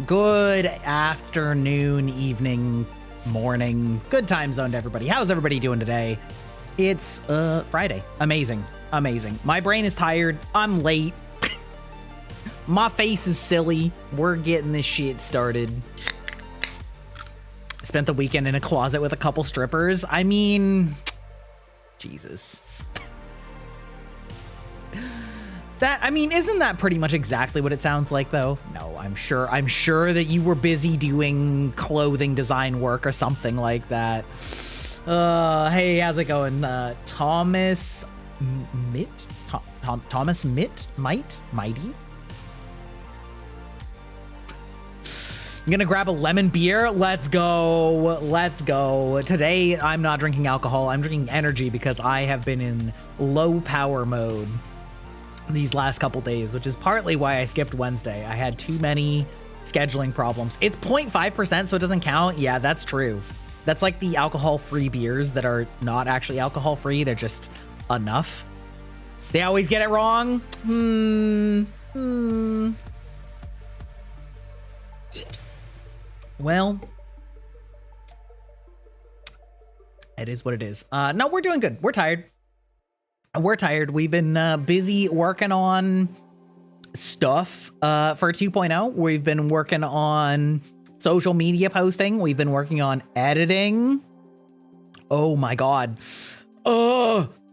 Good afternoon, evening, morning, good time zone to everybody. How's everybody doing today? It's Friday. Amazing. My brain is tired. I'm late. My face is silly. We're getting this shit started. Spent the weekend in a closet with a couple strippers. I mean, Jesus. Isn't that pretty much exactly what it sounds like, though? No, I'm sure that you were busy doing clothing design work or something like that. Hey, how's it going? Thomas Mitt? Thomas Mitt? Mighty? I'm gonna grab a lemon beer. Let's go. Today, I'm not drinking alcohol. I'm drinking energy because I have been in low power mode these last couple days, which is partly why I skipped Wednesday. I had too many scheduling problems. It's 0.5%, so it doesn't count. Yeah, that's true. That's like the alcohol-free beers that are not actually alcohol-free. They're just enough. They always get it wrong. Well, it is what it is. No, we're doing good. We're tired. We've been busy working on stuff for 2.0. We've been working on social media posting. We've been working on editing. Oh my God.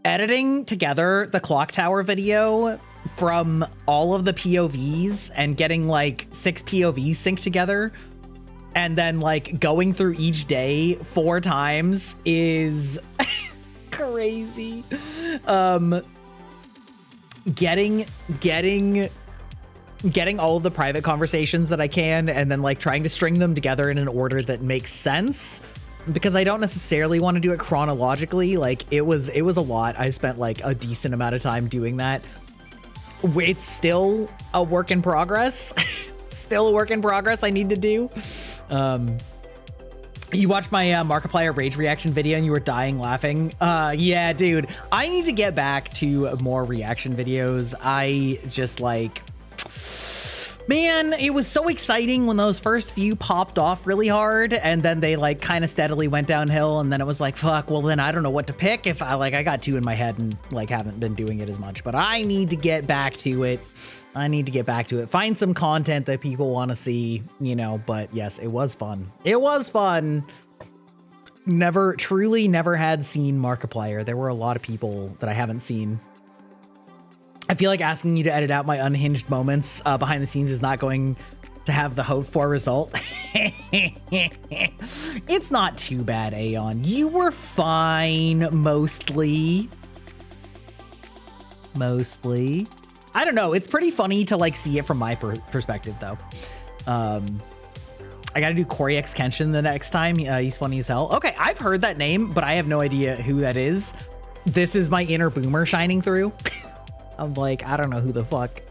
Editing together the clock tower video from all of the POVs and getting like 6 POVs synced together. And then like going through each day 4 times is crazy. Getting all of the private conversations that I can and then like trying to string them together in an order that makes sense, because I don't necessarily want to do it chronologically. Like it was a lot. I spent like a decent amount of time doing that. It's still a work in progress. I need to do. You watched my Markiplier rage reaction video and you were dying laughing. Yeah, dude, I need to get back to more reaction videos. I just like, man, it was so exciting when those first few popped off really hard and then they like kind of steadily went downhill, and then it was like, fuck, well then I don't know what to pick if I got 2 in my head and like haven't been doing it as much, but I need to get back to it. Find some content that people want to see, you know, but yes, it was fun. Never had seen Markiplier. There were a lot of people that I haven't seen. I feel like asking you to edit out my unhinged moments behind the scenes is not going to have the hoped for result. It's not too bad, Aeon. You were fine, mostly. I don't know. It's pretty funny to like see it from my perspective, though. I got to do Corey X Kenshin the next time. He's funny as hell. Okay, I've heard that name, but I have no idea who that is. This is my inner boomer shining through. I'm like, I don't know who the fuck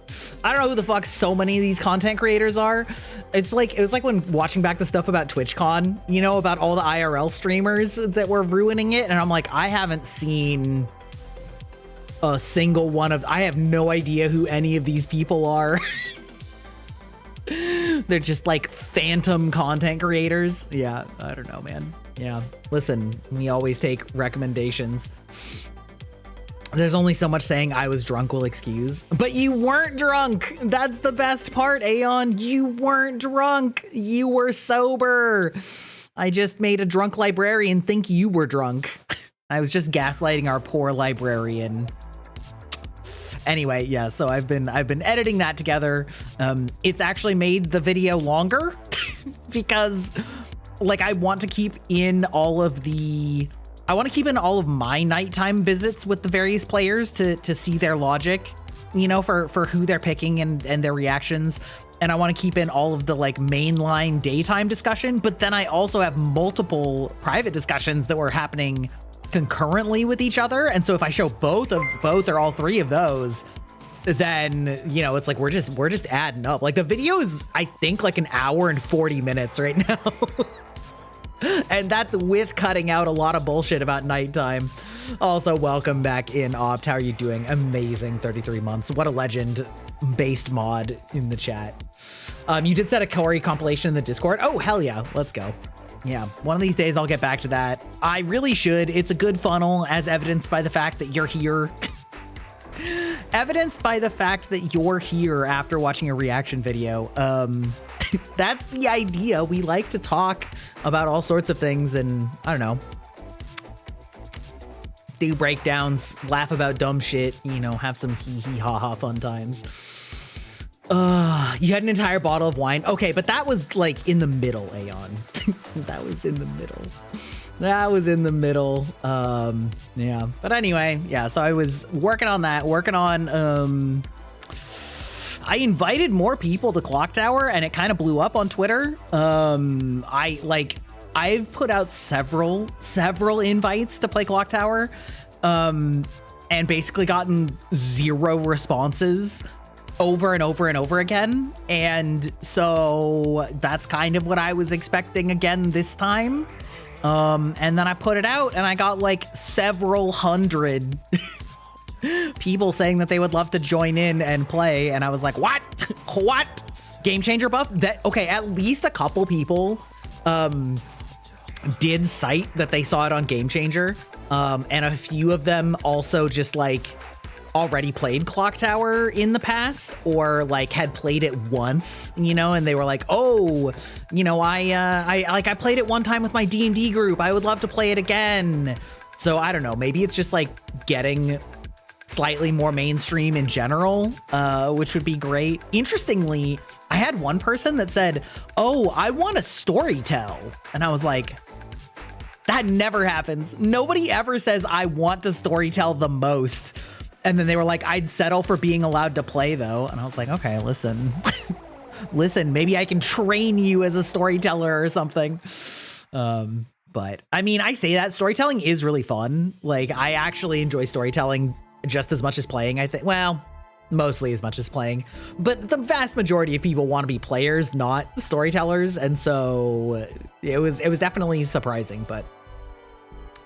so many of these content creators are. It was like when watching back the stuff about TwitchCon, you know, about all the IRL streamers that were ruining it. And I'm like, I haven't seen a single one of, I have no idea who any of these people are. They're just like phantom content creators. Yeah, I don't know, man. Yeah, listen, we always take recommendations. There's only so much saying I was drunk will excuse, but you weren't drunk. That's the best part, Aeon. You weren't drunk. You were sober. I just made a drunk librarian think you were drunk. I was just gaslighting our poor librarian. Anyway, yeah, so I've been editing that together. It's actually made the video longer because like I want to keep in all of my nighttime visits with the various players to see their logic, you know, for who they're picking and their reactions. And I want to keep in all of the like mainline daytime discussion, but then I also have multiple private discussions that were happening concurrently with each other. And so if I show both or all 3 of those, then, you know, it's like we're just adding up. Like the video is, I think, like 1 hour and 40 minutes right now. And that's with cutting out a lot of bullshit about nighttime. Also, welcome back in, Opt. How are you doing? Amazing, 33 months. What a legend. Based mod in the chat. You did set a Corey compilation in the Discord. Oh, hell yeah. Let's go. Yeah, one of these days I'll get back to that. I really should. It's a good funnel, as evidenced by the fact that you're here. Evidenced by the fact that you're here after watching a reaction video. That's the idea. We like to talk about all sorts of things and, I don't know, do breakdowns, laugh about dumb shit, you know, have some hee ha ha fun times. You had an entire bottle of wine. Okay, but that was like in the middle, Aeon. That was in the middle. That was in the middle. Yeah. But anyway, yeah, so I was working on that, I invited more people to Clock Tower and it kind of blew up on Twitter. I've put out several invites to play Clock Tower, and basically gotten 0 responses over and over and over again. And so that's kind of what I was expecting again this time. And then I put it out and I got like several hundred people saying that they would love to join in and play. And I was like, what? What? Game changer buff? That okay, at least a couple people did cite that they saw it on Game Changer. And a few of them also just like already played Clock Tower in the past, or like had played it once, you know, and they were like, oh, you know, I played it one time with my D&D group. I would love to play it again. So I don't know, maybe it's just like getting slightly more mainstream in general, which would be great. Interestingly, I had one person that said, oh, I want to storytell. And I was like, that never happens. Nobody ever says I want to storytell the most. And then they were like, I'd settle for being allowed to play though. And I was like, okay, listen, listen, maybe I can train you as a storyteller or something. But I mean, I say that storytelling is really fun. Like I actually enjoy storytelling just as much as playing, I think. Well, mostly as much as playing, but the vast majority of people want to be players, not storytellers. And so it was definitely surprising, but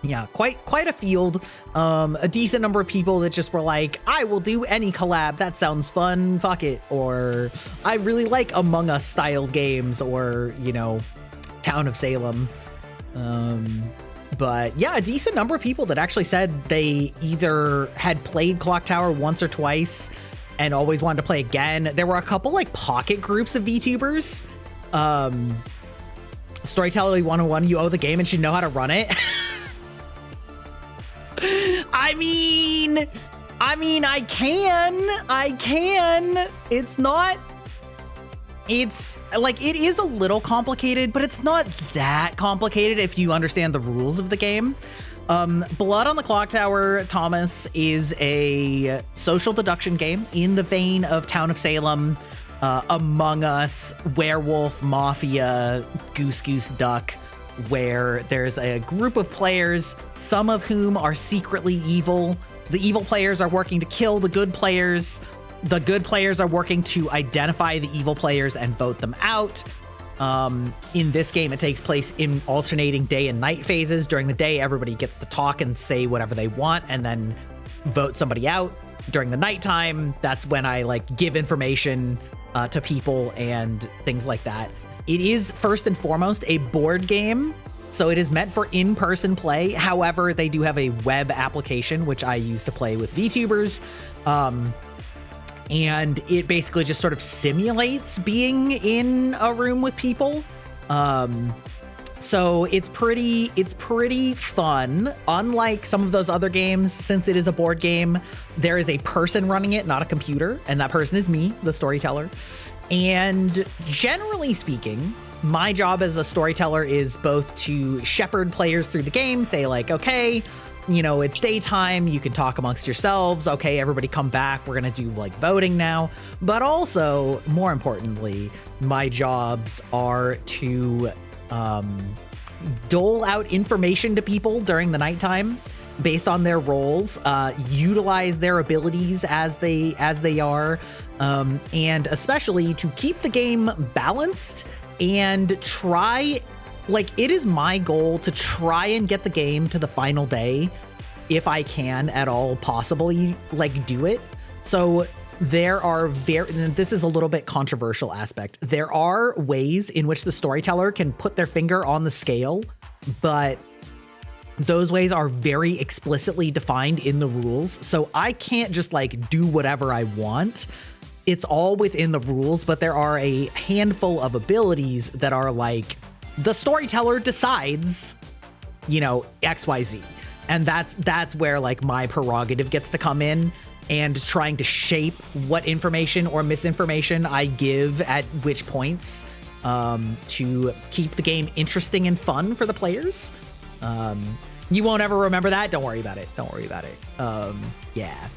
yeah, quite a field. A decent number of people that just were like, I will do any collab. That sounds fun. Fuck it. Or I really like Among Us style games, or, you know, Town of Salem. But yeah, a decent number of people that actually said they either had played Clock Tower once or twice and always wanted to play again. There were a couple like pocket groups of VTubers. Storyteller 101, you owe the game and should know how to run it. I mean, I can. It's like, it is a little complicated, but it's not that complicated if you understand the rules of the game. Blood on the Clock Tower, Thomas, is a social deduction game in the vein of Town of Salem, Among Us, Werewolf, Mafia, Goose Duck, where there's a group of players, some of whom are secretly evil. The evil players are working to kill the good players. The good players are working to identify the evil players and vote them out. In this game, it takes place in alternating day and night phases. During the day, everybody gets to talk and say whatever they want and then vote somebody out. During the nighttime, that's when I like give information to people and things like that. It is first and foremost a board game, so it is meant for in-person play. However, they do have a web application, which I use to play with VTubers. And it basically just sort of simulates being in a room with people. So it's pretty fun. Unlike some of those other games, since it is a board game, there is a person running it, not a computer. And that person is me, the storyteller. And generally speaking, my job as a storyteller is both to shepherd players through the game, say like, okay, you know, it's daytime, you can talk amongst yourselves. Okay, everybody come back. We're going to do like voting now. But also, more importantly, my jobs are to dole out information to people during the nighttime based on their roles, utilize their abilities as they are, and especially to keep the game balanced and try, like, it is my goal to try and get the game to the final day if I can at all possibly, like, do it. So there are and this is a little bit controversial aspect. There are ways in which the storyteller can put their finger on the scale, but those ways are very explicitly defined in the rules. So I can't just like do whatever I want. It's all within the rules, but there are a handful of abilities that are like the storyteller decides, you know, XYZ. And that's where like my prerogative gets to come in, and trying to shape what information or misinformation I give at which points to keep the game interesting and fun for the players. You won't ever remember that. Don't worry about it. Don't worry about it. Yeah.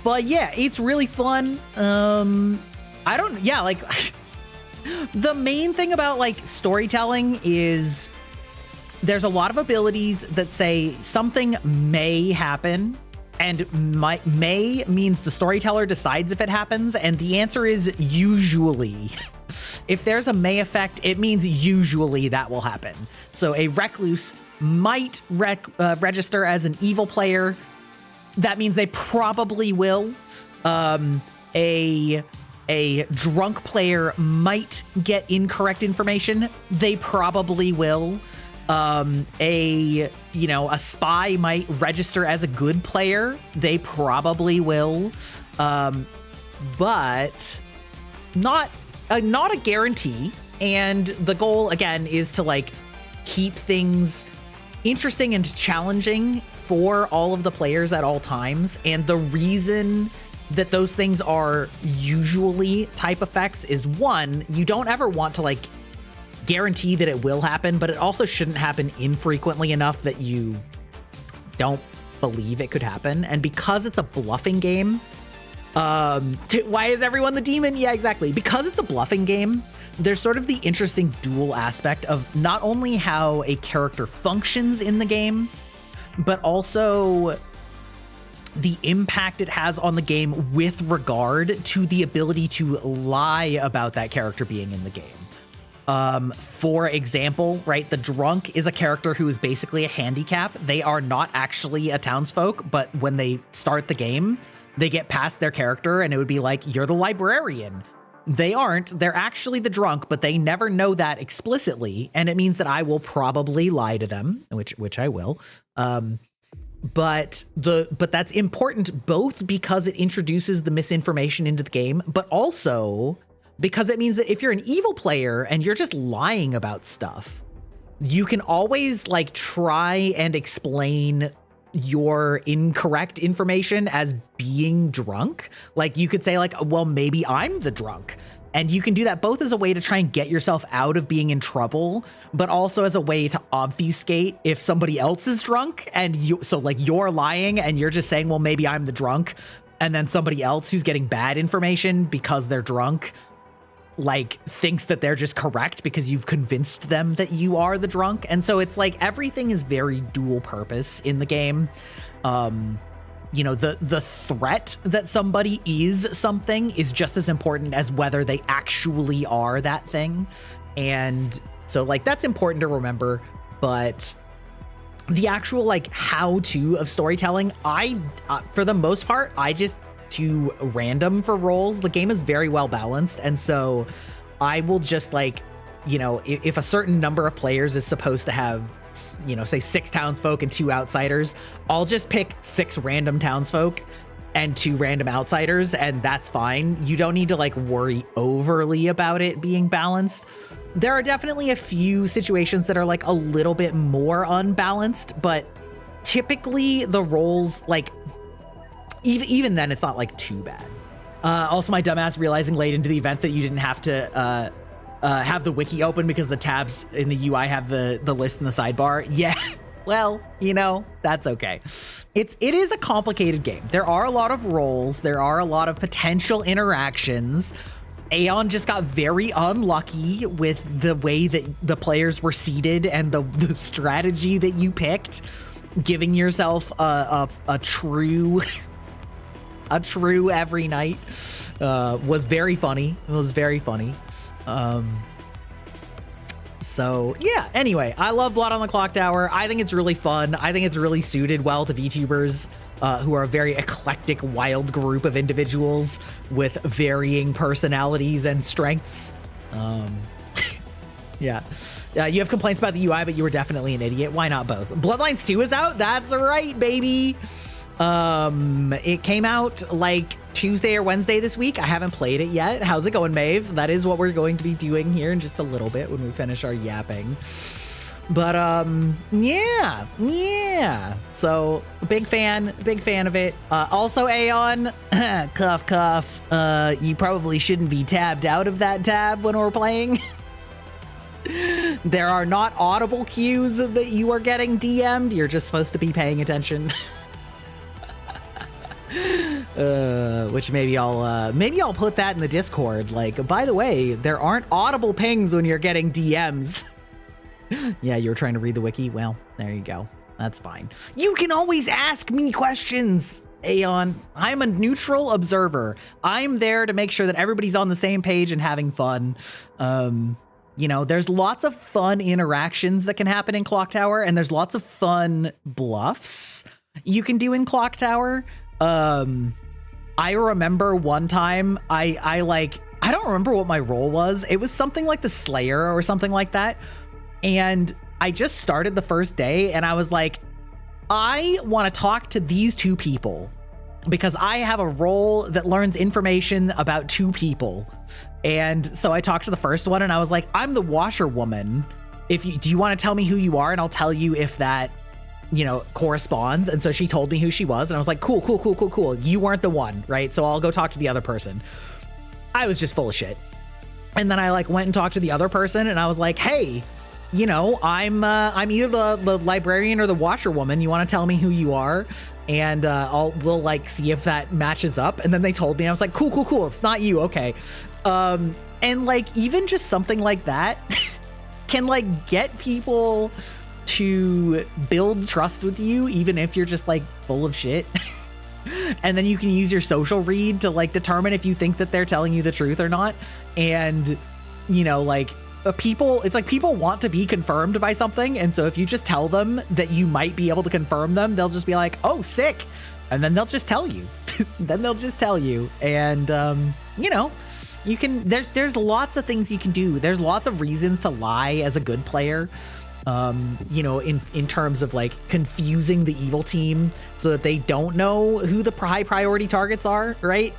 But yeah, it's really fun. Like the main thing about like storytelling is there's a lot of abilities that say something may happen, and may means the storyteller decides if it happens, and the answer is usually. If there's a may effect, it means usually that will happen. So a recluse might register as an evil player. That means they probably will. A drunk player might get incorrect information. They probably will. A spy might register as a good player. They probably will. But not a guarantee. And the goal again is to like keep things interesting and challenging for all of the players at all times. And the reason that those things are usually type effects is, one, you don't ever want to like guarantee that it will happen, but it also shouldn't happen infrequently enough that you don't believe it could happen. And because it's a bluffing game, why is everyone the demon? Yeah, exactly. Because it's a bluffing game, there's sort of the interesting dual aspect of not only how a character functions in the game, but also the impact it has on the game with regard to the ability to lie about that character being in the game. For example, right, the drunk is a character who is basically a handicap. They are not actually a townsfolk, but when they start the game, they get past their character and it would be like, you're the librarian. They aren't. They're actually the drunk, but they never know that explicitly. And it means that I will probably lie to them, which I will. But that's important both because it introduces the misinformation into the game, but also because it means that if you're an evil player and you're just lying about stuff, you can always like try and explain your incorrect information as being drunk. Like you could say like, well, maybe I'm the drunk. And you can do that both as a way to try and get yourself out of being in trouble, but also as a way to obfuscate if somebody else is drunk. And so like you're lying and you're just saying, well, maybe I'm the drunk. And then somebody else who's getting bad information because they're drunk, like thinks that they're just correct because you've convinced them that you are the drunk. And so it's like everything is very dual purpose in the game. The threat that somebody is something is just as important as whether they actually are that thing. And so like that's important to remember. But the actual like how-to of storytelling, for the most part, I just to random for roles. The game is very well balanced, and so I will just like, if a certain number of players is supposed to have, say 6 townsfolk and 2 outsiders, I'll just pick 6 random townsfolk and 2 random outsiders, and that's fine. You don't need to like worry overly about it being balanced. There are definitely a few situations that are like a little bit more unbalanced, but typically the roles, like even then, it's not like too bad. Also, my dumbass realizing late into the event that you didn't have to have the wiki open because the tabs in the UI have the list in the sidebar. Yeah, well, that's okay. It is a complicated game. There are a lot of roles. There are a lot of potential interactions. Aeon just got very unlucky with the way that the players were seated and the strategy that you picked, giving yourself a true every night was very funny. It was very funny. So yeah, anyway, I love Blood on the Clock Tower. I think it's really fun. I think it's really suited well to VTubers who are a very eclectic, wild group of individuals with varying personalities and strengths. Yeah. You have complaints about the UI, but you were definitely an idiot. Why not both? Bloodlines 2 is out? That's right, baby. It came out like Tuesday or Wednesday this week. I haven't played it yet. How's it going, Maeve? That is what we're going to be doing here in just a little bit when we finish our yapping. But yeah. So big fan of it. Also, Aeon, cough cough. You probably shouldn't be tabbed out of that tab when we're playing. There are not audible cues that you are getting DM'd. You're just supposed to be paying attention. Which maybe I'll put that in the Discord. Like, by the way, there aren't audible pings when you're getting DMs. Yeah, you were trying to read the wiki. Well, there you go. That's fine. You can always ask me questions, Aeon. I'm a neutral observer. I'm there to make sure that everybody's on the same page and having fun. You know, there's lots of fun interactions that can happen in Clock Tower, and there's lots of fun bluffs you can do in Clock Tower. I remember one time I don't remember what my role was. It was something like the Slayer or something like that. And I just started the first day and I was like, I want to talk to these two people because I have a role that learns information about two people. And so I talked to the first one and I was like, I'm the washerwoman. Do you want to tell me who you are? And I'll tell you if that, you know, corresponds. And so she told me who she was and I was like, cool. You weren't the one, right? So I'll go talk to the other person. I was just full of shit. And then I like went and talked to the other person and I was like, hey, you know, I'm either the librarian or the washerwoman. You want to tell me who you are? And we'll like see if that matches up. And then they told me, and I was like, cool. It's not you. Okay. And like, even just something like that can like get people to build trust with you, even if you're just like full of shit. And then you can use your social read to like determine if you think that they're telling you the truth or not. And, you know, like it's like people want to be confirmed by something. And so if you just tell them that you might be able to confirm them, they'll just be like, oh, sick. And then they'll just tell you. And, you know, you can, there's lots of things you can do. There's lots of reasons to lie as a good player. You know, in terms of like confusing the evil team so that they don't know who the high priority targets are, right?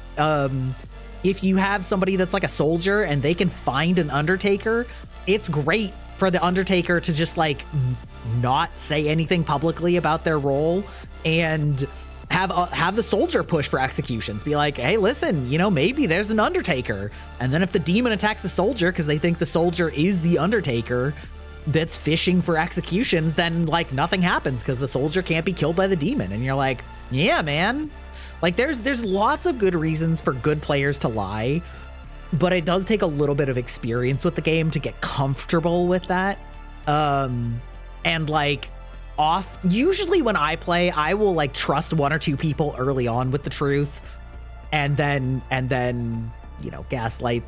If you have somebody that's like a soldier and they can find an Undertaker, it's great for the Undertaker to just like not say anything publicly about their role and have the soldier push for executions. Be like, hey, listen, you know, maybe there's an Undertaker. And then if the demon attacks the soldier because they think the soldier is the Undertaker that's fishing for executions, then like nothing happens because the soldier can't be killed by the demon. And you're like, yeah, man. Like there's lots of good reasons for good players to lie, but it does take a little bit of experience with the game to get comfortable with that. And like usually when I play, I will like trust one or two people early on with the truth and then, you know, gaslight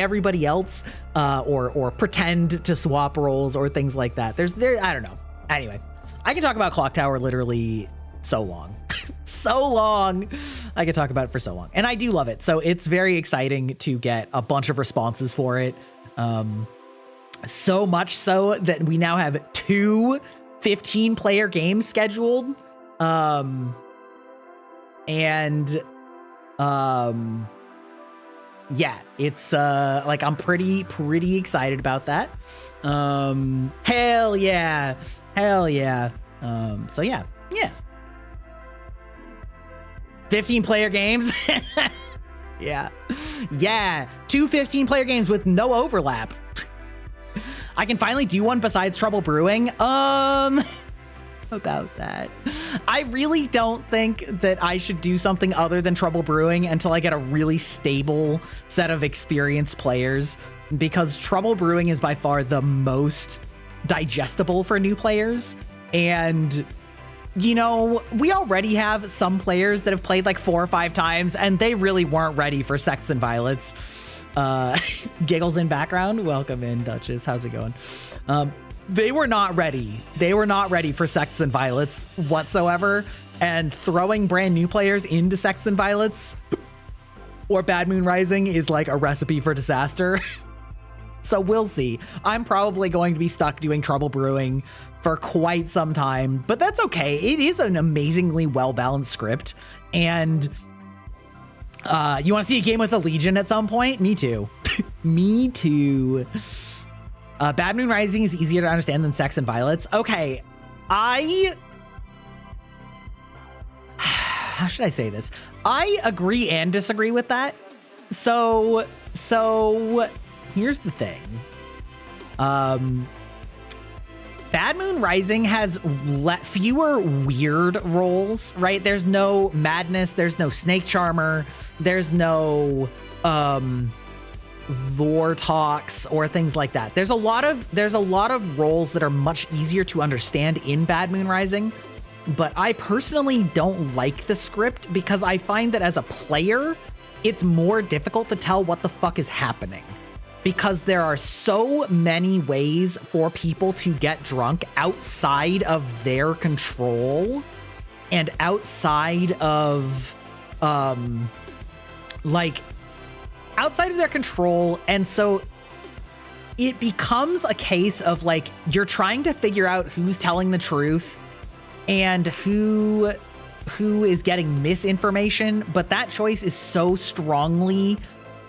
everybody else, or pretend to swap roles or things like that. I don't know. Anyway, I can talk about Clock Tower literally so long. I could talk about it for so long. And I do love it. So it's very exciting to get a bunch of responses for it. So much so that we now have 2 15-player games scheduled. Yeah, it's like I'm pretty excited about that. Hell yeah. So yeah. 15-player games. Yeah. 2 15-player games with no overlap. I can finally do one besides Trouble Brewing. About that, I really don't think that I should do something other than Trouble Brewing until I get a really stable set of experienced players, because Trouble Brewing is by far the most digestible for new players. And you know, we already have some players that have played like 4 or 5 times and they really weren't ready for Sex and Violence. Giggles in background. Welcome in, Duchess. How's it going? They were not ready. They were not ready for Sects and Violets whatsoever. And throwing brand new players into Sects and Violets or Bad Moon Rising is like a recipe for disaster. So we'll see. I'm probably going to be stuck doing Trouble Brewing for quite some time, but that's okay. It is an amazingly well-balanced script. And you want to see a game with a Legion at some point? Me too. Me too. Bad Moon Rising is easier to understand than Sects and Violets. Okay, how should I say this? I agree and disagree with that. So here's the thing. Bad Moon Rising has fewer weird roles, right? There's no madness, there's no snake charmer, there's no Vortox or things like that. There's a lot of roles that are much easier to understand in Bad Moon Rising, but I personally don't like the script because I find that as a player, it's more difficult to tell what the fuck is happening. Because there are so many ways for people to get drunk outside of their control and outside of outside of their control. And so it becomes a case of like, you're trying to figure out who's telling the truth and who is getting misinformation, but that choice is so strongly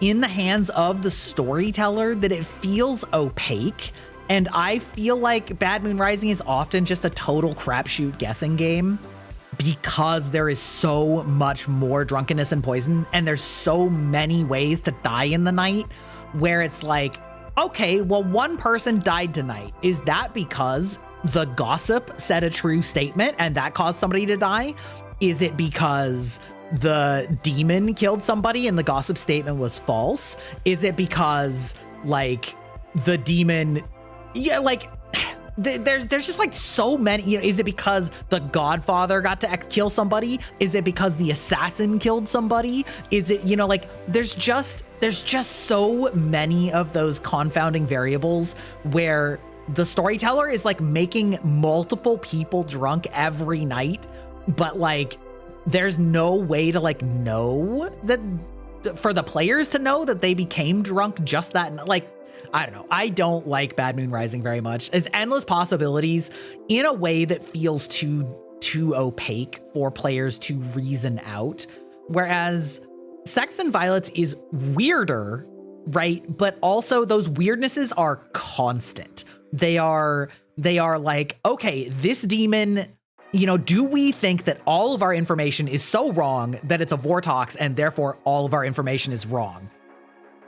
in the hands of the storyteller that it feels opaque. And I feel like Bad Moon Rising is often just a total crapshoot guessing game because there is so much more drunkenness and poison, and there's so many ways to die in the night where it's like, okay, well, one person died tonight. Is that because the gossip said a true statement and that caused somebody to die? Is it because the demon killed somebody and the gossip statement was false? Is it because like the demon, there's just like so many, is it because the Godfather got to kill somebody? Is it because the assassin killed somebody? Is it, there's just so many of those confounding variables where the storyteller is like making multiple people drunk every night, but like there's no way to like know that, for the players to know that they became drunk just that, like, I don't know. I don't like Bad Moon Rising very much. It's endless possibilities in a way that feels too opaque for players to reason out. Whereas Sects and Violets is weirder, right? But also those weirdnesses are constant. They are like, okay, this demon, do we think that all of our information is so wrong that it's a Vortox and therefore all of our information is wrong?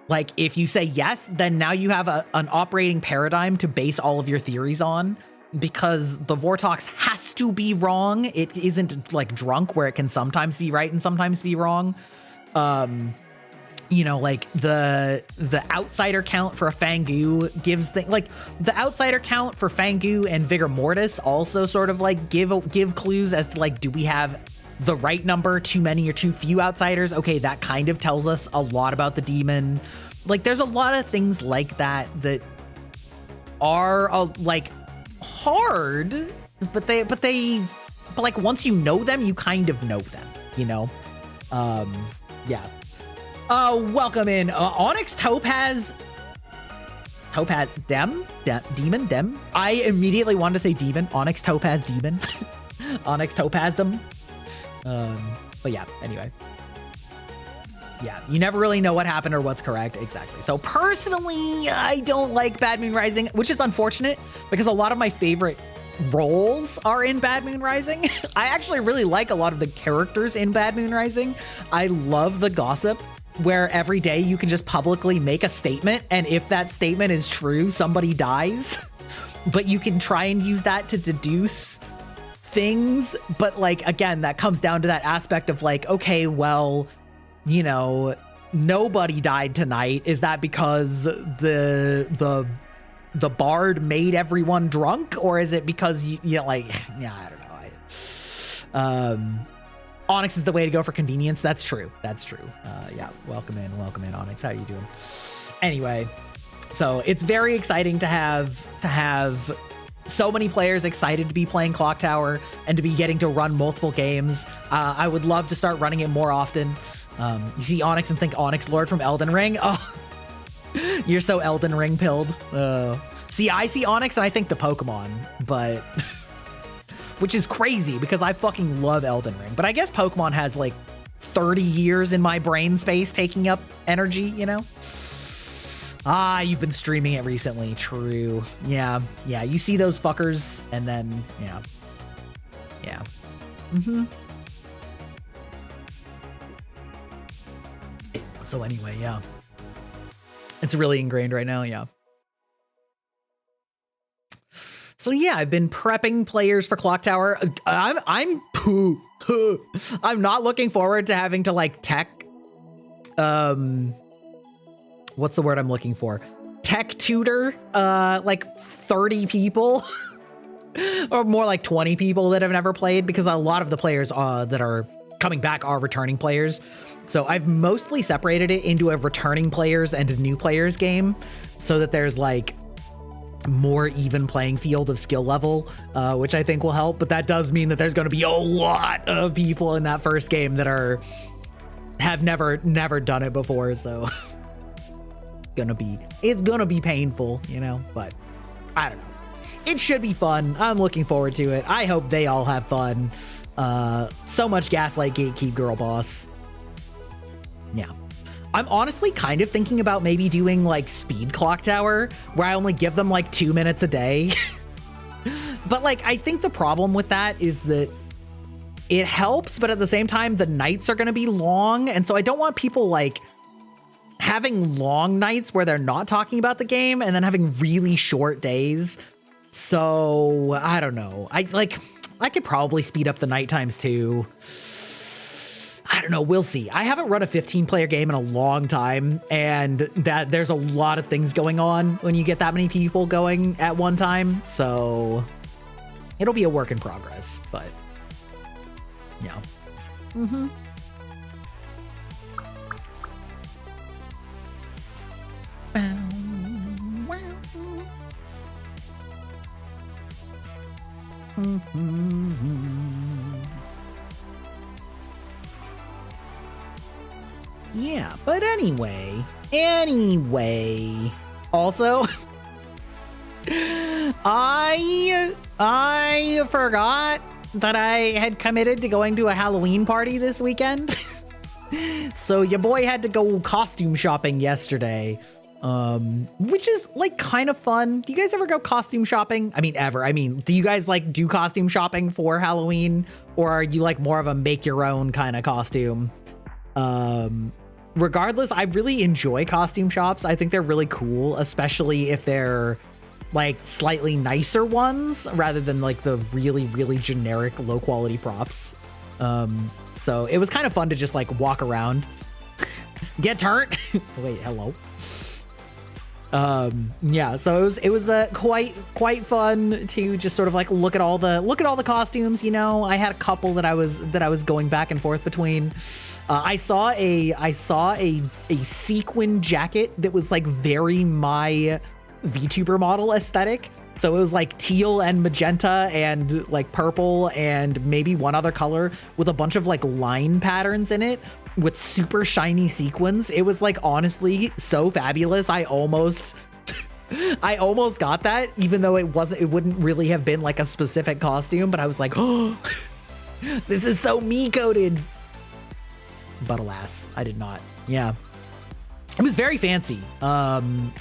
Like, if you say yes, then now you have an operating paradigm to base all of your theories on, because the Vortox has to be wrong. It isn't like drunk where it can sometimes be right and sometimes be wrong. Like the outsider count for a Fangu gives like the outsider count for Fangu and Vigor Mortis also sort of like give clues as to like, do we have the right number, too many or too few outsiders? Okay, that kind of tells us a lot about the demon. Like, there's a lot of things like that are like hard, but like once you know them, you kind of know them, yeah. Welcome in, Onyx Topaz Demon Dem. I immediately wanted to say demon. Onyx Topaz Demon. Onyx Topazdom. But yeah, anyway. Yeah, you never really know what happened or what's correct. Exactly. So personally, I don't like Bad Moon Rising, which is unfortunate because a lot of my favorite roles are in Bad Moon Rising. I actually really like a lot of the characters in Bad Moon Rising. I love the gossip where every day you can just publicly make a statement, and if that statement is true, somebody dies. But you can try and use that to deduce things. But like, again, that comes down to that aspect of like, okay, well, nobody died tonight. Is that because the bard made everyone drunk, or is it because I don't know. Onyx is the way to go for convenience. That's true. That's true. Yeah, welcome in, Onyx. How you doing? Anyway, so it's very exciting to have so many players excited to be playing Clock Tower and to be getting to run multiple games. I would love to start running it more often. You see Onyx and think Onyx Lord from Elden Ring. Oh, you're so Elden Ring pilled. See, I see Onyx and I think the Pokemon, but which is crazy because I fucking love Elden Ring. But I guess Pokemon has like 30 years in my brain space taking up energy, you know? Ah, you've been streaming it recently. True. Yeah. Yeah. You see those fuckers and then, yeah. Yeah. Mm-hmm. So anyway, yeah. It's really ingrained right now. Yeah. So yeah, I've been prepping players for Clock Tower. I'm not looking forward to having to like tech, what's the word I'm looking for? Tech tutor, like 30 people or more like 20 people that have never played, because a lot of the players that are coming back are returning players. So I've mostly separated it into a returning players and new players game so that there's like more even playing field of skill level, which I think will help. But that does mean that there's going to be a lot of people in that first game that have never done it before. So it's gonna be painful, you know, but I don't know. It should be fun. I'm looking forward to it. I hope they all have fun. So much Gaslight Gatekeep Girl Boss. Yeah. I'm honestly kind of thinking about maybe doing like speed Clock Tower where I only give them like 2 minutes a day. But like, I think the problem with that is that it helps, but at the same time, the nights are going to be long. And so I don't want people like having long nights where they're not talking about the game and then having really short days. So I don't know. I could probably speed up the night times too. I don't know. We'll see. I haven't run a 15-player game in a long time, and that there's a lot of things going on when you get that many people going at one time. So it'll be a work in progress, but yeah. Mm-hmm. Yeah, but anyway, also, I forgot that I had committed to going to a Halloween party this weekend. So your boy had to go costume shopping yesterday, which is like kind of fun. Do you guys ever go costume shopping? I mean, ever. I mean, do you guys like do costume shopping for Halloween, or are you like more of a make your own kind of costume? Regardless, I really enjoy costume shops. I think they're really cool, especially if they're like slightly nicer ones rather than like the really, really generic low quality props. So it was kind of fun to just like walk around, get turned. Wait, hello. Yeah, so it was quite fun to just sort of like look at all the costumes. You know, I had a couple that I was going back and forth between. I saw a sequin jacket that was like very my VTuber model aesthetic. So it was like teal and magenta and like purple and maybe one other color with a bunch of like line patterns in it with super shiny sequins. It was like honestly so fabulous. I almost got that, even though it wouldn't really have been like a specific costume, but I was like, oh, this is so me coded. But alas, I did not. Yeah. It was very fancy. I'm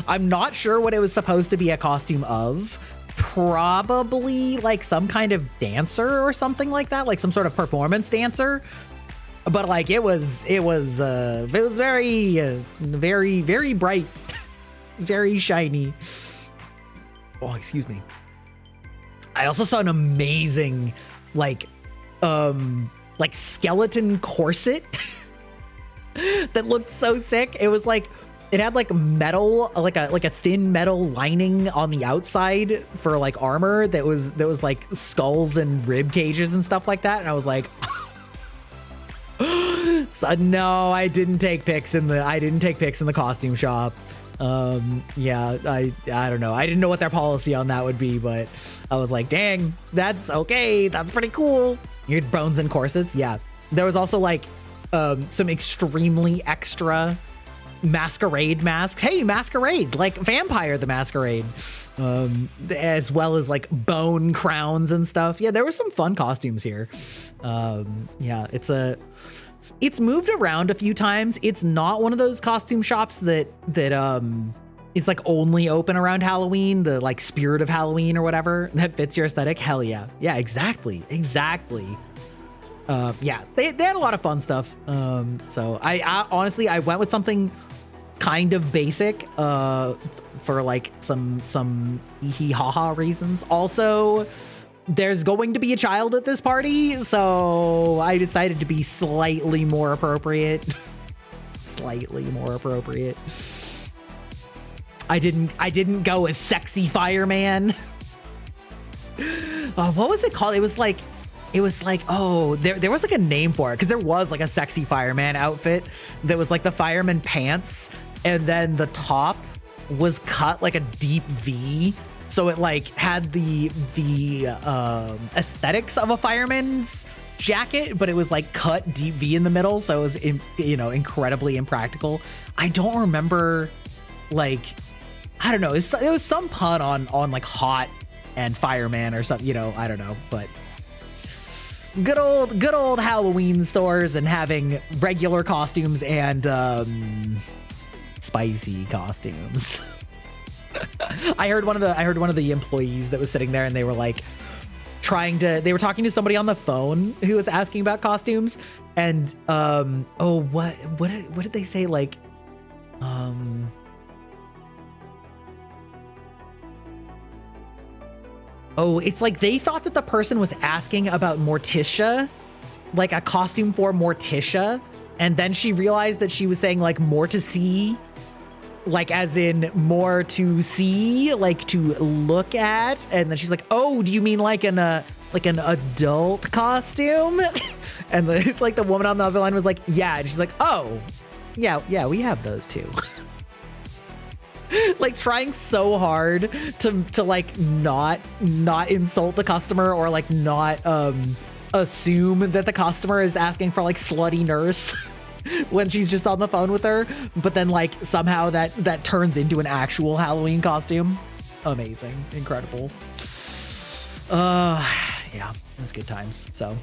not sure what it was supposed to be a costume of. Probably like some kind of dancer or something like that, like some sort of performance dancer. But like it was very, very bright, very shiny. Oh, excuse me. I also saw an amazing like skeleton corset that looked so sick. It was like it had like metal, like a thin metal lining on the outside for like armor that was like skulls and rib cages and stuff like that. And I was like, so, no, I didn't take pics in the costume shop. Yeah, I don't know. I didn't know what their policy on that would be, but I was like, dang, that's okay. That's pretty cool. Your bones and corsets. Yeah. There was also like, some extremely extra Masquerade masks. Hey, Masquerade, like Vampire the Masquerade, as well as like bone crowns and stuff. Yeah, there were some fun costumes here. Yeah, it's moved around a few times. It's not one of those costume shops that is like only open around Halloween, the like spirit of Halloween or whatever that fits your aesthetic. Hell yeah. Yeah, exactly. Yeah, they had a lot of fun stuff. So I honestly, I went with something kind of basic, for like some hee ha ha reasons. Also, there's going to be a child at this party, so I decided to be slightly more appropriate. Slightly more appropriate. I didn't go as sexy fireman. What was it called? It was like, oh, there was like a name for it, because there was like a sexy fireman outfit that was like the fireman pants, and then the top was cut like a deep V, so it like had the aesthetics of a fireman's jacket, but it was like cut deep V in the middle, so it was incredibly impractical. I don't remember, like, I don't know, it was some pun on like hot and fireman or something, I don't know, but good old Halloween stores and having regular costumes and spicy costumes. I heard one of the employees that was sitting there, and they were like they were talking to somebody on the phone who was asking about costumes, and what did they say, like it's like they thought that the person was asking about Morticia, like a costume for Morticia, and then she realized that she was saying like more to see, like as in more to see, like to look at, and then she's like, oh, do you mean like an adult costume? And the woman on the other line was like, yeah, and she's like, oh, yeah, we have those too. Like trying so hard to like not insult the customer, or like not assume that the customer is asking for like slutty nurse when she's just on the phone with her, but then like somehow that turns into an actual Halloween costume. Amazing, incredible. Yeah, it was good times. So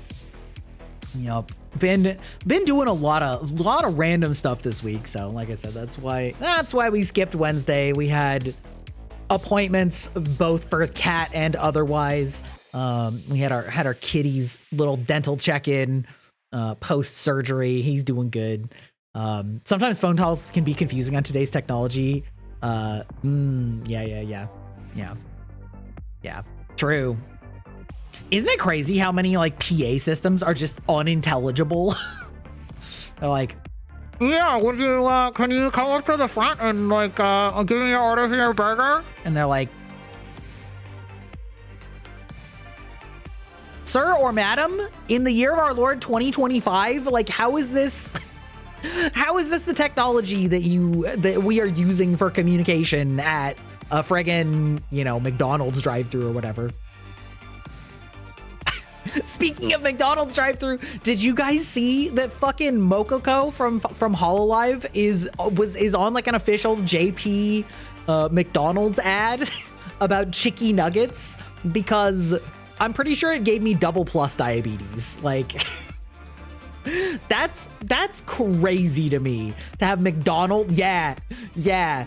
yep, been doing a lot of random stuff this week. So like I said, that's why we skipped Wednesday. We had appointments both for cat and otherwise. We had our kitty's little dental check-in post surgery. He's doing good. Sometimes phone calls can be confusing on today's technology. Yeah, true. Isn't it crazy how many like PA systems are just unintelligible? They're like, yeah, would you can you come up to the front and like give me your order for your burger? And they're like, sir or madam, in the year of our Lord 2025, like how is this the technology that we are using for communication at a friggin', McDonald's drive-thru or whatever? Speaking of McDonald's drive-thru, did you guys see that fucking Mokoko from Hololive is on like an official JP McDonald's ad about chicky nuggets? Because I'm pretty sure it gave me double plus diabetes. Like that's crazy to me to have McDonald's. Yeah. Yeah,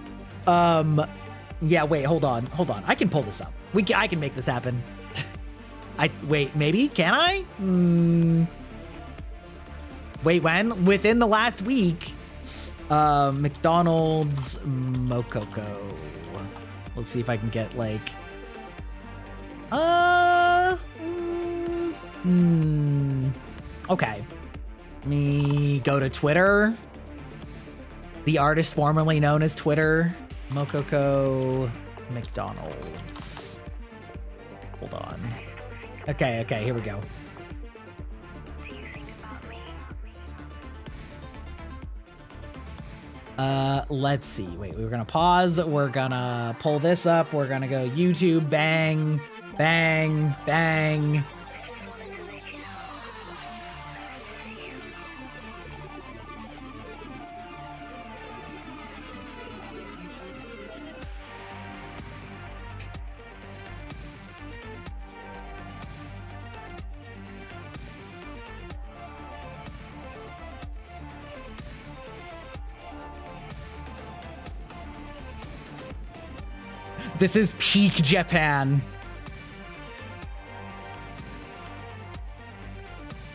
wait, hold on. I can pull this up. I can make this happen. Wait, maybe? Can I? Wait, when? Within the last week. McDonald's Mokoko. Let's see if I can get like... Okay. Let me go to Twitter. The artist formerly known as Twitter. Mokoko McDonald's. Hold on. Okay, here we go. Let's see. Wait, we're gonna pause. We're gonna pull this up. We're gonna go YouTube. Bang, bang, bang. This is peak Japan.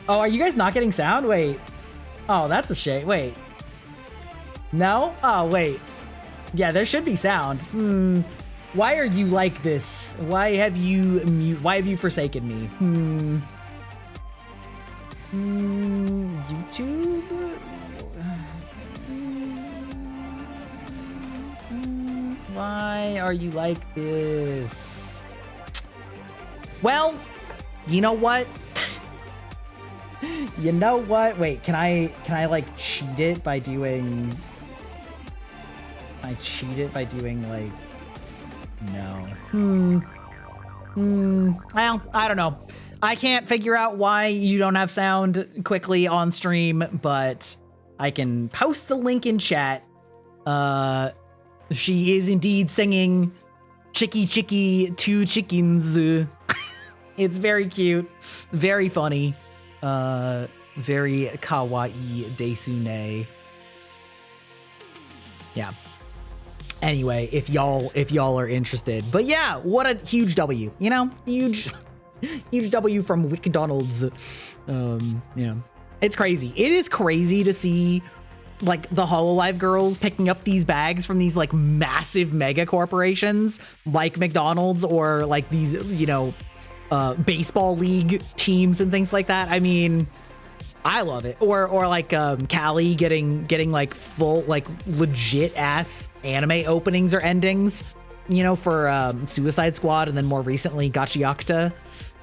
Oh, are you guys not getting sound? Wait. Oh, that's a shame. Wait. No? Oh, wait. Yeah, there should be sound. Why are you like this? Why have you forsaken me? YouTube? Why are you like this? Well, you know what? You know what? Wait, can I like cheat it by doing... like... No. Well, I don't know. I can't figure out why you don't have sound quickly on stream, but I can post the link in chat. She is indeed singing Chicky Chicky Two Chickens. It's very cute, very funny, very kawaii desune. Yeah. Anyway, if y'all are interested. But yeah, what a huge W, you know? Huge W from McDonald's. Yeah. It's crazy. It is crazy to see like the hololive girls picking up these bags from these like massive mega corporations like McDonald's or like these, you know, baseball league teams and things like that. I mean, I love it. Or like Callie getting like full like legit ass anime openings or endings, you know, for Suicide Squad and then more recently Gachiakta.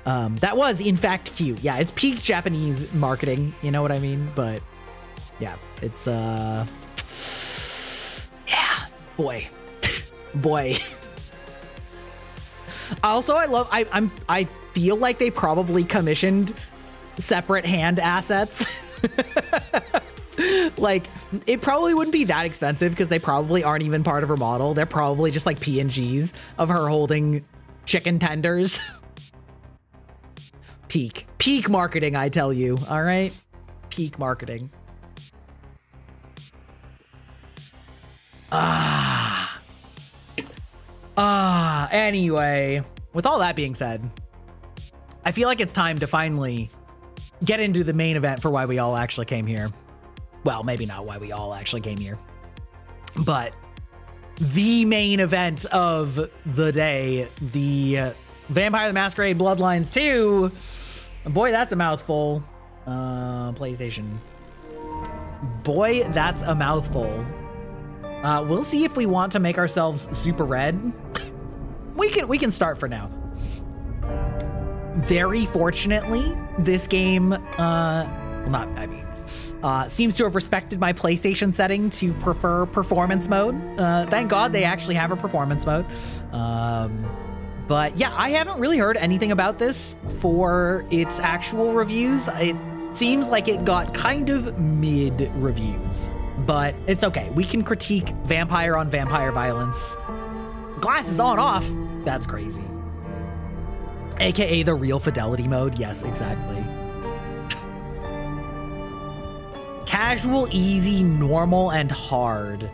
That was in fact cute. Yeah, it's peak Japanese marketing, you know what I mean? But yeah, it's yeah, boy. Boy. Also, I feel like they probably commissioned separate hand assets. Like, it probably wouldn't be that expensive because they probably aren't even part of her model. They're probably just like PNGs of her holding chicken tenders. Peak marketing, I tell you. All right, peak marketing. Anyway, with all that being said, I feel like it's time to finally get into the main event for why we all actually came here. Well, maybe not why we all actually came here, but the main event of the day, the Vampire the Masquerade Bloodlines 2. Boy, that's a mouthful. PlayStation. Boy, that's a mouthful. We'll see if we want to make ourselves super red. We can start for now. Very fortunately, this game, seems to have respected my PlayStation setting to prefer performance mode. Thank God they actually have a performance mode. But yeah, I haven't really heard anything about this for its actual reviews. It seems like it got kind of mid reviews, but it's okay. We can critique vampire on vampire violence. Glasses on off. That's crazy. AKA the real fidelity mode. Yes, exactly. Casual, easy, normal, and hard.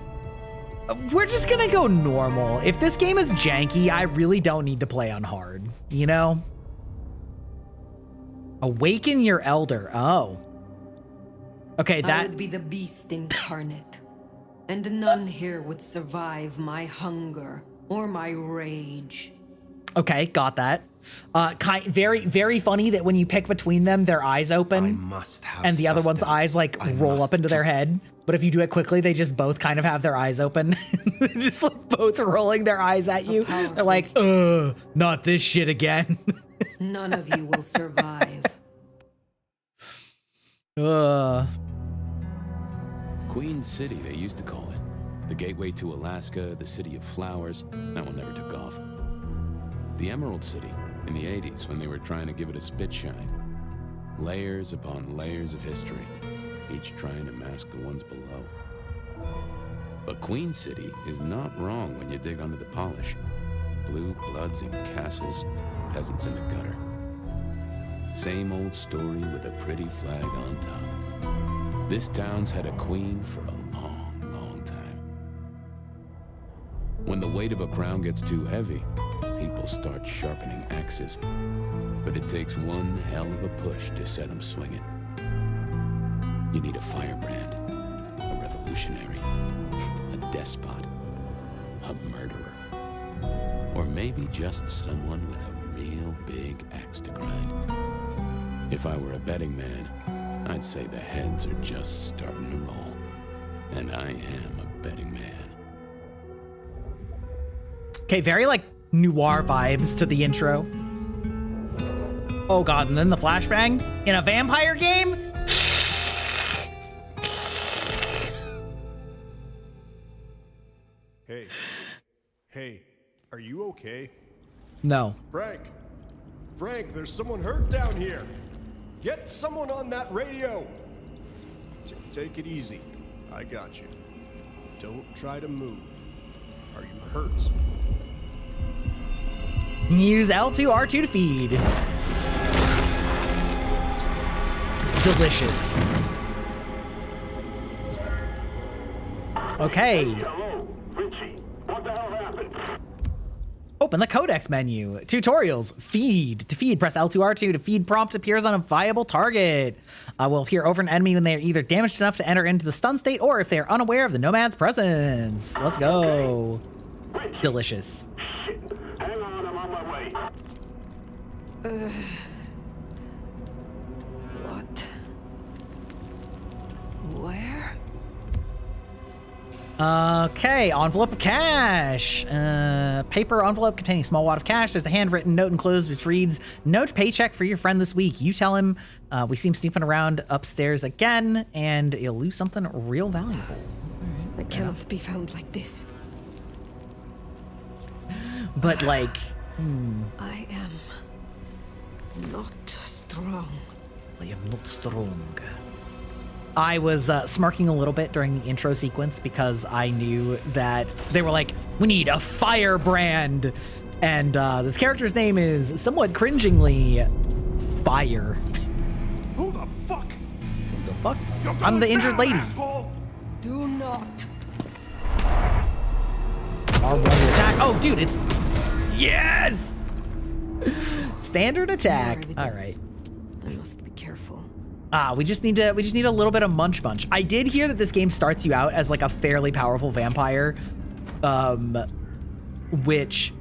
We're just gonna go normal. If this game is janky, I really don't need to play on hard, you know? Awaken your elder. Oh. Okay, that... I would be the beast incarnate, and none here would survive my hunger or my rage. Okay, got that. Very, very funny that when you pick between them, their eyes open, and the other one's eyes like roll up into their head. but if you do it quickly, they just both kind of have their eyes open. They're just like both rolling their eyes at you. They're like, not this shit again. None of you will survive. Queen City, they used to call it. The gateway to Alaska, the city of flowers. That one never took off. The Emerald City, in the 80s, when they were trying to give it a spit shine. Layers upon layers of history, each trying to mask the ones below. But Queen City is not wrong when you dig under the polish. Blue bloods in castles, peasants in the gutter. Same old story with a pretty flag on top. This town's had a queen for a long, long time. When the weight of a crown gets too heavy, people start sharpening axes. But it takes one hell of a push to set them swinging. You need a firebrand, a revolutionary, a despot, a murderer, or maybe just someone with a real big axe to grind. If I were a betting man, I'd say the heads are just starting to roll. And I am a betting man. Okay, very like noir vibes to the intro. Oh god, and then the flashbang in a vampire game? Hey, are you okay? No. Frank, there's someone hurt down here. Get someone on that radio. Take it easy. I got you. Don't try to move. Are you hurt? Use L2R2 to feed. Delicious. Okay. Hello, Richie. What the hell happened? Open the codex menu. Tutorials. Feed. To feed, press L2R2. To feed prompt appears on a viable target. Will appear over an enemy when they are either damaged enough to enter into the stun state or if they are unaware of the nomad's presence. Let's go. Richie. Delicious. Shit. Hang on, I'm on my way. What? Where? Okay, envelope of cash. Paper envelope containing small wad of cash. There's a handwritten note enclosed which reads, "Note paycheck for your friend this week. You tell him we see him snooping around upstairs again, and he'll lose something real valuable." I cannot be found like this. But like, I am not strong. I am not strong. I was smirking a little bit during the intro sequence because I knew that they were like, we need a firebrand. And this character's name is somewhat cringingly Fire. Who the fuck? What the fuck? I'm the injured lady. Do not. R1 attack. Oh, dude, it's... Yes! Standard attack. All right. I must be careful. We just need a little bit of munch. I did hear that this game starts you out as like a fairly powerful vampire, which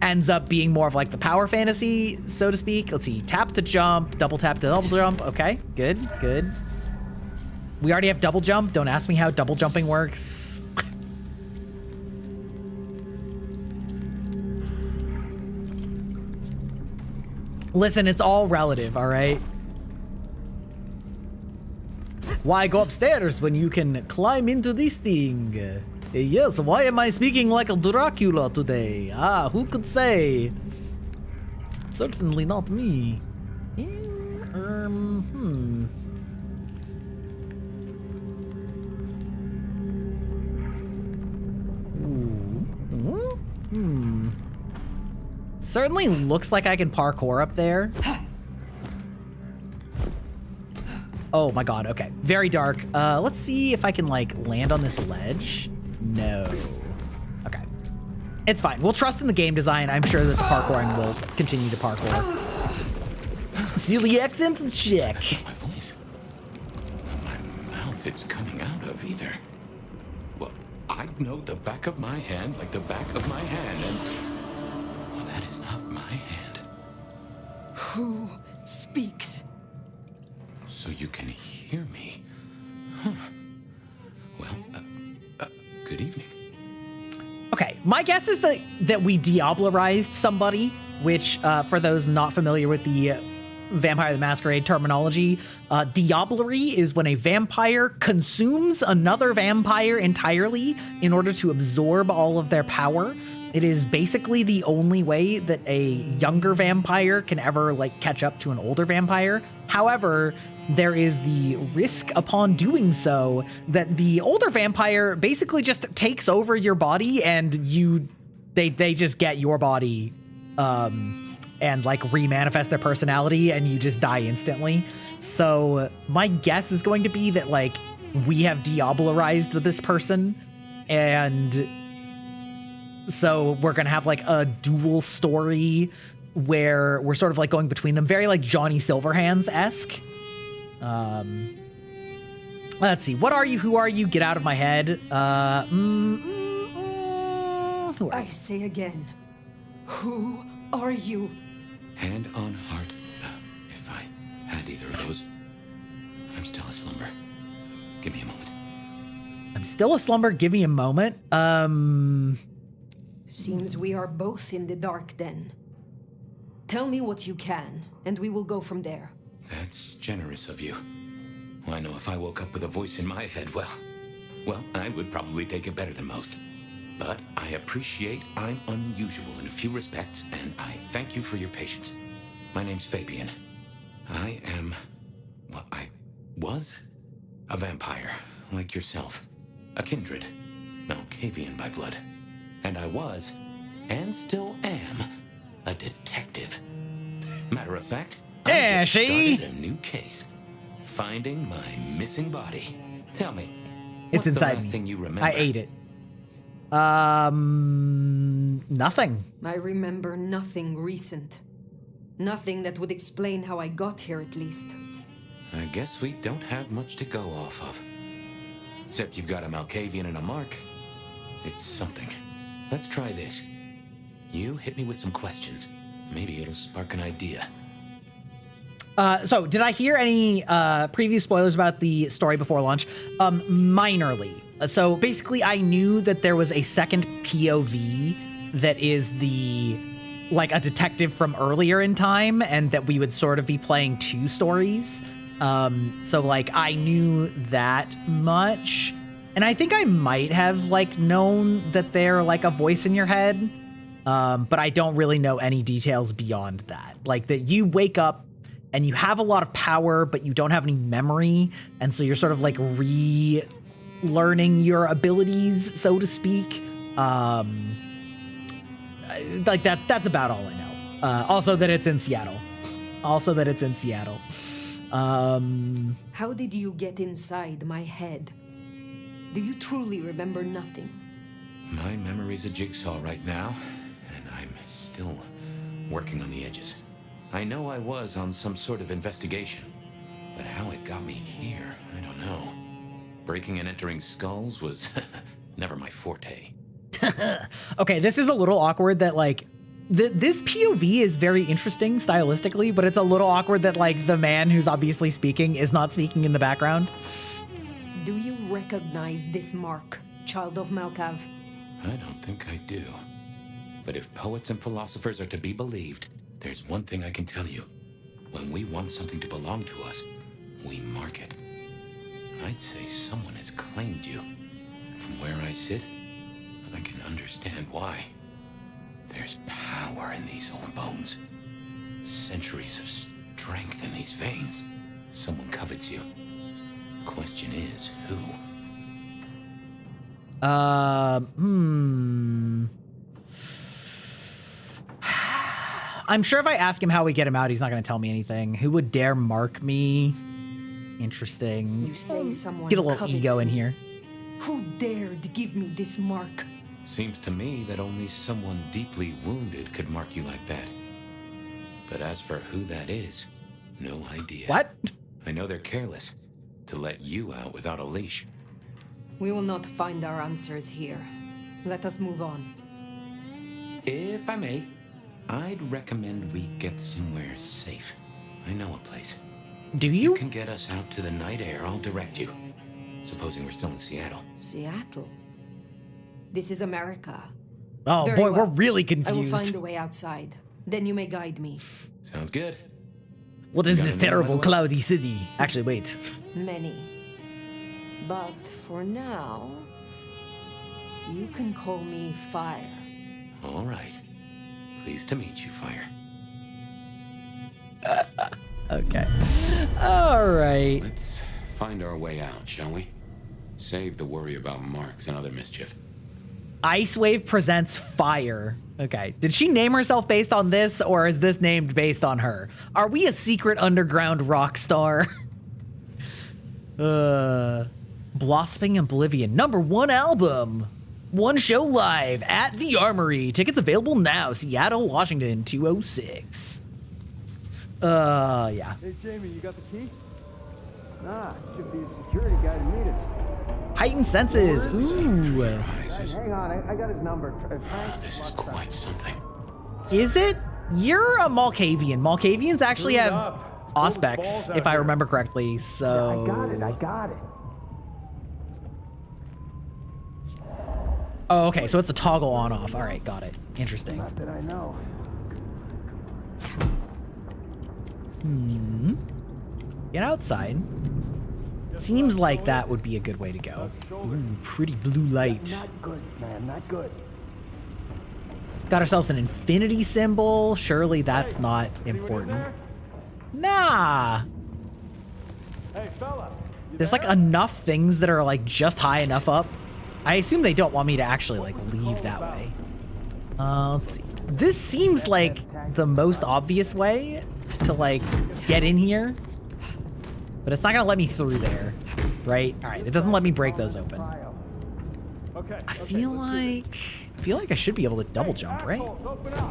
ends up being more of like the power fantasy, so to speak. Let's see, tap to jump, double tap to double jump. Okay, good. We already have double jump. Don't ask me how double jumping works. Listen, it's all relative, all right? Why go upstairs when you can climb into this thing? Yes, why am I speaking like a Dracula today? Who could say? Certainly not me. Certainly looks like I can parkour up there. Oh my god, okay. Very dark. Let's see if I can like land on this ledge. No. Okay. It's fine. We'll trust in the game design. I'm sure that the parkouring will continue to parkour. Silly accent check. My voice. My mouth it's coming out of either. Well, I know the back of my hand like the back of my hand, and well, that is not my hand. Who speaks? So you can hear me. Well, good evening. Okay, my guess is that we Diablerized somebody, which, for those not familiar with the Vampire the Masquerade terminology, diablerie is when a vampire consumes another vampire entirely in order to absorb all of their power. It is basically the only way that a younger vampire can ever, like, catch up to an older vampire. However, there is the risk upon doing so that the older vampire basically just takes over your body and they just get your body and like remanifest their personality and you just die instantly. So my guess is going to be that like we have Diablerized this person, and so we're going to have like a dual story where we're sort of like going between them, very like Johnny Silverhands-esque. Let's see. What are you? Who are you? Get out of my head. Who are I you? say again, who are you? Hand on heart, if I had either of those, I'm still aslumber. Give me a moment. I'm still a slumber. Give me a moment. Seems we are both in the dark then. Tell me what you can, and we will go from there. That's generous of you. Well, I know if I woke up with a voice in my head, well, I would probably take it better than most. But I appreciate I'm unusual in a few respects, and I thank you for your patience. My name's Fabian. I was a vampire, like yourself. A kindred. Malkavian by blood. And I was, and still am, a detective. Matter of fact, I just started a new case. Finding my missing body. Tell me, It's what's inside the last me. thing you remember? I ate it. Nothing. I remember nothing recent. Nothing that would explain how I got here, at least. I guess we don't have much to go off of. Except you've got a Malkavian and a mark. It's something. Let's try this. You hit me with some questions. Maybe it'll spark an idea. So did I hear any preview spoilers about the story before launch? Minorly. So basically I knew that there was a second POV that is like a detective from earlier in time, and that we would sort of be playing two stories. So like I knew that much, and I think I might have like known that they're like a voice in your head. But I don't really know any details beyond that. Like that you wake up and you have a lot of power, but you don't have any memory. And so you're sort of like relearning your abilities, so to speak. Like that's about all I know. Also that it's in Seattle. How did you get inside my head? Do you truly remember nothing? My memory's a jigsaw right now, and I'm still working on the edges. I know I was on some sort of investigation, but how it got me here, I don't know. Breaking and entering skulls was never my forte. Okay, this is a little awkward that like this POV is very interesting stylistically, but it's a little awkward that like the man who's obviously speaking is not speaking in the background. Do you recognize this mark, child of Malkav? I don't think I do. But if poets and philosophers are to be believed, there's one thing I can tell you. When we want something to belong to us, we mark it. I'd say someone has claimed you. From where I sit, I can understand why. There's power in these old bones. Centuries of strength in these veins. Someone covets you. Question is, who? I'm sure if I ask him how we get him out, he's not going to tell me anything. Who would dare mark me? Interesting. You say someone Get a little covets ego in me. here. Who dared give me this mark? Seems to me that only someone deeply wounded could mark you like that. But as for who that is, no idea. What? I know they're careless to let you out without a leash. We will not find our answers here. Let us move on. If I may, I'd recommend we get somewhere safe. I know a place. Do You you? can get us out to the night air. I'll direct you. Supposing we're still in Seattle. Seattle. This is America. Oh Very boy, well. we're really I will confused. find a way outside. Then you may guide me. Sounds good. What is You this got a name, by terrible the way? cloudy city? Actually, wait. Many. But for now, you can call me Fire. All right. Pleased to meet you, Fire. Okay. All right. Let's find our way out, shall we? Save the worry about marks and other mischief. Ice Wave presents Fire. Okay. Did she name herself based on this, or is this named based on her? Are we a secret underground rock star? Blossoming Oblivion, #1 album. One show live at the Armory. Tickets available now. Seattle, Washington, 206. Yeah. Hey, Jamie, you got the key? Nah, should be a security guy to meet us. Heightened senses. Ooh. Rises. Hang on, I got his number. This is quite something. Is it? You're a Malkavian. Malkavians actually have Auspex, if I remember correctly, so... I got it. Oh, okay, so it's a toggle on-off. All right, got it. Interesting. Not that I know. Get outside. Seems like that would be a good way to go. Ooh, pretty blue light. Not good, man, not good. Got ourselves an infinity symbol. Surely that's not important. Nah. Hey, fella. There's like enough things that are like just high enough up. I assume they don't want me to actually like leave that way. Let's see. This seems like the most obvious way to like get in here, but it's not gonna let me through there, right? All right, it doesn't let me break those open. Okay. I feel like I should be able to double jump, right?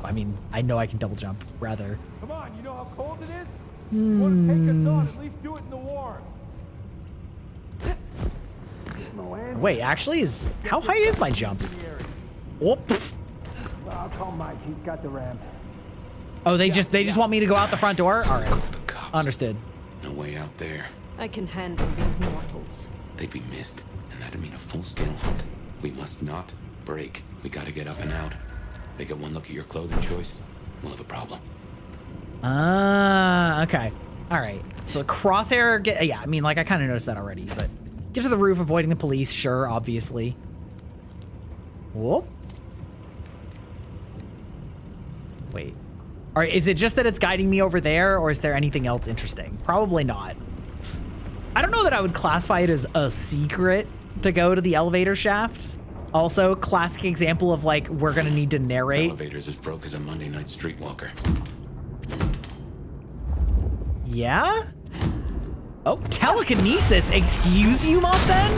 I mean, I know I can double jump, rather. Come on, you know how cold it is? You want to take us on, at least do it in the warm. Wait, actually, how high is my jump? Oh, I'll call Mike, he's got the ramp. oh, they just want me to go out the front door. All right, The cops. understood. No way out there. I can handle these mortals. They'd be missed, and that'd mean a full-scale hunt. We must not break. We gotta get up and out. They get one look at your clothing choice, we'll have a problem. Okay. All right. So crosshair, yeah, I mean, like, I kind of noticed that already, but get to the roof, avoiding the police, sure, obviously. Whoop. Wait. All right, is it just that it's guiding me over there, or is there anything else interesting? Probably not. I don't know that I would classify it as a secret to go to the elevator shaft. Also, classic example of, like, we're gonna need to narrate. Elevator's as broke as a Monday night streetwalker. Yeah? Oh, telekinesis. Excuse you, Mossen?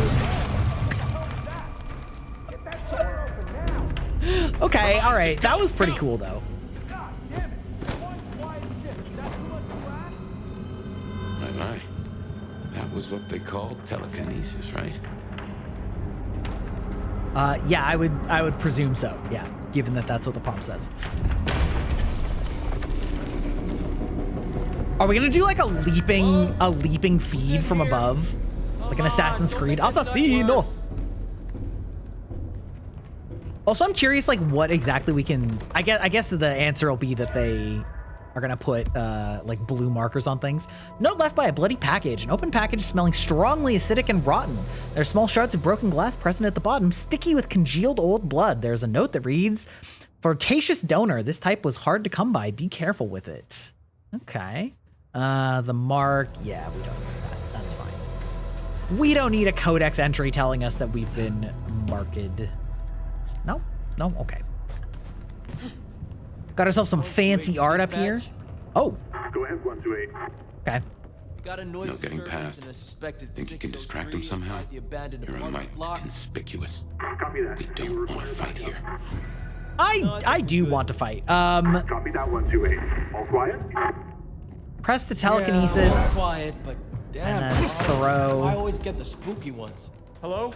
Okay, all right. That was pretty cool, though. My. That was what they called telekinesis, right? Yeah, I would presume so. Yeah, given that that's what the prompt says. Are we gonna do like a leaping feed from above, like an Assassin's Creed? Assassino. Also, I'm curious, like, what exactly we can. I guess the answer will be that they are gonna put like blue markers on things. Note left by a bloody package. An open package smelling strongly acidic and rotten. There are small shards of broken glass present at the bottom, sticky with congealed old blood. There's a note that reads, "Fortacious donor. This type was hard to come by. Be careful with it." Okay. The mark. Yeah, we don't need that. That's fine. We don't need a codex entry telling us that we've been marked. No. No. Okay. Got ourselves some fancy art up here. Oh. Go ahead, 128. Okay. Got a noise No getting disturbance past. in a suspected Think you can distract them 603 somehow? inside the abandoned You're a apartment mite block. conspicuous. Copy that. We don't want to fight here. I do want to fight. Copy that, 128. All quiet? Press the Yeah, telekinesis. quiet, but damn, And then throw. I always get the spooky ones. Hello?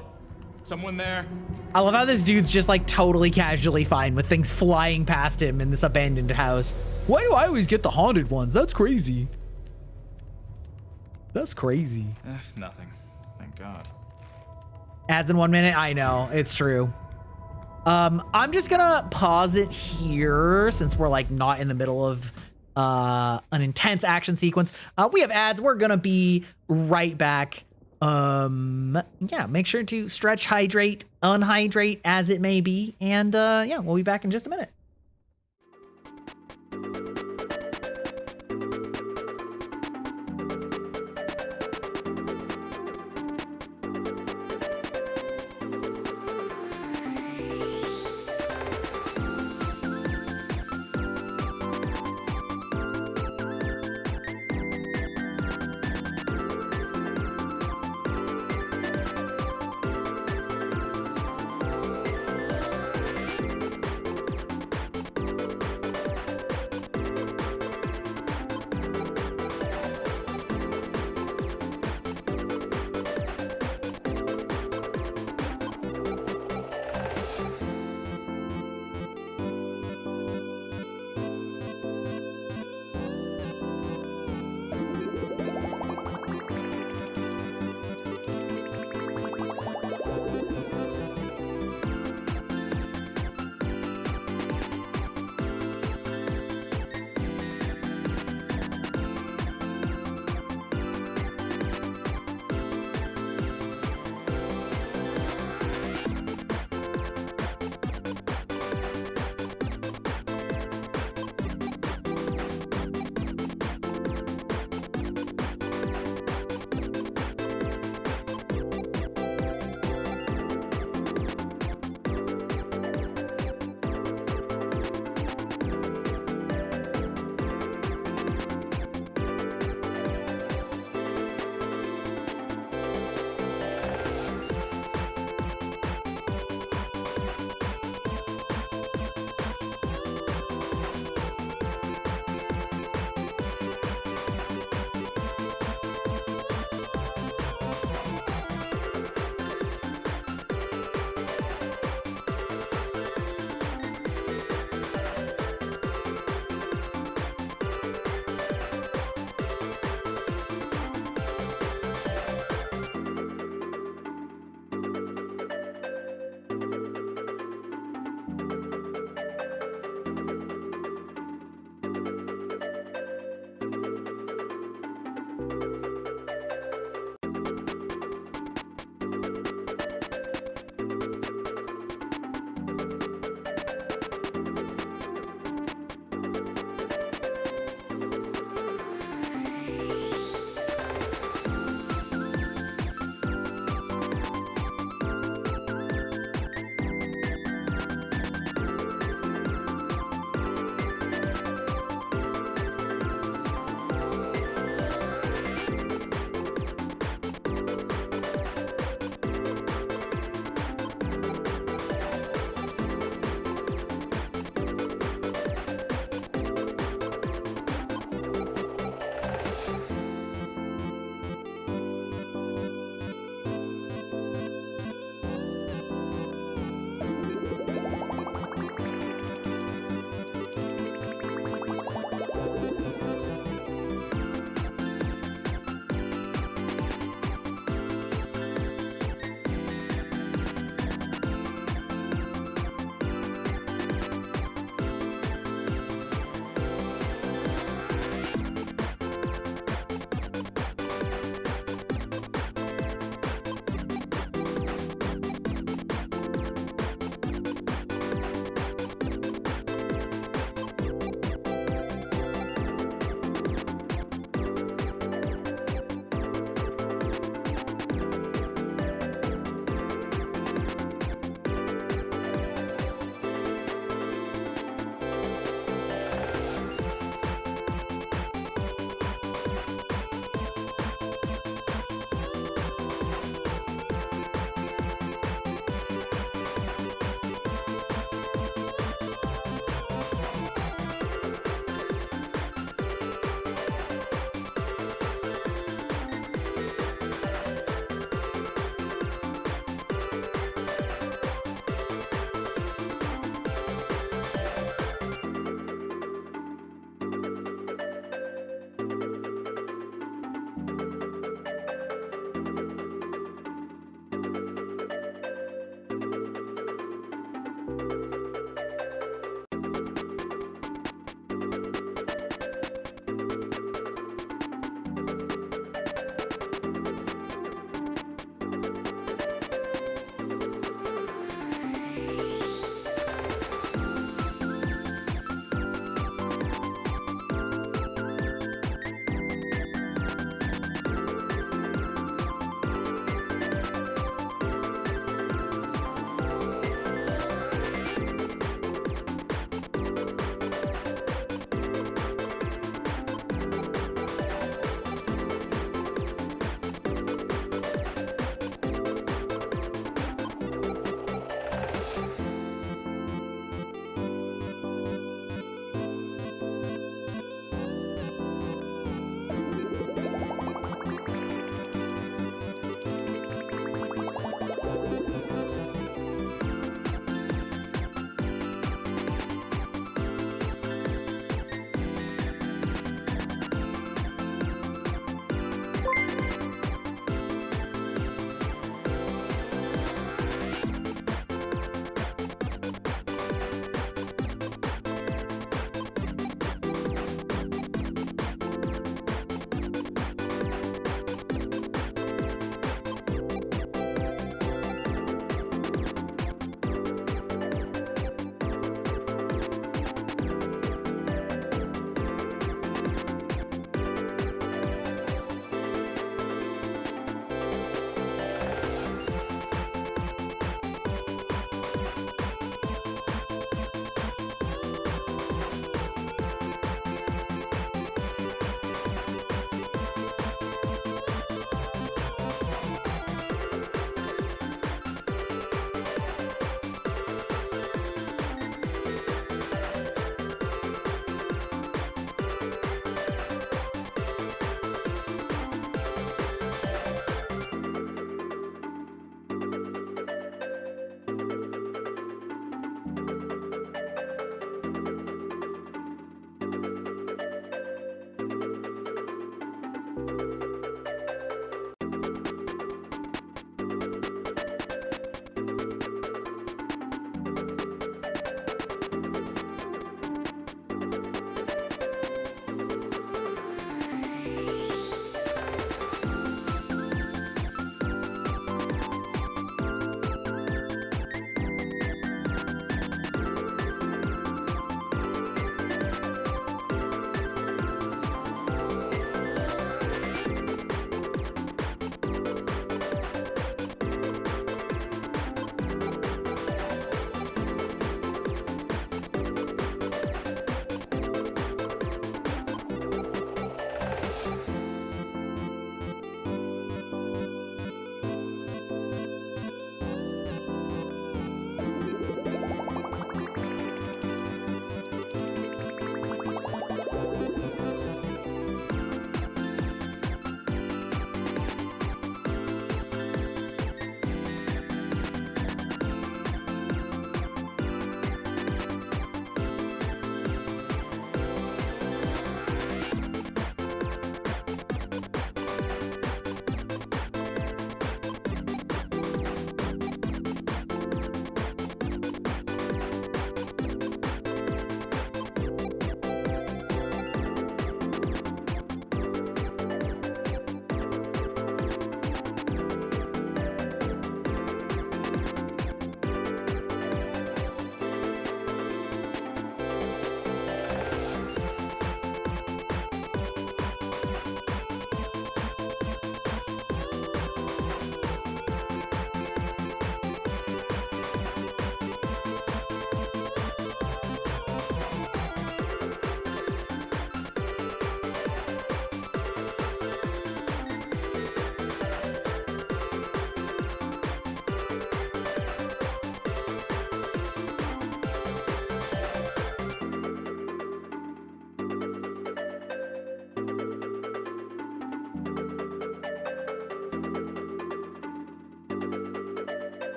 Someone there? I love how this dude's just like totally casually fine with things flying past him in this abandoned house. Why do I always get the haunted ones? That's crazy. That's crazy. Nothing. Thank God. Ads in 1 minute. I know, it's true. I'm just gonna pause it here since we're like not in the middle of an intense action sequence. We have ads. We're gonna be right back. Yeah, make sure to stretch, hydrate, unhydrate as it may be. And yeah, we'll be back in just a minute.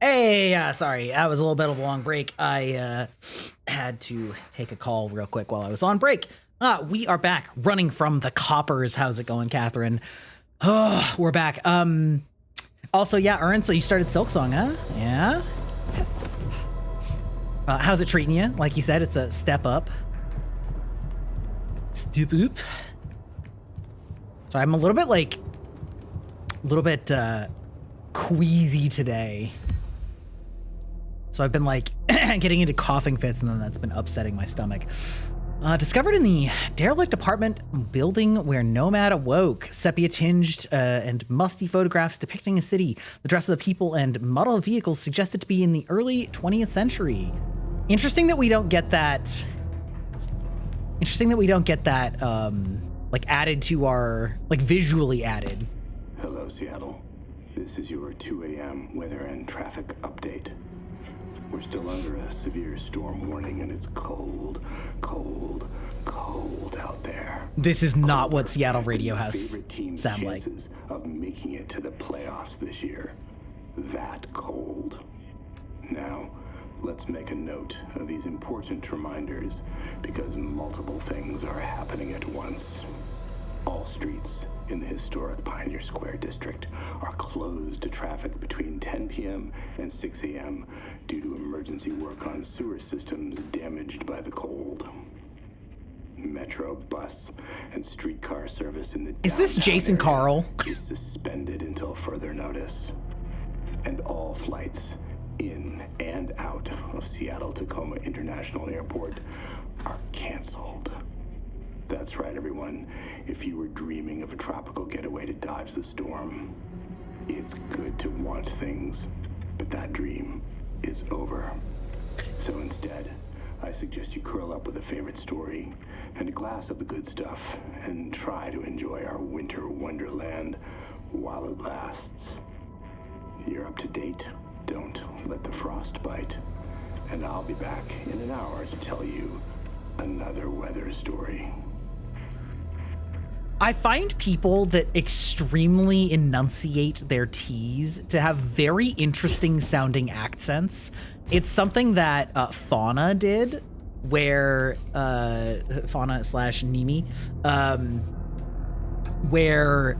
Hey, sorry, that was a little bit of a long break. I had to take a call real quick while I was on break. We are back, running from the coppers. How's it going, Catherine? Oh, we're back. Also, yeah, Ern, so you started Silksong, huh? Yeah? How's it treating you? Like you said, it's a step up. Stoop oop. So I'm a little bit queasy today. So I've been like getting into coughing fits, and then that's been upsetting my stomach. Discovered in the derelict apartment building where Nomad awoke. Sepia-tinged and musty photographs depicting a city, the dress of the people, and model of vehicles suggested to be in the early 20th century. Interesting that we don't get that. Like added to our, like visually added. Hello, Seattle. This is your 2 a.m. weather and traffic update. We're still under a severe storm warning, and it's cold, cold, cold out there. This is not what Seattle Radio House Favorite team's sound like. chances of making it to the playoffs this year. That cold. Now, let's make a note of these important reminders, because multiple things are happening at once. All streets in the historic Pioneer Square district are closed to traffic between 10 p.m. and 6 a.m. due to emergency work on sewer systems damaged by the cold. Metro, bus, and streetcar service in the Is this downtown Jason area Carl? is suspended until further notice. And all flights in and out of Seattle-Tacoma International Airport are canceled. That's right, everyone. If you were dreaming of a tropical getaway to dodge the storm, it's good to want things, but that dream is over. So instead, I suggest you curl up with a favorite story and a glass of the good stuff and try to enjoy our winter wonderland while it lasts. You're up to date. Don't let the frost bite. And I'll be back in an hour to tell you another weather story. I find people that extremely enunciate their T's to have very interesting sounding accents. It's something that Fauna did, where Fauna / Nimi, where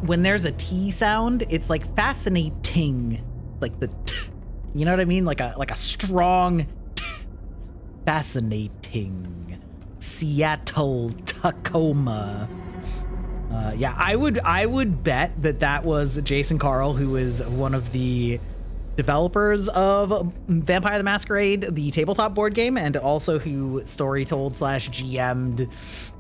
when there's a T sound, it's like fascinating, like the t, you know what I mean? Like a strong t, fascinating. Seattle, Tacoma. Yeah, I would bet that was Jason Carl, who is one of the developers of Vampire the Masquerade, the tabletop board game, and also who story told / GM'd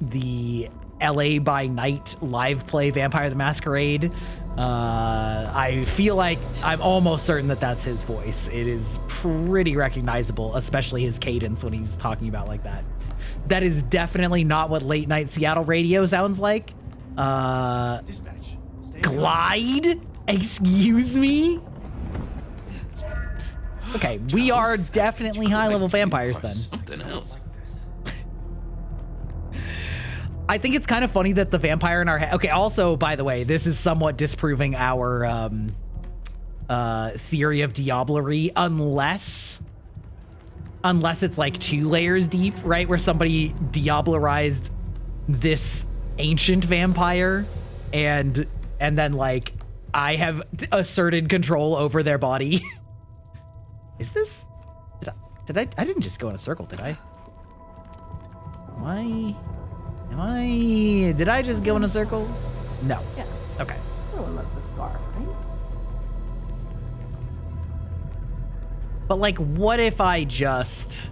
the LA by Night live play Vampire the Masquerade. I feel like I'm almost certain that that's his voice. It is pretty recognizable, especially his cadence when he's talking about like that. That is definitely not what late night Seattle radio sounds like. Dispatch. Glide? Excuse me? Okay, we are definitely high level vampires then. Something else. I think it's kind of funny that the vampire in our head. Okay, also, by the way, this is somewhat disproving our theory of diablerie, unless it's like 2 layers deep, right? Where somebody diablerized this ancient vampire and then like I have asserted control over their body. Is this, did I didn't just go in a circle, did I? Did I just go in a circle? No. Yeah. Okay. Everyone loves a scarf, right? But like, what if I just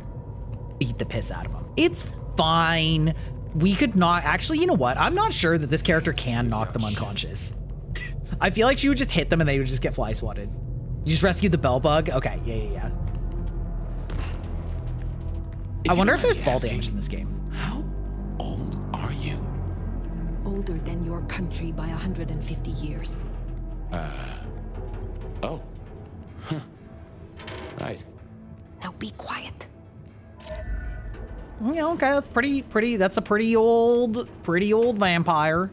beat the piss out of him? It's fine. We could not, actually, you know what? I'm not sure that this character can knock them unconscious. I feel like she would just hit them and they would just get fly swatted. You just rescued the bell bug? Okay, yeah. I wonder if there's fall damage in this game. How old are you? Older than your country by 150 years. Oh. Huh. Right. Now be quiet. Yeah, okay, that's pretty, that's a pretty old vampire.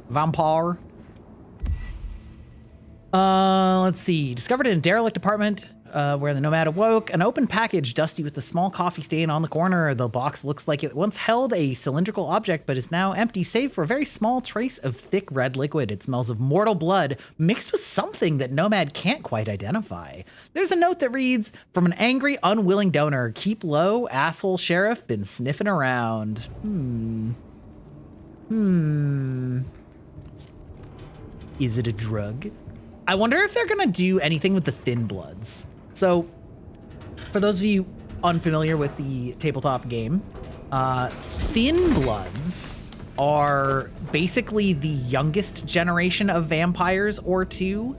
Let's see. Discovered in a derelict apartment where the nomad awoke. An open package, dusty with a small coffee stain on the corner. The box looks like it once held a cylindrical object, but is now empty, save for a very small trace of thick red liquid. It smells of mortal blood mixed with something that Nomad can't quite identify. There's a note that reads, from an angry, unwilling donor, keep low, asshole sheriff, been sniffing around. Is it a drug? I wonder if they're gonna do anything with the Thin Bloods. So, for those of you unfamiliar with the tabletop game, Thin Bloods are basically the youngest generation of vampires or two,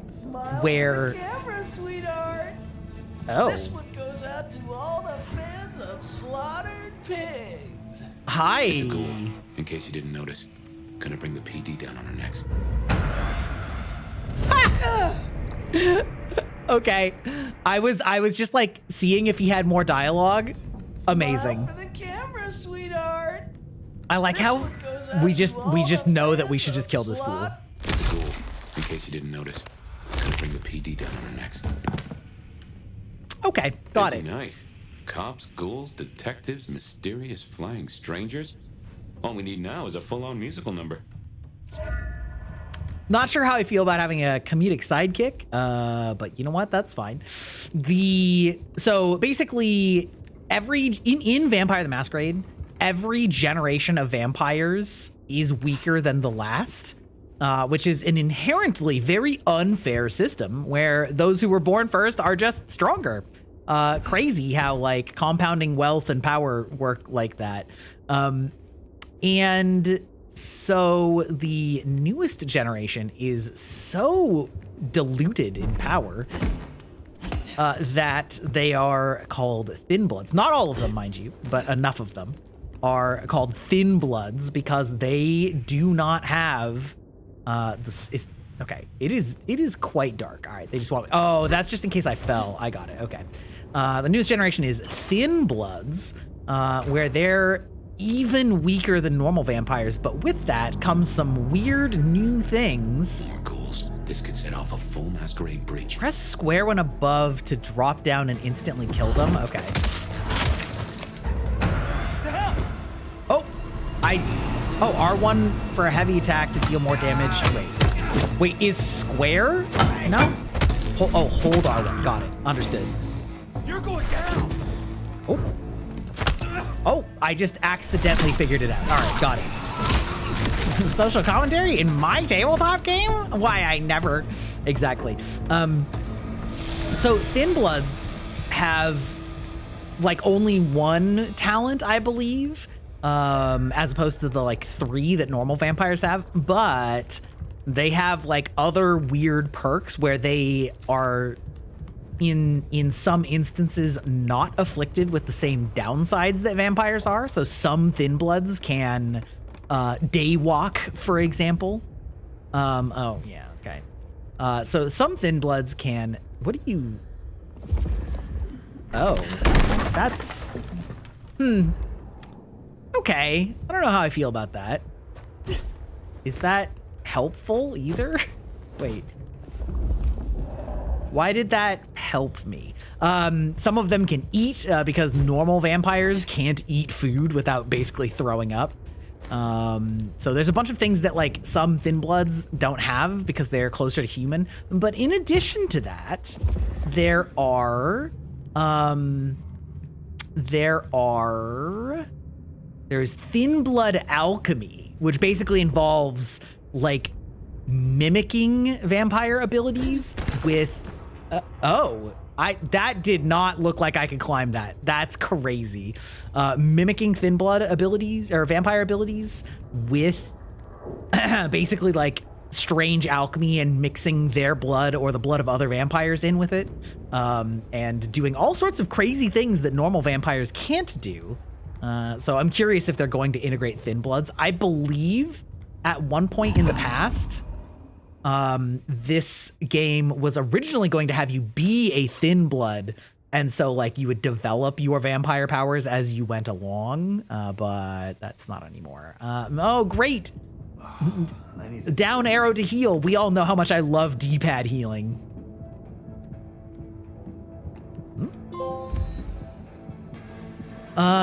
where... Camera, sweetheart. Oh. This one goes out to all the fans of slaughtered pigs. Hi. It's a ghoul, in case you didn't notice. Gonna bring the PD down on our necks. Okay, I was just like seeing if he had more dialogue. Amazing. Smile for the camera, sweetheart. I like This how one goes out we to just all the know that we fans should just of kill this fool. It's a ghoul, in case you didn't notice. Gonna bring the PD down on our necks. Okay, got it. Busy night. Cops, ghouls, detectives, mysterious flying strangers. All we need now is a full-on musical number. Not sure how I feel about having a comedic sidekick, but you know what? That's fine. So basically, in Vampire the Masquerade, every generation of vampires is weaker than the last, which is an inherently very unfair system where those who were born first are just stronger. Crazy how like compounding wealth and power work like that. And so the newest generation is so diluted in power that they are called Thin Bloods. Not all of them, mind you, but enough of them are called Thin Bloods because they do not have okay. It is quite dark. All right, they just want. Oh, that's just in case I fell. I got it. Okay. The newest generation is Thin Bloods, where they're even weaker than normal vampires, but with that comes some weird new things. More ghouls. This could set off a full masquerade breach. Press square when above to drop down and instantly kill them. Okay. Oh, R1 for a heavy attack to deal more damage. Wait, is square? No? Hold R1. Got it. Understood. You're going down. Oh, I just accidentally figured it out. All right, got it. Social commentary in my tabletop game? Why, I never. Exactly. So Thin Bloods have like only one talent, I believe, as opposed to the like 3 that normal vampires have, but they have like other weird perks where they are in some instances not afflicted with the same downsides that vampires are. So some Thin Bloods can daywalk, for example. Oh yeah, okay. So some Thin Bloods can, what do you, oh, that's, okay. I don't know how I feel about that. Is that helpful either? Wait. Why did that help me? Some of them can eat because normal vampires can't eat food without basically throwing up. So there's a bunch of things that like some Thin Bloods don't have because they're closer to human. But in addition to that, there's Thin Blood alchemy, which basically involves like mimicking vampire abilities with that did not look like I could climb that. That's crazy. Mimicking Thin Blood abilities or vampire abilities with basically like strange alchemy and mixing their blood or the blood of other vampires in with it, and doing all sorts of crazy things that normal vampires can't do. So I'm curious if they're going to integrate Thin Bloods. I believe at one point in the past, this game was originally going to have you be a Thin Blood, and so like you would develop your vampire powers as you went along, but that's not anymore. Oh, great. Down arrow to heal. We all know how much I love D-pad healing.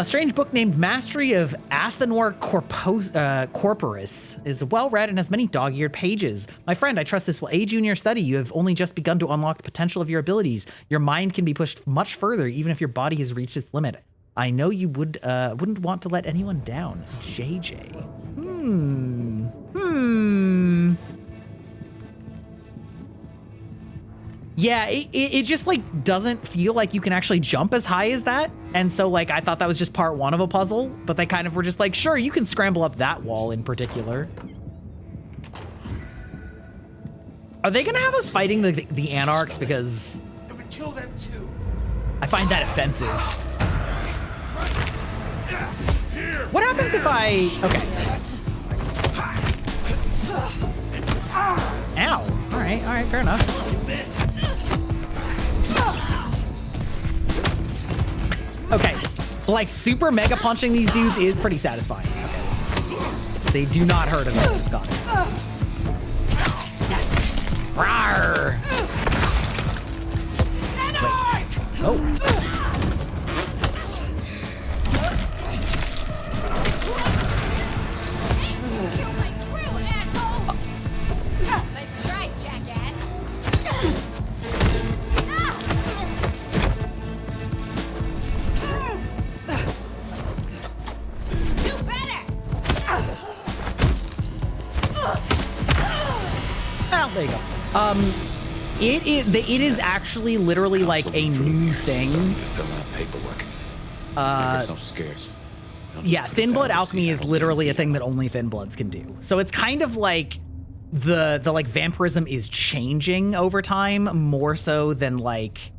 Strange book named Mastery of Athenor Corporis is well read and has many dog-eared pages. My friend, I trust this will aid you in your study. You have only just begun to unlock the potential of your abilities. Your mind can be pushed much further, even if your body has reached its limit. I know you wouldn't want to let anyone down. JJ. Yeah, it just like doesn't feel like you can actually jump as high as that. And so like I thought that was just part one of a puzzle, but they kind of were just like, sure, you can scramble up that wall in particular. Are they gonna have us fighting the anarchs? Because Kill them too. I find that offensive. What happens if I, okay. Ow, all right, fair enough. Okay, like super mega punching these dudes is pretty satisfying. Okay, they do not hurt at all. Got it. Rawr. Wait. Oh. Nice try, jackass. Oh, there you go. It is actually literally like a new thing. Fill out paperwork. Make yourself scarce. Yeah, thin blood alchemy is literally a thing that only thin bloods can do. So it's kind of like the like vampirism is changing over time more so than like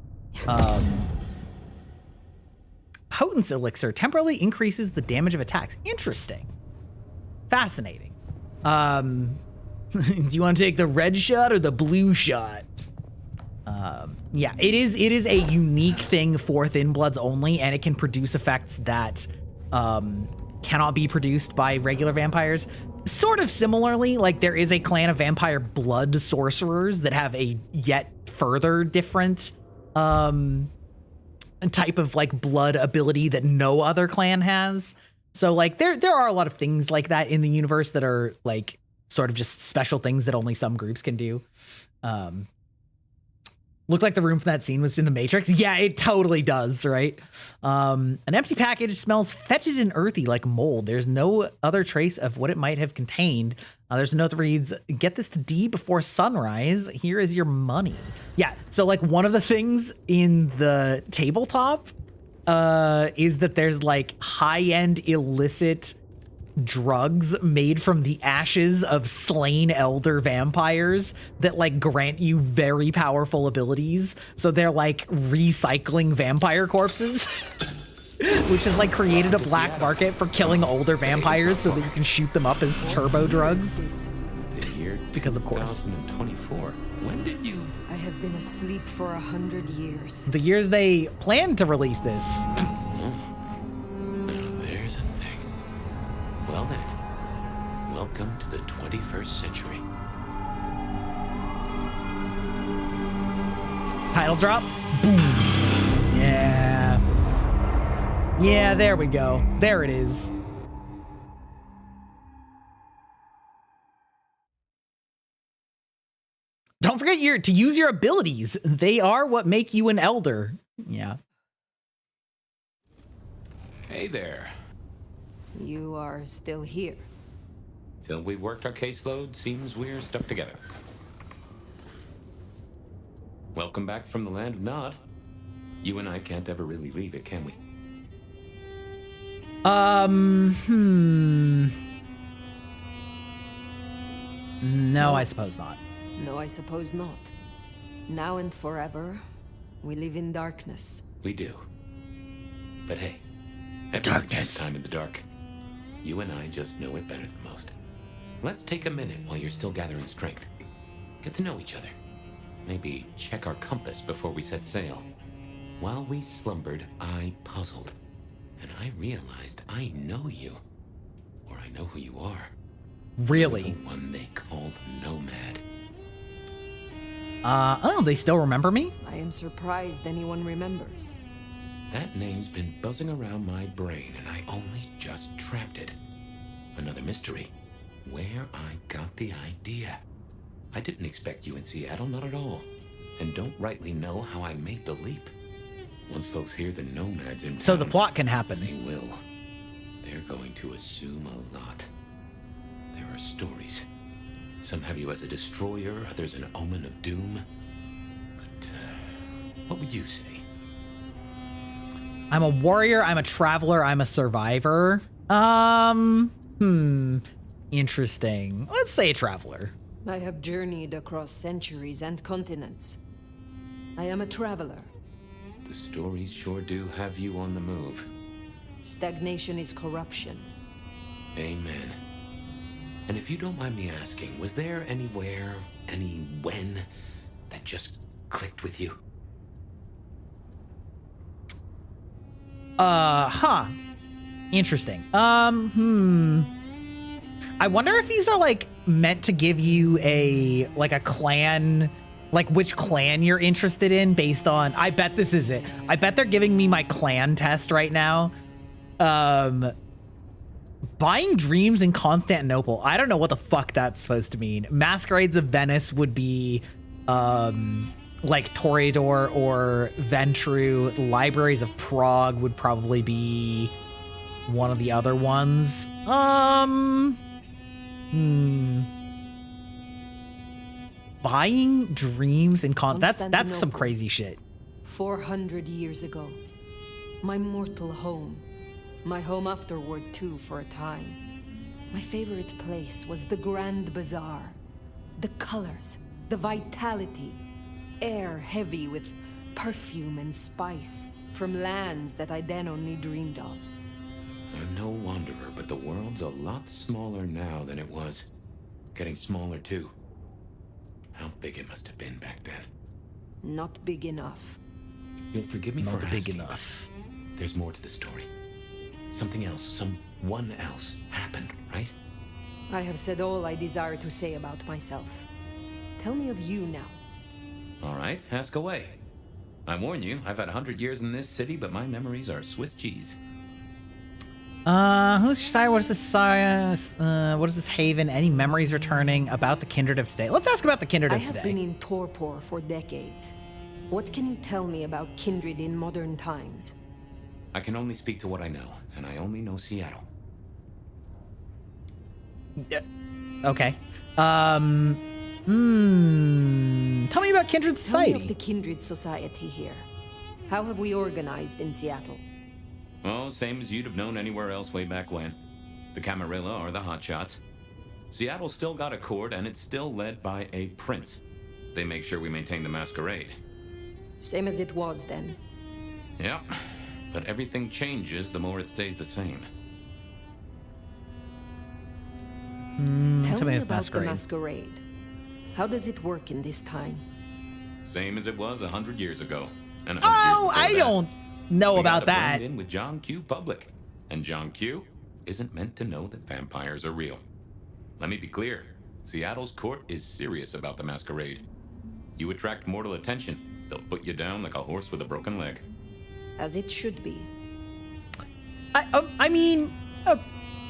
Potence elixir temporarily increases the damage of attacks. Interesting. Fascinating. Do you want to take the red shot or the blue shot? Yeah, it is a unique thing for thin bloods only, and it can produce effects that cannot be produced by regular vampires. Sort of similarly, like there is a clan of vampire blood sorcerers that have a yet further different type of like blood ability that no other clan has. So like there are a lot of things like that in the universe that are like sort of just special things that only some groups can do. Looked like the room from that scene was in the Matrix. Yeah, it totally does, right? An empty package smells fetid and earthy like mold. There's no other trace of what it might have contained. There's a note that reads, get this to D before sunrise. Here is your money. Yeah, so like one of the things in the tabletop is that there's like high-end illicit drugs made from the ashes of slain elder vampires that like grant you very powerful abilities. So they're like recycling vampire corpses, which has like created a black market for killing older vampires so that you can shoot them up as turbo drugs. Because of course. 2024. When did you? I have been asleep for 100 years. The years they planned to release this. Well then, welcome to the 21st century. Title drop. Boom. Yeah. Yeah, there we go. There it is. Don't forget to use your abilities. They are what make you an elder. Yeah. Hey there. You are still here. Till we've worked our caseload, seems we're stuck together. Welcome back from the land of Nod. You and I can't ever really leave it, can we? No, I suppose not. No, I suppose not. Now and forever, we live in darkness. We do. But hey, everyone spends time in the dark. You and I just know it better than most. Let's take a minute while you're still gathering strength. Get to know each other. Maybe check our compass before we set sail. While we slumbered, I puzzled. And I realized I know you. Or I know who you are. Really? You're the one they call the Nomad. Oh, they still remember me? I am surprised anyone remembers. That name's been buzzing around my brain, and I only just trapped it. Another mystery. Where I got the idea. I didn't expect you in Seattle, not at all. And don't rightly know how I made the leap. Once folks hear the nomads in So the town, plot can happen. they will. They're going to assume a lot. There are stories. Some have you as a destroyer, others an omen of doom. But what would you say? I'm a warrior, I'm a traveler, I'm a survivor. Interesting. Let's say traveler. I have journeyed across centuries and continents. I am a traveler. The stories sure do have you on the move. Stagnation is corruption. Amen. And if you don't mind me asking, was there anywhere, any when, that just clicked with you? Interesting. I wonder if these are like meant to give you a clan, like which clan you're interested in based on, I bet this is it. I bet they're giving me my clan test right now. Buying dreams in Constantinople. I don't know what the fuck that's supposed to mean. Masquerades of Venice would be like Toreador or Ventru. Libraries of Prague would probably be one of the other ones. Buying dreams in that's some crazy shit. 400 years ago. My mortal home. My home afterward too for a time. My favorite place was the Grand Bazaar. The colors, the vitality. Air heavy with perfume and spice from lands that I then only dreamed of. I'm no wanderer, but the world's a lot smaller now than it was. Getting smaller too. How big it must have been back then. Not big enough. You'll forgive me Not for big asking, enough. There's more to the story. Something else, someone else happened, right? I have said all I desire to say about myself. Tell me of you now. All right, ask away. I warn you, I've had 100 years in this city, but my memories are Swiss cheese. Who's your sire? What is this sire? What is this haven? Any memories returning about the kindred of today? Let's ask about the kindred of I have today. been in torpor for decades. What can you tell me about kindred in modern times? I can only speak to what I know, and I only know Seattle. Okay. Tell me about Kindred Society. Tell me of the Kindred Society here. How have we organized in Seattle? Oh, same as you'd have known anywhere else way back when. The Camarilla are the hotshots. Seattle's still got a court, and it's still led by a prince. They make sure we maintain the Masquerade. Same as it was then. Yep. But everything changes the more it stays the same. Tell me about the Masquerade. How does it work in this time? Same as it was 100 years ago. And 100 Oh, years before I that. don't know We about gotta that. blend in with John Q. Public. And John Q. isn't meant to know that vampires are real. Let me be clear. Seattle's court is serious about the Masquerade. You attract mortal attention. They'll put you down like a horse with a broken leg. As it should be. I mean,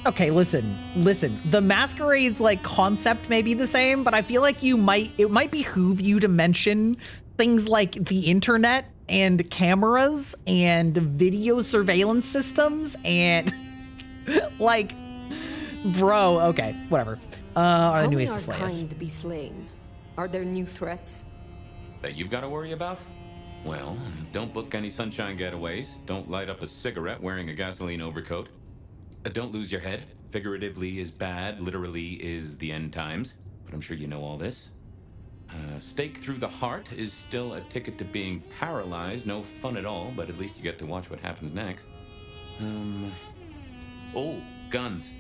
okay, listen. The Masquerade's like concept may be the same, but I feel like it might behoove you to mention things like the internet and cameras and video surveillance systems and like, bro, okay, whatever. Are there new ways to slay us? How may our kind be slain? Are there new threats? That you've got to worry about? Well, don't book any sunshine getaways. Don't light up a cigarette wearing a gasoline overcoat. Don't lose your head. Figuratively is bad, literally is the end times. But I'm sure you know all this. Stake through the heart is still a ticket to being paralyzed. No fun at all, but at least you get to watch what happens next. Oh, guns.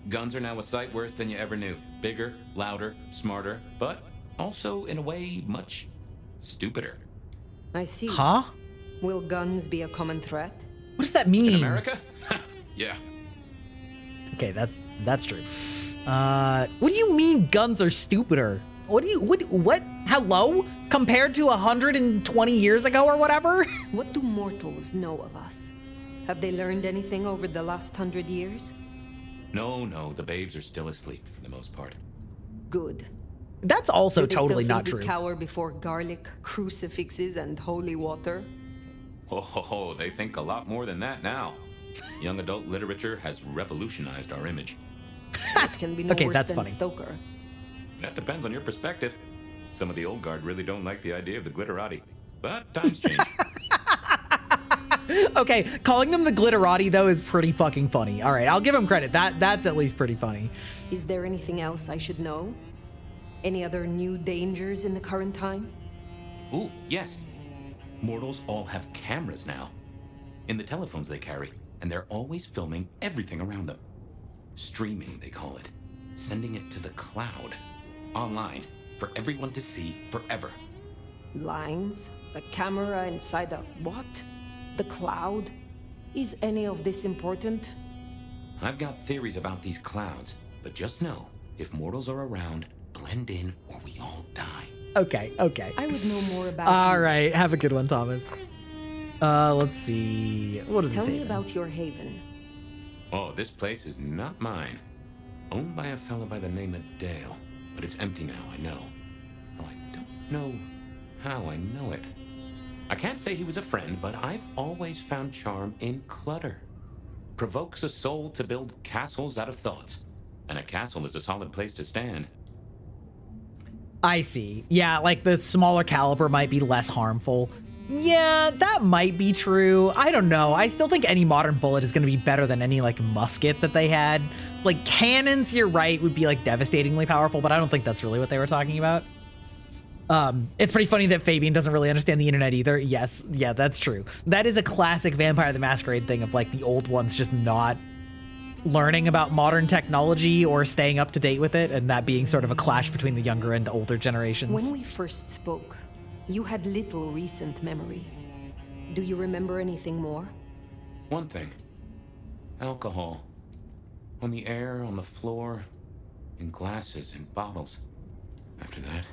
Guns are now a sight worse than you ever knew. Bigger, louder, smarter, but also, in a way, much stupider. I see. Huh? Will guns be a common threat? What does that mean? In America? Yeah. Okay, that's true. What do you mean guns are stupider? What? hello? Compared to 120 years ago or whatever? What do mortals know of us? Have they learned anything over the last 100 years? No, the babes are still asleep for the most part. Good. That's also Do they totally still not think we true. cower before garlic, crucifixes, and holy water? Oh, they think a lot more than that now. Young adult literature has revolutionized our image. It can be no Okay, worse that's than funny. Stoker. That depends on your perspective. Some of the old guard really don't like the idea of the glitterati. But times change. Okay, calling them the glitterati though is pretty fucking funny. All right, I'll give him credit. That's at least pretty funny. Is there anything else I should know? Any other new dangers in the current time? Ooh, yes. Mortals all have cameras now. In the telephones they carry, and they're always filming everything around them. Streaming, they call it. Sending it to the cloud. Online. For everyone to see forever. Lines? A camera inside a what? The cloud? Is any of this important? I've got theories about these clouds, but just know, if mortals are around, blend in or we all die. Okay. I would know more about All you. right, have a good one, Thomas. Let's see. What does he Tell say? me about your haven. Oh, this place is not mine. Owned by a fella by the name of Dale, but it's empty now, I know. Oh, I don't know how I know it. I can't say he was a friend, but I've always found charm in clutter. Provokes a soul to build castles out of thoughts, and a castle is a solid place to stand. I see. Yeah, like the smaller caliber might be less harmful. Yeah, that might be true. I don't know. I still think any modern bullet is going to be better than any like musket that they had. Like cannons, you're right, would be like devastatingly powerful, but I don't think that's really what they were talking about. It's pretty funny that Fabian doesn't really understand the internet either. Yes, yeah, that's true. That is a classic Vampire the Masquerade thing of like the old ones just not learning about modern technology or staying up to date with it, and that being sort of a clash between the younger and older generations. When we first spoke, you had little recent memory. Do you remember anything more? One thing. Alcohol. On the air, on the floor, in glasses and bottles. After that,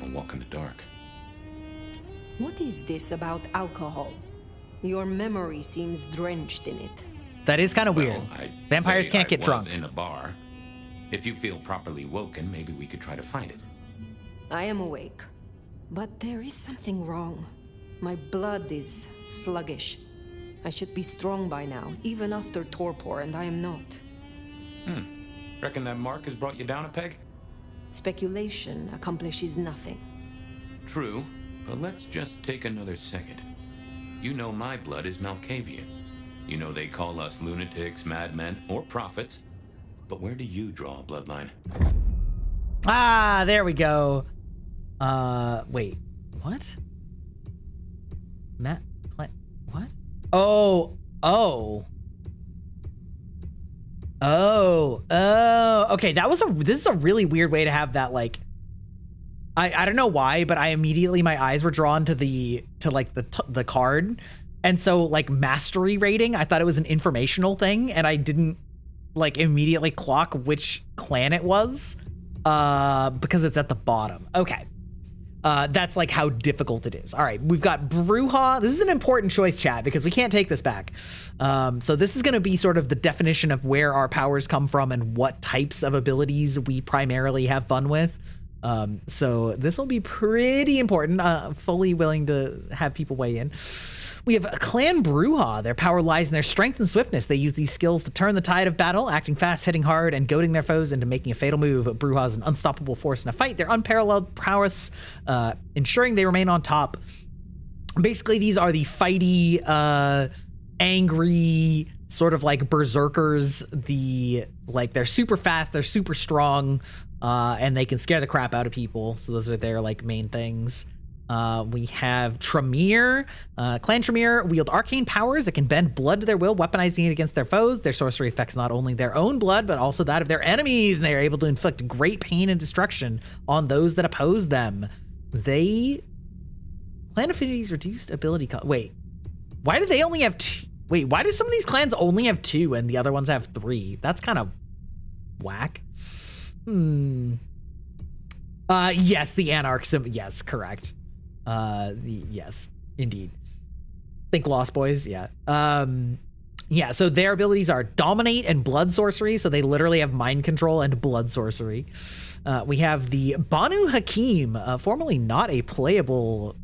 I'll walk in the dark. What is this about alcohol? Your memory seems drenched in it. That is kind of weird. Vampires can't get drunk. In a bar. If you feel properly woken, maybe we could try to find it. I am awake, but there is something wrong. My blood is sluggish. I should be strong by now, even after torpor, and I am not. Reckon that mark has brought you down a peg? Speculation accomplishes nothing. True, but let's just take another second. You know my blood is Malkavian. You know they call us lunatics, madmen, or prophets. But where do you draw a bloodline? Ah, there we go. Wait, what? What? Okay, this is a really weird way to have that, like, I don't know why, but I immediately, my eyes were drawn to the card. And so like mastery rating, I thought it was an informational thing, and I didn't like immediately clock which clan it was because it's at the bottom. Okay. That's like how difficult it is. All right, we've got Bruja. This is an important choice, chat, because we can't take this back. So this is going to be sort of the definition of where our powers come from and what types of abilities we primarily have fun with. So this will be pretty important. Fully willing to have people weigh in. We have Clan Bruja. Their power lies in their strength and swiftness. They use these skills to turn the tide of battle, acting fast, hitting hard, and goading their foes into making a fatal move. Bruja is an unstoppable force in a fight. Their unparalleled prowess, ensuring they remain on top. Basically, these are the fighty, angry, sort of like berserkers. They're super fast, they're super strong, and they can scare the crap out of people. So those are their like main things. We have Tremere. Clan Tremere wield arcane powers that can bend blood to their will, weaponizing it against their foes. Their sorcery affects not only their own blood, but also that of their enemies, and they are able to inflict great pain and destruction on those that oppose them. Clan Affinity's reduced ability wait, why do they only have two? Wait, why do some of these clans only have 2 and the other ones have 3? That's kind of whack. Yes, the Anarch symbol. Yes, correct. Yes, indeed. Think Lost Boys. Yeah. Yeah. So their abilities are Dominate and Blood Sorcery. So they literally have mind control and blood sorcery. We have the Banu Hakim, formerly not a playable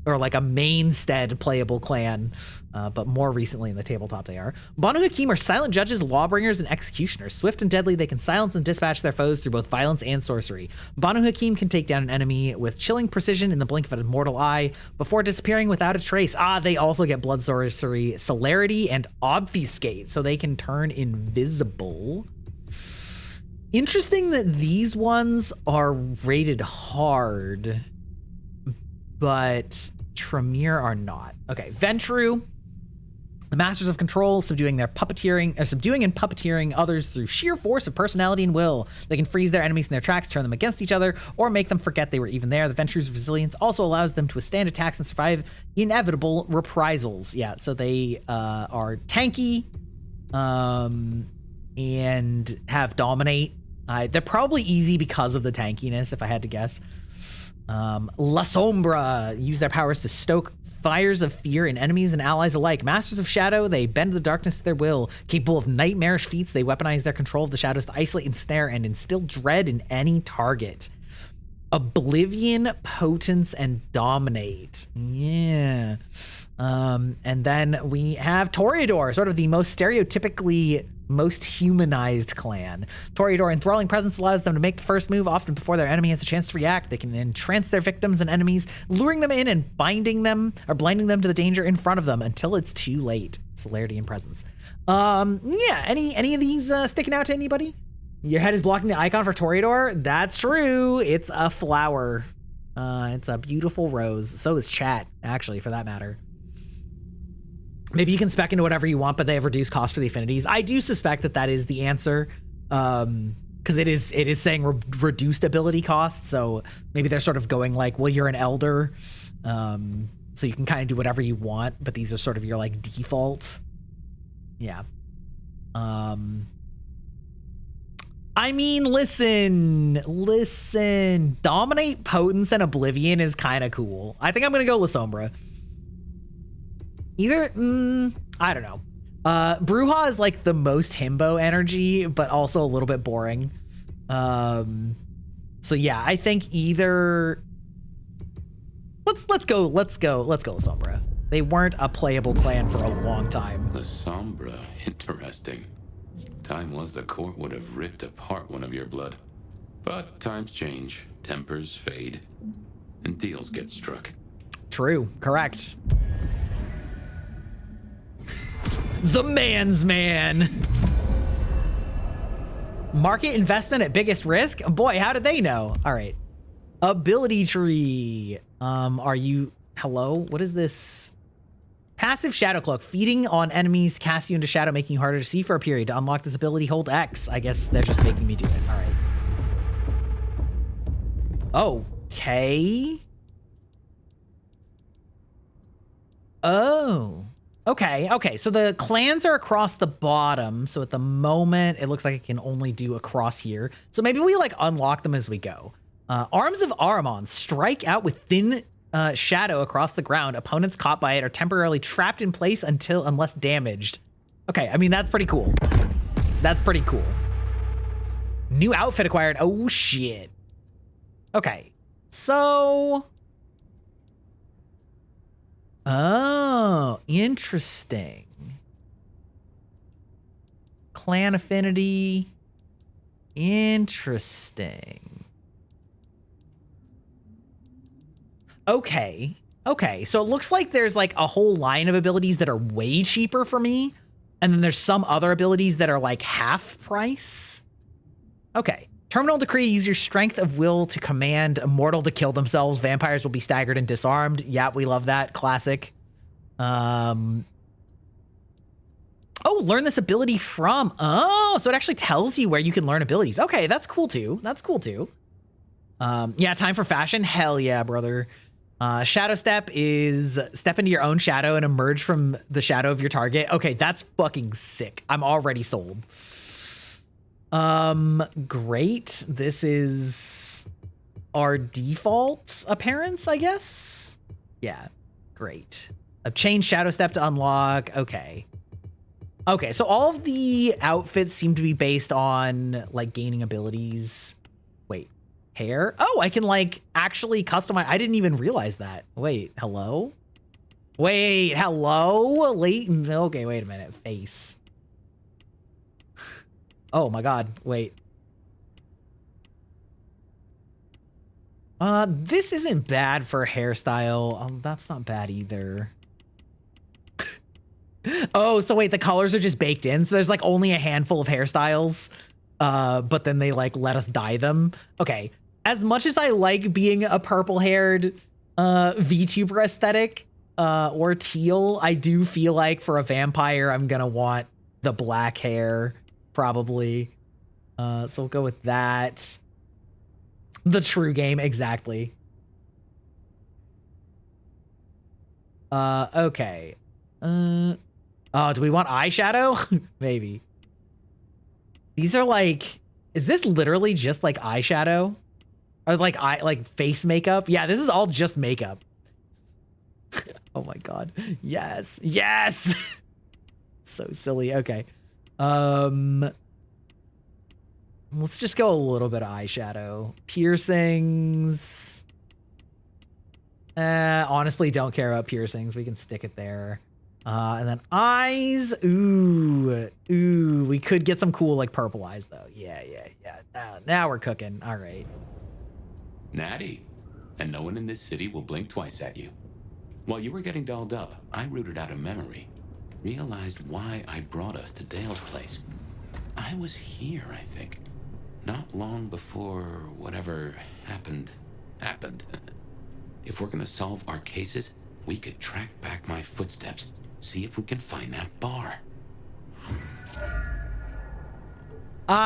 or like a mainstead playable clan, but more recently in the tabletop they are. Banu Hakim are silent judges, lawbringers, and executioners. Swift and deadly, they can silence and dispatch their foes through both violence and sorcery. Banu Hakim can take down an enemy with chilling precision in the blink of an mortal eye before disappearing without a trace. They also get blood sorcery, celerity, and obfuscate, so they can turn invisible. Interesting that these ones are rated hard, but Tremere are not. Okay, Ventru, the masters of control, subduing and puppeteering others through sheer force of personality and will. They can freeze their enemies in their tracks, turn them against each other, or make them forget they were even there. The Ventru's resilience also allows them to withstand attacks and survive inevitable reprisals. Yeah, so they are tanky and have dominate. They're probably easy because of the tankiness, if I had to guess. La Sombra use their powers to stoke fires of fear in enemies and allies alike. Masters of Shadow, they bend the darkness to their will. Capable of nightmarish feats, they weaponize their control of the shadows to isolate, ensnare, and instill dread in any target. Oblivion, Potence, and Dominate. Yeah. And then we have Toreador, sort of the most stereotypically most humanized clan. Toreador enthralling presence allows them to make the first move often before their enemy has a chance to react. They can entrance their victims and enemies, luring them in and blinding them to the danger in front of them until it's too late. Celerity and presence. Yeah, any of these sticking out to anybody? Your head is blocking the icon for Toreador? That's true. It's a flower. It's a beautiful rose. So is chat, actually, for that matter. Maybe you can spec into whatever you want, but they have reduced cost for the affinities. I do suspect that is the answer, because it is saying reduced ability cost. So maybe they're sort of going like, well, you're an elder, so you can kind of do whatever you want, but these are sort of your like default. Yeah. I mean, listen. Dominate, Potence, and Oblivion is kind of cool. I think I'm gonna go La Sombra. Either, I don't know. Bruja is like the most himbo energy, but also a little bit boring. So yeah, I think either. Let's go La Sombra. They weren't a playable clan for a long time. La Sombra, interesting. Time was the court would have ripped apart one of your blood. But times change, tempers fade, and deals get struck. True, correct. The man's man. Market investment at biggest risk? Boy, how did they know? All right. Ability tree. Are you, hello? What is this? Passive Shadow Cloak. Feeding on enemies casts you into shadow, making you harder to see for a period. To unlock this ability, hold X. I guess they're just making me do it. All right. Okay. Oh. Okay, so the clans are across the bottom. So at the moment, it looks like it can only do across here. So maybe we like unlock them as we go. Arms of Ahriman. Strike out with thin shadow across the ground. Opponents caught by it are temporarily trapped in place unless damaged. Okay, I mean, that's pretty cool. New outfit acquired. Oh, shit. Okay, so... Oh, interesting. Clan affinity. Interesting. Okay. So it looks like there's like a whole line of abilities that are way cheaper for me. And then there's some other abilities that are like half price. Okay. Terminal Decree, use your strength of will to command a mortal to kill themselves. Vampires will be staggered and disarmed. Yeah, we love that. Classic. Oh, learn this ability from. Oh, so it actually tells you where you can learn abilities. Okay, that's cool too. Yeah, time for fashion. Hell yeah, brother. Shadow Step is step into your own shadow and emerge from the shadow of your target. Okay, that's fucking sick. I'm already sold. Great. This is our default appearance, I guess. Yeah, great. Obtain shadow step to unlock. Okay. Okay, so all of the outfits seem to be based on like gaining abilities. Wait, hair? Oh, I can like actually customize. I didn't even realize that. Wait, hello? Wait, hello? Okay, wait a minute. Face. Oh my God, wait. This isn't bad for hairstyle. That's not bad either. Oh, so wait, the colors are just baked in. So there's like only a handful of hairstyles, but then they like let us dye them. Okay. As much as I like being a purple-haired VTuber aesthetic or teal, I do feel like for a vampire, I'm gonna want the black hair probably. So we'll go with that. The true game, exactly. Okay. Oh, do we want eyeshadow? Maybe. These are like, is this literally just like eyeshadow? Or like face makeup? Yeah, this is all just makeup. Oh my God. Yes. Yes. So silly. Okay. Let's just go a little bit of eyeshadow. Piercings. Honestly, don't care about piercings. We can stick it there. And then eyes. Ooh, we could get some cool like purple eyes though. Yeah. Now we're cooking. All right. Natty, and no one in this city will blink twice at you. While you were getting dolled up, I rooted out a memory. Realized why I brought us to Dale's place. I was here, I think. Not long before whatever happened. If we're gonna solve our cases, we could track back my footsteps. See if we can find that bar.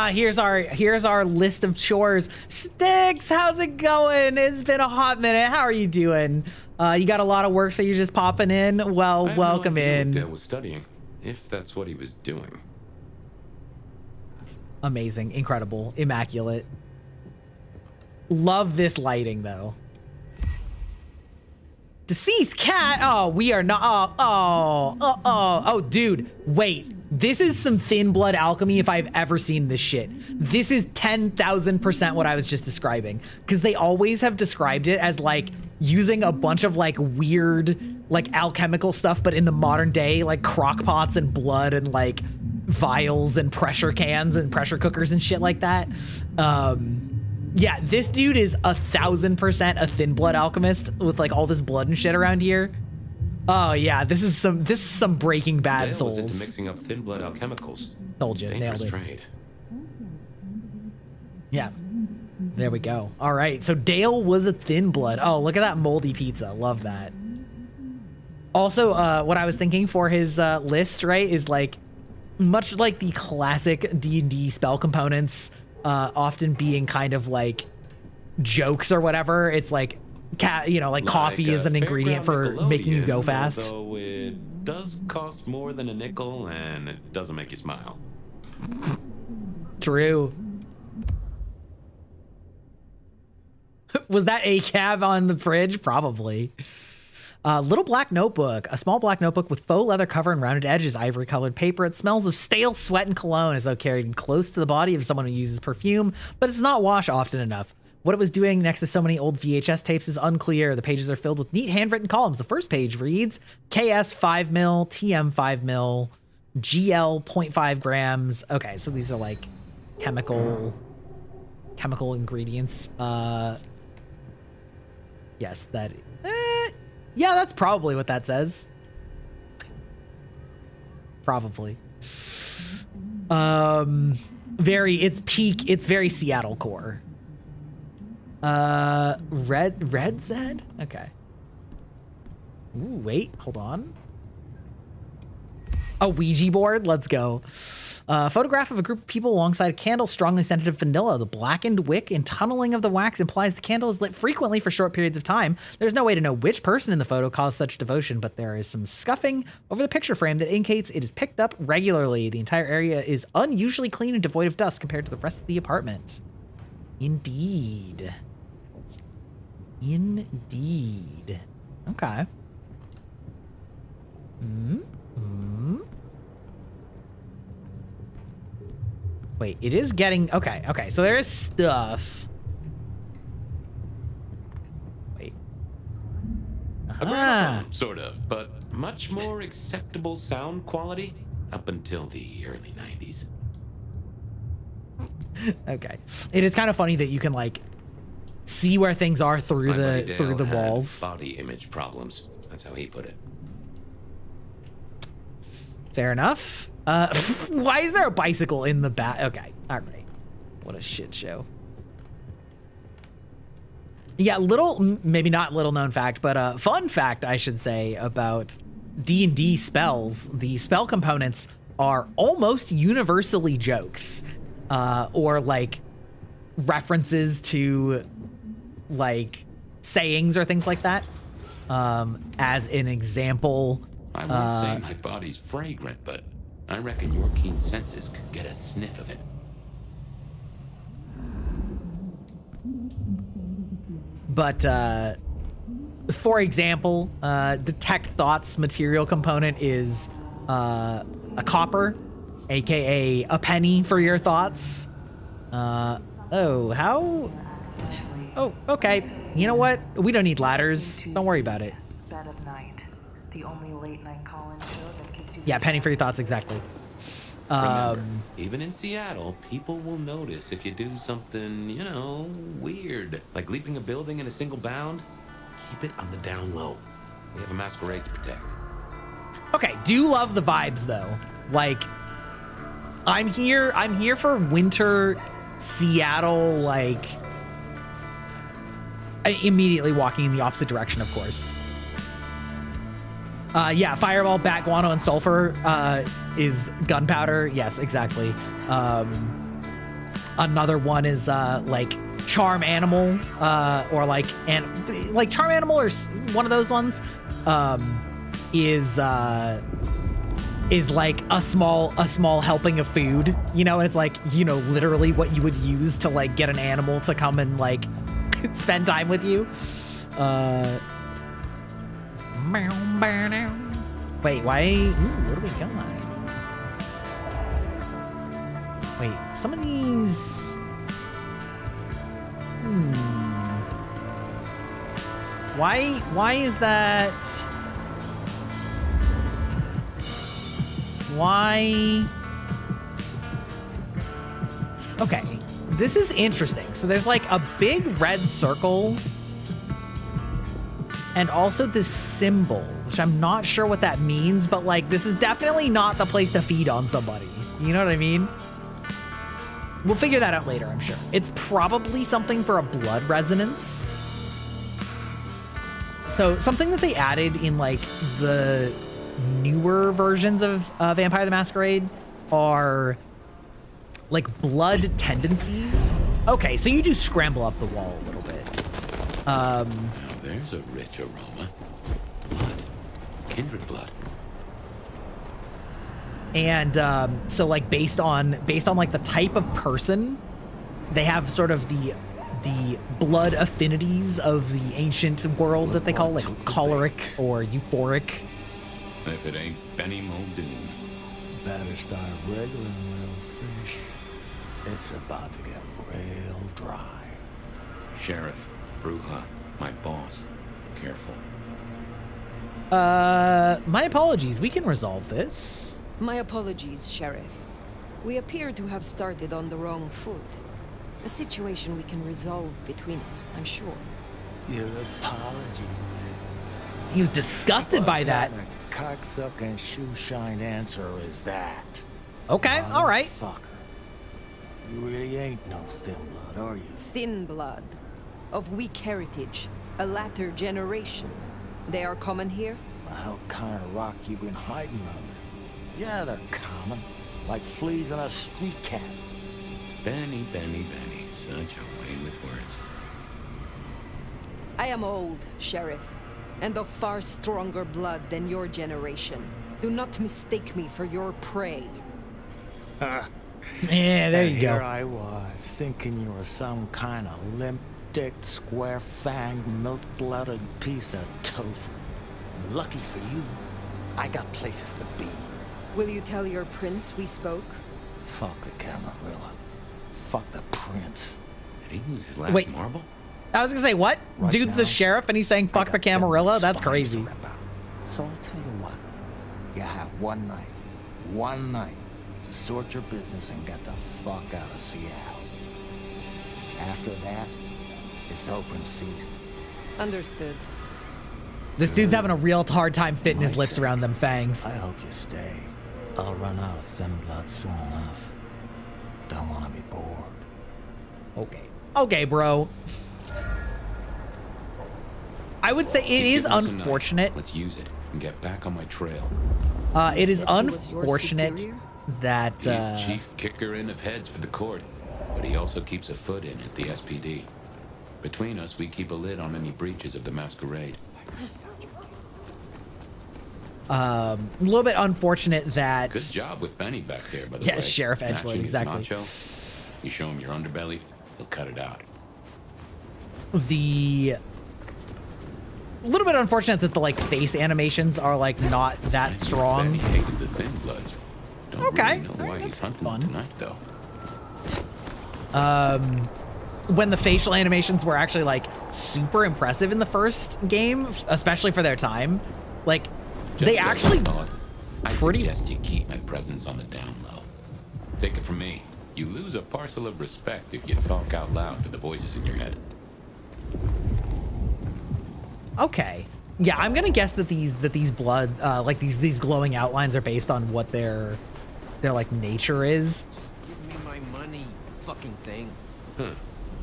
Here's our list of chores. Sticks, how's it going? It's been a hot minute. How are you doing? You got a lot of work, so you're just popping in? Well, welcome in. Dale was studying, if that's what he was doing. Amazing, incredible, immaculate. Love this lighting though. Deceased cat. Oh, we are not. Oh, dude, wait. This is some thin blood alchemy if I've ever seen this shit. This is 10,000% what I was just describing. Because they always have described it as like using a bunch of like weird like alchemical stuff, but in the modern day, like crock pots and blood and like vials and pressure cans and pressure cookers and shit like that. Yeah, this dude is 1,000% a thin blood alchemist with like all this blood and shit around here. Oh yeah, this is some Breaking Bad Dale souls. was into mixing up thin blood alchemicals. Told you, Dangerous nailed it. trade. Yeah, there we go. All right, so Dale was a thin blood. Oh, look at that moldy pizza. Love that. Also, what I was thinking for his list, right, is like much like the classic D&D spell components, often being kind of like jokes or whatever. It's like, like coffee is an ingredient for making you go fast. Though it does cost more than a nickel and it doesn't make you smile. True. Was that a cab on the fridge? Probably. Little black notebook. A small black notebook with faux leather cover and rounded edges, ivory colored paper. It smells of stale sweat and cologne as though carried close to the body of someone who uses perfume, but it's not washed often enough. What it was doing next to so many old VHS tapes is unclear. The pages are filled with neat handwritten columns. The first page reads KS 5 mil, TM 5 mil, GL 0.5 grams. Okay, so these are like chemical ingredients. Yes, that. Yeah, that's probably what that says. Probably. It's very Seattle core. Red Zed? Okay. Ooh, wait, hold on. A Ouija board? Let's go. Photograph of a group of people alongside a candle strongly scented of vanilla. The blackened wick and tunneling of the wax implies the candle is lit frequently for short periods of time. There's no way to know which person in the photo caused such devotion, but there is some scuffing over the picture frame that indicates it is picked up regularly. The entire area is unusually clean and devoid of dust compared to the rest of the apartment. Indeed. Indeed. Okay. Wait, it is getting... Okay, so there is stuff. Wait. A gramophone, sort of, but much more acceptable sound quality up until the early 90s. Okay. It is kind of funny that you can, like, see where things are through the walls. Body image problems. That's how he put it. Fair enough. Why is there a bicycle in the back? Okay, all right. What a shit show. Yeah, maybe not little known fact, but fun fact, I should say, about D&D spells. The spell components are almost universally jokes, or like references to like sayings or things like that. As an example, I won't say my body's fragrant, but I reckon your keen senses could get a sniff of it. But for example, detect thoughts material component is a copper, aka a penny for your thoughts. Oh, okay. You know what? We don't need ladders. Don't worry about it. Bed of Night, the only late night call-in show that gives you... Yeah, penny for your thoughts, exactly. Remember, even in Seattle, people will notice if you do something, you know, weird. Like leaping a building in a single bound. Keep it on the down low. We have a masquerade to protect. Okay, do love the vibes though. Like, I'm here for winter Seattle, like, immediately walking in the opposite direction, of course. Yeah, fireball, bat, guano, and sulfur is gunpowder. Yes, exactly. Another one is like charm animal, or like charm animal, or one of those ones is like a small helping of food. You know, and it's like, you know, literally what you would use to like get an animal to come and like spend time with you. Wait, why? Ooh, where do we go? Wait, some of these... Why is that... Why... Okay, this is interesting. So there's like a big red circle and also this symbol, which I'm not sure what that means, but like, this is definitely not the place to feed on somebody. You know what I mean? We'll figure that out later, I'm sure. It's probably something for a blood resonance. So something that they added in like the newer versions of Vampire the Masquerade are like blood tendencies. Okay, so you do scramble up the wall a little bit. Now there's a rich aroma. Blood. Kindred blood. And so like based on like the type of person, they have sort of the blood affinities of the ancient world that they call like choleric or euphoric. If it ain't Benny Muldoon. Better start wriggling, little fish. It's about to get real dry. Sheriff, Bruja, my boss. Careful. My apologies. We can resolve this. My apologies, Sheriff. We appear to have started on the wrong foot. A situation we can resolve between us, I'm sure. Your apologies. He was disgusted by that. What kind of cocksucking shoe-shine answer is that? Okay, all right. Fucker. You really ain't no thin blood, are you? Thin blood. Of weak heritage. A latter generation. They are common here? How kind of rock you been hiding under? Yeah, they're common. Like fleas on a street cat. Benny, Benny, Benny. Such a way with words. I am old, Sheriff, and of far stronger blood than your generation. Do not mistake me for your prey. Yeah, there you go. Here I was, thinking you were some kind of limp thick, square-fanged, milk-blooded piece of tofu. Lucky for you, I got places to be. Will you tell your prince we spoke? Fuck the Camarilla. Fuck the prince. Did he lose his last Wait. marble? I was gonna say, what? Right Dude's now, the sheriff and he's saying fuck the Camarilla? That's crazy. So I'll tell you what. You have one night to sort your business and get the fuck out of Seattle. After that, it's open season. Understood. This dude's having a real hard time fitting his lips around them fangs. I hope you stay. I'll run out of thin blood soon enough. Don't want to be bored. Okay. Okay, bro. I would say it is unfortunate. Let's use it and get back on my trail. It is unfortunate that He's chief kicker in of heads for the court, but he also keeps a foot in at the SPD. Between us, we keep a lid on any breaches of the Masquerade. a little bit unfortunate that. Good job with Benny back there, by the way. Yeah, Sheriff Edgelord, exactly. Macho. You show him your underbelly, he'll cut it out. A little bit unfortunate that the like face animations are like not that strong. Benny hated the thin bloods. Don't Okay. really know why he's hunting them tonight, though. When the facial animations were actually like super impressive in the first game, especially for their time, like they actually I suggest you keep my presence on the down low. Take it from me. You lose a parcel of respect if you talk out loud to the voices in your head. Okay. Yeah, I'm gonna guess that these blood like these glowing outlines are based on what their like nature is. Just give me my money, fucking thing. Huh.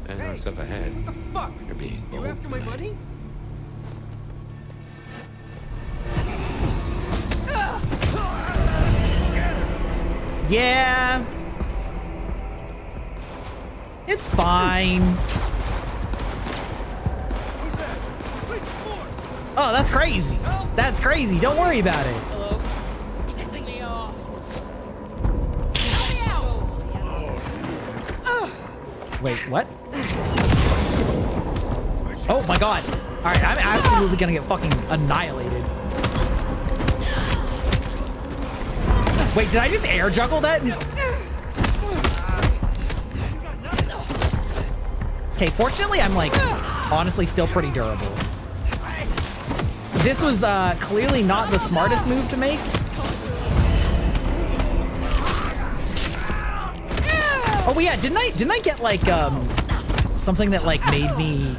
And what's up ahead? What the fuck? You're being bold You after my tonight. money? Yeah. It's fine. Who's that? Wait, force! Oh, that's crazy. That's crazy. Don't worry about it. Hello? Pissing me off. Wait, what? Oh my god. All right, I'm absolutely gonna get fucking annihilated. Wait, did I just air juggle that? Okay, fortunately, I'm like honestly still pretty durable. This was clearly not the smartest move to make. Oh yeah, didn't I get like something that like made me?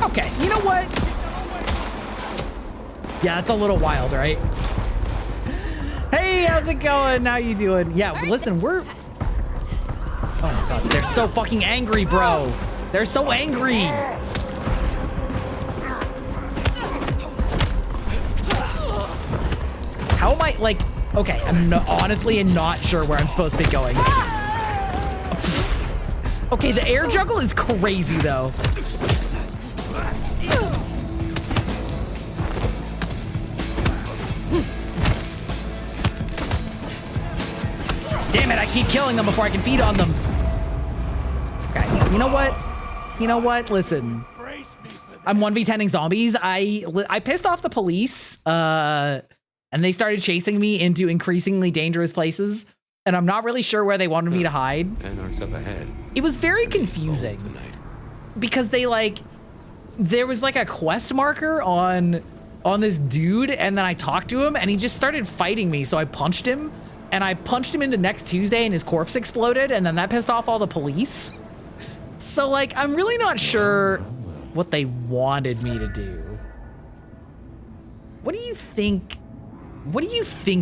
Okay, you know what? Yeah, it's a little wild, right? Hey, how's it going? How you doing? Yeah, listen, we're. Oh my god, they're so fucking angry, bro. They're so angry. How am I like? Okay, I'm honestly not sure where I'm supposed to be going. Okay, the air juggle is crazy though. Damn it, I keep killing them before I can feed on them. Okay, you know what? You know what? Listen. I'm 1v10ing zombies. I pissed off the police, and they started chasing me into increasingly dangerous places, and I'm not really sure where they wanted me to hide. And what's up ahead? It was very confusing because they like, there was like a quest marker on this dude, and then I talked to him, and he just started fighting me, so I punched him. And I punched him into next Tuesday and his corpse exploded, and then that pissed off all the police. So like, I'm really not sure what they wanted me to do. What do you think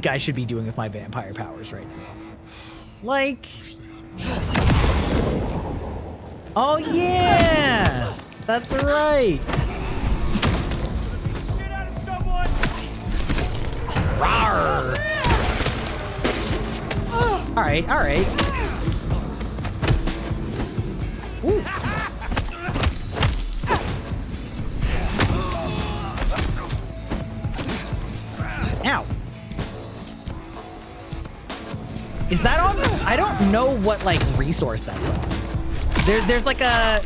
I should be doing with my vampire powers right now? Like, oh yeah, that's right. Shit out of someone! Rawr. All right, all right. Ooh. Ow. Is that on? I don't know what like resource that's on. There's like a,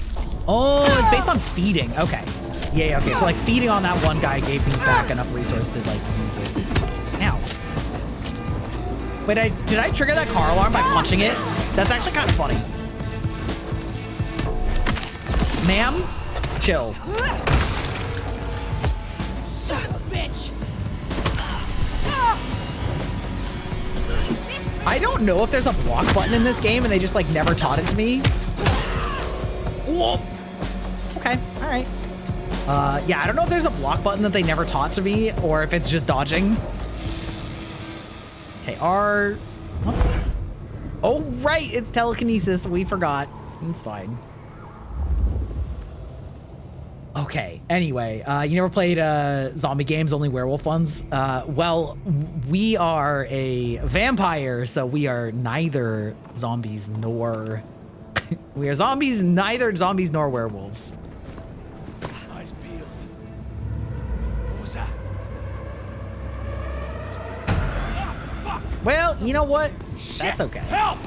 oh, it's based on feeding. Okay. Yeah, okay. So like feeding on that one guy gave me back enough resource to like use it. Ow. Wait, did I trigger that car alarm by punching it? That's actually kind of funny. Ma'am, chill. Son of a bitch! I don't know if there's a block button in this game and they just like never taught it to me. Whoa. Okay, all right. Yeah, I don't know if there's a block button that they never taught to me or if it's just dodging. Okay, R. What's... Oh, right, it's telekinesis. We forgot. It's fine. Okay, anyway, you never played zombie games, only werewolf ones? Well, we are a vampire, so we are neither zombies nor... we are zombies, neither zombies nor werewolves. Eyes peeled. What was that? Well, you know what? That's okay. Help!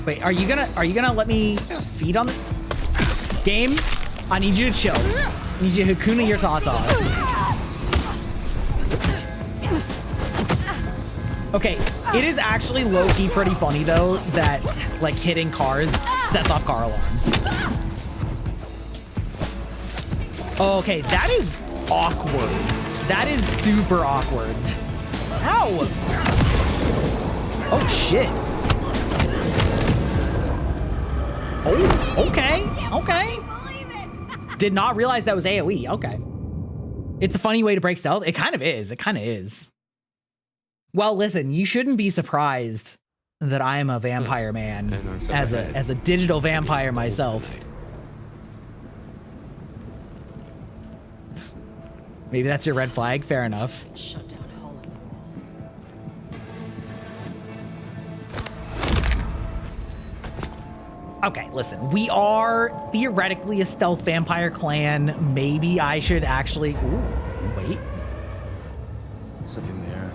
Wait, are you gonna let me feed on the game? I need you to chill. I need you to Hakuna your tatas. Okay, it is actually low-key pretty funny though that like hitting cars sets off car alarms. Okay, that is awkward. That is super awkward. Ow! Oh shit. Oh, okay, okay. Did not realize that was AoE, okay. It's a funny way to break stealth. It kind of is, it kind of is. Well, listen, you shouldn't be surprised that I am a vampire man as a digital vampire myself. Maybe that's your red flag, fair enough. Shut down a hole in the wall. Okay, listen, we are theoretically a stealth vampire clan. Maybe I should actually, ooh, wait. Something there.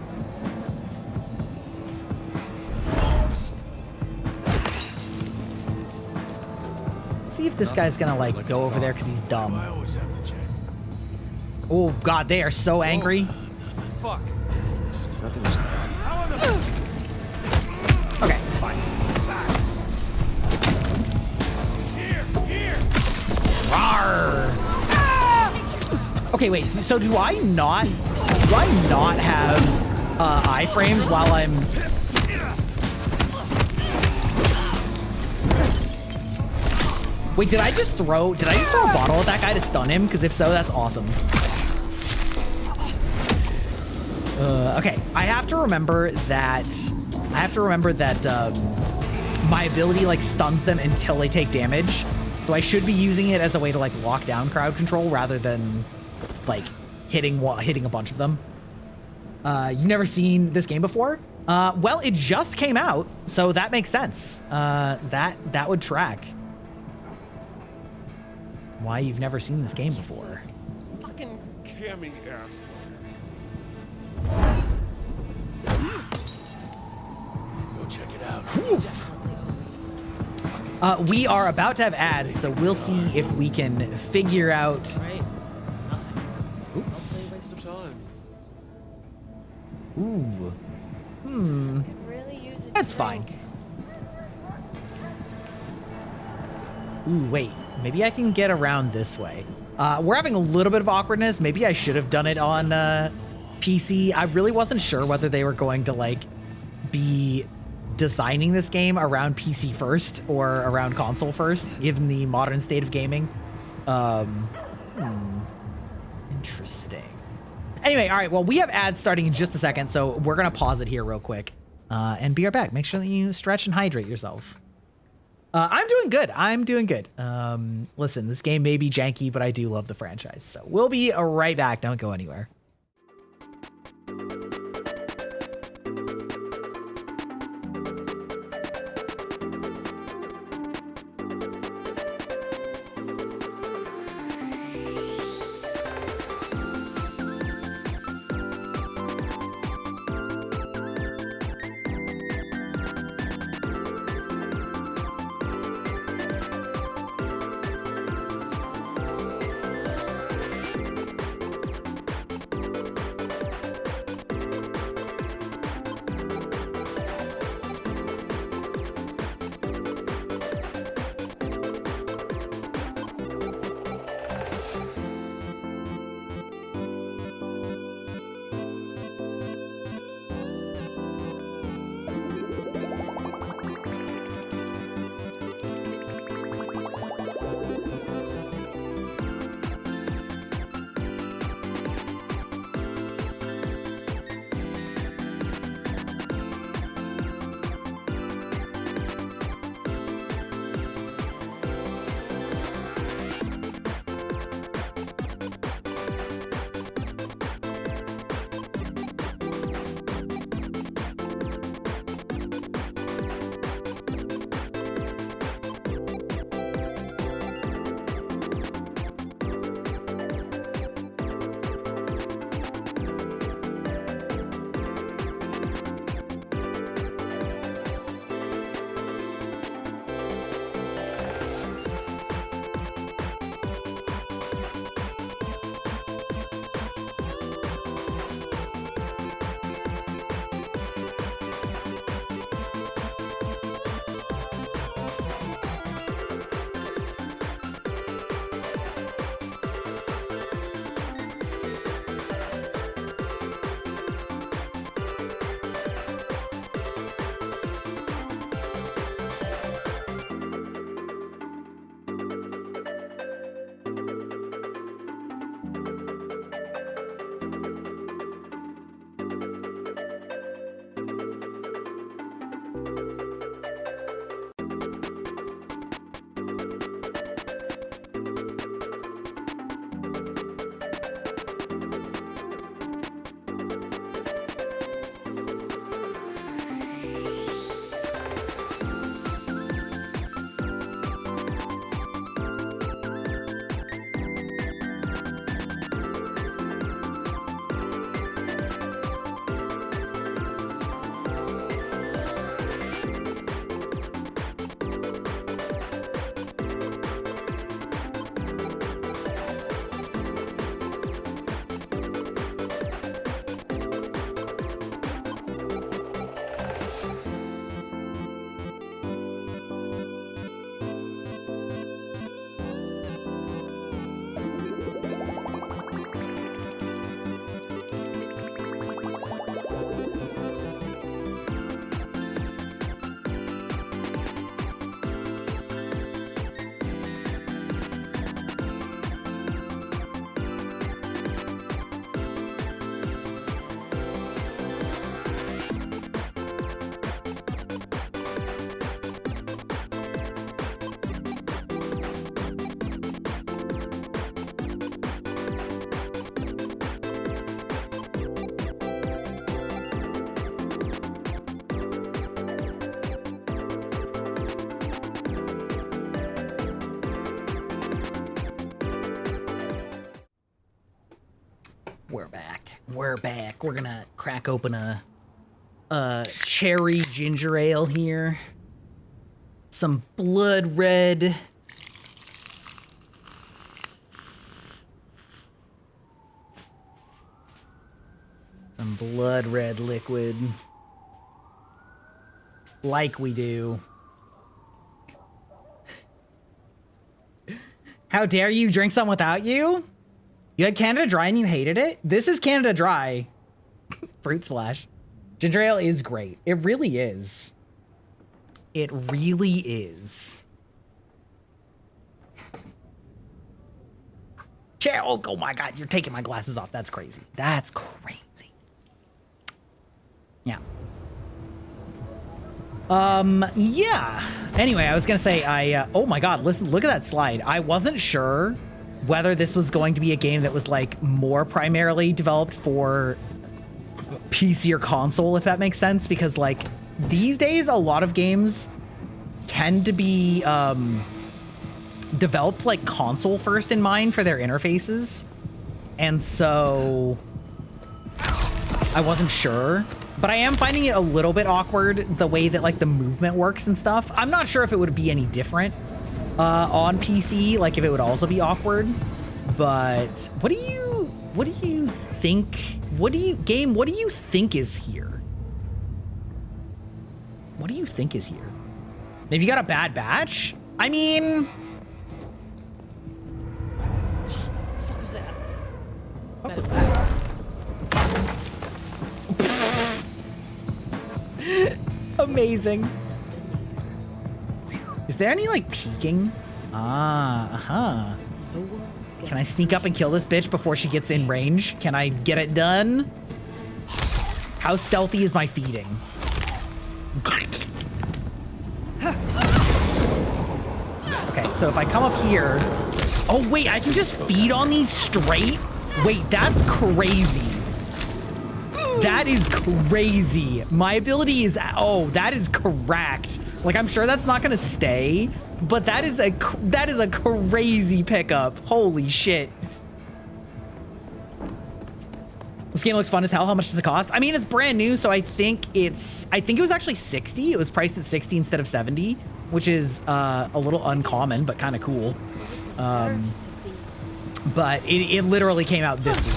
See if this guy's gonna like go over there because he's dumb. I always have to check. Oh God, they are so angry. Fuck. Just nothing. Okay, it's fine. Here. Rawr. Okay, wait. So do I not have iframes while I'm? Wait, did I just throw a bottle at that guy to stun him? Because if so, that's awesome. Okay, I have to remember that my ability like stuns them until they take damage. So I should be using it as a way to like lock down crowd control rather than like hitting a bunch of them. You've never seen this game before? Well, it just came out, so that makes sense. That would track. Why you've never seen this game before? Fucking Cammy ass. Go check it out. We are about to have ads, so we'll see if we can figure out. right. Nothing. Oops. Waste of time. Ooh. Hmm. That's fine. Ooh, wait. Maybe I can get around this way. We're having a little bit of awkwardness. Maybe I should have done it on PC. I really wasn't sure whether they were going to like be designing this game around PC first or around console first, given the modern state of gaming. Interesting. Anyway, all right. Well, we have ads starting in just a second, so we're gonna pause it here real quick and be right back. Make sure that you stretch and hydrate yourself. I'm doing good. I'm doing good. Listen, this game may be janky, but I do love the franchise. So we'll be right back. Don't go anywhere. We're back. We're back. We're gonna crack open a cherry ginger ale here. Some blood red. Some blood red liquid. Like we do. How dare you drink some without you? You had Canada Dry and you hated it? This is Canada Dry. Fruit Splash. Ginger ale is great. It really is. It really is. Oh my God, you're taking my glasses off. That's crazy. That's crazy. Yeah. Yeah. Anyway, I was gonna say, oh my God, listen, look at that slide. I wasn't sure whether this was going to be a game that was like more primarily developed for PC or console, if that makes sense, because like these days, a lot of games tend to be, developed like console first in mind for their interfaces. And so I wasn't sure, but I am finding it a little bit awkward the way that like the movement works and stuff. I'm not sure if it would be any different on PC, like if it would also be awkward, but what do you think? What do you think is here? What do you think is here? Maybe you got a bad batch? I mean, What the fuck was that? what was that? Amazing. Is there any like peeking? Can I sneak up and kill this bitch before she gets in range? Can I get it done? How stealthy is my feeding? Okay, so if I come up here... Oh, wait, I can just feed on these straight? Wait, that's crazy. That is crazy. My ability is... Oh, that is correct. Like, I'm sure that's not going to stay, but that is a crazy pickup. Holy shit. This game looks fun as hell. How much does it cost? I mean, it's brand new, so I think it was actually 60. It was priced at 60 instead of 70, which is a little uncommon, but kind of cool. But it literally came out this week.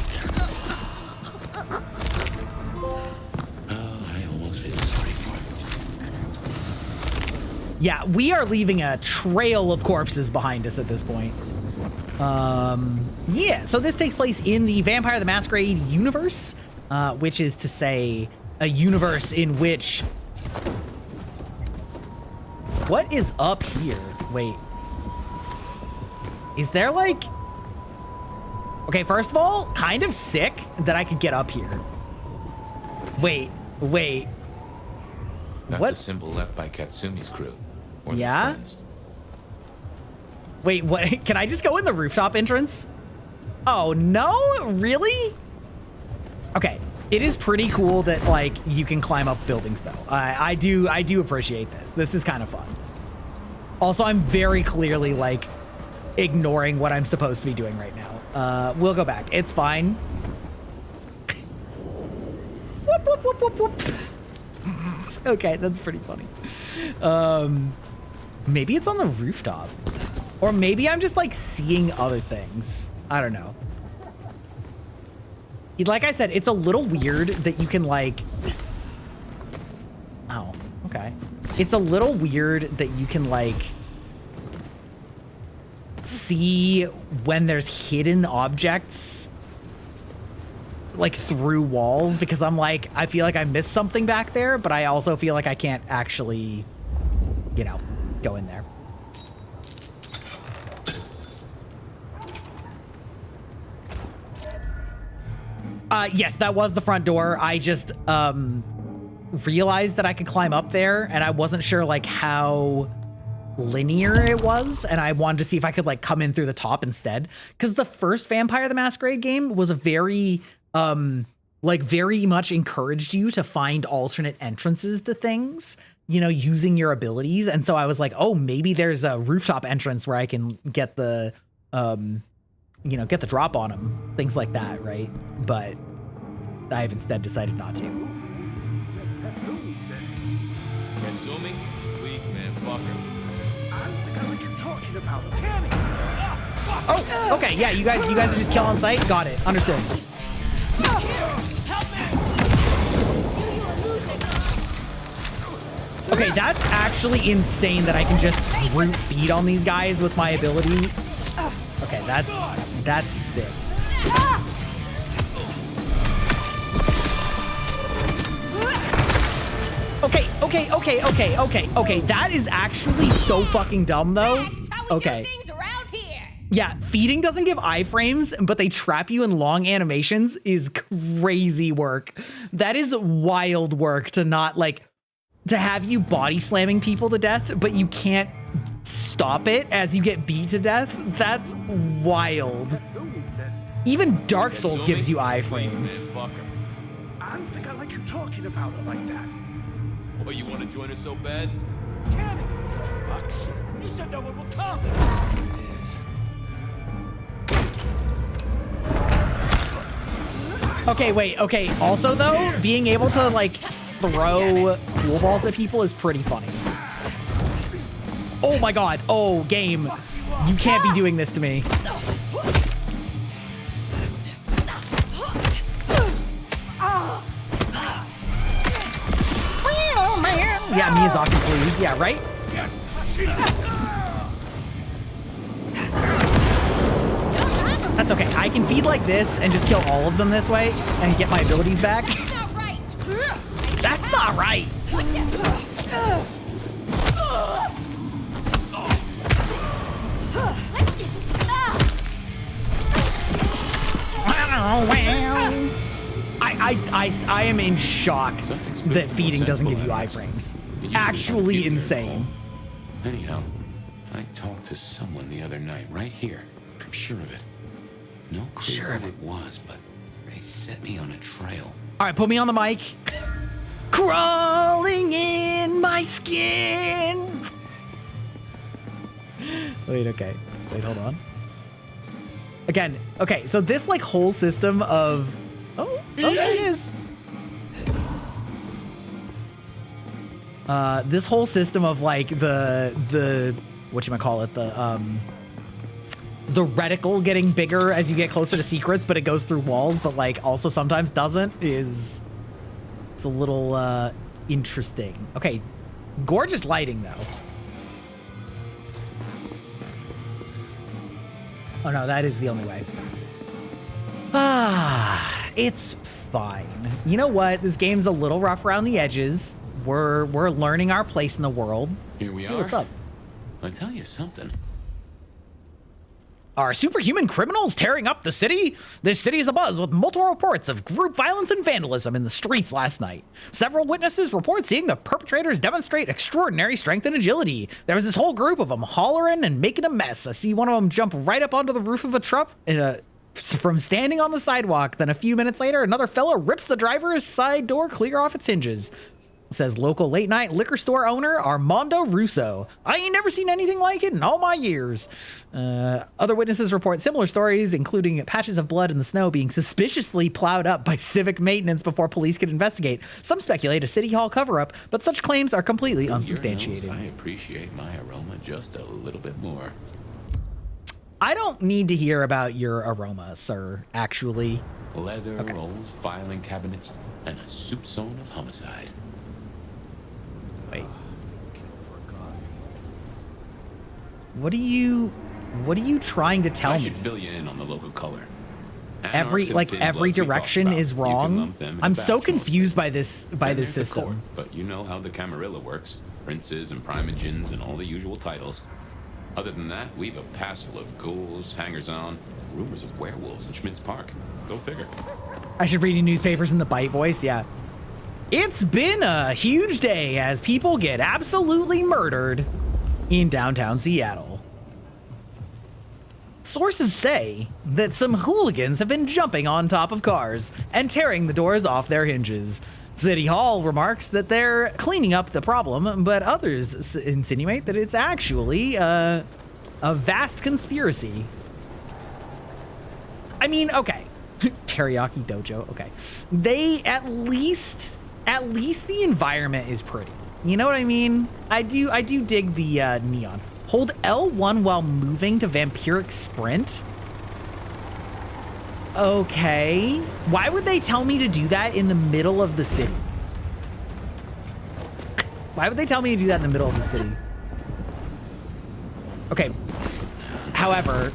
Yeah, we are leaving a trail of corpses behind us at this point. Yeah, so this takes place in the Vampire the Masquerade universe, which is to say a universe in which... What is up here? Wait. Is there like... Okay, first of all, kind of sick that I could get up here. Wait. That's What? a symbol left by Katsumi's crew. Or Yeah? their friends. Wait, what? Can I just go in the rooftop entrance? Oh, no? Really? Okay. It is pretty cool that, like, you can climb up buildings, though. I do appreciate this. This is kind of fun. Also, I'm very clearly, like, ignoring what I'm supposed to be doing right now. We'll go back. It's fine. Whoop, whoop, whoop, whoop, whoop. Okay, that's pretty funny. Maybe it's on the rooftop. Or maybe I'm just like seeing other things. I don't know. Like I said, it's a little weird that you can like... Oh, okay. It's a little weird that you can like see when there's hidden objects like through walls, because I'm like, I feel like I missed something back there, but I also feel like I can't actually, you know, go in there. Yes, that was the front door. I just realized that I could climb up there, and I wasn't sure like how linear it was, and I wanted to see if I could like come in through the top instead, because the first Vampire the Masquerade game was a very like very much encouraged you to find alternate entrances to things, you know, using your abilities. And so I was like, oh, maybe there's a rooftop entrance where I can get the you know, get the drop on him, things like that, right? But I've instead decided not to. Can't sue me? Weak, man, fucker. I don't think I like you talking about him. Tammy! Oh, okay, yeah, you guys are just kill on sight? Got it, understood. Okay, that's actually insane that I can just brute feed on these guys with my ability. Okay, that's sick. Okay. That is actually so fucking dumb though. Okay. Yeah, feeding doesn't give iframes, but they trap you in long animations is crazy work. That is wild work to not like, to have you body slamming people to death, but you can't stop it as you get beat to death. That's wild. Even Dark Souls gives you iframes. I don't think I like you talking about it like that. Oh, you want to join us so bad? Tammy! Fuck shit. You said no one will come. It is. Okay, wait, okay. Also though, being able to like throw pool balls at people is pretty funny. Oh my god. Oh, game. You can't be doing this to me. Yeah, Miyazaki, please. Yeah, right? That's okay. I can feed like this and just kill all of them this way and get my abilities back. That's not right. I am in shock that feeding doesn't give you iframes. Actually insane. Anyhow, I talked to someone the other night right here. I'm sure of it. No clue who it was, but they set me on a trail. All right, put me on the mic. Crawling in my skin. Wait, okay. Wait, hold on. Again, okay, so this like whole system of... Oh, there it is. This whole system of like the whatchamacallit, the reticle getting bigger as you get closer to secrets, but it goes through walls, but like also sometimes doesn't, it's a little interesting. Okay, gorgeous lighting though. Oh no, that is the only way. Ah, it's fine. You know what? This game's a little rough around the edges. We're learning our place in the world. Here we are. Hey, what's up? I'll tell you something. Are superhuman criminals tearing up the city? This city is abuzz with multiple reports of group violence and vandalism in the streets last night. Several witnesses report seeing the perpetrators demonstrate extraordinary strength and agility. There was this whole group of them hollering and making a mess. I see one of them jump right up onto the roof of a truck from standing on the sidewalk. Then a few minutes later, another fella rips the driver's side door clear off its hinges. Says local late night liquor store owner Armando Russo. I ain't never seen anything like it in all my years. Other witnesses report similar stories, including patches of blood in the snow being suspiciously plowed up by civic maintenance before police could investigate. Some speculate a city hall cover-up, but such claims are completely unsubstantiated. I appreciate my aroma just a little bit more. I don't need to hear about your aroma, sir, actually. Leather, old filing cabinets, and a soup zone of homicide. Wait. What are you trying to tell me? I should fill you in on the local color. Every direction is wrong. I'm so confused by this system. But you know how the Camarilla works. Princes and primogens and all the usual titles. Other than that, we've a passel of ghouls, hangers-on, rumors of werewolves in Schmidt's Park. Go figure. I should read newspapers in the Byte voice, yeah. It's been a huge day as people get absolutely murdered in downtown Seattle. Sources say that some hooligans have been jumping on top of cars and tearing the doors off their hinges. City Hall remarks that they're cleaning up the problem, but others insinuate that it's actually a vast conspiracy. I mean, okay. Teriyaki Dojo, okay. They, at least the environment is pretty. You know what I mean? I do dig the neon. Hold L1 while moving to vampiric sprint. Okay. Why would they tell me to do that in the middle of the city? Why would they tell me to do that in the middle of the city? Okay. However,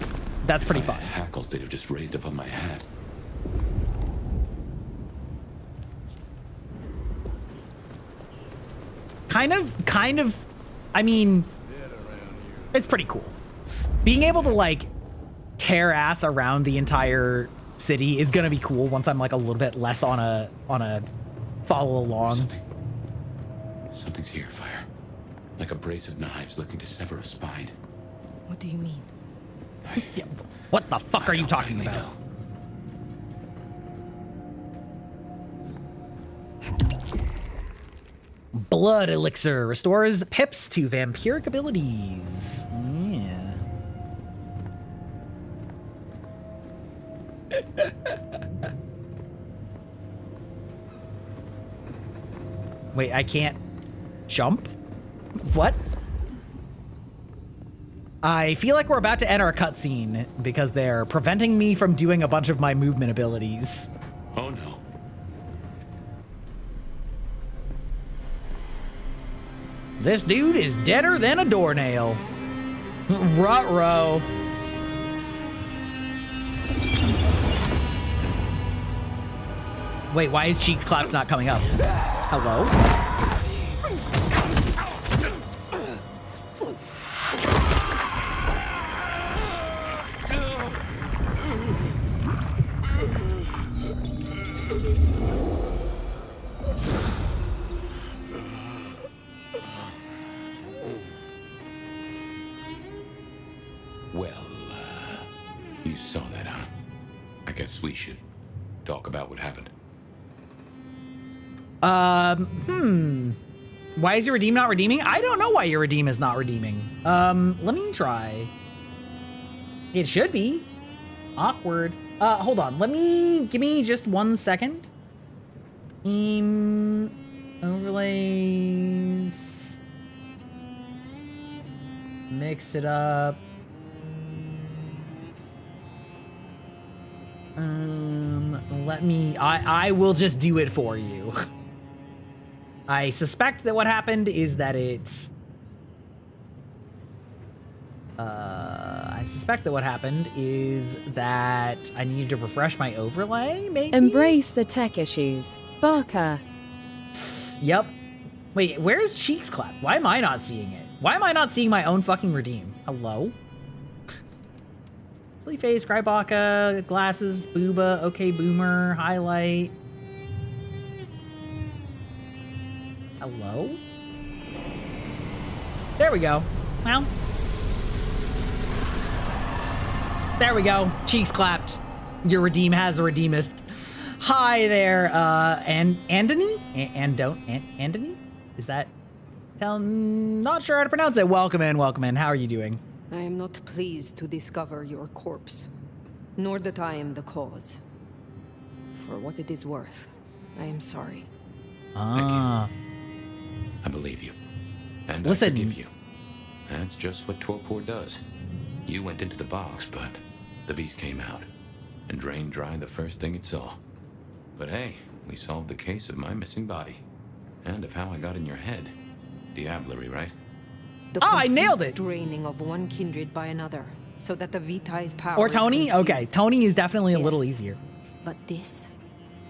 that's pretty fun. Hackles, they'd have just raised up on my hat. Kind of, I mean, it's pretty cool. Being able to like tear ass around the entire city is gonna be cool once I'm like a little bit less on a follow along. Something's here, Fire. Like a brace of knives looking to sever a spine. What do you mean? Yeah, what the fuck are you talking about? Blood elixir restores pips to vampiric abilities. Yeah. Wait, I can't jump? What? I feel like we're about to enter a cutscene because they're preventing me from doing a bunch of my movement abilities. Oh no. This dude is deader than a doornail. Ruh-roh. Wait, why is Cheeks Claps not coming up? Hello? You saw that, huh? I guess we should talk about what happened. Why is your redeem not redeeming? I don't know why your redeem is not redeeming. Let me try. It should be. Awkward. Hold on. Give me just 1 second. Overlays. Mix it up. I will just do it for you. I suspect that what happened is that I needed to refresh my overlay, maybe? Embrace the tech issues. Barker. Yep. Wait, where's Cheeks Clap? Why am I not seeing it? Why am I not seeing my own fucking redeem? Hello? Silly face, Crybaka, glasses, booba, okay boomer, highlight. Hello? There we go. Well. There we go. Cheeks clapped. Your redeem has a redeemeth. Hi there, Andony? Andony? Is that? Not sure how to pronounce it. Welcome in. How are you doing? I am not pleased to discover your corpse, nor that I am the cause. For what it is worth, I am sorry. I believe you. And listen. I forgive you. That's just what Torpor does. You went into the box, but the beast came out and drained dry the first thing it saw. But hey, we solved the case of my missing body. And of how I got in your head. Diablerie, right? I nailed it! Draining of one kindred by another, so that the Vitae's power Or Tony? Okay, Tony is definitely a little easier. But this,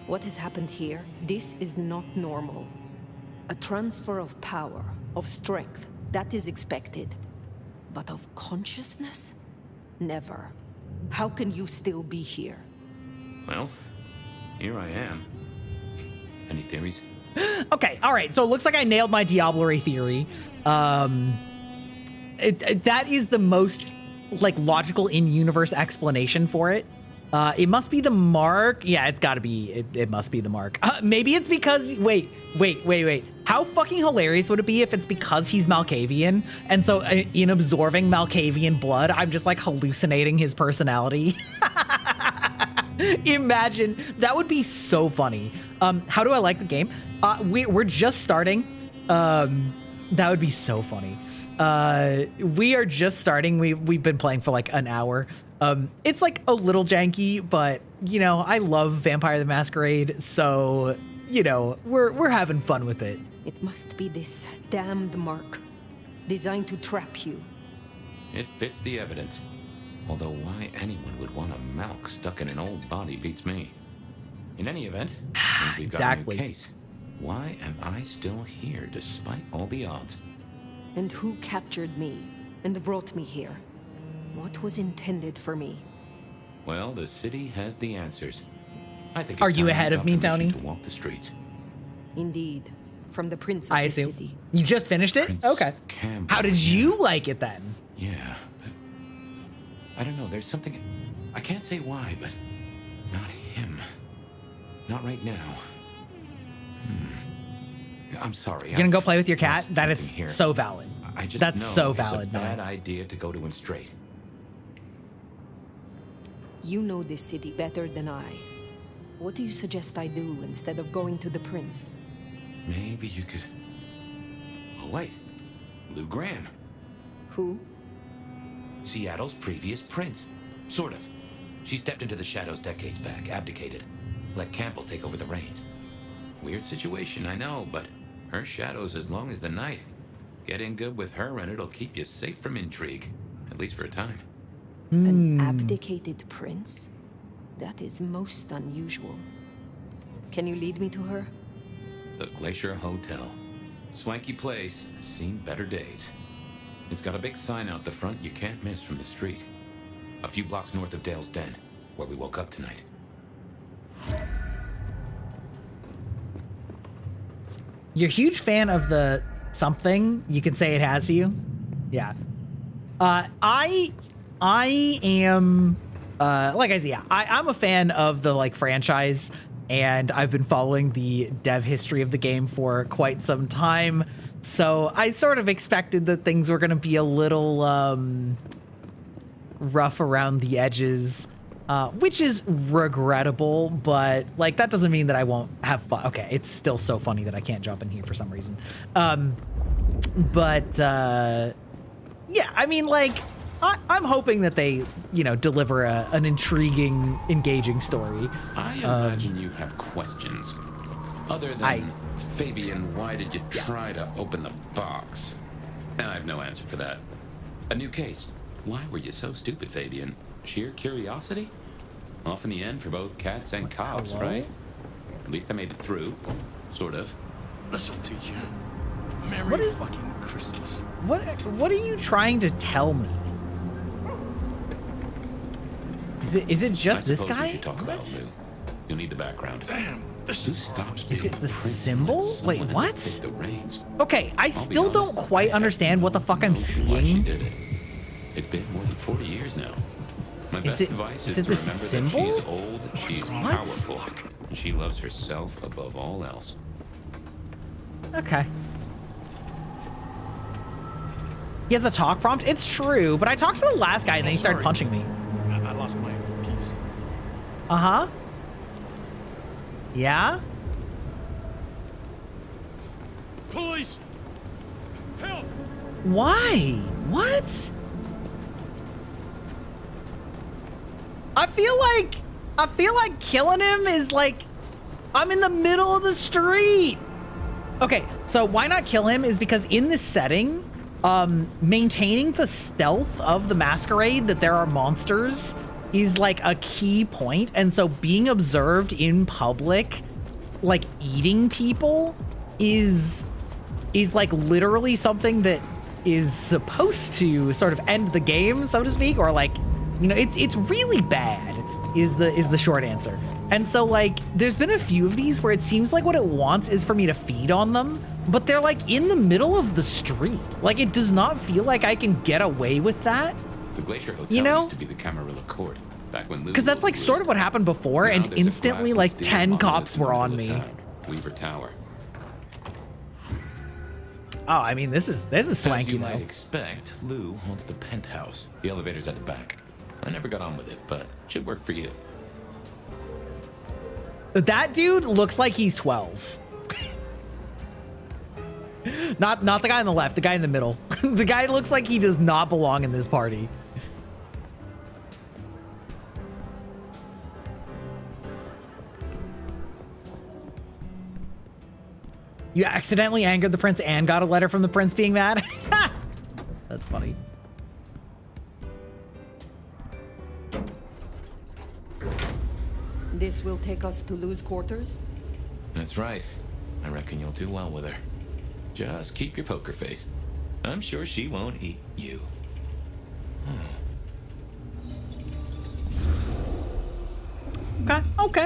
what has happened here, this is not normal. A transfer of power, of strength, that is expected. But of consciousness? Never. How can you still be here? Well, here I am. Any theories? Okay, all right. So it looks like I nailed my Diablerie theory. That is the most like logical in-universe explanation for it. It must be the mark. Yeah, it's got to be. It must be the mark. Maybe it's because. Wait. How fucking hilarious would it be if it's because he's Malkavian, and so in absorbing Malkavian blood, I'm just like hallucinating his personality. Imagine, that would be so funny. How do I like the game? We're just starting. That would be so funny. We are just starting. We've been playing for like an hour. It's like a little janky, but you know, I love Vampire the Masquerade, so you know, we're having fun with it. It must be this damned mark, designed to trap you. It fits the evidence. Although why anyone would want a Malk stuck in an old body beats me. In any event, means we've got a new case. Why am I still here despite all the odds? And who captured me and brought me here? What was intended for me? Well, the city has the answers. I think. Are you ahead of me, Tony? To walk the streets. Indeed, from the Prince of I the assume. city. You just finished it? Okay. Campbell, How did you like it then? Yeah, but I don't know. There's something. I can't say why, but not him. Not right now. I'm sorry. You're gonna go play with your cat? lost That is something here. so valid. I just That's know so it's valid, a man. bad idea to go to him straight. You know this city better than I. What do you suggest I do instead of going to the Prince? Maybe you could. Oh wait, Lou Graham. Who? Seattle's previous prince. Sort of. She stepped into the shadows decades back, abdicated. Let Campbell take over the reins. Weird situation, I know, but her shadow's as long as the night. Get in good with her and it'll keep you safe from intrigue. At least for a time. An abdicated prince? That is most unusual. Can you lead me to her? The Glacier Hotel. Swanky place, seen better days. It's got a big sign out the front you can't miss from the street. A few blocks north of Dale's Den, where we woke up tonight. You're a huge fan of the something. You can say it has you. Yeah. I am, like I said, yeah, I'm a fan of the like franchise, and I've been following the dev history of the game for quite some time. So I sort of expected that things were going to be a little rough around the edges, which is regrettable, but like that doesn't mean that I won't have fun. Okay, it's still so funny that I can't jump in here for some reason. Yeah, I mean, like, I'm hoping that they, you know, deliver an intriguing, engaging story. I imagine you have questions. Other than, Fabian, why did you try to open the box? And I have no answer for that. A new case. Why were you so stupid, Fabian? Sheer curiosity? Off in the end for both cats and cops, right? At least I made it through. Sort of. This'll teach you. Merry fucking Christmas. What are you trying to tell me? Is it just this guy? We should talk about Lou. You'll need the background. Damn, this is stops being Is it the prince symbol? when Wait, someone what? else take the reins. Okay, I still don't quite understand what the fuck I'm Why she seeing. did it. It's been more than 40 years now. My best advice is to the remember symbol? that she's old, she's powerful, and she loves herself above all else. Okay. He has a talk prompt? It's true, but I talked to the last guy and then he started punching me. I lost my keys. Uh-huh. Yeah? Police! Help! Why? What? I feel like killing him is like, I'm in the middle of the street. Okay, so why not kill him is because in this setting, maintaining the stealth of the Masquerade, that there are monsters, is like a key point. And so being observed in public, like eating people, is like literally something that is supposed to sort of end the game, so to speak, or like, you know, it's really bad is the short answer. And so like there's been a few of these where it seems like what it wants is for me to feed on them, but they're like in the middle of the street. Like it does not feel like I can get away with that. The Glacier Hotel You know? used to be the Camarilla Court, back when Lou Because that's like sort of what happened before, Now and there's a instantly glass like and steel 10 monolith cops in the were middle on of me. town, Weaver Tower. Oh, I mean, this is As swanky you though. might expect, Lou owns the penthouse. The elevator's at the back. I never got on with it, but it should work for you. That dude looks like he's 12. Not the guy on the left, the guy in the middle. The guy looks like he does not belong in this party. You accidentally angered the prince and got a letter from the prince being mad? That's funny. This will take us to Lou's quarters? That's right. I reckon you'll do well with her. Just keep your poker face. I'm sure she won't eat you. Okay.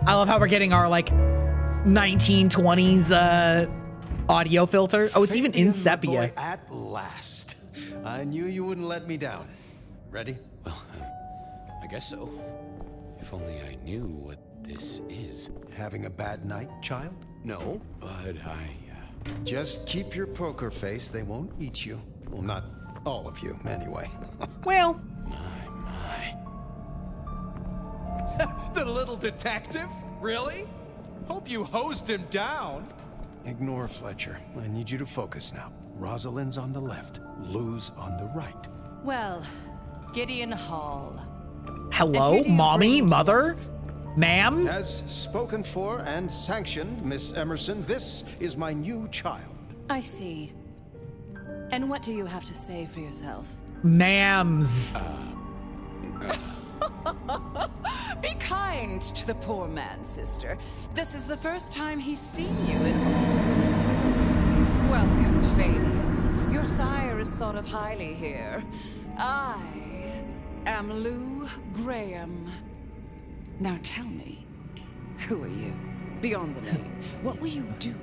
I love how we're getting our like 1920s audio filter. Oh, it's even in sepia. Boy, at last. I knew you wouldn't let me down. Ready? Well, I guess so. If only I knew what this is. Having a bad night, child? No, but Just keep your poker face. They won't eat you. Well, not all of you, anyway. Well. The little detective? Really? Hope you hosed him down. Ignore Fletcher. I need you to focus now. Rosalind's on the left, Lou's on the right. Well, Gideon Hall. Hello, mommy, mother, ma'am. As spoken for and sanctioned, Miss Emerson, this is my new child. I see. And what do you have to say for yourself? Ma'ams. Be kind to the poor man, sister. This is the first time he's seen you in all. Welcome, Fabian. Your sire is thought of highly here. I am Lou Graham. Now tell me, who are you? Beyond the name, what will you do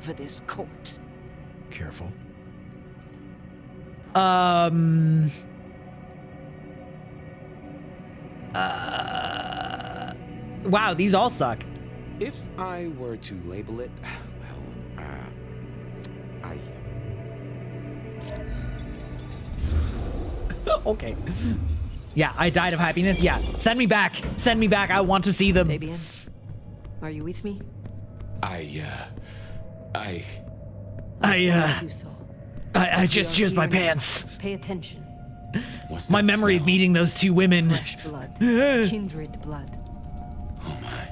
for this court? Careful. Wow, these all suck. If I were to label it, well, Okay. Yeah, I died of happiness. Yeah, send me back. Send me back. I want to see them. Fabian, are you with me? I just jizzed my pants. Pay attention. My memory of meeting those two women. Fresh blood. Kindred blood. Oh my.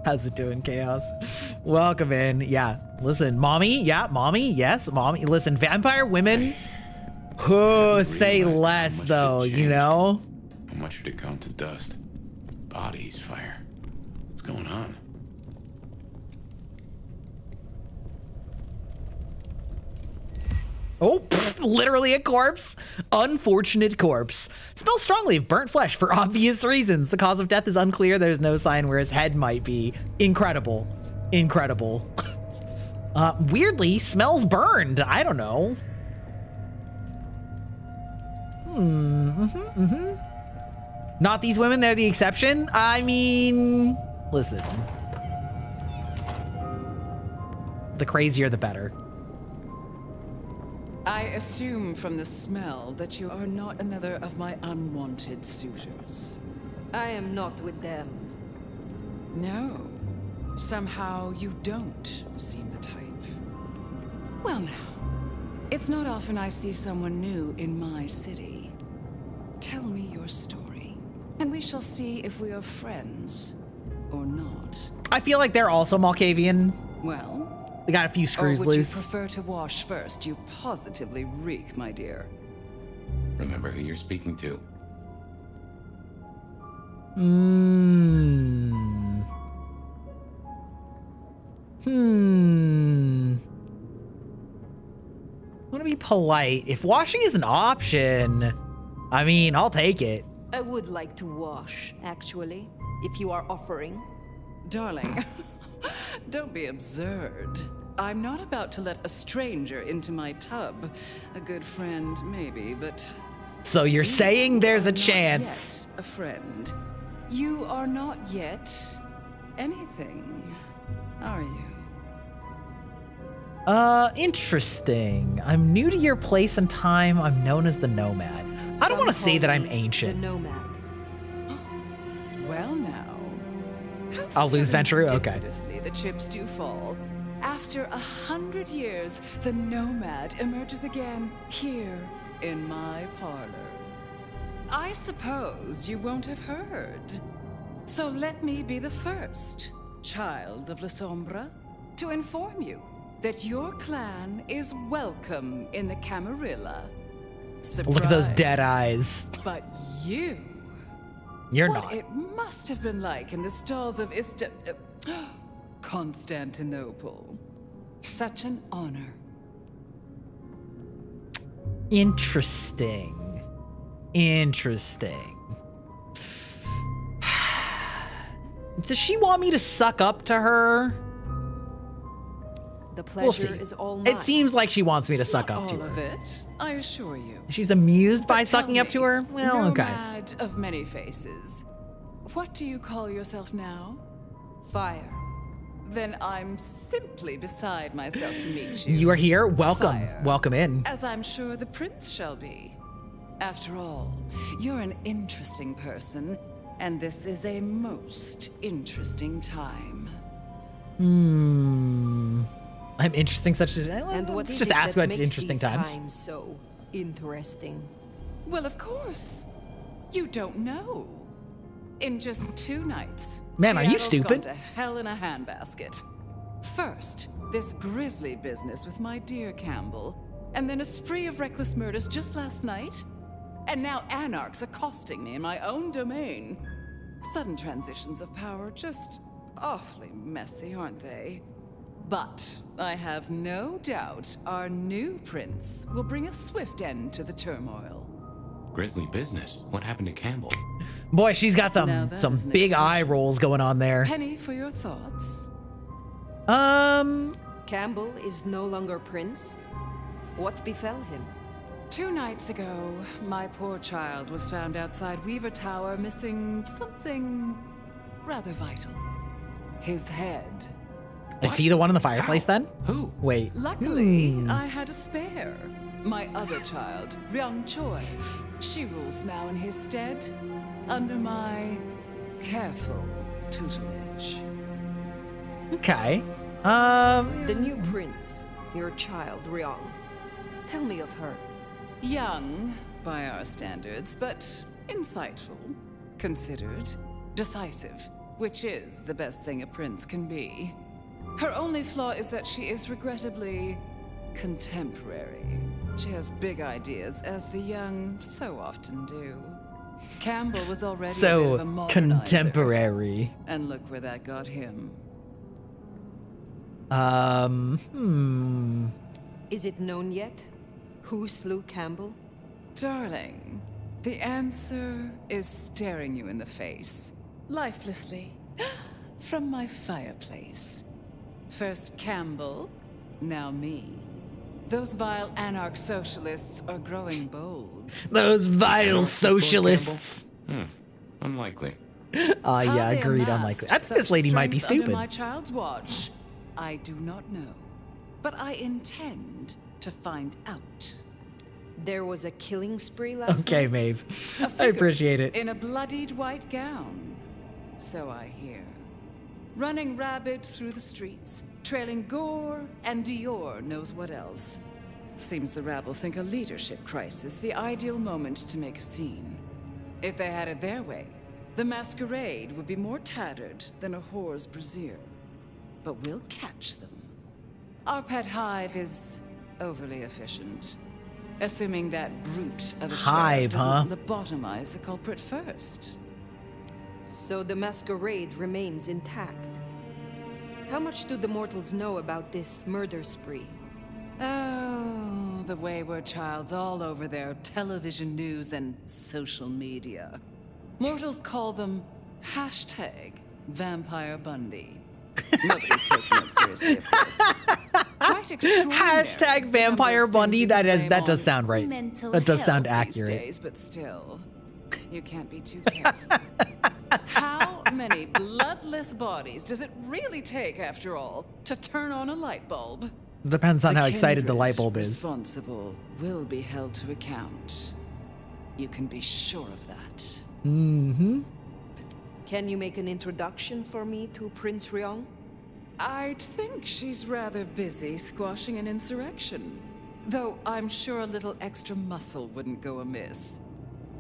How's it doing, Chaos? Welcome in. Yeah, listen, mommy. Yeah, mommy. Yes, mommy. Listen, vampire women. Oh, say less, though, you know? How much did it come to dust? Bodies, fire. What's going on? Oh, literally a corpse. Unfortunate corpse. Smells strongly of burnt flesh for obvious reasons. The cause of death is unclear. There's no sign where his head might be. Incredible. Incredible. Weirdly, smells burned. I don't know. Not these women, they're the exception. I mean, listen. The crazier, the better. I assume from the smell that you are not another of my unwanted suitors. I am not with them. No. Somehow you don't seem the type. Well now, it's not often I see someone new in my city. Tell me your story, and we shall see if we are friends or not. I feel like they're also Malkavian. Well, they got a few screws or would loose. you prefer to wash first? You positively reek, my dear. Remember who you're speaking to. I want to be polite. If washing is an option, I mean, I'll take it. I would like to wash, actually, if you are offering. Darling, don't be absurd. I'm not about to let a stranger into my tub. A good friend, maybe, but... So you're saying there's a chance. Not yet a friend. You are not yet anything, are you? Interesting. I'm new to your place and time. I'm known as the Nomad. I don't want to say that I'm The ancient. Nomad. Well now. I'll lose Ventrue? Okay. Serendipitously, the chips do fall. After 100 years, the Nomad emerges again here in my parlor. I suppose you won't have heard. So let me be the first, child of La Sombra, to inform you that your clan is welcome in the Camarilla. Surprise. Look at those dead eyes. But you... You're what not. it must have been like in the stalls of Constantinople. Such an honor. Interesting. Interesting. Does she want me to suck up to her? The We'll see. pleasure is all mine. It seems like she wants me to suck up to All of her. it, I assure you. She's amused by But tell sucking up me, to her? Well, okay. Nomad of many faces. What do you call yourself now? Fire. Then I'm simply beside myself to meet you. You are here? Welcome. Fire. Welcome in. As I'm sure the prince shall be. After all, you're an interesting person, and this is a most interesting time. I'm interesting such as... And what let's is just it ask that about makes interesting these times. so interesting? Well, of course. You don't know. In just 2 nights, Man, are you Seattle's stupid? gone to hell in a handbasket. First, this grisly business with my dear Campbell, and then a spree of reckless murders just last night, and now anarchs accosting me in my own domain. Sudden transitions of power, just awfully messy, aren't they? But I have no doubt our new prince will bring a swift end to the turmoil. Grisly business. What happened to Campbell? Boy, she's got Now that some is an big eye expression. rolls going on there. Penny for your thoughts. Campbell is no longer prince? What befell him? 2 nights ago, my poor child was found outside Weaver Tower missing something rather vital. His head. Is he the one in the fireplace then? Who? Wait. Luckily, I had a spare. My other child, Ryung Choi. She rules now in his stead, under my careful tutelage. Okay. The new prince, your child, Ryong. Tell me of her. Young, by our standards, but insightful, considered, decisive, which is the best thing a prince can be. Her only flaw is that she is regrettably contemporary. She has big ideas, as the young so often do. Campbell was already a bit of a So modernizer, contemporary. and look where that got him. Is it known yet? Who slew Campbell? Darling, the answer is staring you in the face, lifelessly, from my fireplace. First Campbell, now me. Those vile anarch socialists are growing bold. Those vile socialists. Unlikely. How Yeah, they agreed, amassed unlikely. I think such this lady might be strength under stupid. my child's watch, I do not know. But I intend to find out. There was a killing spree last Okay, night? Maeve. A I figure appreciate it. in a bloodied white gown. So I hear. Running rabid through the streets, trailing gore and Dior knows what else. Seems the rabble think a leadership crisis the ideal moment to make a scene. If they had it their way, the Masquerade would be more tattered than a whore's brassiere. But we'll catch them. Our pet hive is overly efficient. Assuming that brute of a Hive, sheriff huh? doesn't lobotomize the culprit first. So the Masquerade remains intact. How much do the mortals know about this murder spree? Oh, the wayward child's all over their television news and social media. Mortals call them #Vampire Bundy. Nobody's taking it seriously, of course. Quite extraordinary. #Vampire Numbers Bundy. seem to blame That does on sound right. mental That does sound health these accurate. days, but still, you can't be too careful. How many bloodless bodies does it really take, after all, to turn on a light bulb? Depends on how excited the light bulb is. Responsible will be held to account. You can be sure of that. Mm-hmm. Can you make an introduction for me to Prince Ryong? I'd think she's rather busy squashing an insurrection. Though I'm sure a little extra muscle wouldn't go amiss.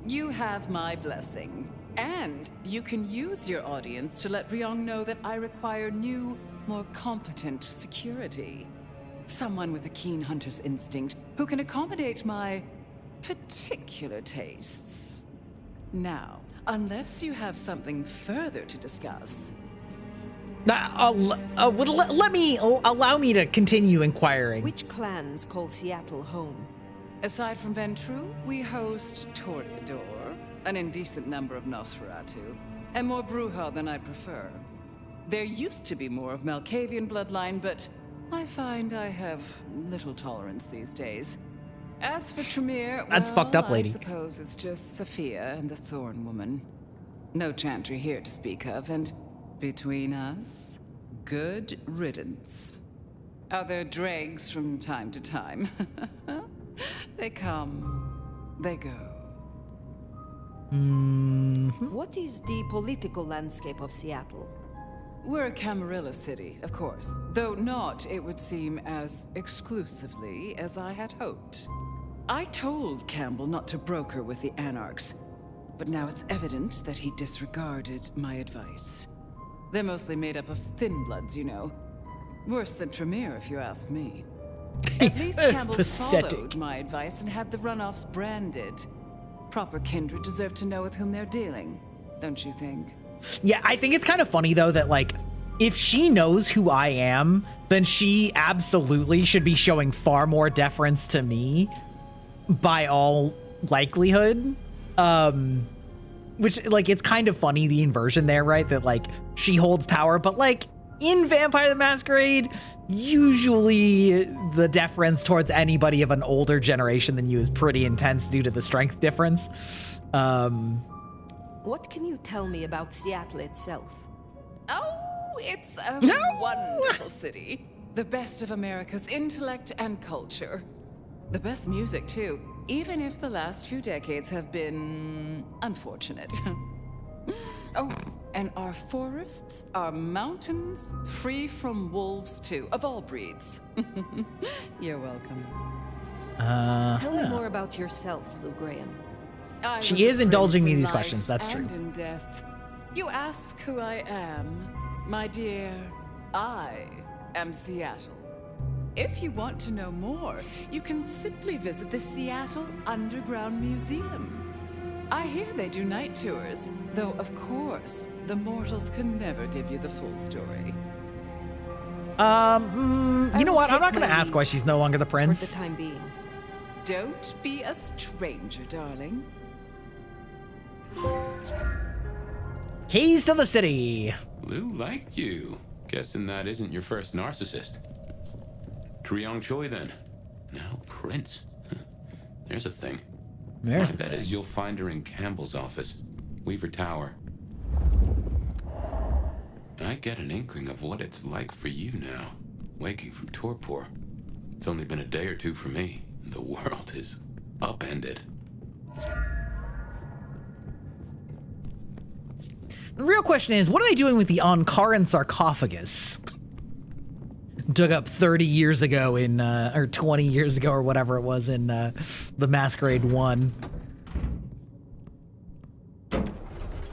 You have my blessing. And you can use your audience to let Ryong know that I require new, more competent security. Someone with a keen hunter's instinct who can accommodate my particular tastes. Now, unless you have something further to discuss. Allow me to continue inquiring. Which clans call Seattle home? Aside from Ventru, we host Toreador, an indecent number of Nosferatu, and more Bruja than I'd prefer. There used to be more of Malkavian bloodline, but I find I have little tolerance these days. As for Tremere, that's fucked up, lady. I suppose it's just Sophia and the Thorn Woman. No Chantry here to speak of, and between us, good riddance. Other dregs from time to time. They come, they go. What is the political landscape of Seattle? We're a Camarilla city, of course, though not, it would seem, as exclusively as I had hoped. I told Campbell not to broker with the Anarchs, but now it's evident that he disregarded my advice. They're mostly made up of thin bloods, you know. Worse than Tremere, if you ask me. At least Campbell followed my advice and had the runoffs branded. Proper kindred deserve to know with whom they're dealing, don't you think? Yeah, I think it's kind of funny, though, that, like, if she knows who I am, then she absolutely should be showing far more deference to me, by all likelihood. Which, like, it's kind of funny, the inversion there, right? That, like, she holds power, but, like, in Vampire the Masquerade, usually the deference towards anybody of an older generation than you is pretty intense due to the strength difference. What can you tell me about Seattle itself? Oh, it's a wonderful city. The best of America's intellect and culture. The best music, too, even if the last few decades have been unfortunate. Oh, and our forests, our mountains, free from wolves, too, of all breeds. You're welcome. Tell me more about yourself, Lou Graham. She is indulging me these questions, that's true. In death. You ask who I am, my dear. I am Seattle. If you want to know more, you can simply visit the Seattle Underground Museum. I hear they do night tours, though of course, the mortals can never give you the full story. You know what? I'm not going to ask why she's no longer the prince. For the time being. Don't be a stranger, darling. Keys to the city. Lou liked you. Guessing that isn't your first narcissist. Triong Choi, then. Now Prince. There's a thing. My bet is you'll find her in Campbell's office. Weaver Tower. I get an inkling of what it's like for you now. Waking from torpor. It's only been a day or two for me. The world is upended. The real question is, what are they doing with the Ankaran sarcophagus? Dug up 30 years ago in, or 20 years ago or whatever it was in the Masquerade 1.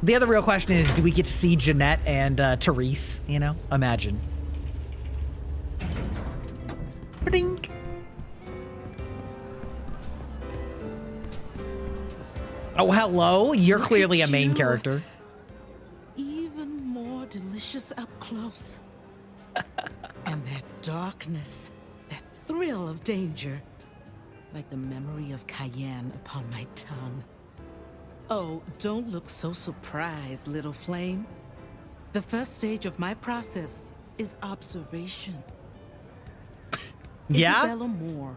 The other real question is, do we get to see Jeanette and Therese, you know? Imagine. Ba-dink. Oh, hello. You're clearly a main character. Even more delicious up close. And that darkness, that thrill of danger, like the memory of Cayenne upon my tongue. Oh, don't look so surprised, little flame. The first stage of my process is observation. Yeah? Isabella Moore,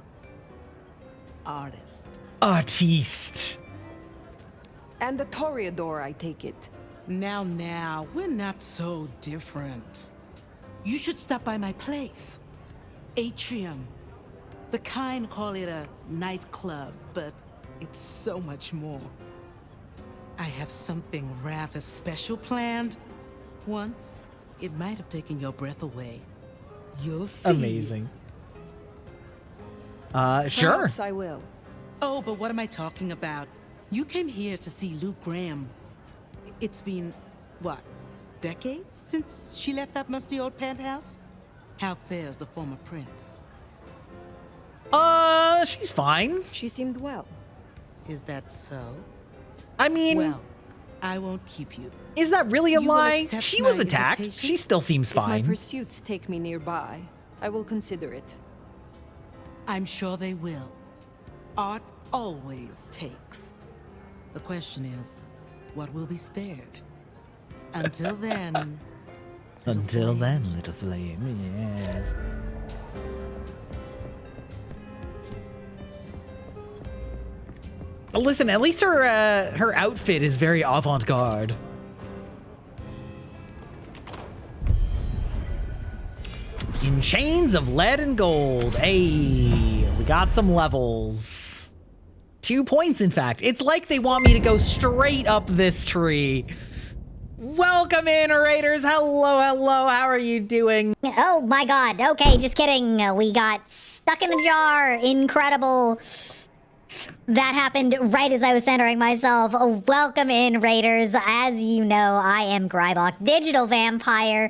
artist. Artiste. And the Toreador, I take it. Now, we're not so different. You should stop by my place. atrium. The kind call it a nightclub, but it's so much more. I have something rather special planned. Once, it might have taken your breath away. You'll see. Amazing. Sure. Perhaps I will. Oh, but what am I talking about? You came here to see Luke Graham. It's been, what, decades since she left that musty old penthouse? How fares the former prince? She's fine. She seemed well. Is that so? I mean... Well, I won't keep you. Is that really a You will lie? accept She my was attacked. invitation? She still seems If my fine. pursuits take me nearby, I will consider it. I'm sure they will. Art always takes. The question is, what will be spared? Until then... Until then, little flame, yes. Listen, at least her outfit is very avant-garde. In chains of lead and gold. Hey, we got some levels. 2 points, in fact. It's like they want me to go straight up this tree. Welcome in, Raiders. Hello, hello. How are you doing? Oh my god. Okay, just kidding. We got stuck in a jar. Incredible. That happened right as I was centering myself. Welcome in, Raiders. As you know, I am Grybach, digital vampire,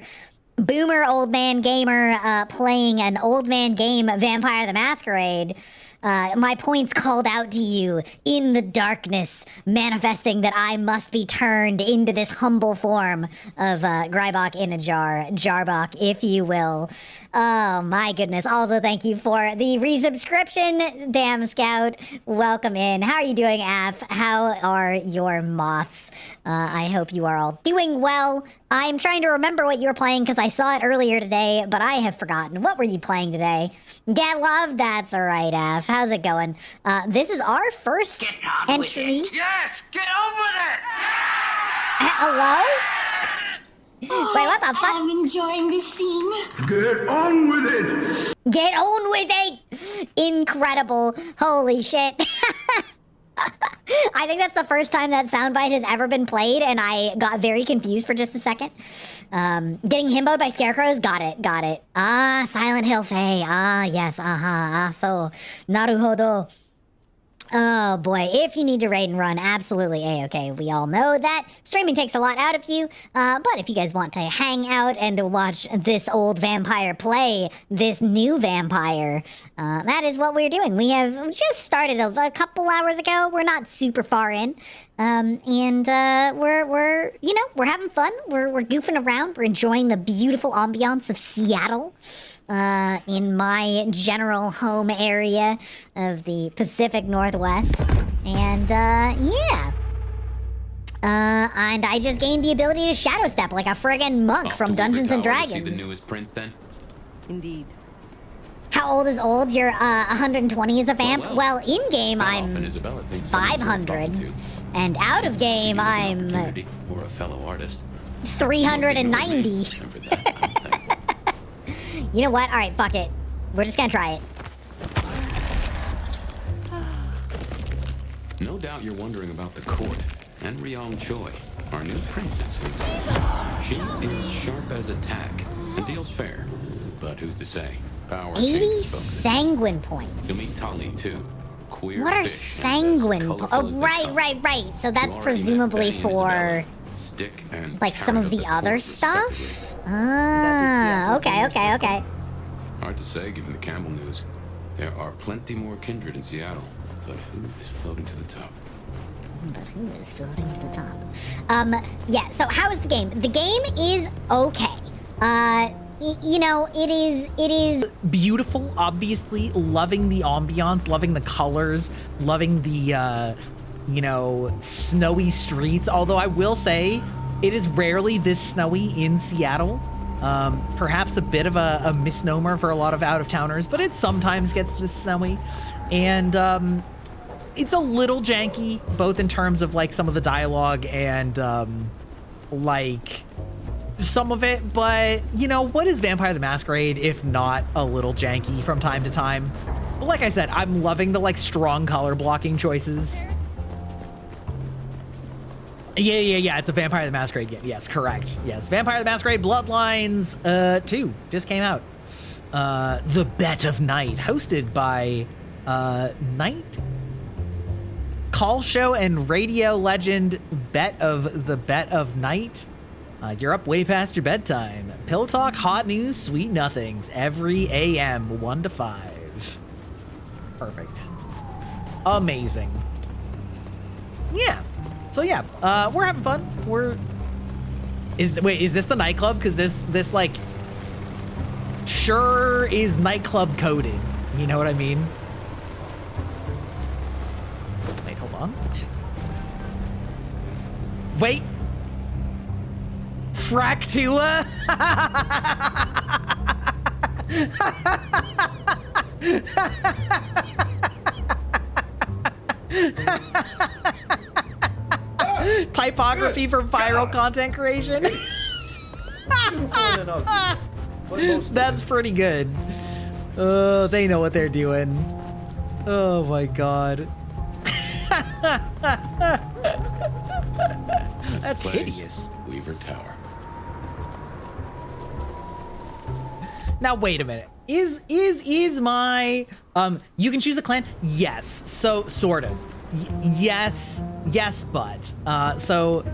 boomer old man gamer, playing an old man game, Vampire the Masquerade. My points called out to you in the darkness, manifesting that I must be turned into this humble form of Grybach in a jar, Jarbach, if you will. Oh my goodness. Also, thank you for the resubscription, Damn Scout. Welcome in. How are you doing, Af? How are your moths? I hope you are all doing well. I'm trying to remember what you were playing because I saw it earlier today, but I have forgotten. What were you playing today? Get love? That's all right, Af. How's it going? This is our first entry. Yes, get on with it! Hello? Wait, what the fuck? I'm enjoying this scene. Get on with it! Get on with it! Incredible. Holy shit. I think that's the first time that soundbite has ever been played, and I got very confused for just a second. Getting himboed by scarecrows? Got it. Ah, Silent Hill Fae. Ah, yes, so, naruhodo. Oh boy, if you need to raid and run, absolutely A-okay. We all know that streaming takes a lot out of you, but if you guys want to hang out and to watch this old vampire play this new vampire, that is what we're doing. We have just started a couple hours ago. We're not super far in, and we're you know, we're having fun. We're goofing around. We're enjoying the beautiful ambiance of Seattle. In my general home area of the Pacific Northwest. And, yeah. And I just gained the ability to shadow step like a friggin' monk from Dungeons and Dragons. See the newest prince then? Indeed. How old is old? You're 120 as a vamp? Well, in-game I'm 500. And out of game I'm... Or a fellow artist. 390. You know what? All right, fuck it. We're just gonna try it. No doubt you're wondering about the court and Ryong Choi, our new princess. She is sharp as a tack and deals fair, but who's to say? Power 80 sanguine points. You'll meet Tali too. Queer What are fish sanguine? Oh, right. So that's presumably for stick and like some of the other stuff. Ah, okay. Hard to say given the Campbell news. There are plenty more kindred in Seattle, but who is floating to the top? Yeah, so how is the game? The game is okay. You know, it is beautiful, obviously. Loving the ambiance, loving the colors, loving the, you know, snowy streets. Although I will say, it is rarely this snowy in Seattle. Perhaps a bit of a misnomer for a lot of out-of-towners, but it sometimes gets this snowy. And it's a little janky, both in terms of like some of the dialogue and like some of it, but you know, what is Vampire the Masquerade if not a little janky from time to time? But like I said, I'm loving the like strong color blocking choices. Yeah, it's a Vampire the Masquerade game. Yes, correct. Yes, Vampire the Masquerade Bloodlines 2 just came out. The Bet of Night, hosted by Night Call Show and radio legend Bet of Night. You're up way past your bedtime. Pillow talk, hot news, sweet nothings every AM 1 to 5. Perfect. Amazing. Yeah. So yeah, we're having fun. Is this the nightclub? Because this like sure is nightclub coded. You know what I mean? Wait, hold on. Wait. Fractua? Typography for viral content creation. That's pretty good. They know what they're doing. Oh my god. That's hideous. Weaver Tower. Now wait a minute. Is my you can choose a clan? Yes. So sort of. Yes, but so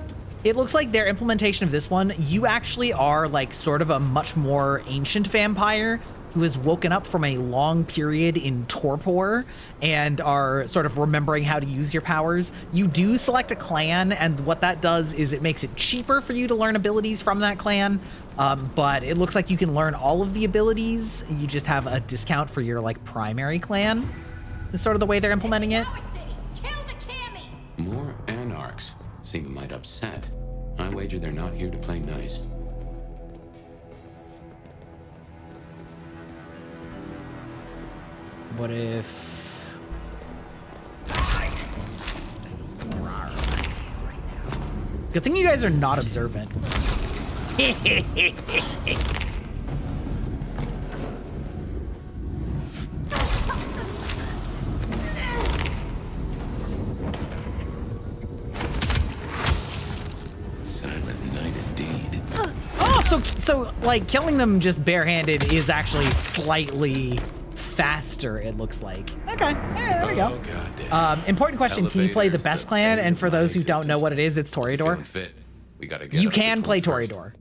it looks like their implementation of this one, you actually are like sort of a much more ancient vampire who has woken up from a long period in torpor and are sort of remembering how to use your powers. You do select a clan, and what that does is it makes it cheaper for you to learn abilities from that clan, but it looks like you can learn all of the abilities. You just have a discount for your like primary clan is sort of the way they're implementing it. More anarchs seem a mite upset. I wager they're not here to play nice. What if... Good thing you guys are not observant. Silent night indeed. Oh, so like killing them just barehanded is actually slightly faster, it looks like. Okay, yeah, there we go. Important question, can you play the best clan? And for those who don't know what it is, it's Toreador. You can play Toreador.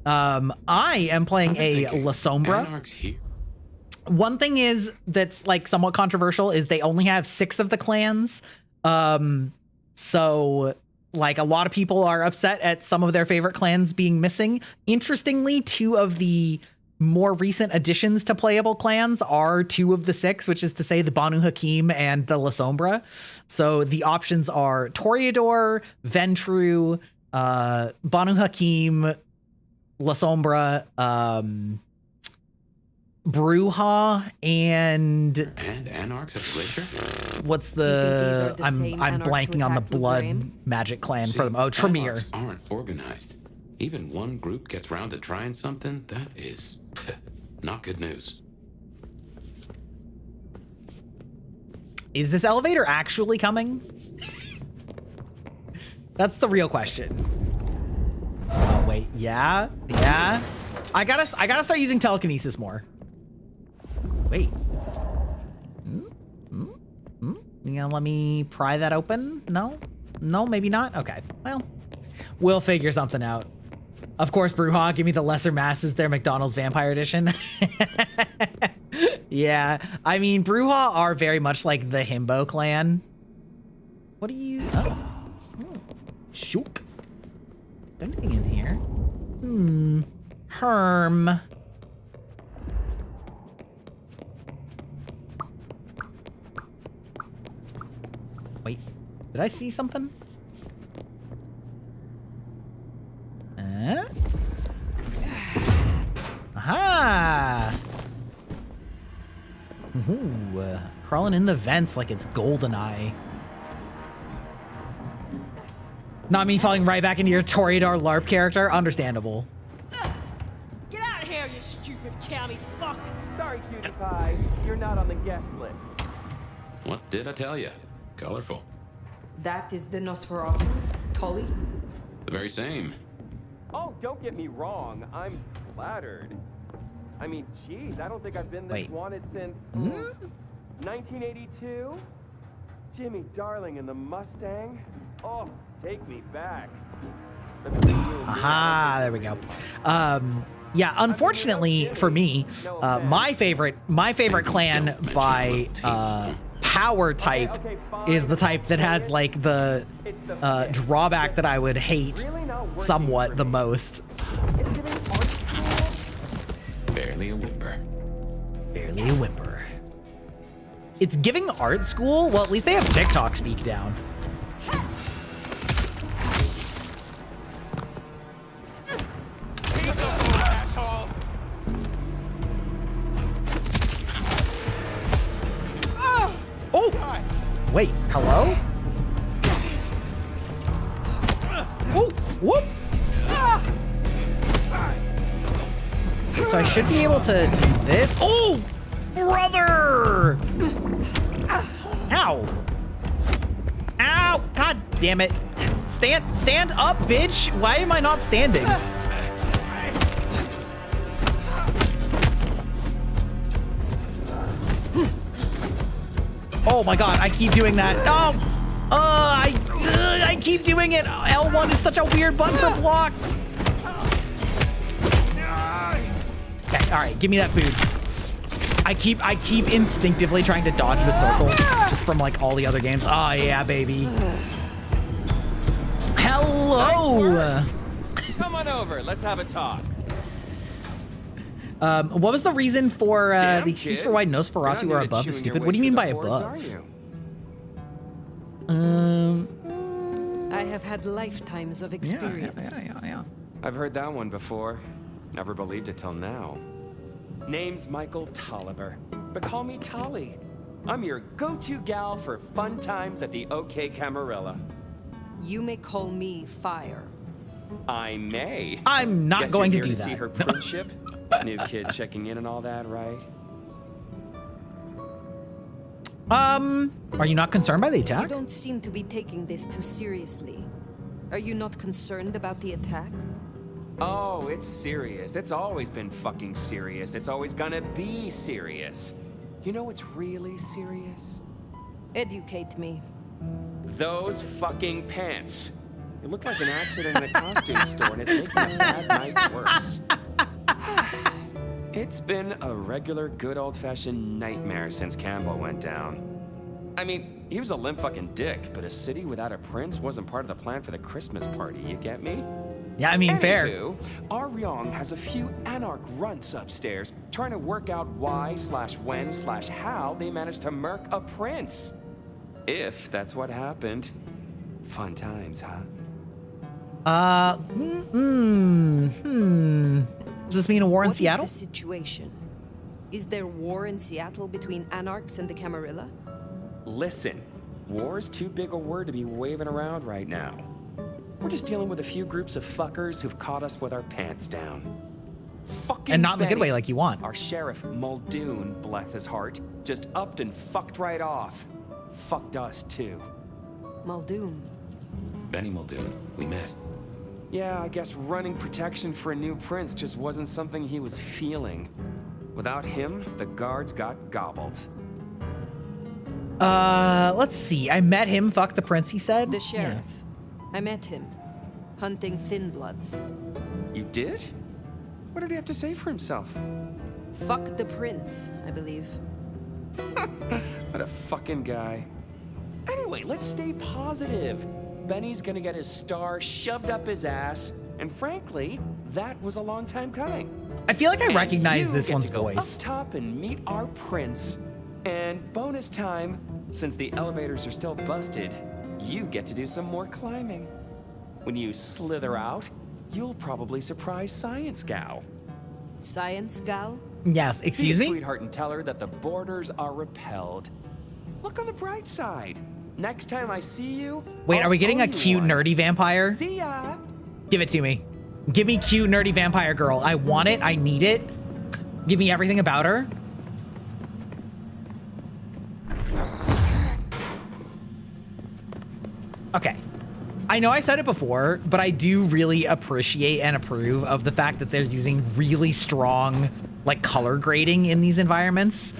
I am playing a La Sombra. One thing is that's like somewhat controversial is they only have 6 of the clans. So like a lot of people are upset at some of their favorite clans being missing. Interestingly, 2 of the more recent additions to playable clans are 2 of the 6, which is to say the Banu Hakim and the La Sombra. So the options are Toreador, Ventru, Banu Hakim, La Sombra, Bruja, and Anarchs of Glacier? What's the I'm blanking on the blood Graham? magic clan for them. Oh, Tremere. Anarchs aren't organized. Even one group gets round to trying something, that is not good news. Is this elevator actually coming? That's the real question. Oh wait, yeah. I gotta start using telekinesis more. Wait. You gonna let me pry that open? No, maybe not. Okay, well, we'll figure something out. Of course, Bruja, give me the lesser masses there, McDonald's Vampire Edition. Yeah, I mean, Bruja are very much like the Himbo clan. What do you... Oh. Shook. Anything in here? Herm. Wait, did I see something? Aha! Ooh, crawling in the vents like it's GoldenEye. Not me falling right back into your Toreador LARP character. Understandable. you stupid county fuck. Sorry, Cutie Pie. You're not on the guest list. What did I tell you? Colorful. That is the Nosferatu, Tully? The very same. Oh, don't get me wrong. I'm flattered. I mean, geez, I don't think I've been this wanted since 1982. Jimmy Darling and the Mustang. Oh, take me back. Aha, there we go. Yeah, unfortunately for me, my favorite clan by power type is the type that has like the drawback that I would hate somewhat the most. Barely a whimper. Barely a whimper. It's giving art school? Well, at least they have TikTok speak down. Asshole. Oh! Wait, hello? Oh, whoop! Okay, so I should be able to do this. Oh, brother! Ow! Ow! God damn it! Stand up, bitch! Why am I not standing? Oh my god, I keep doing that. Oh! I keep doing it. L1 is such a weird button for block. Okay, alright, give me that food. I keep instinctively trying to dodge the circle just from like all the other games. Oh yeah, baby. Hello! Nice. Come on over, let's have a talk. What was the reason for the excuse for why Nosferatu are above is stupid? What do you mean by above? I have had lifetimes of experience. Yeah. I've heard that one before. Never believed it till now. Name's Michael Tolliver, but call me Tolly. I'm your go-to gal for fun times at the OK Camarilla. You may call me Fire. I may. I'm not Guess going to you're do here that. See her friendship, new kid checking in and all that, right? Are you not concerned by the attack? You don't seem to be taking this too seriously. Are you not concerned about the attack? Oh, it's serious. It's always been fucking serious. It's always gonna be serious. You know what's really serious? Educate me. Those fucking pants. You look like an accident in a costume store and it's making a bad night worse. It's been a regular good old-fashioned nightmare since Campbell went down. I mean, he was a limp fucking dick, but a city without a prince wasn't part of the plan for the Christmas party, you get me? Yeah, I mean, fair. Our Ryong has a few anarch runts upstairs trying to work out why/when/how they managed to murk a prince. If that's what happened. Fun times, huh? Does this mean a war in Seattle? What is the situation? Is there war in Seattle between anarchs and the Camarilla? Listen, war's too big a word to be waving around right now. We're just dealing with a few groups of fuckers who've caught us with our pants down. Fucking and not in the good Benny, way like you want. Our sheriff, Muldoon, bless his heart, just upped and fucked right off. Fucked us too. Muldoon. Benny Muldoon, we met. Yeah, I guess running protection for a new prince just wasn't something he was feeling. Without him, the guards got gobbled. Let's see. I met him. Fuck the prince, he said. The sheriff. Yeah. I met him. Hunting Thin Bloods. You did? What did he have to say for himself? Fuck the prince, I believe. What a fucking guy. Anyway, let's stay positive. Benny's gonna get his star shoved up his ass, and frankly, that was a long time coming. I feel like I recognize this one's voice. Up top and meet our prince. And bonus time, since the elevators are still busted, you get to do some more climbing. When you slither out, you'll probably surprise Science Gal. Science Gal? Yes, excuse me? Be a sweetheart and tell her that the borders are repelled. Look on the bright side. Next time I see you... Wait, are we getting a cute, nerdy vampire? See ya! Give it to me. Give me cute, nerdy vampire girl. I want it. I need it. Give me everything about her. Okay. I know I said it before, but I do really appreciate and approve of the fact that they're using really strong, like, color grading in these environments,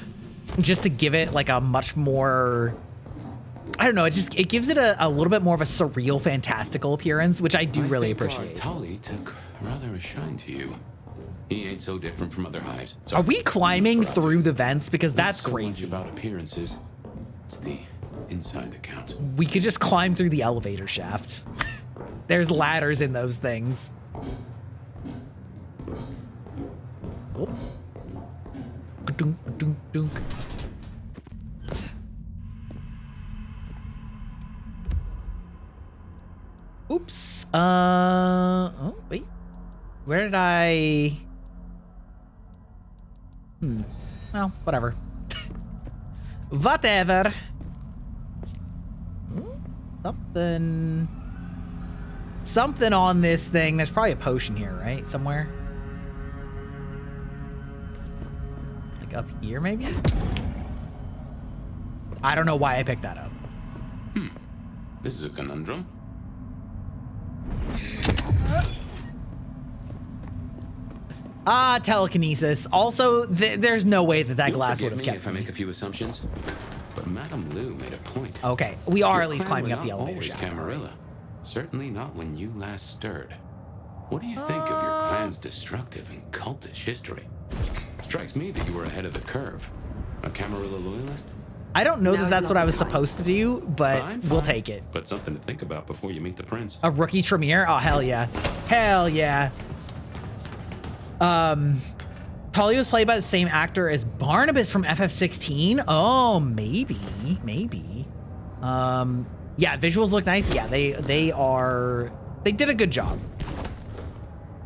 just to give it like a much more, I don't know, it gives it a little bit more of a surreal, fantastical appearance, which I do really appreciate. Tully took rather a shine to you. He ain't so different from other hives. So are we climbing through the vents? Because that's so crazy. Much about appearances. It's the inside that counts. We could just climb through the elevator shaft. There's ladders in those things. Oh. Dunk, dunk, dunk. Oops. Oh, wait. Where did I... Well, whatever. Whatever. Something on this thing. There's probably a potion here, right? Somewhere. Like up here, maybe? I don't know why I picked that up. This is a conundrum. Telekinesis. Also, there's no way that glass would have kept me if I make a few assumptions. But Madame Lou made a point. Okay, we are at least climbing up the elevator shaft. Camarilla. Certainly not when you last stirred. What do you think of your clan's destructive and cultish history? Strikes me that you were ahead of the curve. A Camarilla loyalist? I don't know that that's what I was supposed to do, but we'll take it. But something to think about before you meet the prince. A rookie Tremere? Oh, hell yeah. Hell yeah. Polly was played by the same actor as Barnabas from FF16. Oh, maybe. Yeah, visuals look nice. Yeah, they did a good job,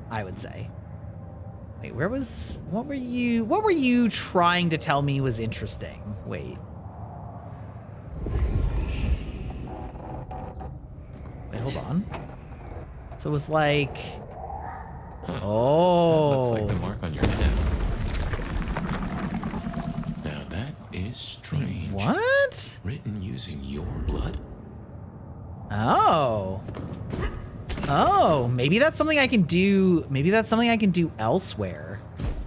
I would say. Wait, what were you trying to tell me was interesting? Wait, hold on. So it was like, oh. Looks like the mark on your head. Now that is strange. What? Written using your blood? Oh, maybe that's something I can do. Maybe that's something I can do elsewhere.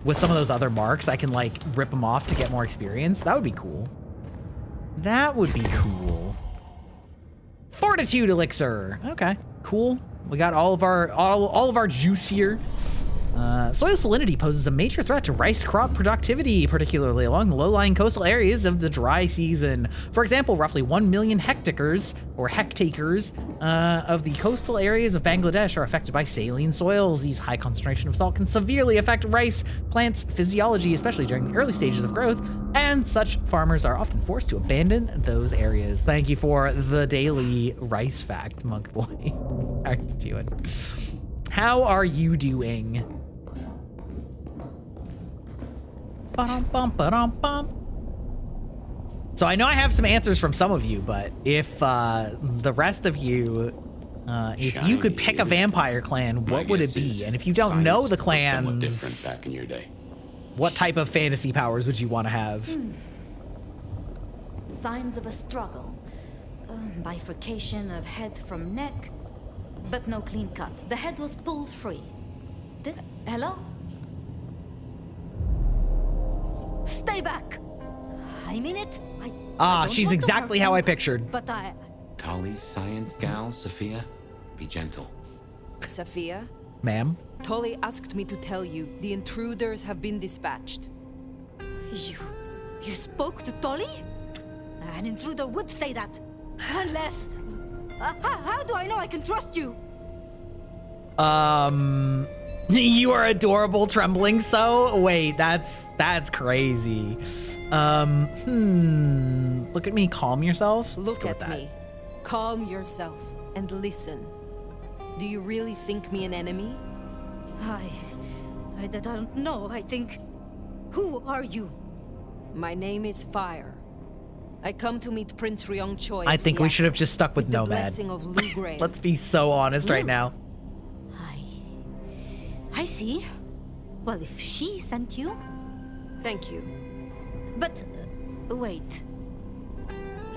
With some of those other marks, I can like rip them off to get more experience. That would be cool. Fortitude elixir. Okay, cool. We got all of our juice here. Soil salinity poses a major threat to rice crop productivity, particularly along the low-lying coastal areas of the dry season. For example, roughly 1 million hectares of the coastal areas of Bangladesh are affected by saline soils. These high concentration of salt can severely affect rice plants' physiology, especially during the early stages of growth, and such farmers are often forced to abandon those areas. Thank you for the daily rice fact, Monk Boy. How are you doing? So I know I have some answers from some of you, but if the rest of you, if you could pick a vampire clan, what would it be? And if you don't know the clans, different back in your day. What type of fantasy powers would you want to have? Signs of a struggle. Bifurcation of head from neck, but no clean cut. The head was pulled free. Hello? Stay back! I mean it. She's exactly how I pictured. But Tolly's science gal, Sophia, be gentle. Sophia? Ma'am? Tolly asked me to tell you the intruders have been dispatched. You spoke to Tolly? An intruder would say that. Unless... how do I know I can trust you? You are adorable, trembling so? Wait, that's crazy. Look at me, calm yourself. Look at me. Calm yourself and listen. Do you really think me an enemy? I don't know. I think... Who are you? My name is Fire. I come to meet Prince Ryong Choi. I think we should have just stuck with Nomad. Blessing of Lu Grey. Let's be so honest right now. I see. Well, if she sent you, Thank you. But, wait.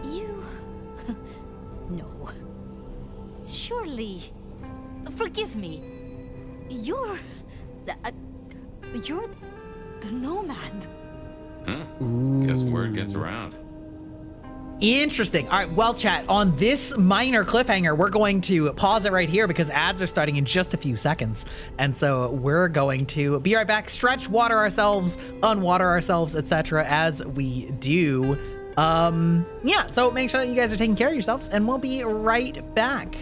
You... no. Surely... Forgive me. You're the nomad. Guess word gets around. Interesting. All right, well, chat, on this minor cliffhanger, we're going to pause it right here because ads are starting in just a few seconds. And so we're going to be right back, stretch, water ourselves, unwater ourselves, etc. as we do. Yeah, so make sure that you guys are taking care of yourselves, and we'll be right back.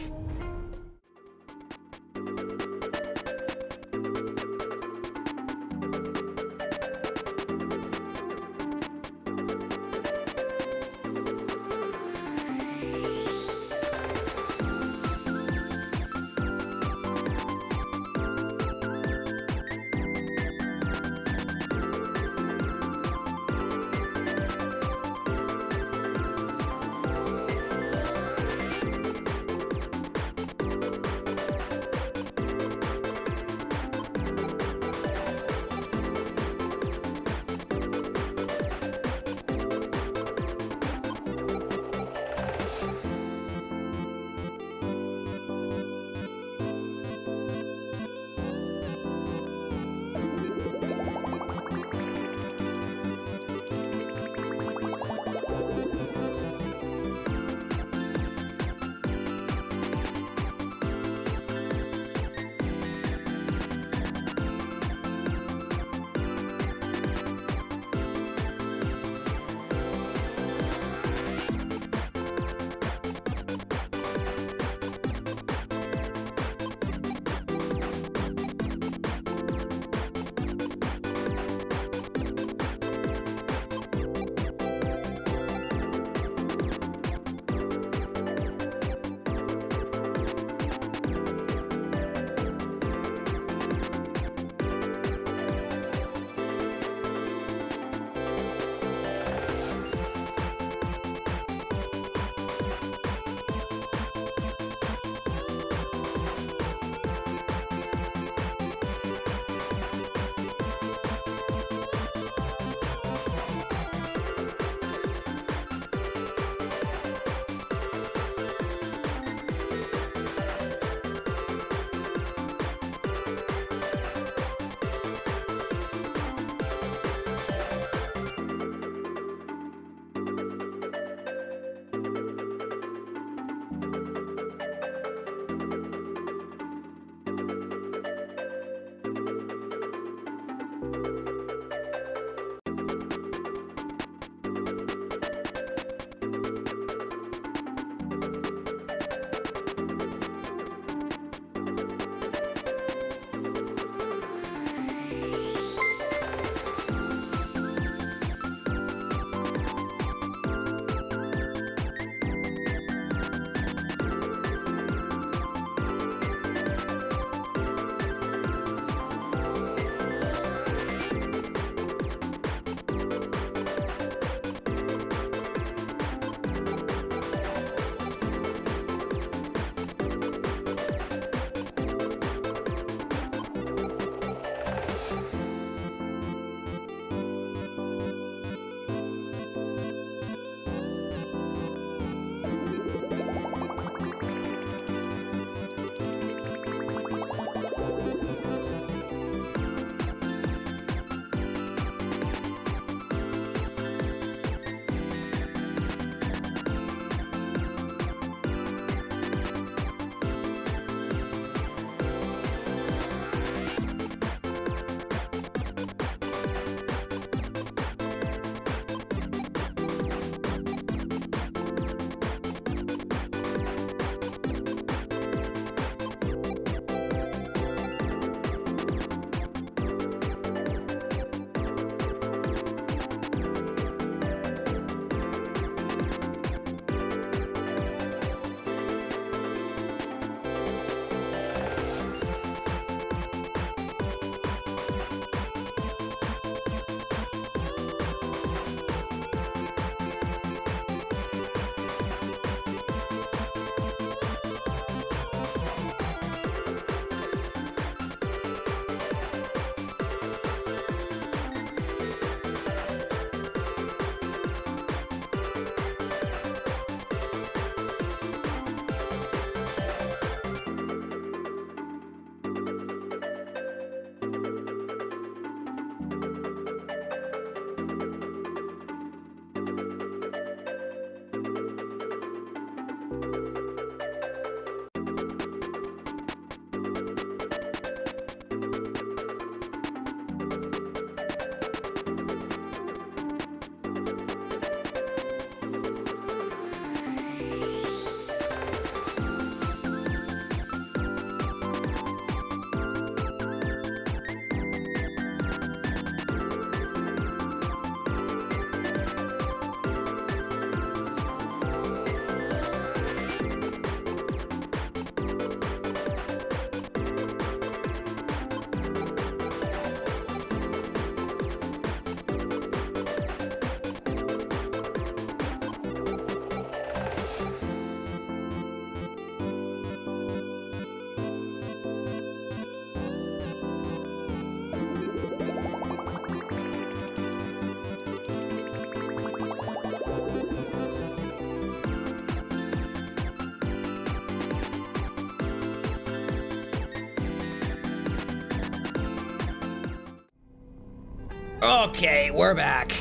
Okay, we're back.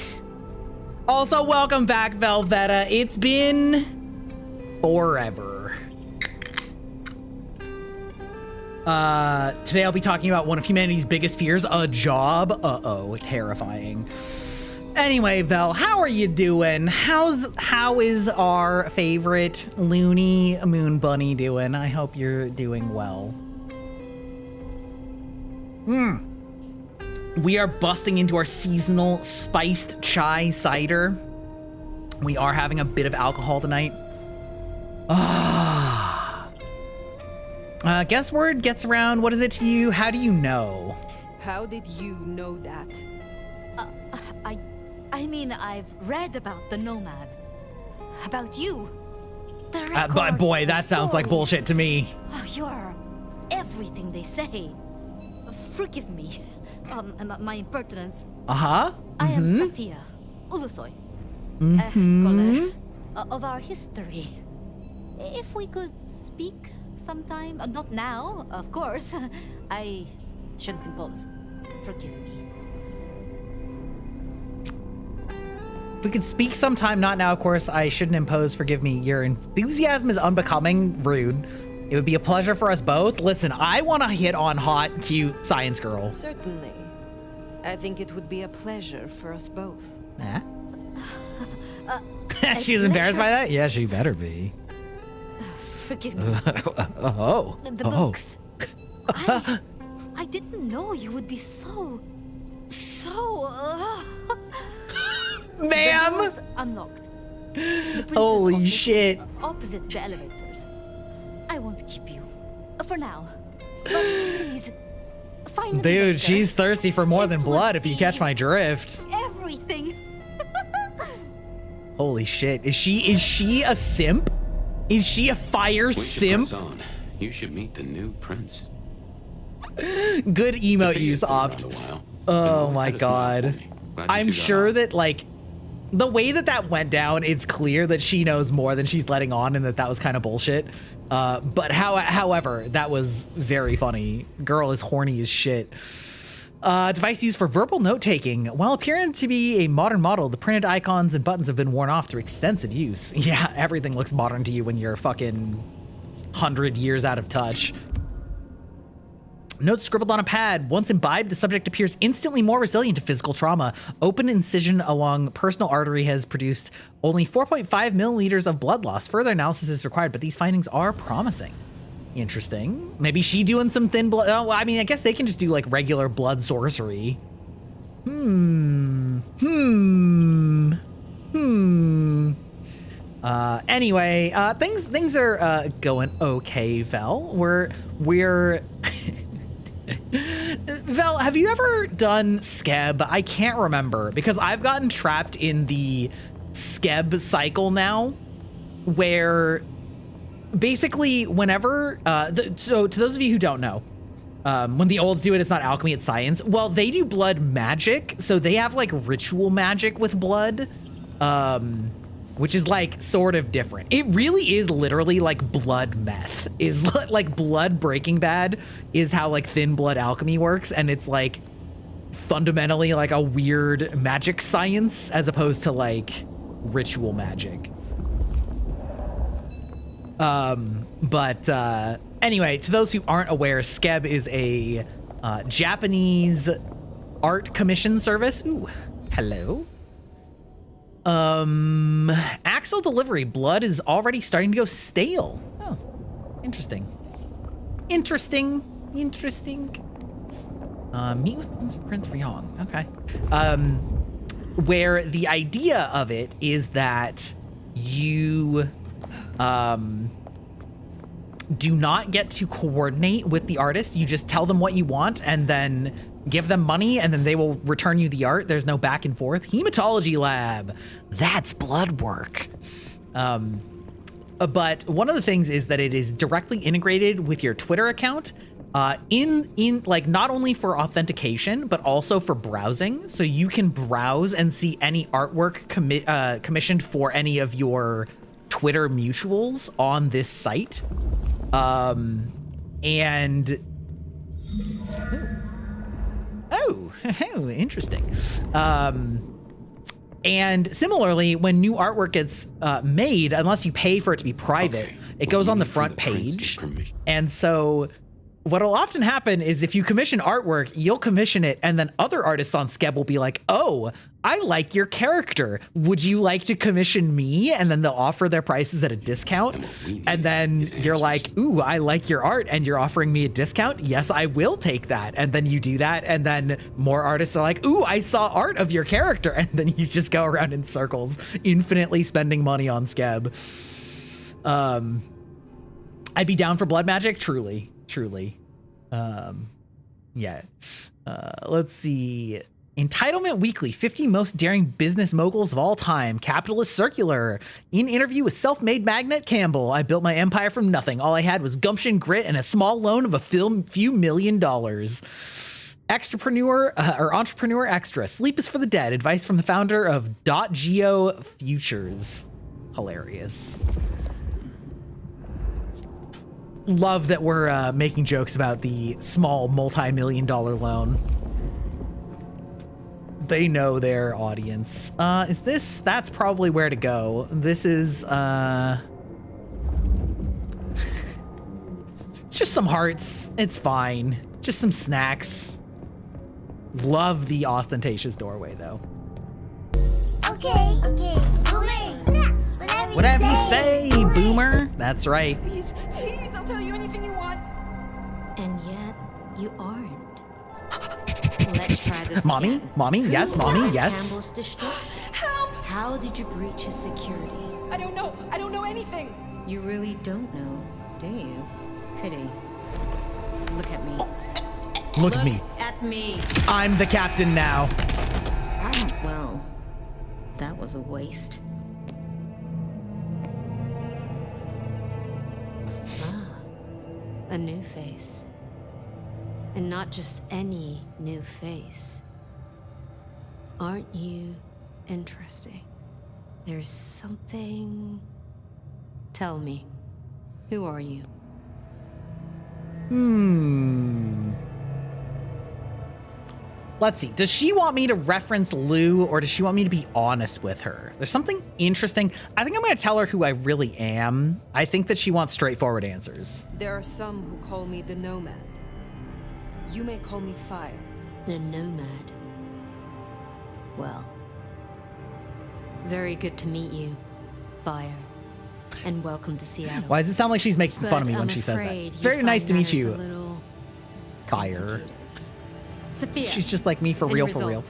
Also, welcome back, Velveta. It's been forever. Today I'll be talking about one of humanity's biggest fears, a job. Uh-oh, terrifying. Anyway, Vel, how are you doing? How is our favorite loony moon bunny doing? I hope you're doing well. We are busting into our seasonal spiced chai cider. We are having a bit of alcohol tonight. Guess word gets around. What is it to you? How do you know? How did you know that? I mean, I've read about the Nomad. About you. The But records, boy, the that sounds like stories. bullshit to me. Oh, you're everything they say. Forgive me. My impertinence. Uh-huh. I am Safia Ulusoy, a scholar of our history. If we could speak sometime, not now, of course. I shouldn't impose. Forgive me. If we could speak sometime, not now, of course, I shouldn't impose. Forgive me. Your enthusiasm is unbecoming, rude. It would be a pleasure for us both. Listen, I want to hit on hot, cute science girl. Certainly. I think it would be a pleasure for us both. Huh? She's embarrassed by that? Yeah, she better be. Forgive me. The books. I didn't know you would be so... Ma'am! The doors unlocked. The princess Holy office shit. is opposite the elevators. I won't keep you. For now. But please, find the Dude, nectar. she's thirsty for more than blood, if you catch my drift. Everything. Holy shit. Is she a simp? Is she a fire simp? Press on. You should meet the new prince. Good emote use, Opt. Oh my god. I'm sure that, like, the way that went down, it's clear that she knows more than she's letting on and that was kind of bullshit. But however, that was very funny. Girl is horny as shit. Device used for verbal note-taking. While appearing to be a modern model, the printed icons and buttons have been worn off through extensive use. Yeah, everything looks modern to you when you're fucking 100 years out of touch. Notes scribbled on a pad. Once imbibed, the subject appears instantly more resilient to physical trauma. Open incision along personal artery has produced only 4.5 milliliters of blood loss. Further analysis is required, but these findings are promising. Interesting. Maybe she doing some thin blood. Oh, I mean, I guess they can just do like regular blood sorcery. Anyway, things are going okay, Vel. We're Vel, have you ever done Skeb? I can't remember because I've gotten trapped in the Skeb cycle now, where basically whenever so to those of you who don't know, when the olds do it, it's not alchemy, it's science. Well, they do blood magic, so they have like ritual magic with blood, which is like sort of different. It really is literally like blood meth. Is like blood Breaking Bad is how like thin blood alchemy works, and it's like fundamentally like a weird magic science as opposed to like ritual magic. Anyway, to those who aren't aware, Skeb is a Japanese art commission service. Ooh, hello. Axle delivery. Blood is already starting to go stale. Oh, interesting. Interesting. Meet with Prince Ryong. Okay. Where the idea of it is that you do not get to coordinate with the artist. You just tell them what you want and then give them money, and then they will return you the art. There's no back and forth. Hematology lab. That's blood work. But one of the things is that it is directly integrated with your Twitter account, in like not only for authentication but also for browsing. So you can browse and see any artwork commissioned for any of your Twitter mutuals on this site. And oh, Interesting. And similarly, when new artwork gets made, unless you pay for it to be private, it goes on the front page. And so what'll often happen is if you commission artwork, you'll commission it, and then other artists on Skeb will be like, oh, I like your character. Would you like to commission me? And then they'll offer their prices at a discount. And then you're like, ooh, I like your art and you're offering me a discount. Yes, I will take that. And then you do that. And then more artists are like, ooh, I saw art of your character. And then you just go around in circles, infinitely spending money on Skeb. I'd be down for blood magic. Truly. Yeah. Let's see. Entitlement Weekly, 50 most daring business moguls of all time. Capitalist Circular. In interview with self-made magnate Campbell, I built my empire from nothing. All I had was gumption, grit, and a small loan of a few $1 million. Extrapreneur or Entrepreneur Extra. Sleep is for the dead. Advice from the founder of .geo Futures. Hilarious. Love that we're making jokes about the small multi-million-dollar loan. They know their audience. Is this? That's probably where to go. This is just some hearts. It's fine. Just some snacks. Love the ostentatious doorway though. Okay. Boomer. Whatever you say, Boomer. That's right. Please, I'll tell you anything you want. And yet, you aren't. Let's try this Mommy? again. Mommy? Yes, Mommy? Yes. Campbell's destruction. Help! How did you breach his security? I don't know anything. You really don't know, do you? Pity. Look at me. Look at me. At me. I'm the captain now. Well, that was a waste. A new face. And not just any new face. Aren't you interesting? There's something... Tell me, who are you? Let's see. Does she want me to reference Lou or does she want me to be honest with her? There's something interesting. I think I'm going to tell her who I really am. I think that she wants straightforward answers. There are some who call me the Nomad. You may call me Fire. The Nomad. Well, very good to meet you, Fire. And welcome to Seattle. Why does it sound like she's making fun of me when she says that? Very nice to meet you, Fire. Sophia. She's just like me for real, for real.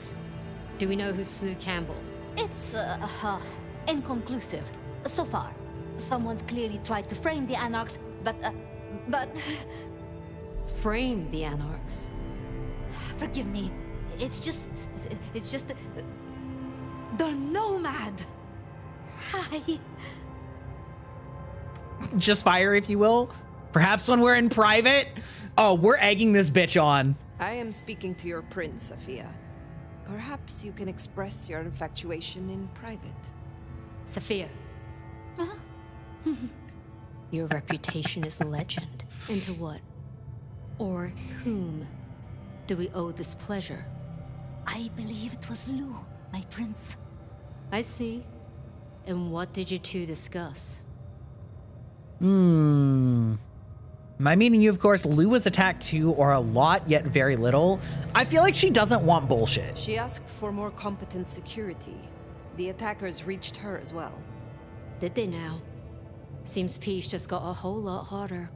Do we know who slew Campbell? It's, inconclusive. So far. Someone's clearly tried to frame the Anarchs, but... Frame the Anarchs? Forgive me. It's just... The Nomad! Hi. Just Fire, if you will. Perhaps when we're in private. Oh, we're egging this bitch on. I am speaking to your prince, Sophia. Perhaps you can express your infatuation in private. Sophia. Your reputation is legend. And to what? Or whom do we owe this pleasure? I believe it was Lou, my prince. I see. And what did you two discuss? My meaning you, of course, Lou was attacked too, or a lot, yet very little. I feel like she doesn't want bullshit. She asked for more competent security. The attackers reached her as well. Did they now? Seems peace just got a whole lot harder.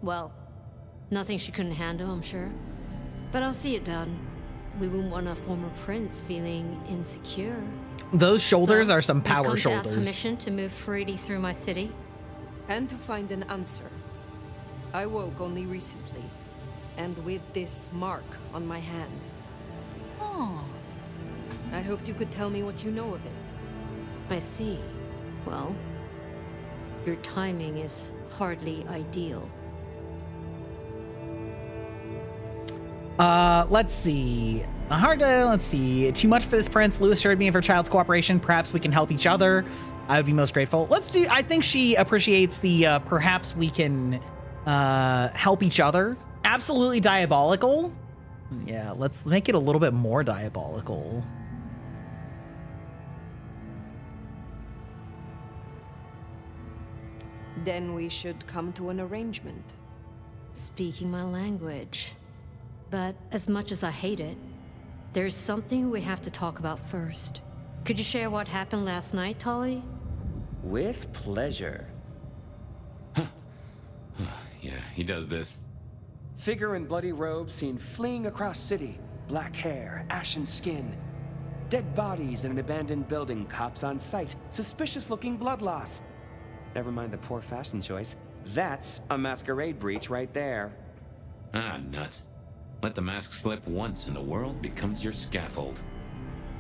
Well, nothing she couldn't handle, I'm sure. But I'll see it done. We wouldn't want a former prince feeling insecure. Those shoulders are some you've power come shoulders. To ask permission to move freely through my city? And to find an answer. I woke only recently, and with this mark on my hand. Oh. I hoped you could tell me what you know of it. I see. Well, your timing is hardly ideal. Let's see. Let's see. Too much for this prince. Lou assured me of her child's cooperation. Perhaps we can help each other. I would be most grateful. I think she appreciates the, perhaps we can, help each other. Absolutely diabolical. Yeah, let's make it a little bit more diabolical. Then we should come to an arrangement. Speaking my language. But as much as I hate it, there's something we have to talk about first. Could you share what happened last night, Tolly? With pleasure. Yeah, he does this. Figure in bloody robes seen fleeing across city. Black hair, ashen skin. Dead bodies in an abandoned building, cops on site. Suspicious-looking blood loss. Never mind the poor fashion choice. That's a masquerade breach right there. Ah, nuts. Let the mask slip once and the world becomes your scaffold.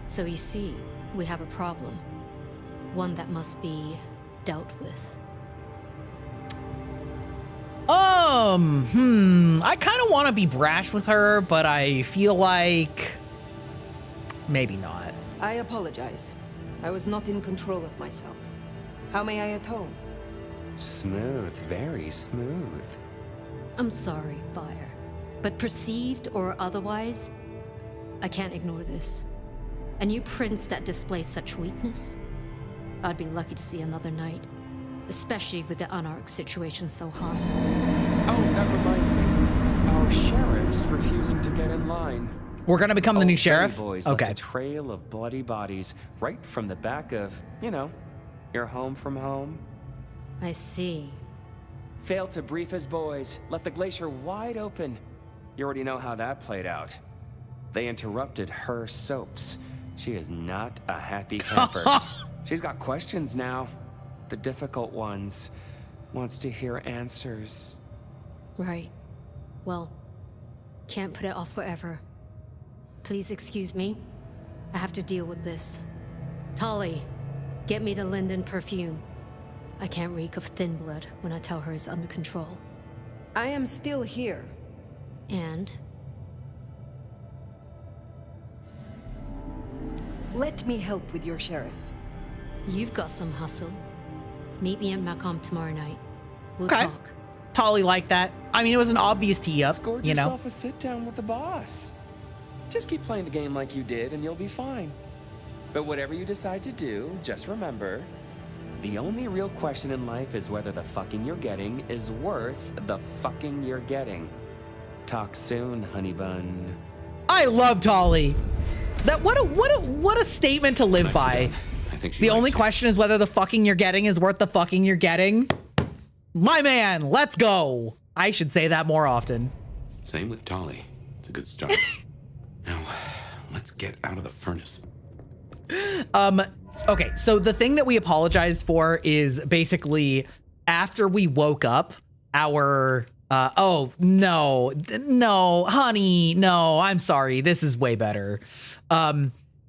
So you see, we have a problem. One that must be dealt with. I kind of want to be brash with her, but I feel like maybe not. I apologize. I was not in control of myself. How may I atone? Smooth, very smooth. I'm sorry, Fire. But perceived or otherwise, I can't ignore this. A new prince that displays such weakness? I'd be lucky to see another night. Especially with the Anarch situation so hot. Oh, that reminds me. Our sheriff's refusing to get in line. We're gonna become the new sheriff? Boys Okay. left a trail of bloody bodies right from the back of, you know, your home from home. I see. Failed to brief his boys, left the glacier wide open. You already know how that played out. They interrupted her soaps. She is not a happy camper. She's got questions now. The difficult ones. Wants to hear answers. Right. Well, can't put it off forever. Please excuse me. I have to deal with this. Tolly, get me the Linden perfume. I can't reek of thin blood when I tell her it's under control. I am still here. And? Let me help with your sheriff. You've got some hustle. Meet me at Macomb tomorrow night. We'll Okay. talk. Totally like that. I mean, it was an obvious tee up, Scored you know? yourself a sit down with the boss. Just keep playing the game like you did and you'll be fine. But whatever you decide to do, just remember, the only real question in life is whether the fucking you're getting is worth the fucking you're getting. Talk soon, honey bun. I love Tolly. That what a statement to live by. I think she The likes only you. question is whether the fucking you're getting is worth the fucking you're getting. My man, let's go. I should say that more often. Same with Tolly. It's a good start. Now, let's get out of the furnace. Okay, so the thing that we apologized for is basically after we woke up, our oh no, honey, no, I'm sorry, this is way better.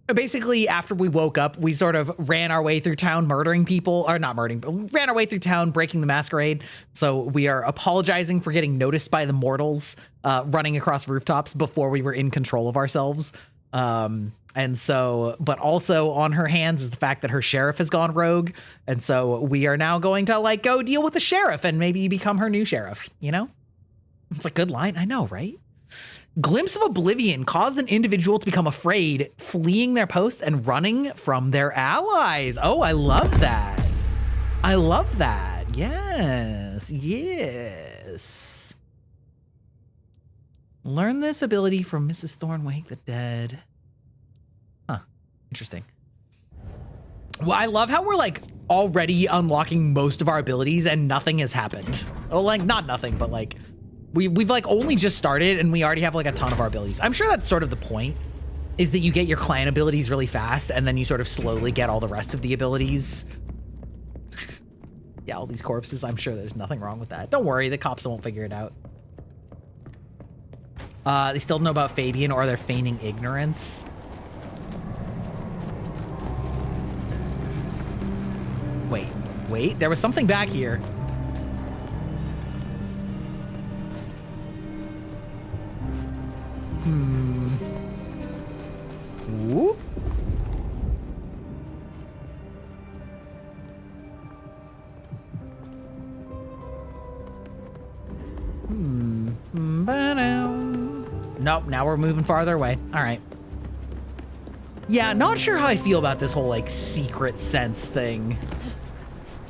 Basically after we woke up, we sort of ran our way through town murdering people, or not murdering, but ran our way through town breaking the masquerade. So we are apologizing for getting noticed by the mortals running across rooftops before we were in control of ourselves. And so, but also on her hands is the fact that her sheriff has gone rogue. And so we are now going to like go deal with the sheriff and maybe become her new sheriff, you know? It's a good line. I know, right? Glimpse of oblivion caused an individual to become afraid, fleeing their post and running from their allies. Oh, I love that. I love that. Yes. Yes. Learn this ability from Mrs. Thornwake the Dead. Huh. Interesting. Well, I love how we're like already unlocking most of our abilities and nothing has happened. Oh, like not nothing, but like we've like only just started and we already have like a ton of our abilities. I'm sure that's sort of the point, is that you get your clan abilities really fast and then you sort of slowly get all the rest of the abilities. Yeah, all these corpses, I'm sure there's nothing wrong with that. Don't worry, the cops won't figure it out. They still don't know about Fabian, or they're feigning ignorance. Wait, there was something back here. Whoop. nope. Now we're moving farther away. All right. Yeah, not sure how I feel about this whole like secret sense thing.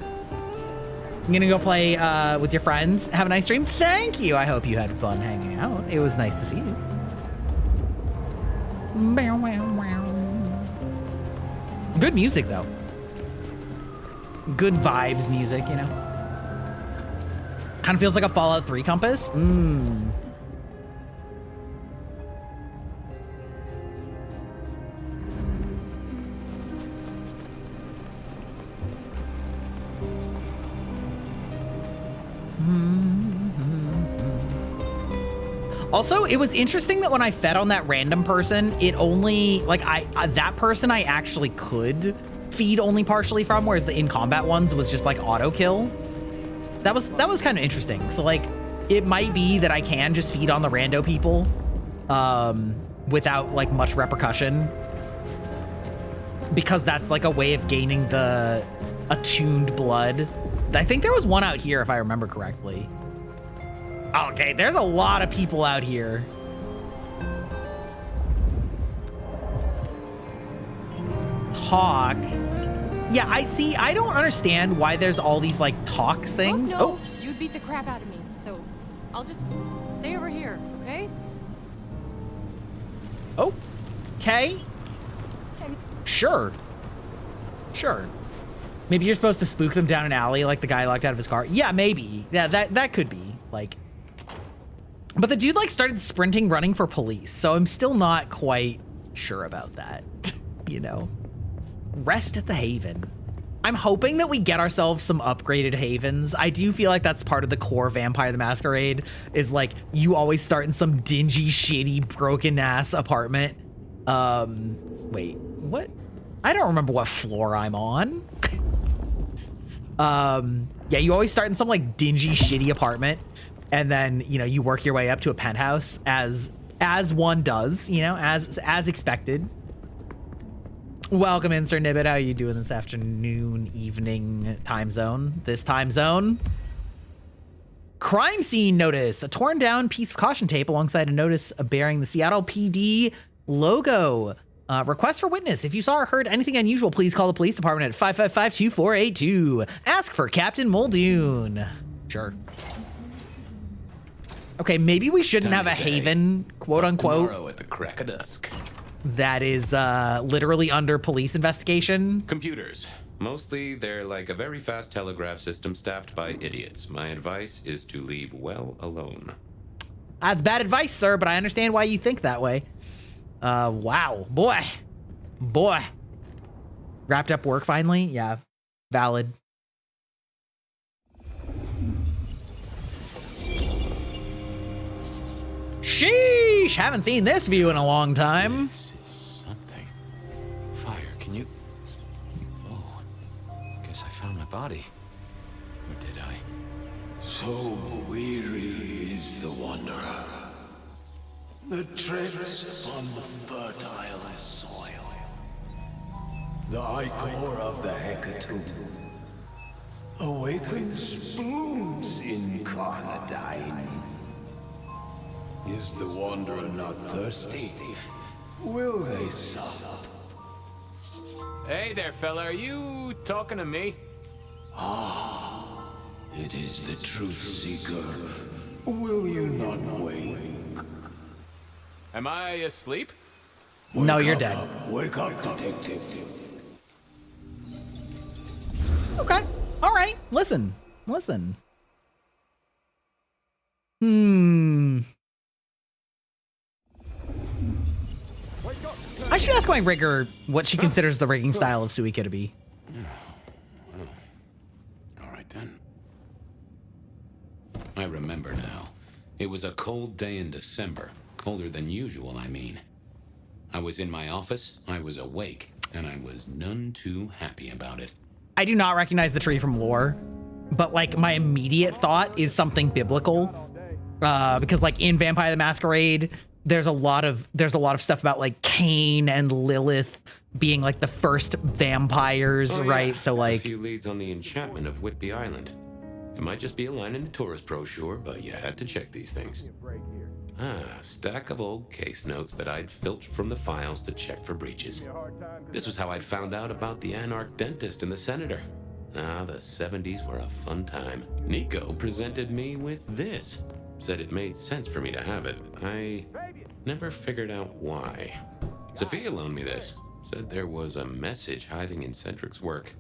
I'm gonna go play with your friends. Have a nice stream. Thank you. I hope you had fun hanging out. It was nice to see you. Good music though. Good vibes music, you know. Kind of feels like a Fallout 3 compass. Also, it was interesting that when I fed on that random person, it only, like, that person I actually could feed only partially from, whereas the in-combat ones was just, like, auto-kill. That was kind of interesting. So, like, it might be that I can just feed on the rando people without, like, much repercussion. Because that's, like, a way of gaining the attuned blood. I think there was one out here, if I remember correctly. Okay, there's a lot of people out here. Talk. Yeah, I don't understand why there's all these like talks things. Oh, no. You'd beat the crap out of me, so I'll just stay over here, okay? Okay. Sure. Maybe you're supposed to spook them down an alley like the guy locked out of his car. Yeah, maybe. Yeah, that could be. Like, but the dude like started sprinting, running for police. So I'm still not quite sure about that, you know? Rest at the Haven. I'm hoping that we get ourselves some upgraded havens. I do feel like that's part of the core Vampire the Masquerade is like you always start in some dingy, shitty, broken ass apartment. Wait, what? I don't remember what floor I'm on. Yeah, you always start in some like dingy, shitty apartment. And then, you know, you work your way up to a penthouse as one does, you know, as expected. Welcome in, Sir Nibbit. How are you doing this afternoon, evening time zone? This time zone? Crime scene notice. A torn down piece of caution tape alongside a notice bearing the Seattle PD logo. Request for witness. If you saw or heard anything unusual, please call the police department at 555-2482. Ask for Captain Muldoon. Sure. Okay, maybe we shouldn't have a haven, quote unquote. Tomorrow at the crack of dusk. That is literally under police investigation. Computers. Mostly, they're like a very fast telegraph system staffed by idiots. My advice is to leave well alone. That's bad advice, sir, but I understand why you think that way. Wow. Boy. Wrapped up work finally? Yeah, valid. Sheesh! Haven't seen this view in a long time. This is something. Fire, can you... Oh, guess I found my body. Or did I? So weary is the wanderer. The treads upon the fertile soil. The ichor of the hecatomb awakens blooms incarnadine. Is the wanderer not thirsty? Will they sup? Hey there, fella. Are you talking to me? Ah, it is the truth seeker. Will you not wake? Am I asleep? No, you're dead. Wake up, detective. Okay. All right. Listen. I should ask my rigger what she considers the rigging style of Suika to be. Well, all right then. I remember now. It was a cold day in December. Colder than usual, I mean. I was in my office, I was awake, and I was none too happy about it. I do not recognize the tree from lore, but like my immediate thought is something biblical. Because like in Vampire the Masquerade, there's a lot of stuff about like Cain and Lilith being like the first vampires, right? Yeah. So like a few leads on the enchantment of Whitby Island. It might just be a line in the tourist brochure, but you had to check these things. Ah, a stack of old case notes that I'd filched from the files to check for breaches. This was how I'd found out about the anarch dentist and the senator. Ah, the 70s were a fun time. Nico presented me with this. Said it made sense for me to have it. I never figured out why. Sophia loaned me this. Said there was a message hiding in Cedric's work.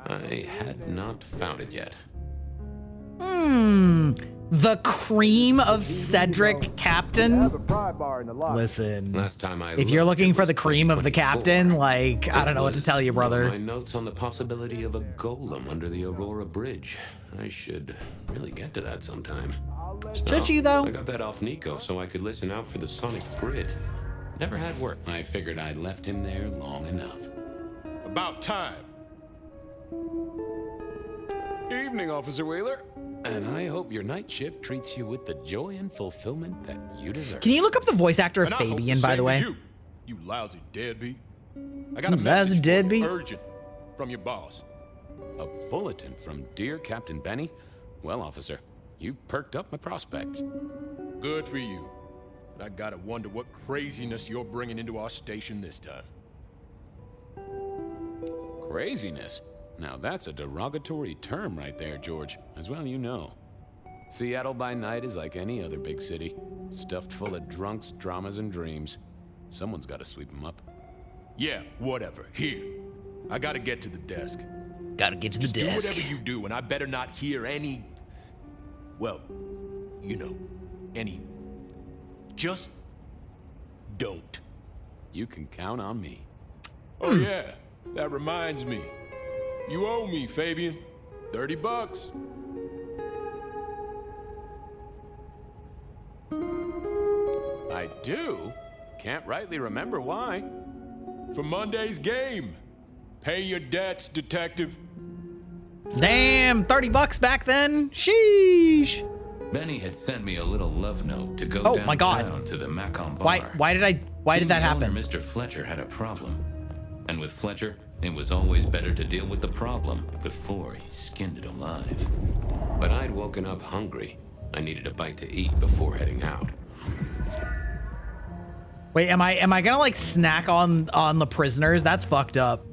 I had not found it yet. The cream of Cedric Captain? Listen, Last time if you're looking for the cream of the Captain, like, I don't know what to tell you, brother. My notes on the possibility of a golem under the Aurora Bridge. I should really get to that sometime. Should you, though? I got that off Nico so I could listen out for the sonic grid. Never had work. I figured I'd left him there long enough. About time. Evening, Officer Wheeler. And I hope your night shift treats you with the joy and fulfillment that you deserve. Can you look up the voice actor of And I hope Fabian, the by the same way? to you lousy deadbeat. I got a You message lousy for you, deadbeat? urgent from your boss. A bulletin from dear Captain Benny? Well, officer, you've perked up my prospects. Good for you. But I gotta wonder what craziness you're bringing into our station this time. Craziness? Now that's a derogatory term right there, George. As well you know. Seattle by night is like any other big city. Stuffed full of drunks, dramas, and dreams. Someone's gotta sweep them up. Yeah, whatever. Here. I gotta get to the desk. Gotta get to the Just desk. do whatever you do, and I better not hear any... Well, you know, any... Just don't. You can count on me. Oh yeah, that reminds me. You owe me, Fabian. $30. I do? Can't rightly remember why. For Monday's game. Pay your debts, detective. Damn, $30 back then? Sheesh. Benny had sent me a little love note to go Oh, downtown my God. to the Macon bar. Why did that happen? Mr. Fletcher had a problem. And with Fletcher, it was always better to deal with the problem before he skinned it alive. But I'd woken up hungry. I needed a bite to eat before heading out. Wait, am I gonna like snack on the prisoners? That's fucked up.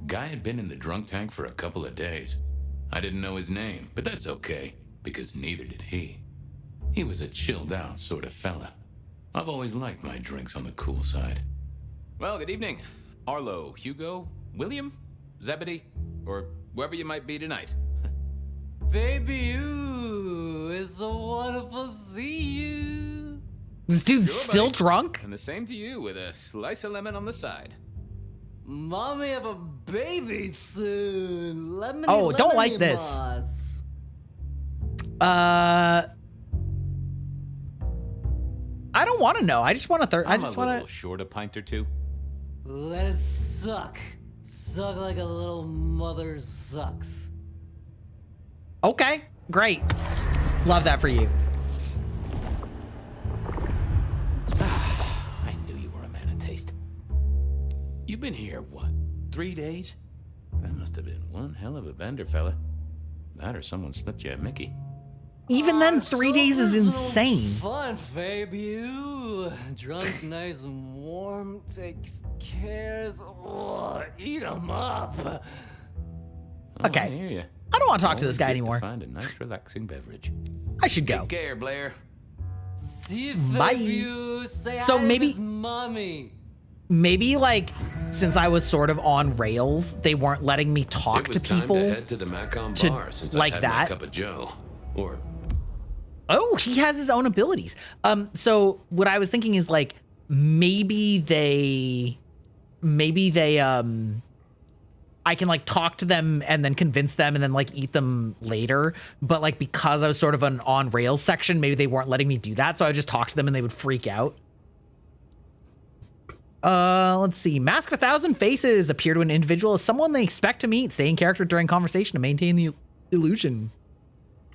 Guy had been in the drunk tank for a couple of days. I didn't know his name, but that's okay, because neither did he. He was a chilled out sort of fella. I've always liked my drinks on the cool side. Well, good evening. Arlo, Hugo, William, Zebedee, or whoever you might be tonight. Baby, you, it's so wonderful to see you. This dude's Sure, still buddy. drunk? And the same to you with a slice of lemon on the side. Mommy have a baby soon. Lemony, Oh, don't like lemony this. moss. I don't want to know. I just want to. I I'm just a want little to. short a pint or two. Let it suck. Suck like a little mother sucks. Okay, great. Love that for you. I knew you were a man of taste. You've been here, what, 3 days? That must have been one hell of a bender, fella. That or someone slipped you a Mickey. Even then, 3 days is insane. Fun, baby. You drunk, nice and warm, takes cares. Oh, eat 'em up. Oh, Okay. I hear you. I don't want to talk to Always this guy good anymore. Find a nice, relaxing beverage. I should go. Take care, Blair. See you, Bye. baby. Say So hi to maybe- Miss mommy. Maybe like since I was sort of on rails, they weren't letting me talk It was to time people. to head to the Macon to- bar since like I had that. my cup of Joe. Or Oh, he has his own abilities. So what I was thinking is like maybe they I can like talk to them and then convince them and then like eat them later. But like because I was sort of an on rails section, maybe they weren't letting me do that. So I would just talk to them and they would freak out. Let's see. Mask of 1,000 Faces. Appear to an individual as someone they expect to meet. Stay in character during conversation to maintain the illusion.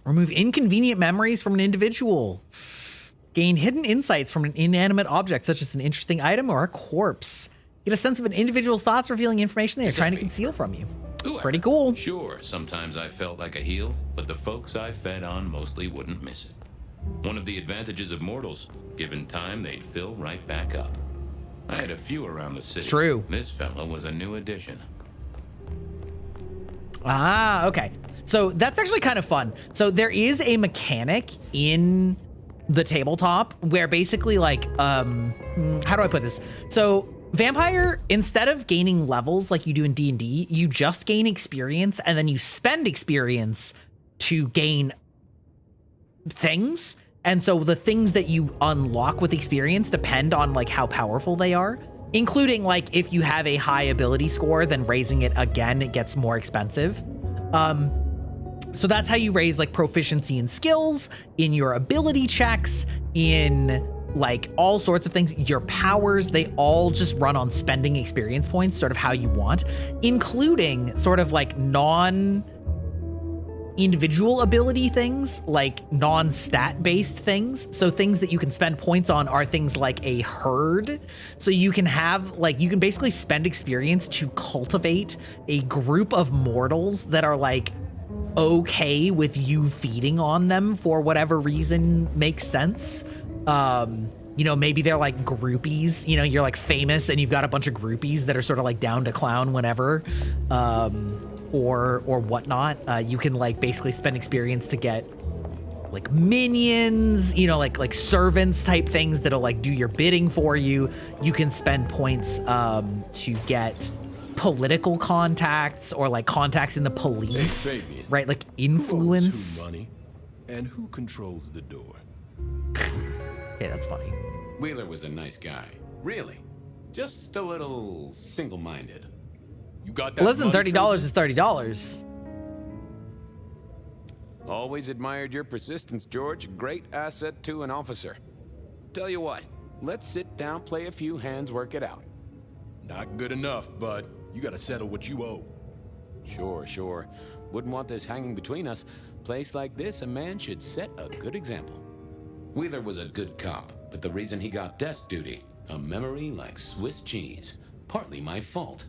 Remove inconvenient memories from an individual. Gain hidden insights from an inanimate object, such as an interesting item or a corpse. Get a sense of an individual's thoughts, revealing information they are trying to conceal from you. Pretty cool. Sure, sometimes I felt like a heel, but the folks I fed on mostly wouldn't miss it. One of the advantages of mortals. Given time, they'd fill right back up. I had a few around the city. It's true. This fella was a new addition. Ah, okay. So that's actually kind of fun. So there is a mechanic in the tabletop where basically like, how do I put this? So Vampire, instead of gaining levels like you do in D&D, you just gain experience and then you spend experience to gain things. And so the things that you unlock with experience depend on like how powerful they are, including like if you have a high ability score, then raising it again, it gets more expensive. So that's how you raise like proficiency in skills, in your ability checks, in like all sorts of things. Your powers, they all just run on spending experience points, sort of how you want, including sort of like non-individual ability things, like non-stat based things. So things that you can spend points on are things like a herd. So you can have like, you can basically spend experience to cultivate a group of mortals that are like okay with you feeding on them for whatever reason makes sense. You know, maybe they're like groupies, you know, you're like famous and you've got a bunch of groupies that are sort of like down to clown whenever, or whatnot. You can like basically spend experience to get like minions, you know, like servants type things that'll like do your bidding for you. You can spend points to get political contacts or like contacts in the police, hey, Fabian, right? Like influence. Who owns who money, and who controls the door? Okay, that's funny. Wheeler was a nice guy. Really. Just a little single-minded. You got that? Listen, $30 is $30. Always admired your persistence, George. A great asset to an officer. Tell you what, let's sit down, play a few hands, work it out. Not good enough, bud. You gotta settle what you owe. Sure. Wouldn't want this hanging between us. Place like this, a man should set a good example. Wheeler was a good cop, but the reason he got desk duty, a memory like Swiss cheese. Partly my fault.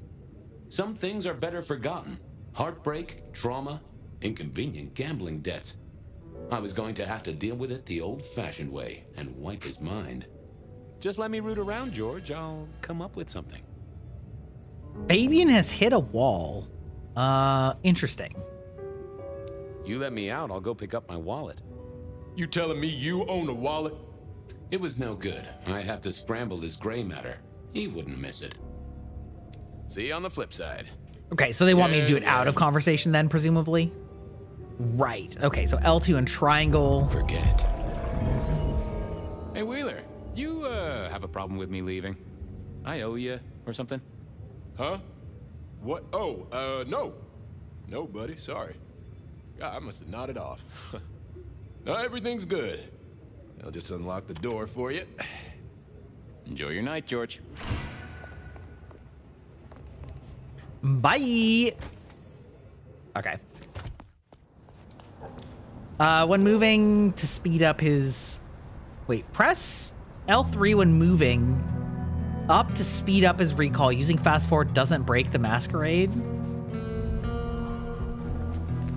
Some things are better forgotten. Heartbreak, trauma, inconvenient gambling debts. I was going to have to deal with it the old-fashioned way and wipe his mind. Just let me root around, George. I'll come up with something. Fabian has hit a wall. Interesting. You let me out, I'll go pick up my wallet. You telling me you own a wallet? It was no good. I'd have to scramble his gray matter. He wouldn't miss it. See you on the flip side. Okay, so they want me to do it out of conversation then, presumably? Right. Okay, so L2 and triangle. Forget. Hey, Wheeler, you have a problem with me leaving? I owe you or something? Huh? What? Oh, no. No, buddy, sorry. God, I must have nodded off. No, everything's good. I'll just unlock the door for you. Enjoy your night, George. Bye. Okay. When moving to speed up his... Wait, press L3 when moving up to speed up his recall. Using fast forward doesn't break the Masquerade.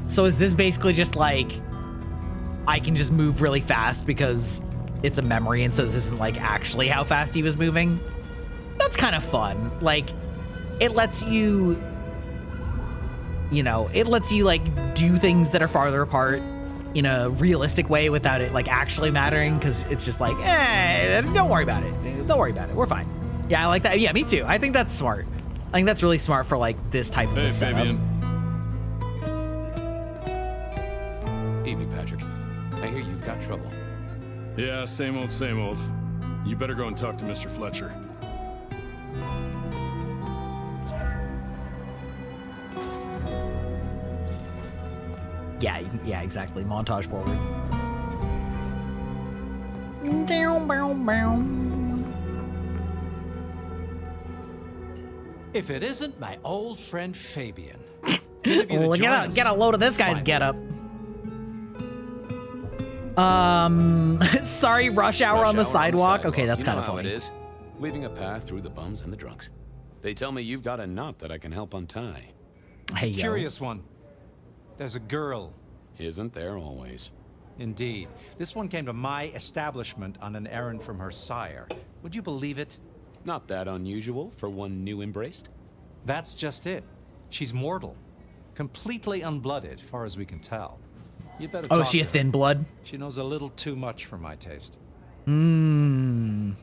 So is this basically just like, I can just move really fast because it's a memory and so this isn't like actually how fast he was moving? That's kind of fun. Like, it lets you, you know, it lets you like do things that are farther apart in a realistic way without it like actually mattering, because it's just like, don't worry about it. Don't worry about it. We're fine. Yeah, I like that. Yeah, me too. I think that's smart. I think that's really smart for like this type of a setup. Fabian. Evening, Patrick. I hear you've got trouble. Yeah, same old, same old. You better go and talk to Mr. Fletcher. Yeah, exactly. Montage forward. If it isn't my old friend Fabian. Well, get a load of this guy's getup. Sorry, rush hour on the sidewalk. Okay, that's kind of funny. It is. Leaving a path through the bums and the drunks. They tell me you've got a knot that I can help untie. Hey, yo. Curious one. There's a girl. Isn't there always? Indeed. This one came to my establishment on an errand from her sire. Would you believe it? Not that unusual for one new embraced. That's just it. She's mortal. Completely unblooded, far as we can tell. You better Oh, talk is she a to her. thin blood? She knows a little too much for my taste. Mmm.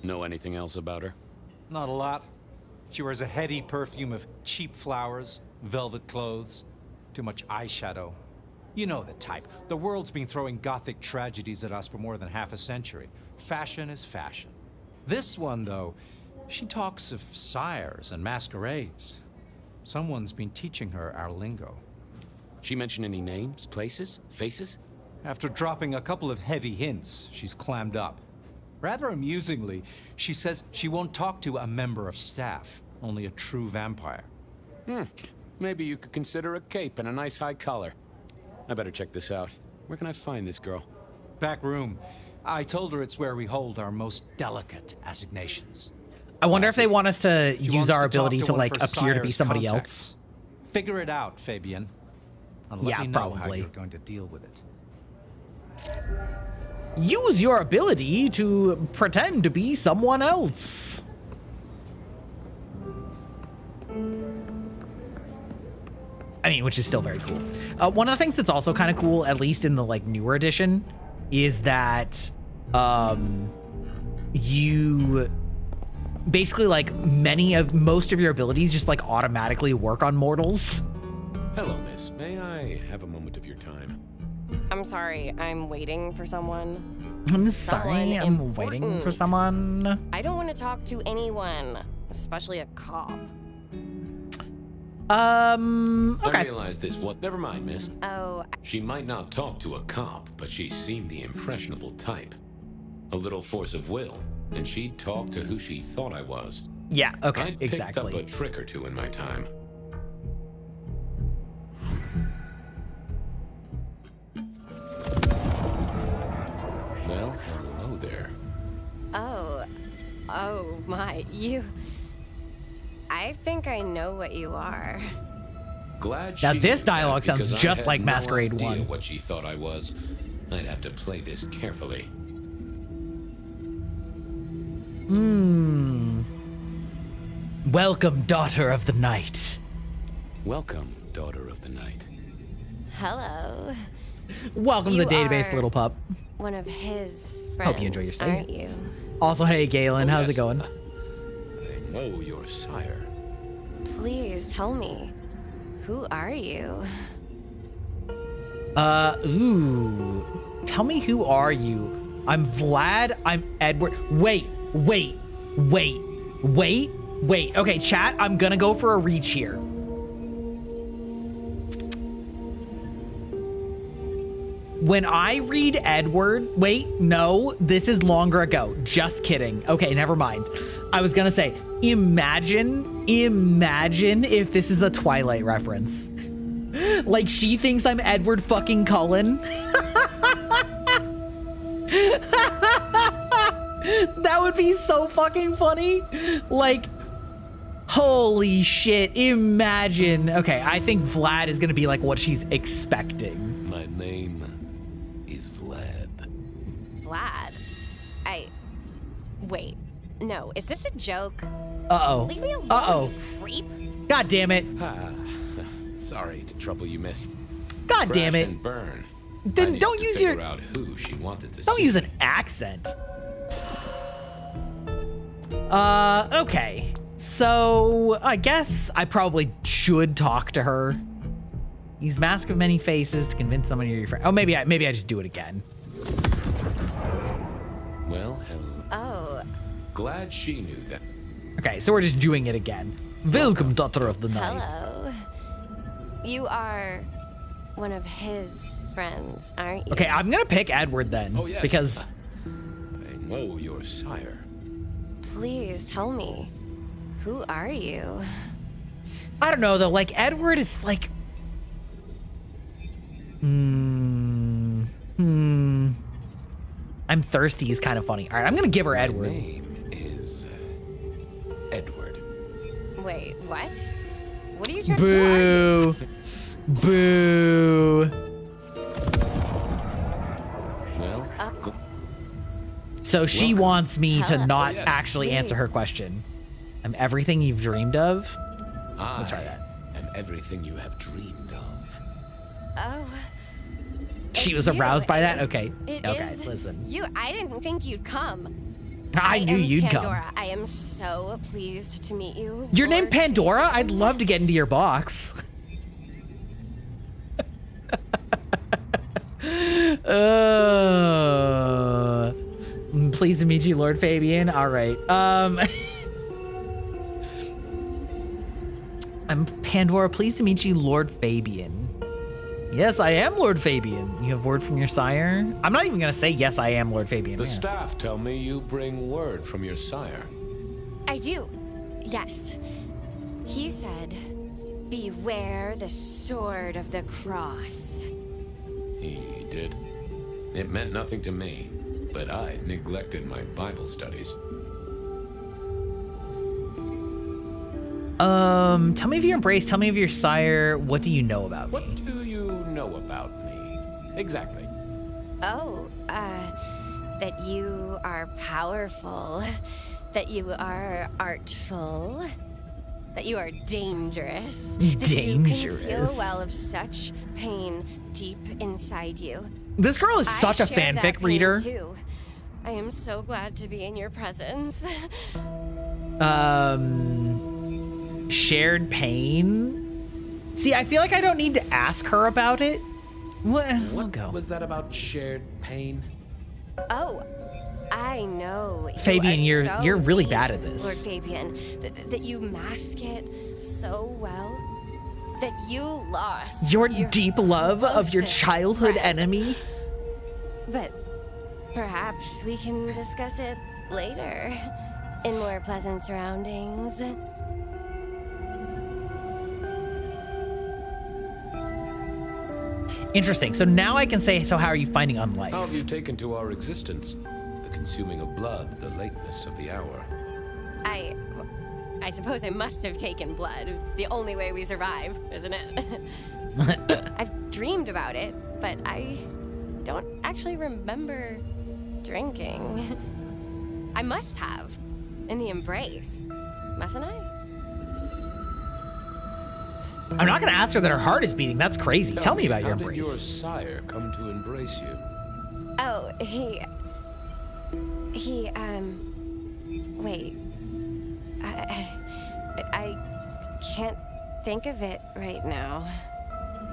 Know anything else about her? Not a lot. She wears a heady perfume of cheap flowers, velvet clothes, too much eyeshadow. You know the type. The world's been throwing gothic tragedies at us for more than half a century. Fashion is fashion. This one, though, she talks of sires and masquerades. Someone's been teaching her our lingo. She mention any names, places, faces? After dropping a couple of heavy hints, she's clammed up. Rather amusingly, she says she won't talk to a member of staff, only a true vampire. Maybe you could consider a cape and a nice high collar. I better check this out. Where can I find this girl? Back room. I told her it's where we hold our most delicate assignations. I wonder if they want us to She use wants our to ability talk to one like of her appear to be sire's somebody contacts. Figure it out, Fabian. And let Yeah, me know how probably. you're going to deal with it. Use your ability to pretend to be someone else. I mean, which is still very cool. One of the things that's also kind of cool, at least in the like newer edition, is that you basically like most of your abilities just like automatically work on mortals. Hello, miss. May I have a moment of your time? I'm sorry, I'm waiting for someone. I'm sorry, I'm waiting for someone. I don't want to talk to anyone, especially a cop. I Okay. realize this. Never mind, miss. Oh, She might not talk to a cop, but she seemed the impressionable type. A little force of will, and she'd talk to who she thought I was. Yeah, okay, I'd picked exactly. up a trick or two in my time. Well, hello there. oh my, you. I think I know what you are. Glad Now she this knew that, dialogue sounds because I just had like no Masquerade idea 1. What she thought I was. I'd have to play this carefully. Welcome, daughter of the night. Welcome, daughter of the night. Hello. Welcome You to the database, are little pup. One of his friends. Hope you enjoy your stay. Aren't you? Also, hey, Galen, how's it going? I know your sire. Please tell me, who are you? Tell me, who are you? I'm Vlad, I'm Edward. Wait. Okay, chat, I'm gonna go for a reach here. When I read Edward, wait, no, this is longer ago. Just kidding. Okay, never mind. I was gonna say, imagine if this is a Twilight reference. Like, she thinks I'm Edward fucking Cullen. That would be so fucking funny. Like, holy shit, imagine. Okay, I think Vlad is gonna be like what she's expecting. My name is Vlad. Vlad? Wait. No, is this a joke? Uh-oh. Leave me alone, Uh-oh. you creep. God damn it. Sorry to trouble you, miss. God damn Crash it. and burn. Then I needed don't to use figure your- out who she wanted to Don't see. use an accent. Okay. So, I guess I probably should talk to her. Use Mask of Many Faces to convince someone you're your friend. Oh, maybe I just do it again. Well, hello. Oh. Glad she knew that. Okay, so we're just doing it again. Welcome, daughter of the night. Hello. You are one of his friends, aren't you? Okay, I'm gonna pick Edward then. Oh, yes. Because I know your sire. Please tell me, who are you? I don't know though, like Edward is like I'm thirsty is kind of funny. All right, I'm gonna give her Edward. My name is Edward. Wait, what? What are you trying to do? Boo. Boo. So she wants me to not actually answer her question. I'm everything you've dreamed of. Let's try that. And everything you have dreamed of. Oh. She was aroused by that? Okay. It Okay, is listen. You, I didn't think you'd come. I knew you'd Pandora. come. I am so pleased to meet you. Your name Pandora? I'd love to get into your box. Pleased to meet you, Lord Fabian. All right. I'm Pandora. Pleased to meet you, Lord Fabian. Yes, I am Lord Fabian. You have word from your sire? I'm not even going to say yes, I am Lord Fabian. The staff tell me you bring word from your sire. I do. Yes. He said, beware the sword of the cross. He did. It meant nothing to me, but I neglected my Bible studies. Tell me of your embrace. Tell me of your sire. What do you know about me? What do you know about me? Exactly. Oh, that you are powerful, that you are artful, that you are dangerous, that you conceal a well of such pain deep inside you. This girl is such a share that fanfic pain reader. Too. I am so glad to be in your presence. Shared pain? See, I feel like I don't need to ask her about it. What was that about shared pain? Oh, I know. Fabian, you you're really deep, bad at this. Lord Fabian, that you mask it so well, that you lost Your deep love of your closest childhood friend. enemy? But perhaps we can discuss it later, in more pleasant surroundings. Interesting. So now I can say, so how are you finding unlife? How have you taken to our existence? The consuming of blood, the lateness of the hour. I suppose I must have taken blood. It's the only way we survive, isn't it? I've dreamed about it, but I don't actually remember drinking. I must have, in the embrace, mustn't I? I'm not going to ask her that her heart is beating. That's crazy. Tell me about your How did embrace. your sire come to embrace you? Oh, wait. I can't think of it right now.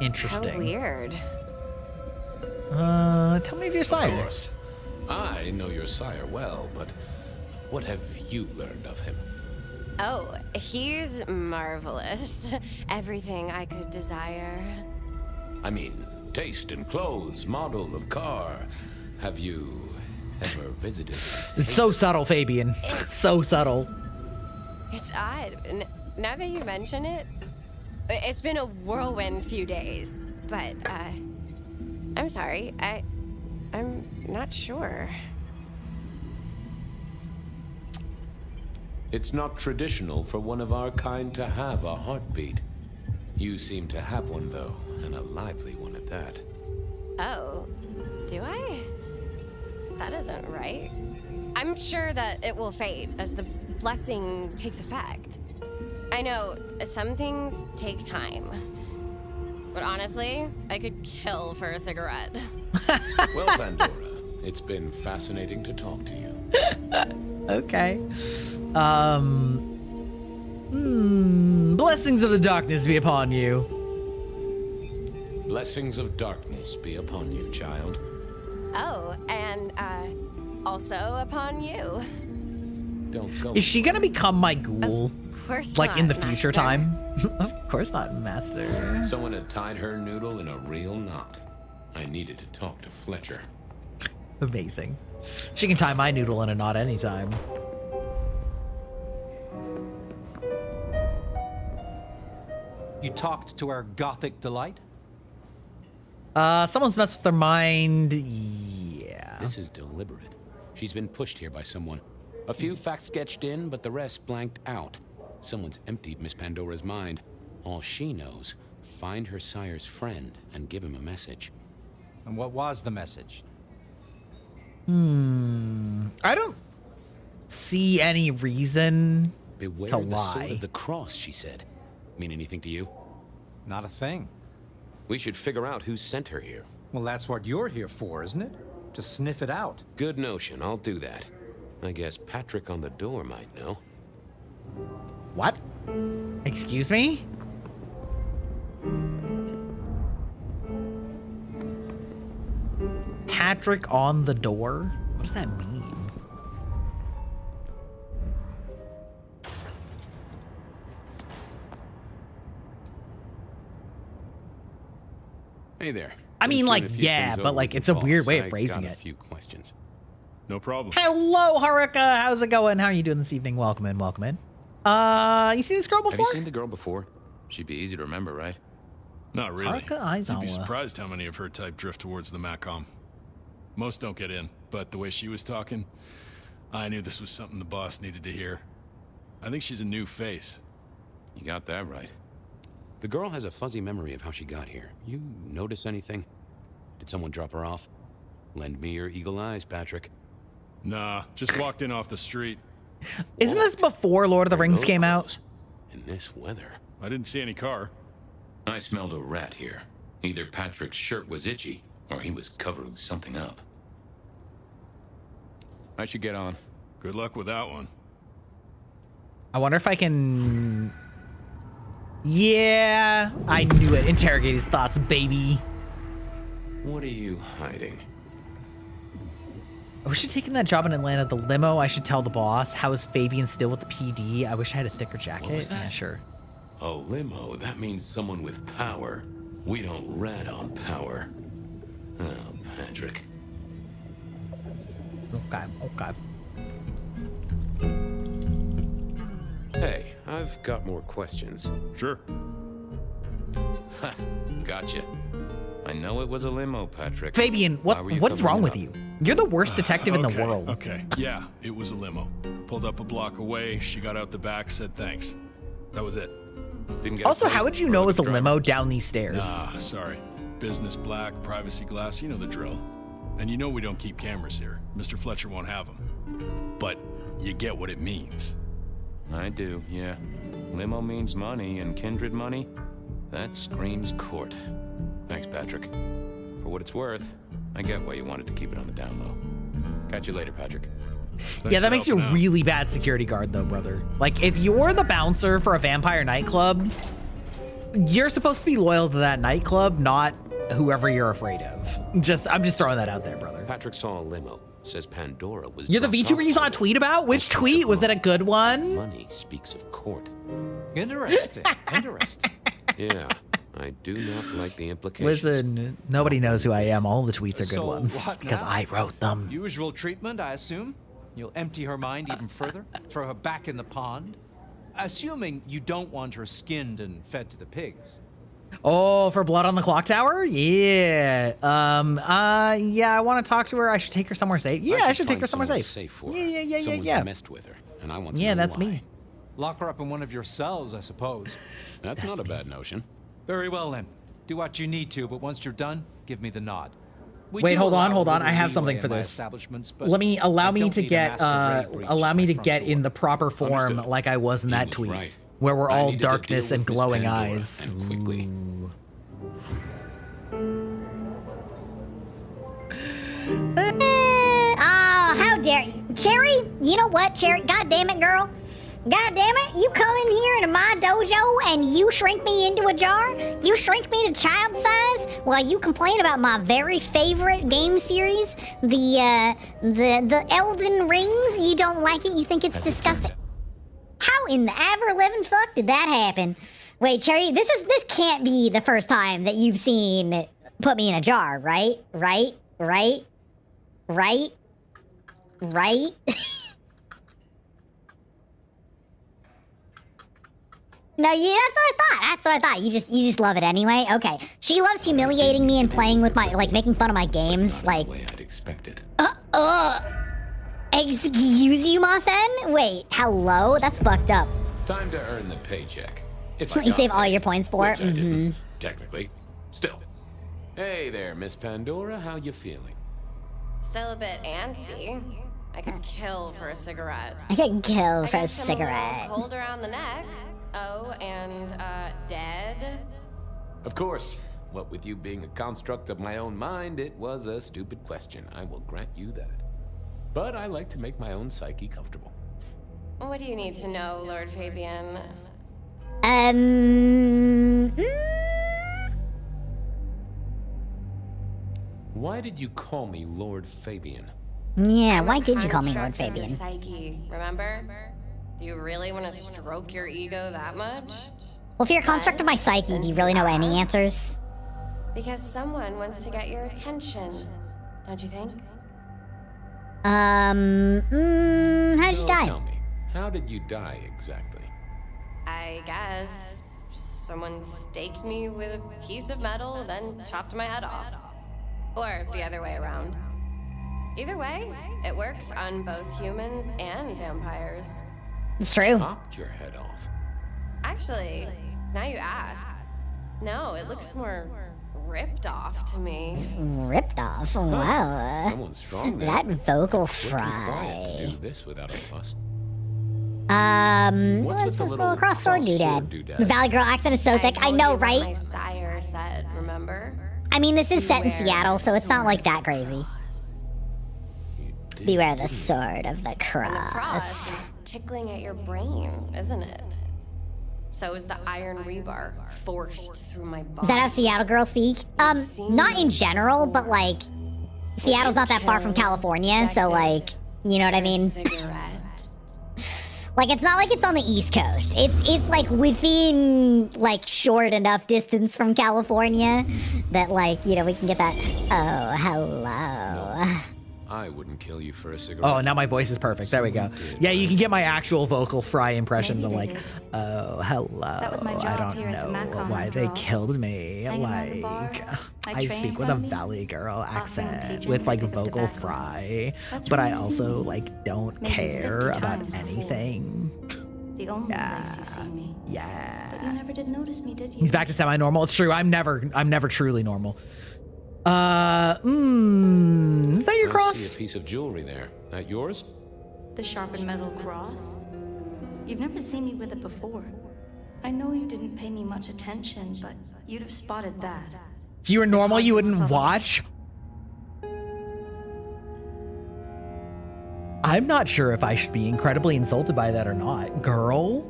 Interesting. How weird. Tell me of your sire. Of course. I know your sire well, but what have you learned of him? Oh, he's marvelous. Everything I could desire. I mean, taste in clothes, model of car. Have you ever visited his It's so subtle, Fabian. So subtle. It's odd. Now that you mention it, it's been a whirlwind few days. But, I'm sorry. I'm not sure. It's not traditional for one of our kind to have a heartbeat. You seem to have one, though, and a lively one at that. Oh, do I? That isn't right. I'm sure that it will fade as the blessing takes effect. I know some things take time, but honestly, I could kill for a cigarette. Well, Pandora, it's been fascinating to talk to you. Okay. Blessings of the darkness be upon you. Blessings of darkness be upon you, child. Oh, and also upon you. Don't go. Is she gonna become my ghoul? Of course like not, in the future Master. time? Of course not, Master. Someone had tied her noodle in a real knot. I needed to talk to Fletcher. Amazing. She can tie my noodle in a knot anytime. You talked to our gothic delight? Someone's messed with their mind. Yeah. This is deliberate. She's been pushed here by someone. A few facts sketched in, but the rest blanked out. Someone's emptied Miss Pandora's mind. All she knows, find her sire's friend and give him a message. And what was the message? I don't see any reason Beware to the sword lie. of the cross, she said. Mean anything to you? Not a thing. We should figure out who sent her here. Well, that's what you're here for, isn't it? To sniff it out. Good notion, I'll do that. I guess Patrick on the door might know. What? Excuse me? Patrick on the door? What does that mean? Hey there. I mean, Been like, chewing a few yeah, things but over like, with it's the a weird boss. way of I phrasing got it. a few questions. No problem. Hello, Haruka. How's it going? How are you doing this evening? Welcome in, welcome in. You seen this girl before? Have you seen the girl before? She'd be easy to remember, right? Not really. Haruka Aizawa. You'd be surprised how many of her type drift towards the Macom. Most don't get in, but the way she was talking, I knew this was something the boss needed to hear. I think she's a new face. You got that right. The girl has a fuzzy memory of how she got here. You notice anything? Did someone drop her off? Lend me your eagle eyes, Patrick. Nah, just walked in off the street. Isn't this before Lord of the Rings came out? In this weather. I didn't see any car. I smelled a rat here. Either Patrick's shirt was itchy, or he was covering something up. I should get on. Good luck with that one. I wonder if I can... Yeah, I knew it. Interrogate his thoughts, baby. What are you hiding? I wish I'd taken that job in Atlanta. The limo, I should tell the boss. How is Fabian still with the PD? I wish I had a thicker jacket. What was that? Yeah, sure. A limo, that means someone with power. We don't rat on power. Oh, Patrick. Okay, okay. Hey, I've got more questions. Sure. Ha, gotcha. I know it was a limo, Patrick. Fabian, what's wrong with you? You're the worst detective in the world. Okay, yeah, it was a limo. Pulled up a block away, she got out the back, said thanks. That was it. Didn't get Also, how would you know it was a limo down these stairs? Nah, sorry. Business black, privacy glass, you know the drill. And you know we don't keep cameras here. Mr. Fletcher won't have them. But you get what it means. I do, yeah. Limo means money, and kindred money, that screams court. Thanks, Patrick. For what it's worth, I get why you wanted to keep it on the down low. Catch you later, Patrick. Yeah, that makes you a really bad security guard, though, brother. Like, if you're the bouncer for a vampire nightclub, you're supposed to be loyal to that nightclub, not whoever you're afraid of. I'm just throwing that out there, brother. Patrick saw a limo. Says Pandora was. You're the dropped VTuber off you saw a tweet about? Which tweet? Was it a good one? Money speaks of court. Interesting. Interesting. Yeah, I do not like the implications. Listen, nobody knows who I am. All the tweets are good So ones what because now? I wrote them. Usual treatment, I assume? You'll empty her mind even further? Throw her back in the pond? Assuming you don't want her skinned and fed to the pigs. Oh, for blood on the clock tower? Yeah. Yeah, I want to talk to her. I should take her somewhere safe. Yeah, I should take her somewhere safe. For Yeah. Someone's messed with her, and I want to Yeah, know that's why. me. Lock her up in one of your cells, I suppose. That's not a bad notion. Very well, then. Do what you need to, but once you're done, give me the nod. We Wait, do hold on. allow a I little have leeway something in for my this. establishments, but Let me allow I me don't to need a get masquerade breach allow at me my to front get door. in the proper form Understood. like I was in that was tweet, right. where we're I all needed to darkness deal and with Miss glowing Pandora, eyes. and quickly. Oh, how dare you. Cherry, you know what, Cherry? God damn it, girl. God damn it, you come in here into my dojo and you shrink me into a jar? You shrink me to child size while you complain about my very favorite game series, the Elden Rings? You don't like it? You think it's disgusting? How in the ever-living fuck did that happen? Wait, Cherry, this can't be the first time that you've seen put me in a jar, right? Right? No, yeah, that's what I thought. You just love it anyway. Okay. She loves humiliating me and playing with my, like, making fun of my games. Like, The way I'd expected. excuse you, Masen? Wait, hello? That's fucked up. Time to earn the paycheck. If You got save all paid, your points for it? which I didn't, technically. Still. Hey there, Miss Pandora. How you feeling? Still a bit antsy. I could kill for a cigarette. I could kill for a guess I'm cigarette. A little cold around the neck. Oh, and dead. Of course. What with you being a construct of my own mind, it was a stupid question. I will grant you that. But I like to make my own psyche comfortable. What do you need to know, Lord Fabian? Why did you call me Lord Fabian? Yeah, why did you call me Lord Construct of your Fabian? Psyche, remember? Do you really want to stroke your ego that much? Well, if you're a construct of my psyche, do you really know any answers? Because someone wants to get your attention, don't you think? How'd you die? Tell me, how did you die exactly? I guess someone staked me with a piece of metal, then chopped my head off. Or the other way around. Either way, it works on both humans and vampires. It's true. Chopped your head off. Actually, now you ask. No, it looks more ripped off to me. Ripped off? Wow. Someone's strong there. That vocal We're too quiet fry. to do this without a fuss. What's this little cross sword doodad? The Valley Girl accent is so thick. I know, right? My sire said, remember? I mean, this is set in Seattle, so it's not like that crazy. Beware the sword of the And the cross. cross is tickling at your brain, isn't it? So is the iron rebar forced through my body. Is that how Seattle girls speak? Not in general, but like, Seattle's not that far from California, so like, you know what I mean? Like, it's not like it's on the East Coast. It's like within, like, short enough distance from California that, like, you know, we can get that, oh, hello. I wouldn't kill you for a cigarette. Oh, now my voice is perfect. There we go. Yeah, you can get my actual vocal fry impression to like, oh, hello. I don't know why they killed me. Like, I speak with a Valley Girl accent with like vocal fry, but I also like don't care about anything. The only place you've seen me. Yeah. But you never did notice me, did you? He's back to semi-normal. It's true. I'm never truly normal. Is that your cross? I see a piece of jewelry there. That yours? The sharpened metal cross? You've never seen me with it before. I know you didn't pay me much attention, but you'd have spotted that. If you were normal, you wouldn't watch? I'm not sure if I should be incredibly insulted by that or not. Girl?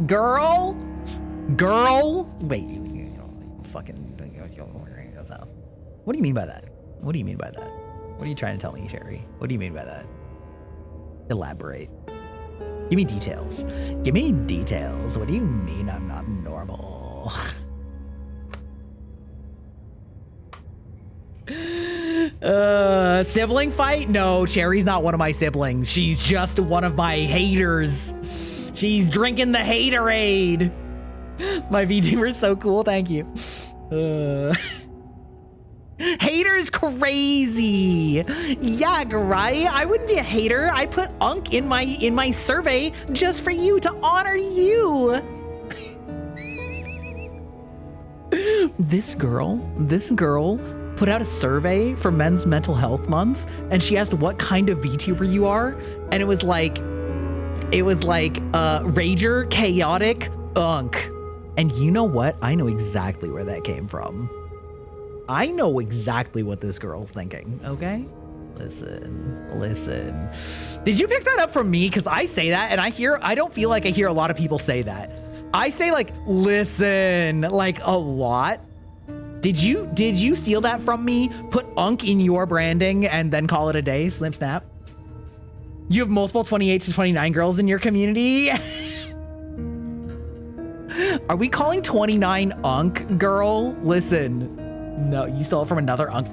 Girl? Girl? Wait, fucking... What do you mean by that? What do you mean by that? What are you trying to tell me, Cherry? What do you mean by that? Elaborate. Give me details. Give me details. What do you mean I'm not normal? Sibling fight? No, Cherry's not one of my siblings. She's just one of my haters. She's drinking the haterade. My VTuber's so cool. Thank you. Hater's crazy. Yeah, right? I wouldn't be a hater. I put Unk in my survey just for you, to honor you. This girl put out a survey for Men's Mental Health Month, and she asked what kind of VTuber you are, and it was like Rager, Chaotic, Unk. And you know what? I know exactly where that came from. I know exactly what this girl's thinking, okay? Listen. Did you pick that up from me? Because I say that, and I don't feel like I hear a lot of people say that. I say like, listen, like a lot. Did you steal that from me? Put Unk in your branding and then call it a day, Slim Snap? You have multiple 28 to 29 girls in your community? Are we calling 29 Unk, girl? Listen. No, you stole it from another Unk.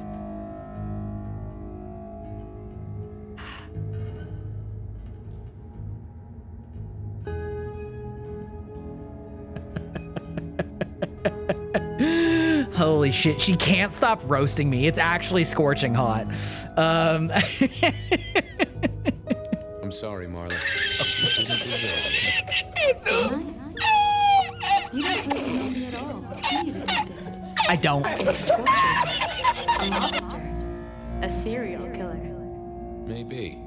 Holy shit, she can't stop roasting me. It's actually scorching hot. I'm sorry, Marla. It doesn't deserve this. You don't really know me at all, do you, Detective? I don't. It's torture. A monster. A serial killer. Maybe.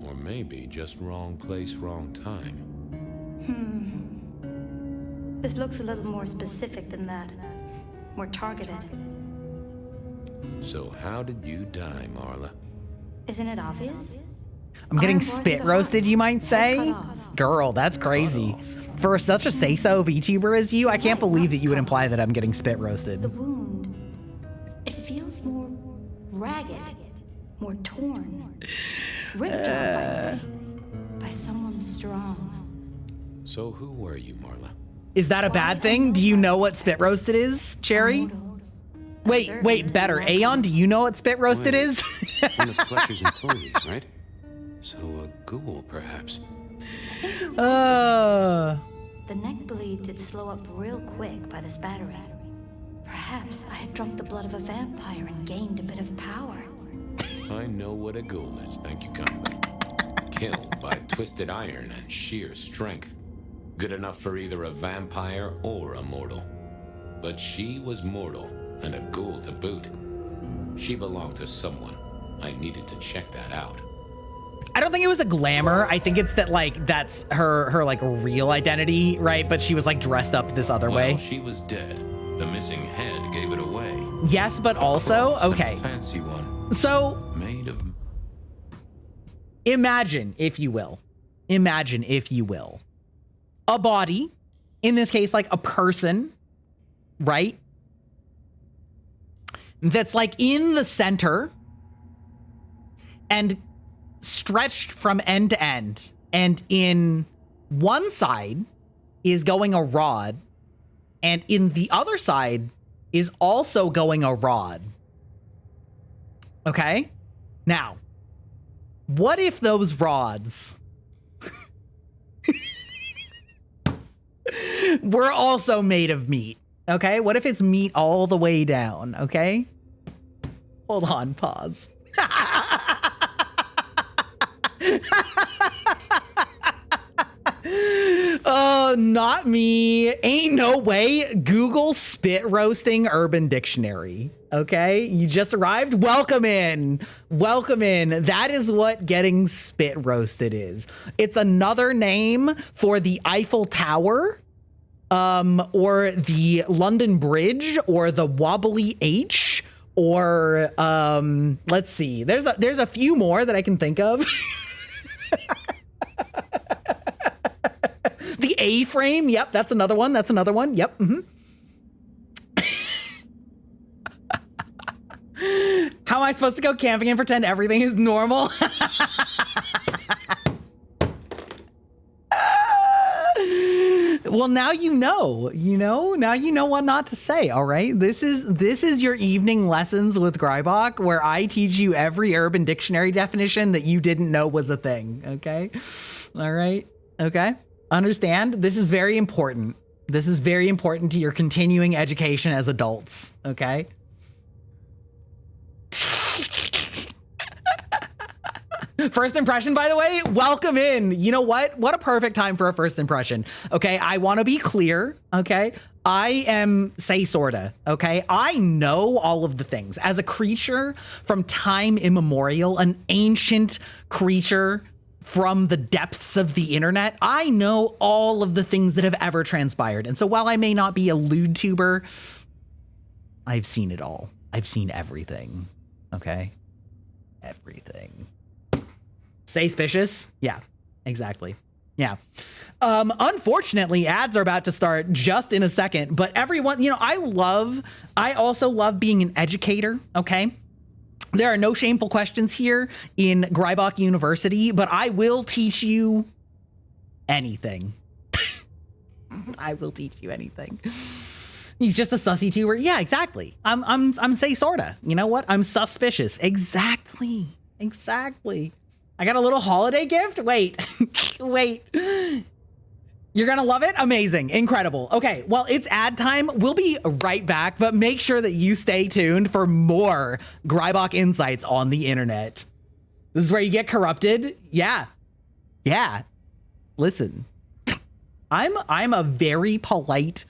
Or maybe just wrong place, wrong time. This looks a little more specific than that. More targeted. So how did you die, Marla? Isn't it obvious? I'm getting spit roasted, you might say? Girl, that's crazy. For such a say-so VTuber as you, I can't believe that you would imply that I'm getting spit roasted. The wound, it feels more ragged, more torn. Ripped off, I'd say. By someone strong. So who were you, Marla? Is that a bad thing? Do you know what spit roasted is, Cherry? Wait, better. Aeon, do you know what spit roasted is? One of Fletcher's employees, right? So a ghoul, perhaps. The neck bleed did slow up real quick by the spattering. Perhaps I had drunk the blood of a vampire and gained a bit of power. I know what a ghoul is, thank you kindly. Killed by twisted iron and sheer strength. Good enough for either a vampire or a mortal. But she was mortal, and a ghoul to boot. She belonged to someone. I needed to check that out. I don't think it was a glamour. I think it's that, like, that's her like real identity, right? But she was like dressed up this other way. She was dead. The missing head gave it away. Yes, but also, okay. Fancy one. So, made of... Imagine, if you will, a body, in this case, like a person, right? That's like in the center and stretched from end to end. And in one side is going a rod, and in the other side is also going a rod. Okay? Now, what if those rods were also made of meat? Okay? What if it's meat all the way down? Okay? Hold on, pause. Oh, not me. Ain't no way. Google spit roasting Urban Dictionary. Okay? You just arrived? Welcome in. Welcome in. That is what getting spit roasted is. It's another name for the Eiffel Tower, or the London Bridge, or the Wobbly H, or let's see. There's a few more that I can think of. The A-frame, yep, that's another one. Yep. How am I supposed to go camping and pretend everything is normal? Well, now you know, now you know what not to say, all right? This is your evening lessons with Grybach, where I teach you every Urban Dictionary definition that you didn't know was a thing, okay? All right, okay? Understand? This is very important. This is very important to your continuing education as adults, okay? First impression, by the way, welcome in. You know what? What a perfect time for a first impression. Okay, I want to be clear. Okay, I am say sorta. Okay, I know all of the things. As a creature from time immemorial, an ancient creature from the depths of the internet, I know all of the things that have ever transpired. And so while I may not be a lewd tuber, I've seen it all. I've seen everything. Okay, everything. Suspicious? Yeah, exactly. Yeah. Unfortunately, ads are about to start just in a second, but everyone, I also love being an educator, okay? There are no shameful questions here in Grybach University, but I will teach you anything. I will teach you anything. He's just a sussy tuber. Yeah, exactly. I'm say sorta. You know what? I'm suspicious. Exactly. I got a little holiday gift? Wait, wait. You're gonna love it? Amazing, incredible. Okay, well, it's ad time. We'll be right back, but make sure that you stay tuned for more Grybach insights on the internet. This is where you get corrupted. Yeah. Listen, I'm a very polite,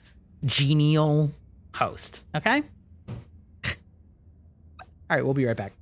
genial host, okay? All right, we'll be right back.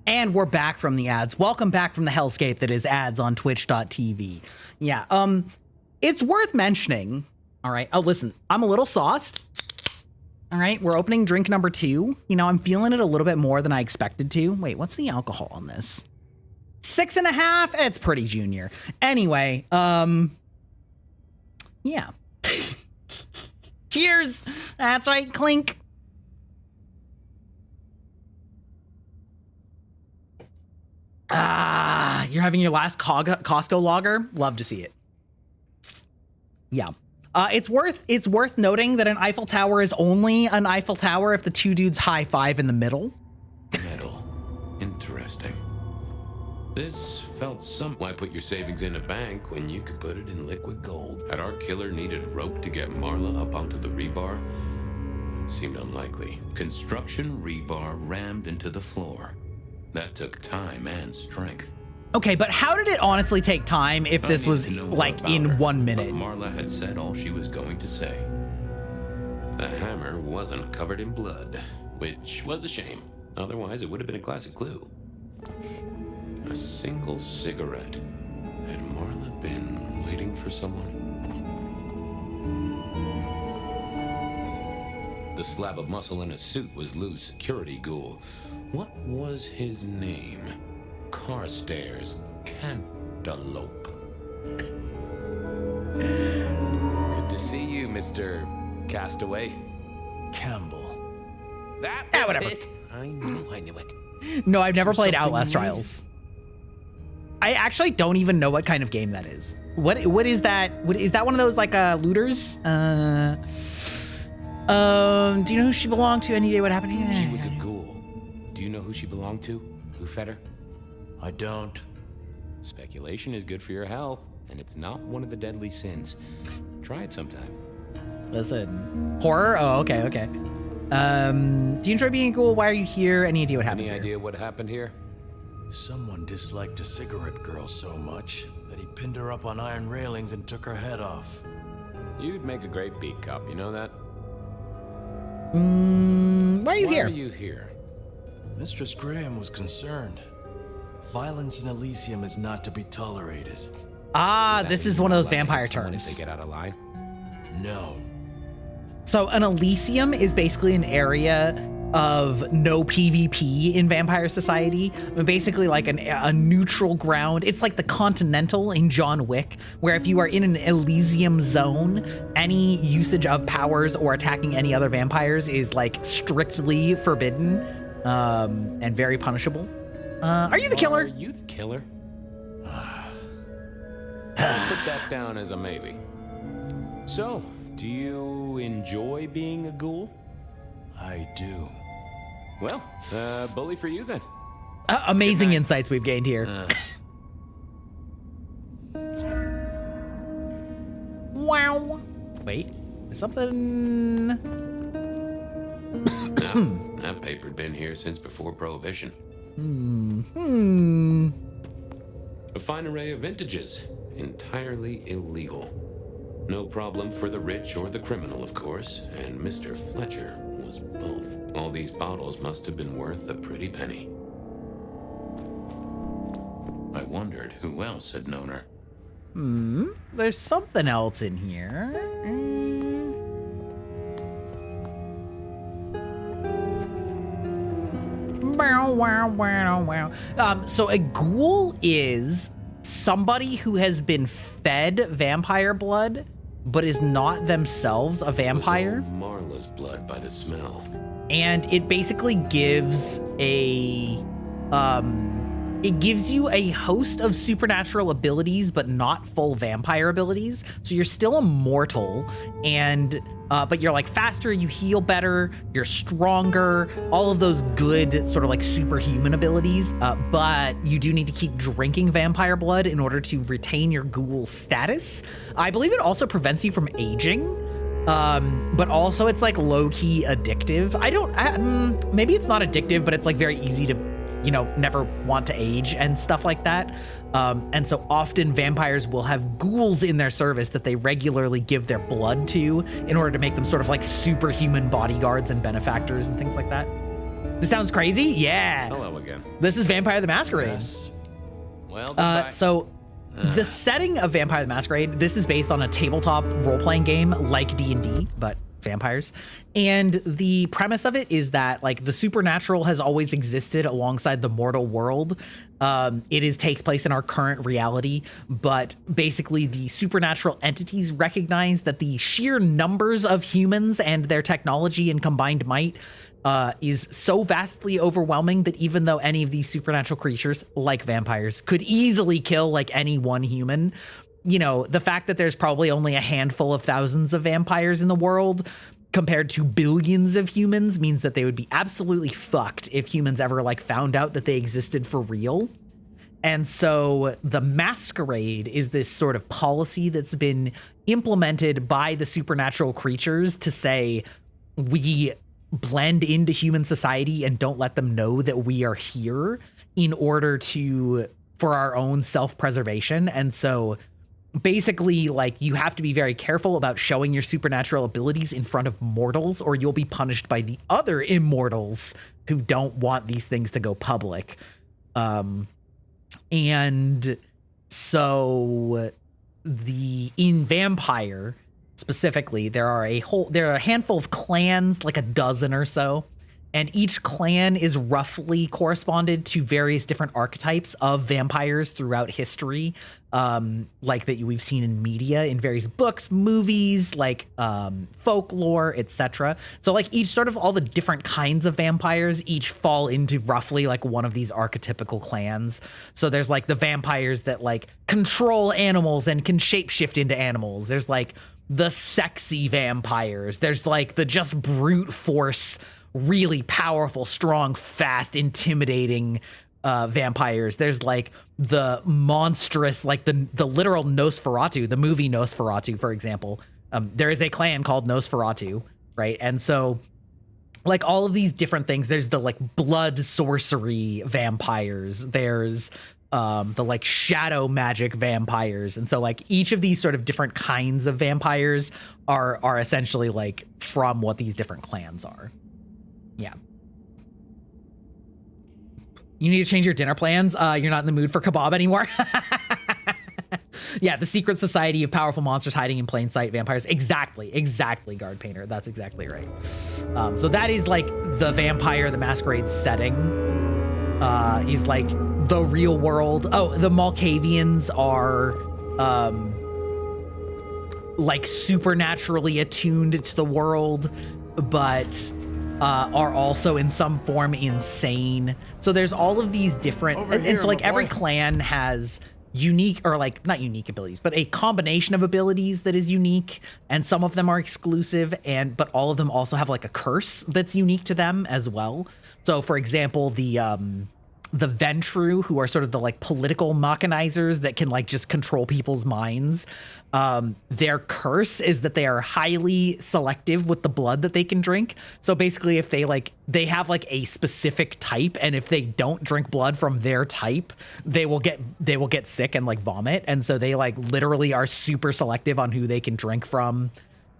And we're back from the ads. Welcome back from the hellscape that is ads on twitch.tv. Yeah, it's worth mentioning. All right. Oh, listen, I'm a little sauced. All right, we're opening drink number 2. You know, I'm feeling it a little bit more than I expected to. Wait, what's the alcohol on this? 6.5? It's pretty junior. Anyway, yeah. Cheers. That's right, clink. Ah, you're having your last Costco lager? Love to see it. Yeah. It's worth noting that an Eiffel Tower is only an Eiffel Tower if the two dudes high five in the middle. Metal. Interesting. This felt why put your savings in a bank when you could put it in liquid gold? Had our killer needed a rope to get Marla up onto the rebar? Seemed unlikely. Construction rebar rammed into the floor. That took time and strength. Okay, but how did it honestly take time if this was like in 1 minute? But Marla had said all she was going to say. The hammer wasn't covered in blood, which was a shame. Otherwise, it would have been a classic clue. A single cigarette. Had Marla been waiting for someone? The slab of muscle in a suit was Lou's security ghoul. What was his name? Carstairs Cantaloupe. Good to see you, Mr. Castaway. Campbell. That was whatever. it. I knew it. No, I've never played Outlast Trials. I actually don't even know what kind of game that is. What is that? Is that one of those like looters? Do you know who she belonged to? Any idea what happened here? She was a ghoul. Do you know who she belonged to? Who fed her? I don't. Speculation is good for your health, and it's not one of the deadly sins. Try it sometime. Listen, horror? Oh, okay. Do you enjoy being a ghoul? Why are you here? Any idea what happened Any idea what happened here? Someone disliked a cigarette girl so much that he pinned her up on iron railings and took her head off. You'd make a great beat cop, you know that? Why are you here? Why are you here? Mistress Graham was concerned. Violence in Elysium is not to be tolerated. Ah, this is one of those vampire terms. If they get out of line? No. So an Elysium is basically an area of no PvP in Vampire Society. Basically like a neutral ground. It's like the Continental in John Wick, where if you are in an Elysium zone, any usage of powers or attacking any other vampires is like strictly forbidden and very punishable. Are you the killer? Are you the killer? I'll put that down as a maybe. So, do you enjoy being a ghoul? I do. Well, bully for you then. Amazing insights we've gained here. Wow. Wait, there's something. That paper'd been here since before Prohibition. A fine array of vintages. Entirely illegal. No problem for the rich or the criminal, of course, and Mr. Fletcher was both. All these bottles must have been worth a pretty penny. I wondered who else had known her. There's something else in here. So a ghoul is somebody who has been fed vampire blood, but is not themselves a vampire. Marla's blood by the smell. And it basically gives a, it gives you a host of supernatural abilities, but not full vampire abilities. So you're still immortal, and but you're like faster, you heal better, you're stronger, all of those good sort of like superhuman abilities. But you do need to keep drinking vampire blood in order to retain your ghoul status. I believe it also prevents you from aging. But also it's like low-key addictive. Maybe it's not addictive, but it's like very easy to, you know, never want to age and stuff like that. And so often vampires will have ghouls in their service that they regularly give their blood to in order to make them sort of like superhuman bodyguards and benefactors and things like that. This sounds crazy? Yeah. Hello again. This is Vampire the Masquerade. Yes. Well, goodbye. So the setting of Vampire the Masquerade, this is based on a tabletop role-playing game like D&D, but vampires. And the premise of it is that like the supernatural has always existed alongside the mortal world. Takes place in our current reality, but basically the supernatural entities recognize that the sheer numbers of humans and their technology and combined might is so vastly overwhelming that even though any of these supernatural creatures, like vampires, could easily kill like any one human, you know, the fact that there's probably only a handful of thousands of vampires in the world compared to billions of humans means that they would be absolutely fucked if humans ever like found out that they existed for real. And so the Masquerade is this sort of policy that's been implemented by the supernatural creatures to say, we blend into human society and don't let them know that we are here in order for our own self-preservation. And so basically, like, you have to be very careful about showing your supernatural abilities in front of mortals, or you'll be punished by the other immortals who don't want these things to go public. And so in Vampire specifically, there are a handful of clans, like a dozen or so, and each clan is roughly corresponded to various different archetypes of vampires throughout history, like that we've seen in media, in various books, movies, like folklore, etc. So like each sort of all the different kinds of vampires each fall into roughly like one of these archetypical clans. So there's like the vampires that like control animals and can shapeshift into animals. There's like the sexy vampires. There's like the just brute force, really powerful, strong, fast, intimidating vampires. There's like the monstrous, like the literal Nosferatu, the movie Nosferatu, for example. There is a clan called Nosferatu, right? And so like all of these different things, there's the like blood sorcery vampires. There's the like shadow magic vampires. And so like each of these sort of different kinds of vampires are essentially like from what these different clans are. Yeah. You need to change your dinner plans. You're not in the mood for kebab anymore. Yeah, the secret society of powerful monsters hiding in plain sight, vampires. Exactly, Guard Painter. That's exactly right. So that is like the Vampire the Masquerade setting. He's like the real world. Oh, the Malkavians are like supernaturally attuned to the world, but are also in some form insane. So there's all of these different, and so like every clan has unique, or like not unique abilities, but a combination of abilities that is unique, and some of them are exclusive, but all of them also have like a curse that's unique to them as well. So for example, the Ventru, who are sort of the like political mechanizers that can like just control people's minds, their curse is that they are highly selective with the blood that they can drink. So basically if they have like a specific type, and if they don't drink blood from their type, they will get sick and like vomit. And so they like literally are super selective on who they can drink from.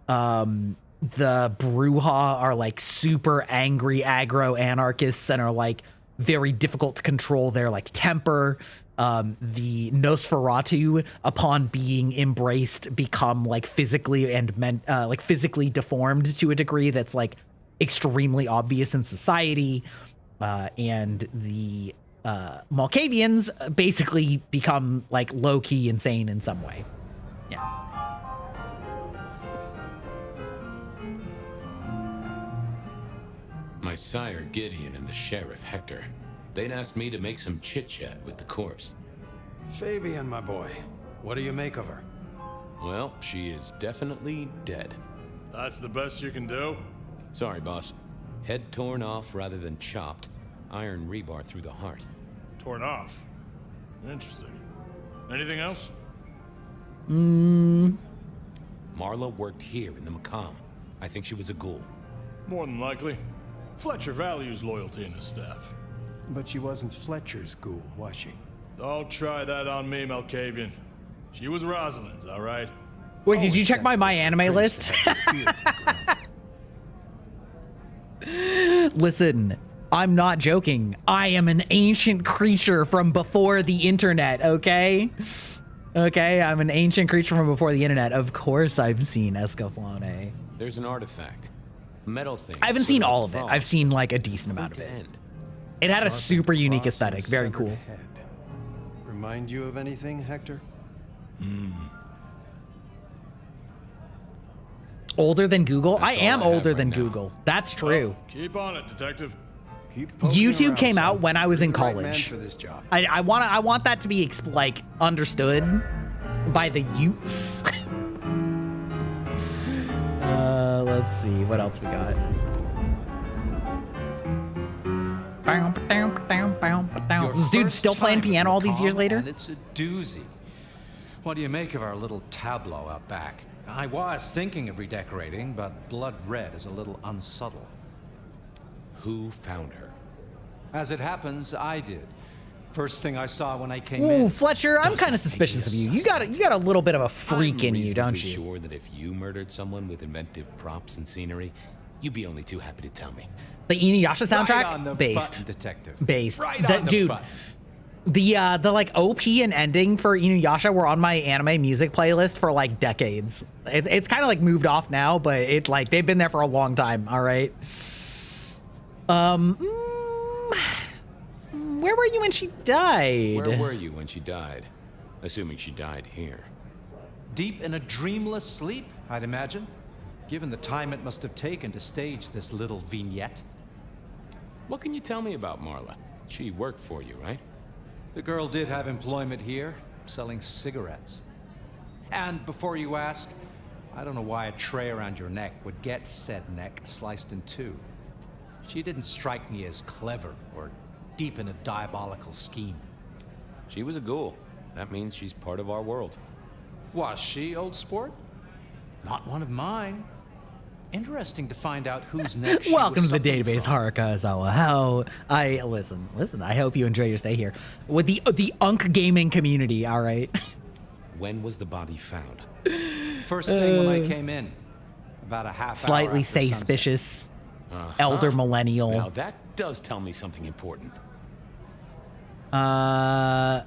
The Bruja are like super angry aggro anarchists and are like very difficult to control their like temper. The Nosferatu, upon being embraced, become like physically and physically deformed to a degree that's like extremely obvious in society. And the Malkavians basically become like low-key insane in some way. Yeah. My sire Gideon and the sheriff Hector, they'd asked me to make some chit-chat with the corpse. Fabian, my boy, what do you make of her? Well, she is definitely dead. That's the best you can do? Sorry, boss. Head torn off rather than chopped. Iron rebar through the heart. Torn off? Interesting. Anything else? Marla worked here in the Macam. I think she was a ghoul. More than likely. Fletcher values loyalty in his staff. But she wasn't Fletcher's ghoul, was she? Don't try that on me, Malkavian. She was Rosalind's, all right? Wait, did you check my anime list? Listen, I'm not joking. I am an ancient creature from before the internet, okay? Okay, I'm an ancient creature from before the internet. Of course I've seen Escaflowne. There's an artifact. Metal thing. I haven't seen all of it. I've seen like a decent amount of it. It had a super unique aesthetic. Very cool. Head. Remind you of anything, Hector? Older than Google? I am older than Google. That's true. Keep on it, detective. YouTube came out when I was in You're the right man college. for this job. I want that to be like understood by the youths. Let's see what else we got. This dude's still playing piano all these years later. And it's a doozy. What do you make of our little tableau out back? I was thinking of redecorating, but blood red is a little unsubtle. Who found her? As it happens, I did. First thing I saw when I came in. Ooh, Fletcher, I'm kind of suspicious of you. You got a little bit of a freak in you, don't you? I'm sure that if you murdered someone with inventive props and scenery, you'd be only too happy to tell me. The Inuyasha soundtrack, Right on the based, button, detective. based. Right on the Dude, button. the like OP and ending for Inuyasha were on my anime music playlist for like decades. It's kind of like moved off now, but it's like they've been there for a long time. All right. Where were you when she died? Where were you when she died? Assuming she died here. Deep in a dreamless sleep, I'd imagine, given the time it must have taken to stage this little vignette. What can you tell me about Marla? She worked for you, right? The girl did have employment here, selling cigarettes. And before you ask, I don't know why a tray around your neck would get said neck sliced in two. She didn't strike me as clever or deep in a diabolical scheme. She was a ghoul. That means she's part of our world. Was she, old sport? Not one of mine. Interesting to find out who's next. Welcome to the database, Haruka. How I listen. I hope you enjoy your stay here with the Unk gaming community. All right. When was the body found? First thing when I came in, about a half hour Slightly after sunset. suspicious. Elder millennial. Now that does tell me something important. Killer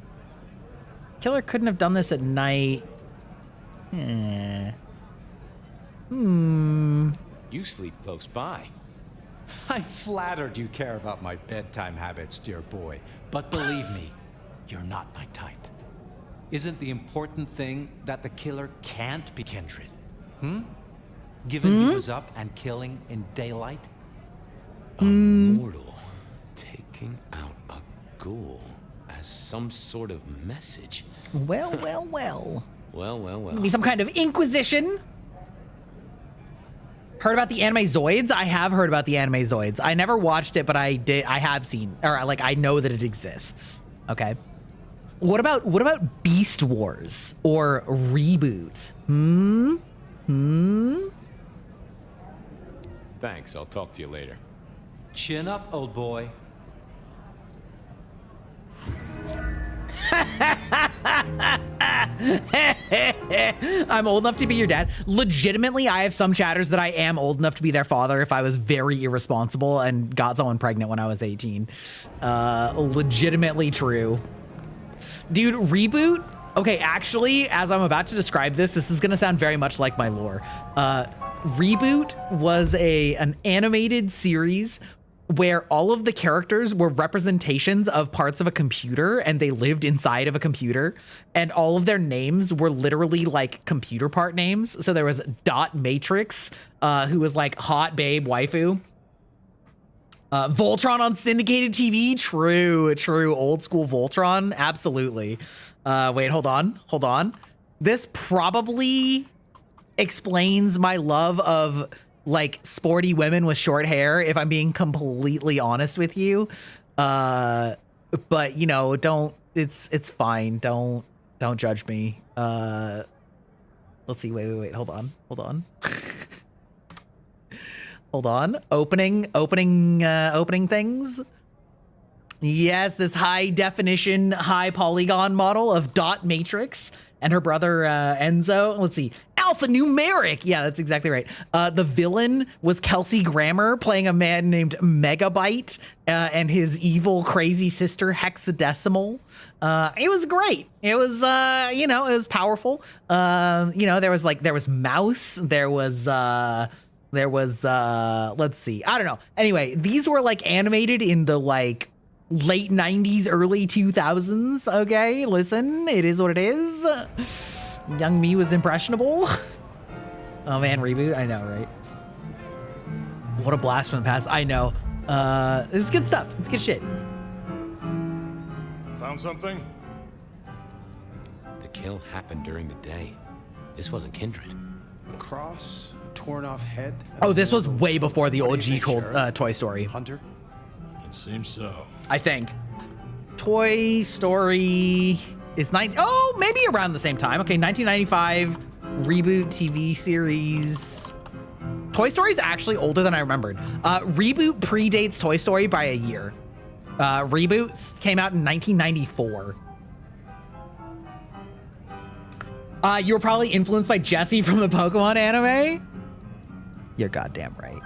couldn't have done this at night. You sleep close by. I'm flattered you care about my bedtime habits, dear boy. But believe me, you're not my type. Isn't the important thing that the killer can't be kindred? Given he was up and killing in daylight? A mortal taking out a ghoul as some sort of message. Well. Well. Maybe some kind of inquisition. Heard about the anime Zoids? I have heard about the anime Zoids. I never watched it, but I have seen, or like I know that it exists. Okay. What about Beast Wars or Reboot? Thanks, I'll talk to you later. Chin up, old boy. I'm old enough to be your dad. Legitimately, I have some chatters that I am old enough to be their father if I was very irresponsible and got someone pregnant when I was 18. Legitimately true. Dude, Reboot? Okay, actually, as I'm about to describe this is gonna sound very much like my lore. Reboot was an animated series where all of the characters were representations of parts of a computer and they lived inside of a computer, and all of their names were literally like computer part names. So there was Dot Matrix, who was like hot babe waifu. Voltron on syndicated TV. True. Old school Voltron. Absolutely. Wait, hold on. This probably explains my love of like sporty women with short hair, if I'm being completely honest with you. But you know, it's fine. Don't judge me. Let's see. Wait. Hold on. Hold on. Opening things. Yes, this high definition, high polygon model of Dot Matrix and her brother Enzo. Let's see. alphanumeric. Yeah, that's exactly right. The villain was Kelsey Grammer playing a man named Megabyte and his evil, crazy sister Hexadecimal. It was great. It was, you know, it was powerful. You know, there was Mouse. There was, let's see. I don't know. Anyway, these were like animated in the like late 90s, early 2000s. Okay, listen, it is what it is. Young me was impressionable. Oh man, reboot. I know, right? What a blast from the past. I know. It's good stuff. It's good shit. Found something? The kill happened during the day. This wasn't Kindred. A cross, a torn off head. Oh, this was way before the OG Toy Story. Hunter? It seems so. I think. Toy Story is maybe around the same time. Okay, 1995 reboot TV series. Toy Story is actually older than I remembered. Reboot predates Toy Story by a year. Reboots came out in 1994. You were probably influenced by Jessie from the Pokemon anime? You're goddamn right.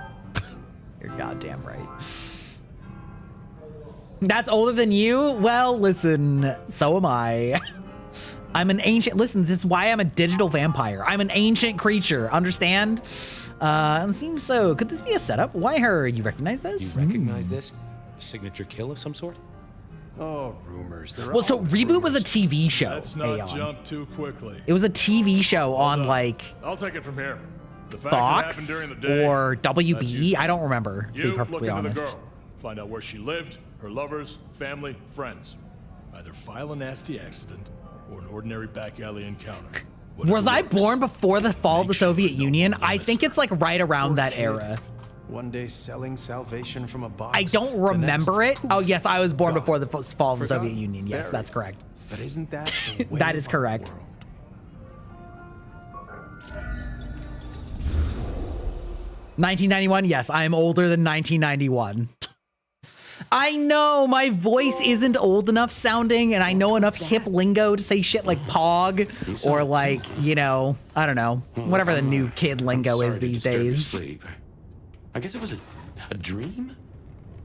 You're goddamn right. That's older than you? Well, listen, so am I. I'm an ancient, listen, this is why I'm a digital vampire. I'm an ancient creature, understand? It seems so. Could this be a setup? Why her? You recognize this? You recognize this? A signature kill of some sort? Oh, rumors. Well, so Reboot was a TV show. Let's not jump too quickly. It was a TV show on like I'll take it from here. The fact Fox it happened during the day, or WB. I don't remember, to be perfectly look into honest. the girl. Find out where she lived, her lovers, family, friends. Either file a nasty accident or an ordinary back alley encounter. Was I born before the fall of the Soviet Union? I think it's like right around that era. One day selling salvation from a box. I don't remember it. Oh yes, I was born before the fall of the Soviet Union. Yes, that's correct. But isn't that the way that is correct. 1991. Yes, I am older than 1991. I know my voice isn't old enough sounding, and I know enough hip lingo to say shit like pog or like, you know, I don't know, whatever the new kid lingo is these days. I guess it was a dream?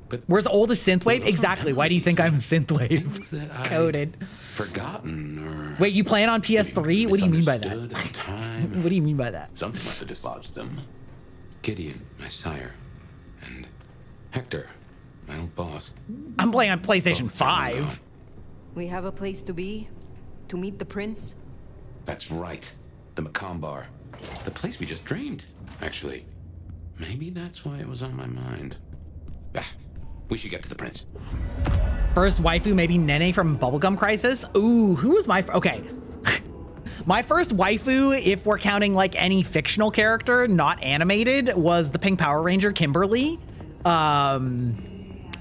But where's old as synthwave? Exactly. Why do you think I'm synthwave coded? Forgotten or wait, you playing on PS3? What do you mean by that? What do you mean by that? Something must have dislodged them. Gideon, my sire, and Hector, my old boss. I'm playing on PlayStation 5. We have a place to be, to meet the prince. That's right, the Macombar, the place we just dreamed. Actually, maybe that's why it was on my mind. We should get to the prince. First waifu, maybe Nene from Bubblegum Crisis. Ooh, who was my okay? My first waifu, if we're counting like any fictional character, not animated, was the Pink Power Ranger Kimberly.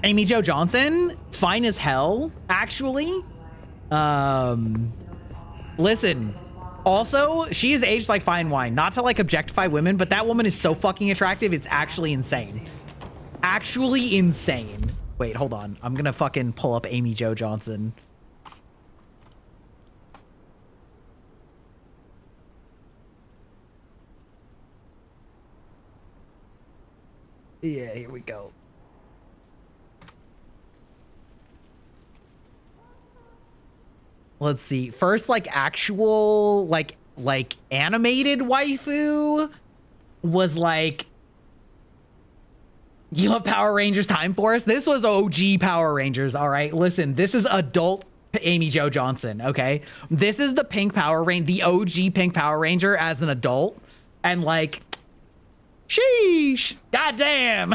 Amy Jo Johnson, fine as hell, actually. Listen, also, she is aged like fine wine. Not to like objectify women, but that woman is so fucking attractive, it's actually insane. Actually insane. Wait, hold on. I'm gonna fucking pull up Amy Jo Johnson. Yeah, here we go. Let's see. First, like actual, like animated waifu was like, you love Power Rangers Time Force? This was OG Power Rangers, all right? Listen, this is adult Amy Jo Johnson, okay? This is the Pink Power Ranger, the OG Pink Power Ranger as an adult. And like, sheesh, goddamn.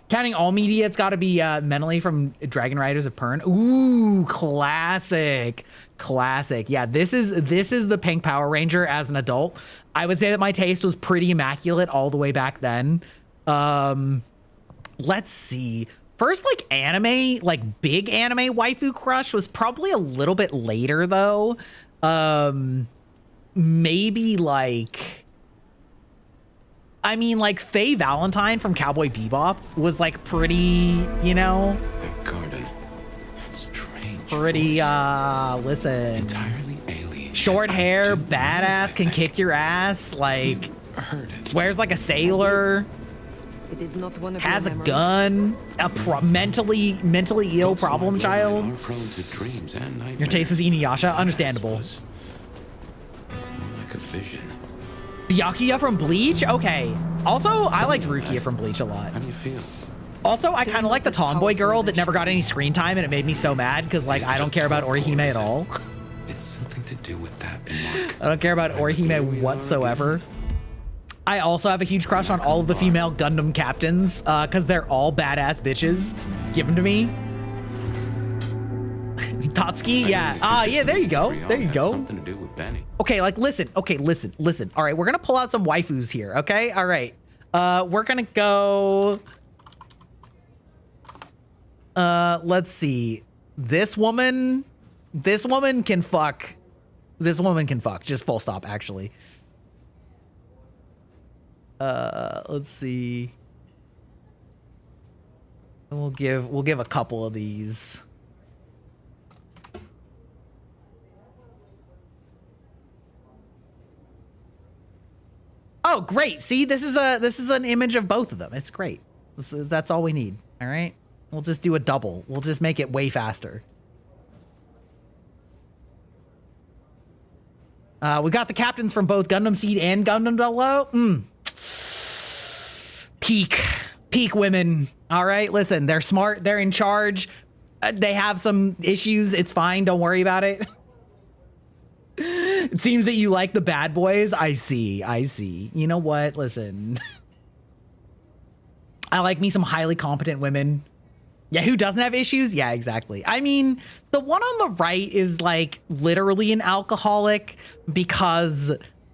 Counting all media, it's gotta be Mentally from Dragon Riders of Pern. Ooh, classic. Classic. Yeah, this is the Pink Power Ranger as an adult. I would say that my taste was pretty immaculate all the way back then. Let's see. First, like anime, like big anime waifu crush was probably a little bit later though. Maybe like, I mean, like Faye Valentine from Cowboy Bebop was like pretty, you know, that garden, strange. Pretty, listen. Entirely alien. Short hair, badass, can kick your ass, like, swears like a sailor, It is not one of has a your memories. gun, a mentally ill problem child. Are prone to dreams and nightmares. Your taste was Inuyasha, understandable. Like a vision. Byakuya from Bleach? Okay. Also, I liked Rukia from Bleach a lot. How do you feel? Also, I kind of like the tomboy girl that never got any screen time, and it made me so mad because, like, I don't care about Orihime at all. It's something to do with that, Mark. I don't care about Orihime whatsoever. I also have a huge crush on all of the female Gundam captains because they're all badass bitches. Give them to me. Tatsuki, yeah. Yeah, there you go. There you go. Something to do with Benny. Okay, like, listen. Okay, listen. All right, we're going to pull out some waifus here, okay? All right. We're going to go... let's see. This woman can fuck. This woman can fuck. Just full stop, actually. Let's see. We'll give a couple of these. Oh, great. See, this is an image of both of them. It's great. That's all we need. All right. We'll just do a double. We'll just make it way faster. We got the captains from both Gundam Seed and Gundam Double. Peak women. All right, listen, they're smart. They're in charge. They have some issues. It's fine. Don't worry about it. It seems that you like the bad boys. I see. You know what? Listen. I like me some highly competent women. Yeah, who doesn't have issues? Yeah, exactly. I mean, the one on the right is like literally an alcoholic because,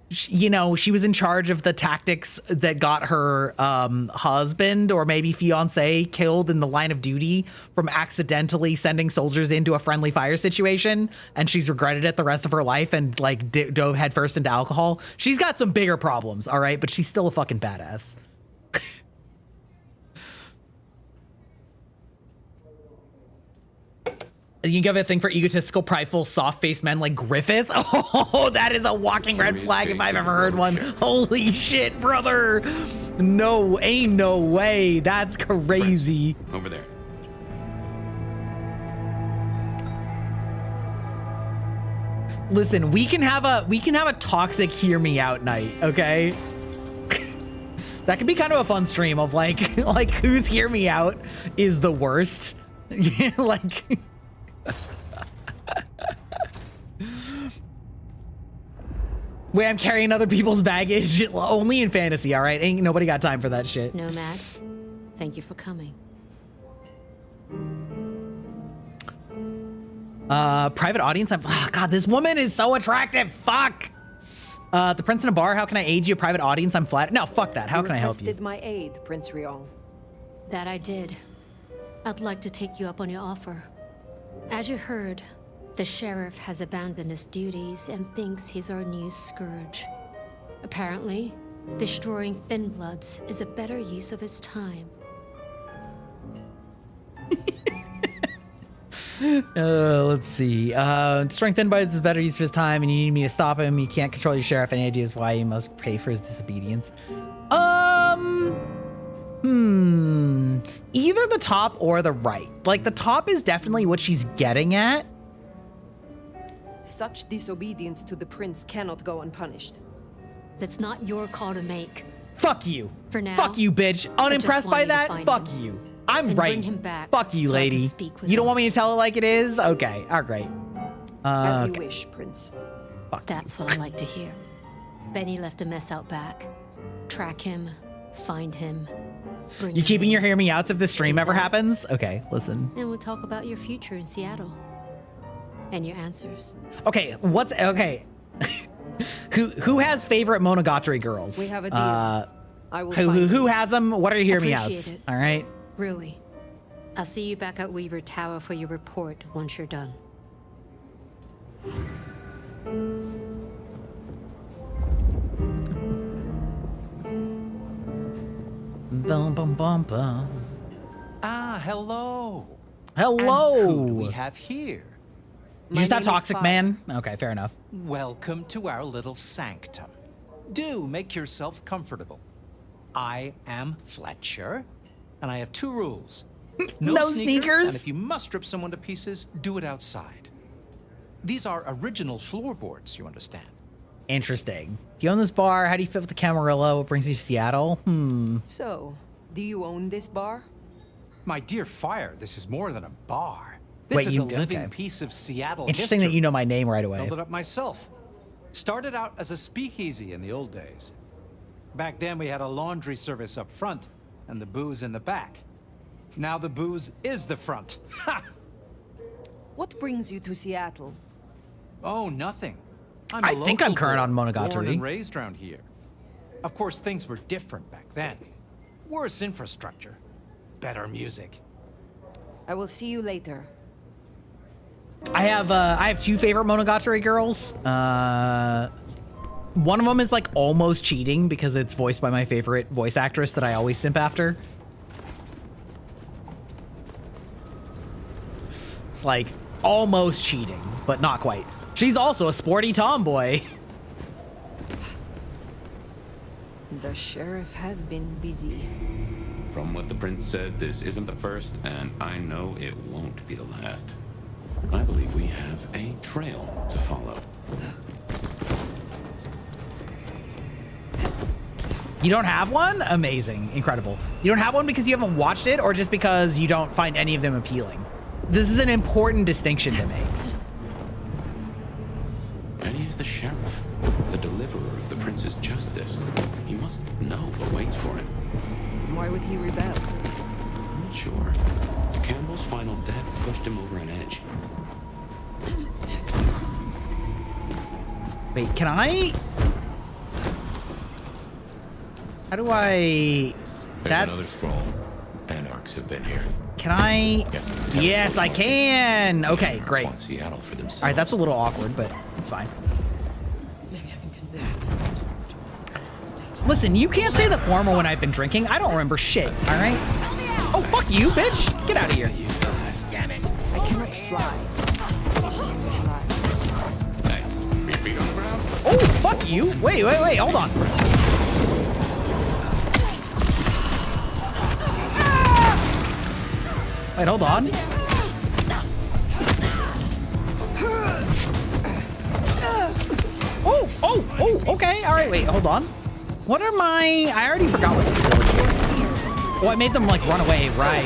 you know, she was in charge of the tactics that got her husband or maybe fiance killed in the line of duty from accidentally sending soldiers into a friendly fire situation. And she's regretted it the rest of her life and like dove headfirst into alcohol. She's got some bigger problems, all right? But she's still a fucking badass. You give it a thing for egotistical, prideful, soft-faced men like Griffith? Oh, that is a walking red flag if I've ever heard one. Holy shit, brother. No, ain't no way. That's crazy. Prince, over there. Listen, we can have a toxic hear me out night, okay? That could be kind of a fun stream of like whose hear me out is the worst. Like wait, I'm carrying other people's baggage only in fantasy, all right? Ain't nobody got time for that shit. Nomad, thank you for coming. Private audience. God, this woman is so attractive. Fuck. The Prince in a bar. How can I aid you? Private audience. I'm flattered. No, fuck that. How can I help you? Requested my aid, Prince Rion. That I did. I'd like to take you up on your offer. As you heard, the sheriff has abandoned his duties and thinks he's our new scourge. Apparently, destroying Thin Bloods is a better use of his time. Let's see. Destroying Thin Bloods is a better use of his time, and you need me to stop him. You can't control your sheriff. Any ideas why you must pay for his disobedience? Either the top or the right. Like, the top is definitely what she's getting at. Such disobedience to the prince cannot go unpunished. That's not your call to make. Fuck you. For now. Fuck you, bitch. Unimpressed by that? Fuck you. I'm right. Bring him back Fuck you, so I can lady. speak with You don't him. want me to tell it like it is? Okay. All right. As you Okay. wish, Prince. That's what I like to hear. Benny left a mess out back. Track him, find him, bring You him keeping in, your hear me outs if this stream ever happens? Okay, listen. and we'll talk about your future in Seattle. And your answers. Okay, okay. Who has favorite Monogatari girls? We have a deal. I will find Who has them? What are your hear me Appreciate outs? it. All right. Really. I'll see you back at Weaver Tower for your report once you're done. Bum bum bum bum. Ah, hello. Hello. And who do we have here? You just have Toxic Man? Okay, fair enough. Welcome to our little sanctum. Do make yourself comfortable. I am Fletcher, and I have 2 rules. No sneakers, and if you must strip someone to pieces, do it outside. These are original floorboards, you understand. Interesting. Do you own this bar? How do you fit with the Camarillo? What brings you to Seattle? So, do you own this bar? My dear Fire, this is more than a bar. This is a living piece of Seattle Interesting history. that you know my name right away. Built it up myself. Started out as a speakeasy in the old days. Back then we had a laundry service up front and the booze in the back. Now the booze is the front. What brings you to Seattle? Oh, nothing. I think I'm current on Monogatari. Born and raised around here. Of course, things were different back then. Worse infrastructure, better music. I will see you later. I have 2 favorite Monogatari girls. One of them is like almost cheating because it's voiced by my favorite voice actress that I always simp after. It's like almost cheating, but not quite. She's also a sporty tomboy. The sheriff has been busy. From what the prince said, this isn't the first, and I know it won't be the last. I believe we have a trail to follow. You don't have one? Amazing. Incredible. You don't have one because you haven't watched it or just because you don't find any of them appealing? This is an important distinction to make. And he is the sheriff, the deliverer of the prince's justice. He must know what waits for him. Why would he rebel? I'm not sure. Campbell's final death pushed him over an edge. Wait, can I? How do I? There's another scroll. Anarchs have been here. Can I? Yes, I can. Okay, great. Want Seattle for themselves. All right, that's a little awkward, but it's fine. Listen, you can't say the former when I've been drinking. I don't remember shit, all right? Oh, fuck you, bitch. Get out of here. Damn it. I cannot fly. Hey, your feet on the ground? Oh, fuck you. Wait, hold on. Wait, hold on. Oh, okay. All right, wait, hold on. What are my... I already forgot what the ability is. Oh, I made them, like, run away. Right.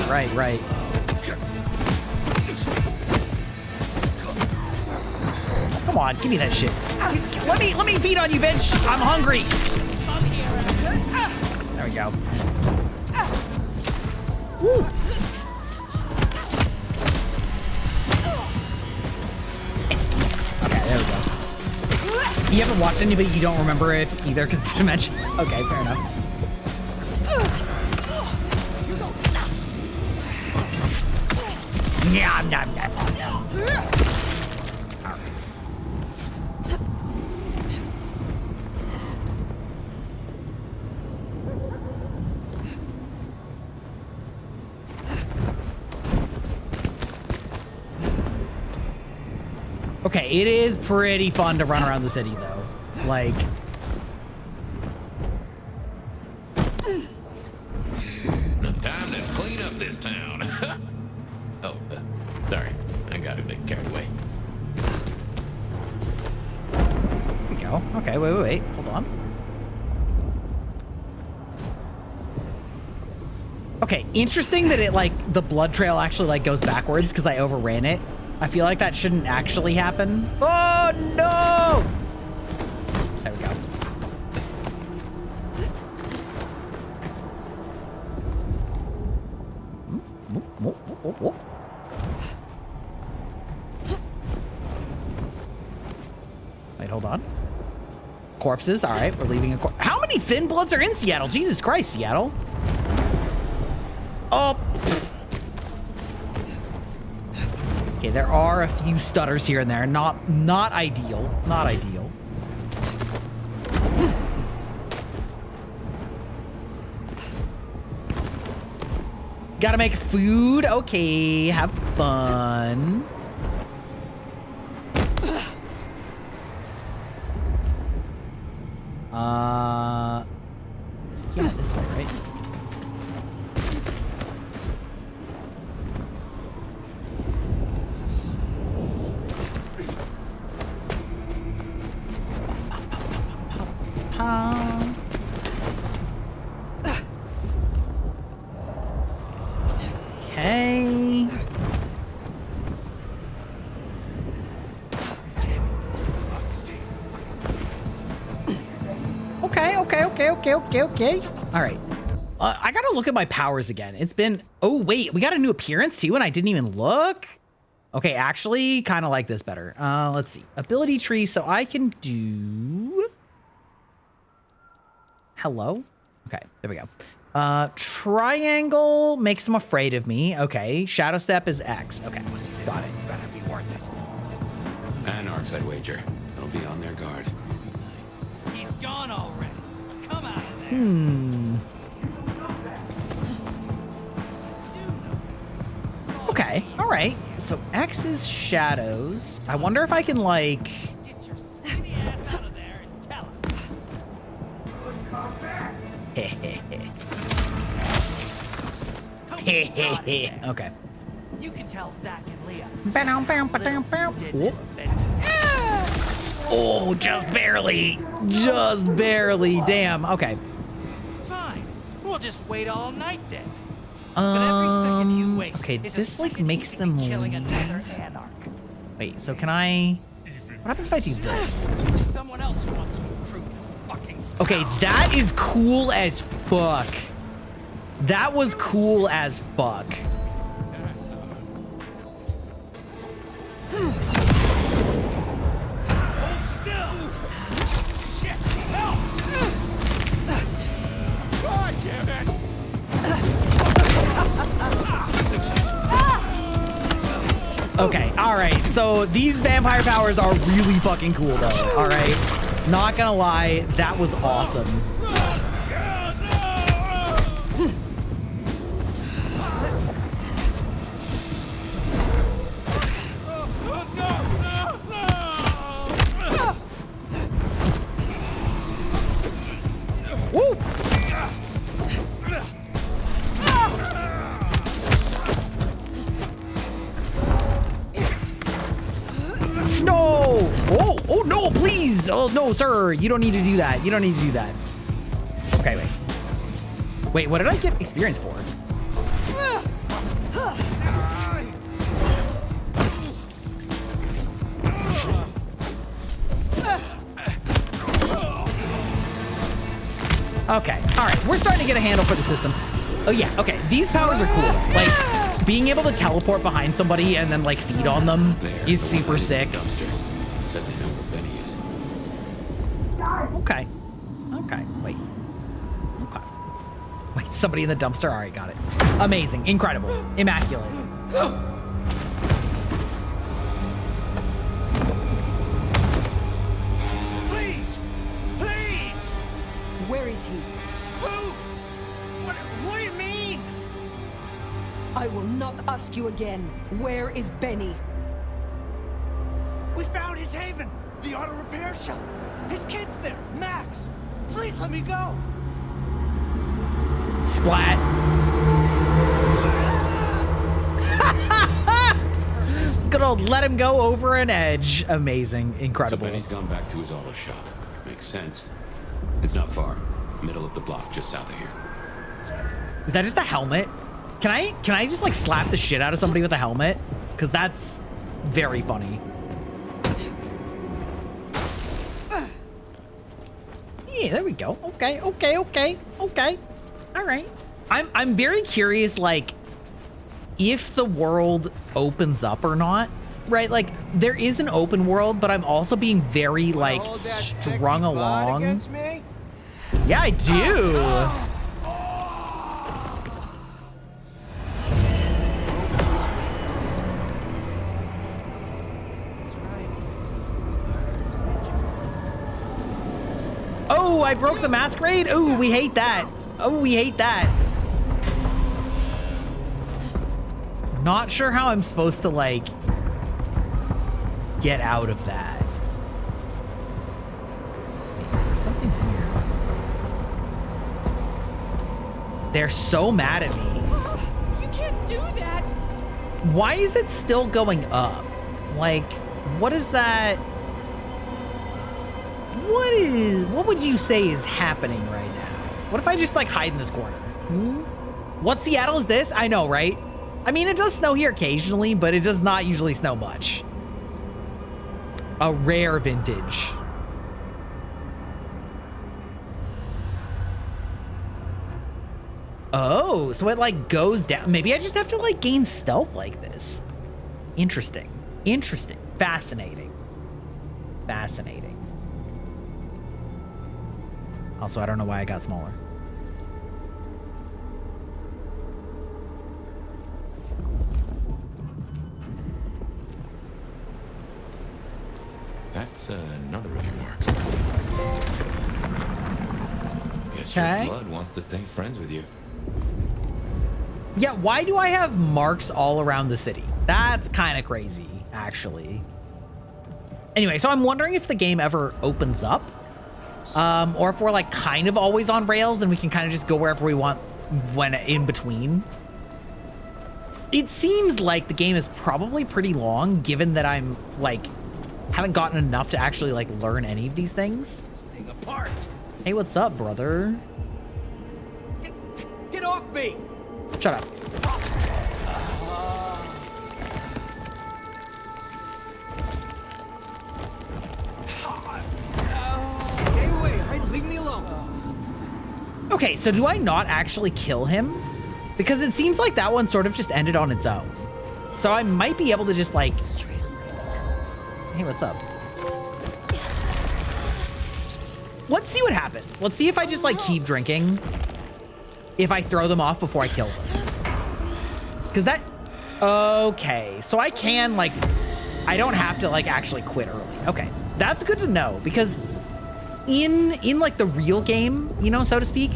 Come on, give me that shit. Let me feed on you, bitch. I'm hungry. There we go. Woo. Okay, there we go. You haven't watched any, but you don't remember it either because it's dimension. Okay, fair enough. Yeah. Okay, it is pretty fun to run around the city, though. Like... No time to clean up this town. Oh, sorry. I got carried away. There we go. Okay, wait. Hold on. Okay, interesting that it, like, the blood trail actually, like, goes backwards because I overran it. I feel like that shouldn't actually happen. Oh, no! There we go. Wait, hold on. Corpses. All right, we're leaving a corpse. How many thin bloods are in Seattle? Jesus Christ, Seattle. Oh. Okay, there are a few stutters here and there. Not ideal. Not ideal. Gotta make food. Okay, have fun. Yeah, this way, right? Okay. Okay. All right. I gotta look at my powers again. It's been, oh wait, we got a new appearance too and I didn't even look. Okay, actually kind of like this better. Let's see. Ability tree, so I can do... Hello? Okay, there we go. Triangle makes them afraid of me. Okay, shadow step is X. Okay, got it. Better be worth it. Anarchs, I'd wager. They'll be on their guard. He's gone already. Come out of there. Okay, all right. So X is shadows. I wonder if I can like... Get your skinny ass out of there and tell us. Okay. You can tell Zach and Leah. Oh, just barely. Just barely. Damn. Okay. Fine. We'll just wait all night then. But every second you waste okay, is this like makes them killing leave. another anarch. Wait, so can I... What happens if I do this? Someone else wants to improve this fucking stuff. Okay, that is cool as fuck. That was cool as fuck. Hold still. Shit. Help. God damn it. Okay, alright, so these vampire powers are really fucking cool though, alright? Not gonna lie, that was awesome. Woo! No! Oh no, please! Oh no, sir, you don't need to do that. You don't need to do that. Okay, wait. Wait, what did I get experience for? Okay, all right, we're starting to get a handle for the system. Oh yeah, okay, these powers are cool. Like, being able to teleport behind somebody and then like feed on them is super sick. Dumpster. Said they know where Benny is. Okay. Okay, wait. Okay. Wait, somebody in the dumpster? All right, got it. Amazing, incredible, immaculate. Please! Please! Where is he? Who? What do you mean? I will not ask you again. Where is Benny? We found his haven, the auto repair shop. His kid's there, Max. Please let me go. Splat. Good old let him go over an edge. Amazing, incredible. So Benny's gone back to his auto shop. Makes sense. It's not far. Middle of the block, just south of here. Is that just a helmet? Can I just like slap the shit out of somebody with a helmet? Because that's very funny. Yeah, there we go. Okay. All right. I'm very curious, like, if the world opens up or not, right? Like, there is an open world, but I'm also being very, like, strung along. Yeah, I do. Oh, I broke the masquerade. Oh, we hate that. Oh, we hate that. Not sure how I'm supposed to, like, get out of that. There's something here. They're so mad at me. You can't do that! Why is it still going up? Like, what is that? What would you say is happening right now? What if I just like hide in this corner? What Seattle is this? I know, right? I mean, it does snow here occasionally, but it does not usually snow much. A rare vintage. Oh, so it like goes down. Maybe I just have to like gain stealth like this. Interesting. Interesting. Fascinating. Fascinating. Also, I don't know why I got smaller. That's another of your marks. Guess Okay. your blood wants to stay friends with you. Yeah, why do I have marks all around the city? That's kind of crazy, actually. Anyway, so I'm wondering if the game ever opens up, or if we're like kind of always on rails and we can kind of just go wherever we want when in between. It seems like the game is probably pretty long, given that I'm like haven't gotten enough to actually like learn any of these things. Staying apart. Hey, what's up, brother? Get off me! Shut up. Stay away, right? Leave me alone. Okay, so do I not actually kill him? Because it seems like that one sort of just ended on its own. So I might be able to just like... Hey, what's up? Let's see what happens. Let's see if I just like keep drinking. If I throw them off before I kill them. Because that... Okay, so I can like... I don't have to like actually quit early. Okay, that's good to know because in like the real game, you know, so to speak,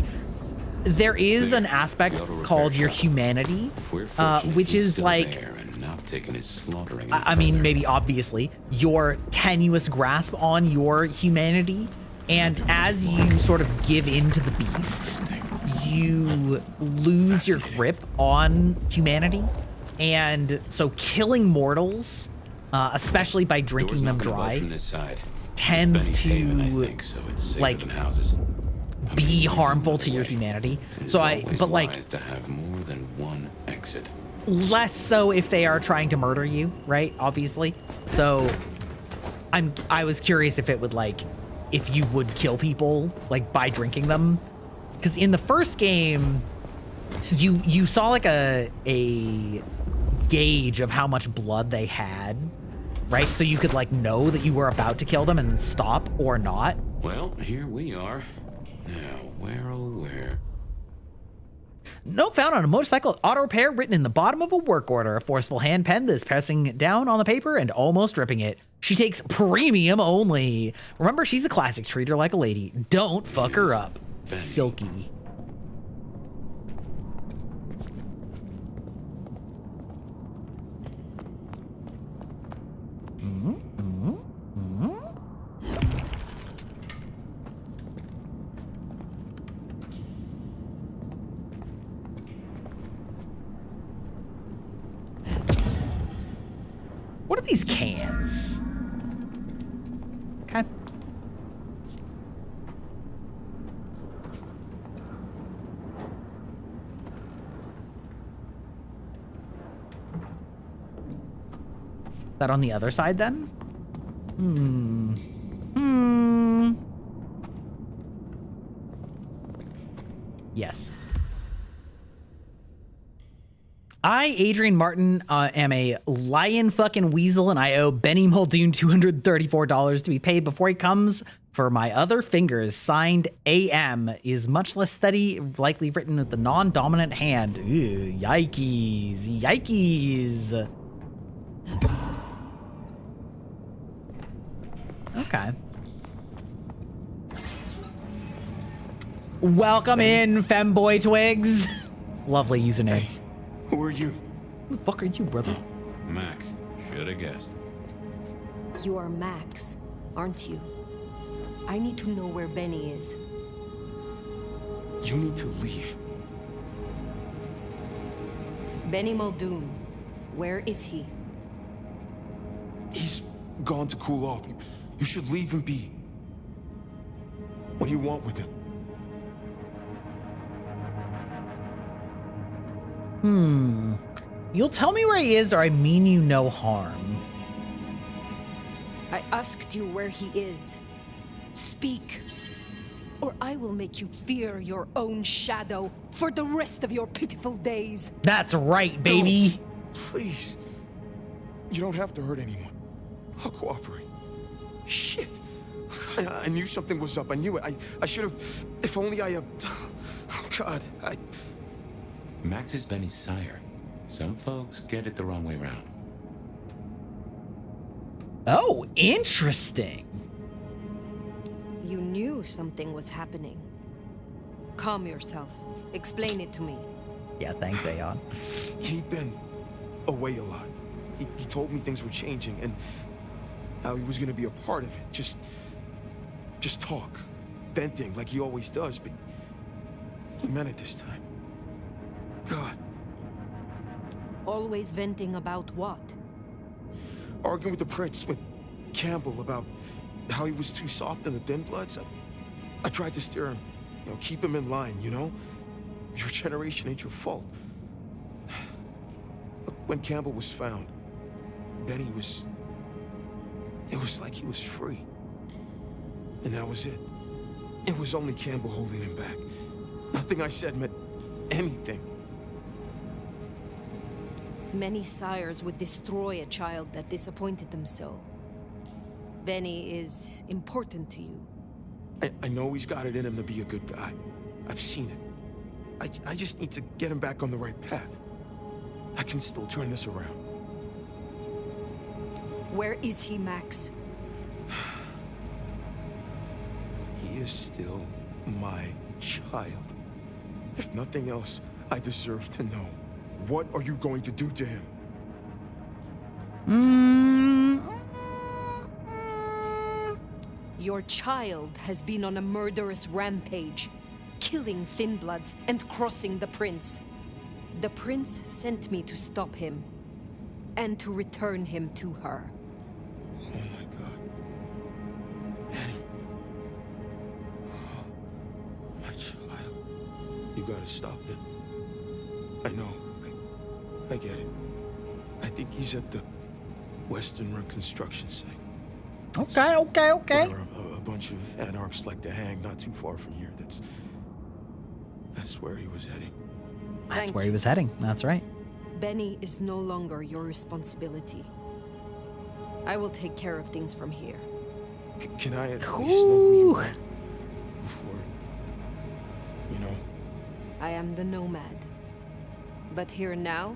there is an aspect called your humanity, which is like, I mean, maybe obviously your tenuous grasp on your humanity. And as you sort of give into the beast, you lose your grip on humanity. And so killing mortals, especially by drinking them dry, tends to like be harmful to your humanity. So but like to have more than one exit. Less so if they are trying to murder you, right? Obviously. So I was curious if it would like, if you would kill people like by drinking them. Because in the first game, you saw like a gauge of how much blood they had, right? So you could like know that you were about to kill them and then stop or not. Well, here we are. Now, where oh where? Note found on a motorcycle auto repair written in the bottom of a work order. A forceful hand pen that is pressing down on the paper and almost ripping it. She takes premium only. Remember, she's a classic. Treat her like a lady. Don't fuck her up. Silky. What are these cans? Okay. Is that on the other side then? Yes. I, Adrian Martin, am a lion fucking weasel, and I owe Benny Muldoon $234 to be paid before he comes for my other fingers. Signed, AM is much less steady, likely written with the non-dominant hand. Ooh, yikes, yikes. Okay. Welcome in, femboy twigs. Lovely username. Who are you? Who the fuck are you, brother? Max, should have guessed. You are Max, aren't you? I need to know where Benny is. You need to leave. Benny Muldoon, where is he? He's gone to cool off. You should leave him be. What do you want with him? You'll tell me where he is or I mean you no harm. I asked you where he is. Speak, or I will make you fear your own shadow for the rest of your pitiful days. That's right, baby. No, please. You don't have to hurt anyone. I'll cooperate. Shit. I knew something was up. I knew it. I should have... If only I... Oh, God. Max is Benny's sire. Some folks get it the wrong way around. Oh, interesting. You knew something was happening. Calm yourself. Explain it to me. Yeah, thanks, Aeon. He'd been away a lot. He told me things were changing and how he was going to be a part of it. Just talk. Venting like he always does, but he meant it this time. God. Always venting about what? Arguing with the prince, with Campbell, about how he was too soft on the thin bloods. I tried to steer him, keep him in line, Your generation ain't your fault. Look, when Campbell was found, Benny was... It was like he was free. And that was it. It was only Campbell holding him back. Nothing I said meant anything. Many sires would destroy a child that disappointed them so. Benny is important to you. I know he's got it in him to be a good guy. I've seen it. I just need to get him back on the right path. I can still turn this around. Where is he, Max? He is still my child. If nothing else, I deserve to know. What are you going to do to him? Your child has been on a murderous rampage, killing Thin Bloods and crossing the Prince. The Prince sent me to stop him, and to return him to her. Oh my God. Benny. Oh, my child. You gotta stop him. I know. I get it. I think he's at the Western Reconstruction site. Okay. Where a bunch of anarchs like to hang not too far from here. That's where he was heading. That's where he was heading. That's right. Benny is no longer your responsibility. I will take care of things from here. Can I at least know who you are before, I am the Nomad. But here now,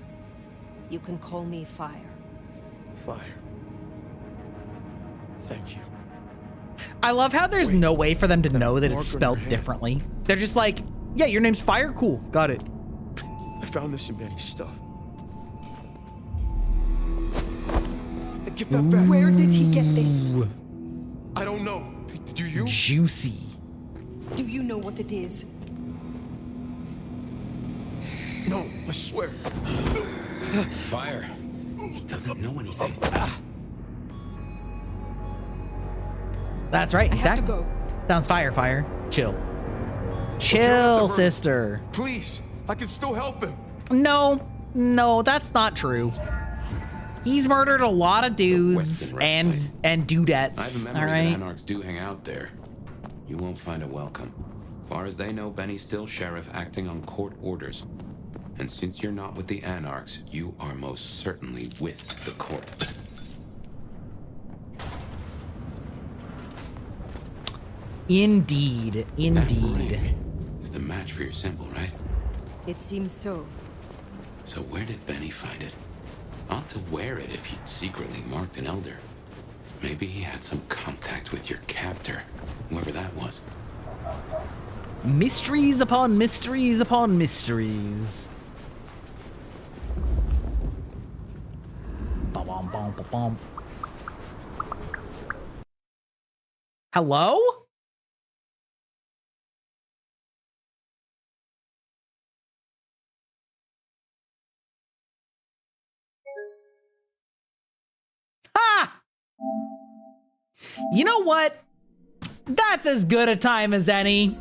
you can call me Fire. Fire. Thank you. I love how there's no way for them to know that it's spelled differently. They're just like, yeah, your name's Fire? Cool. Got it. I found this in Benny's stuff. Give that back. Where did he get this? I don't know. Do you? Juicy. Do you know what it is? No, I swear. Fire. He doesn't know anything. That's right. I have to go. Sounds fire. Chill. Chill, sister. Please, I can still help him. No, that's not true. He's murdered a lot of dudes and dudettes. I have a memory all right. that anarchs do hang out there. You won't find a welcome. Far as they know, Benny's still sheriff acting on court orders. And since you're not with the anarchs, you are most certainly with the court. Indeed. That ring is the match for your symbol, right? It seems so. So where did Benny find it? Ought to wear it if he'd secretly marked an elder. Maybe he had some contact with your captor, whoever that was. Mysteries upon mysteries upon mysteries. Ba-bum-bum-ba-bum. Hello? You know what? That's as good a time as any.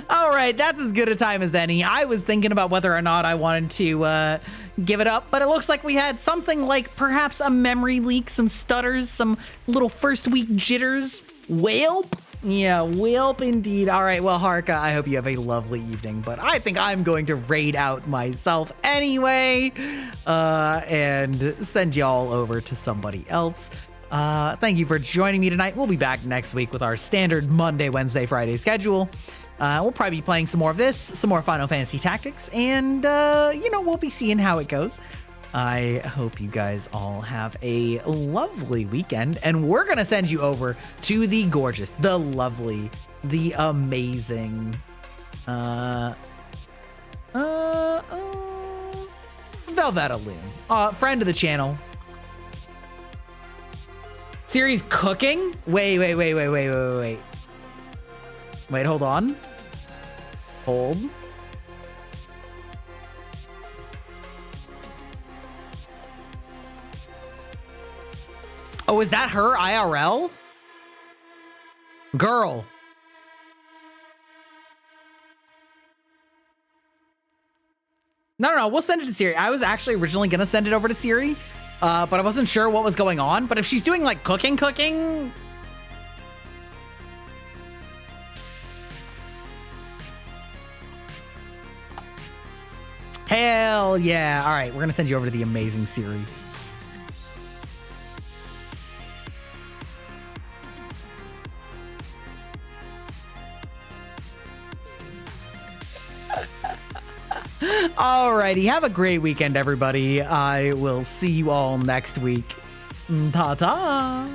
All right, that's as good a time as any. I was thinking about whether or not I wanted to give it up, but it looks like we had something like perhaps a memory leak, some stutters, some little first week jitters. Whelp? Yeah, whelp indeed. All right, well, Harka, I hope you have a lovely evening, but I think I'm going to raid out myself anyway and send y'all over to somebody else. Thank you for joining me tonight. We'll be back next week with our standard Monday, Wednesday, Friday schedule. We'll probably be playing some more of this, some more Final Fantasy Tactics, and, you know, we'll be seeing how it goes. I hope you guys all have a lovely weekend, and we're going to send you over to the gorgeous, the lovely, the amazing, Velveta Loon, friend of the channel. Siri's cooking? Wait, hold on. Hold. Oh, is that her IRL? Girl. No, we'll send it to Siri. I was actually originally gonna send it over to Siri, but I wasn't sure what was going on. But if she's doing like cooking. Hell yeah. All right, we're gonna send you over to the amazing Siri. Alrighty, have a great weekend, everybody. I will see you all next week. Ta-ta!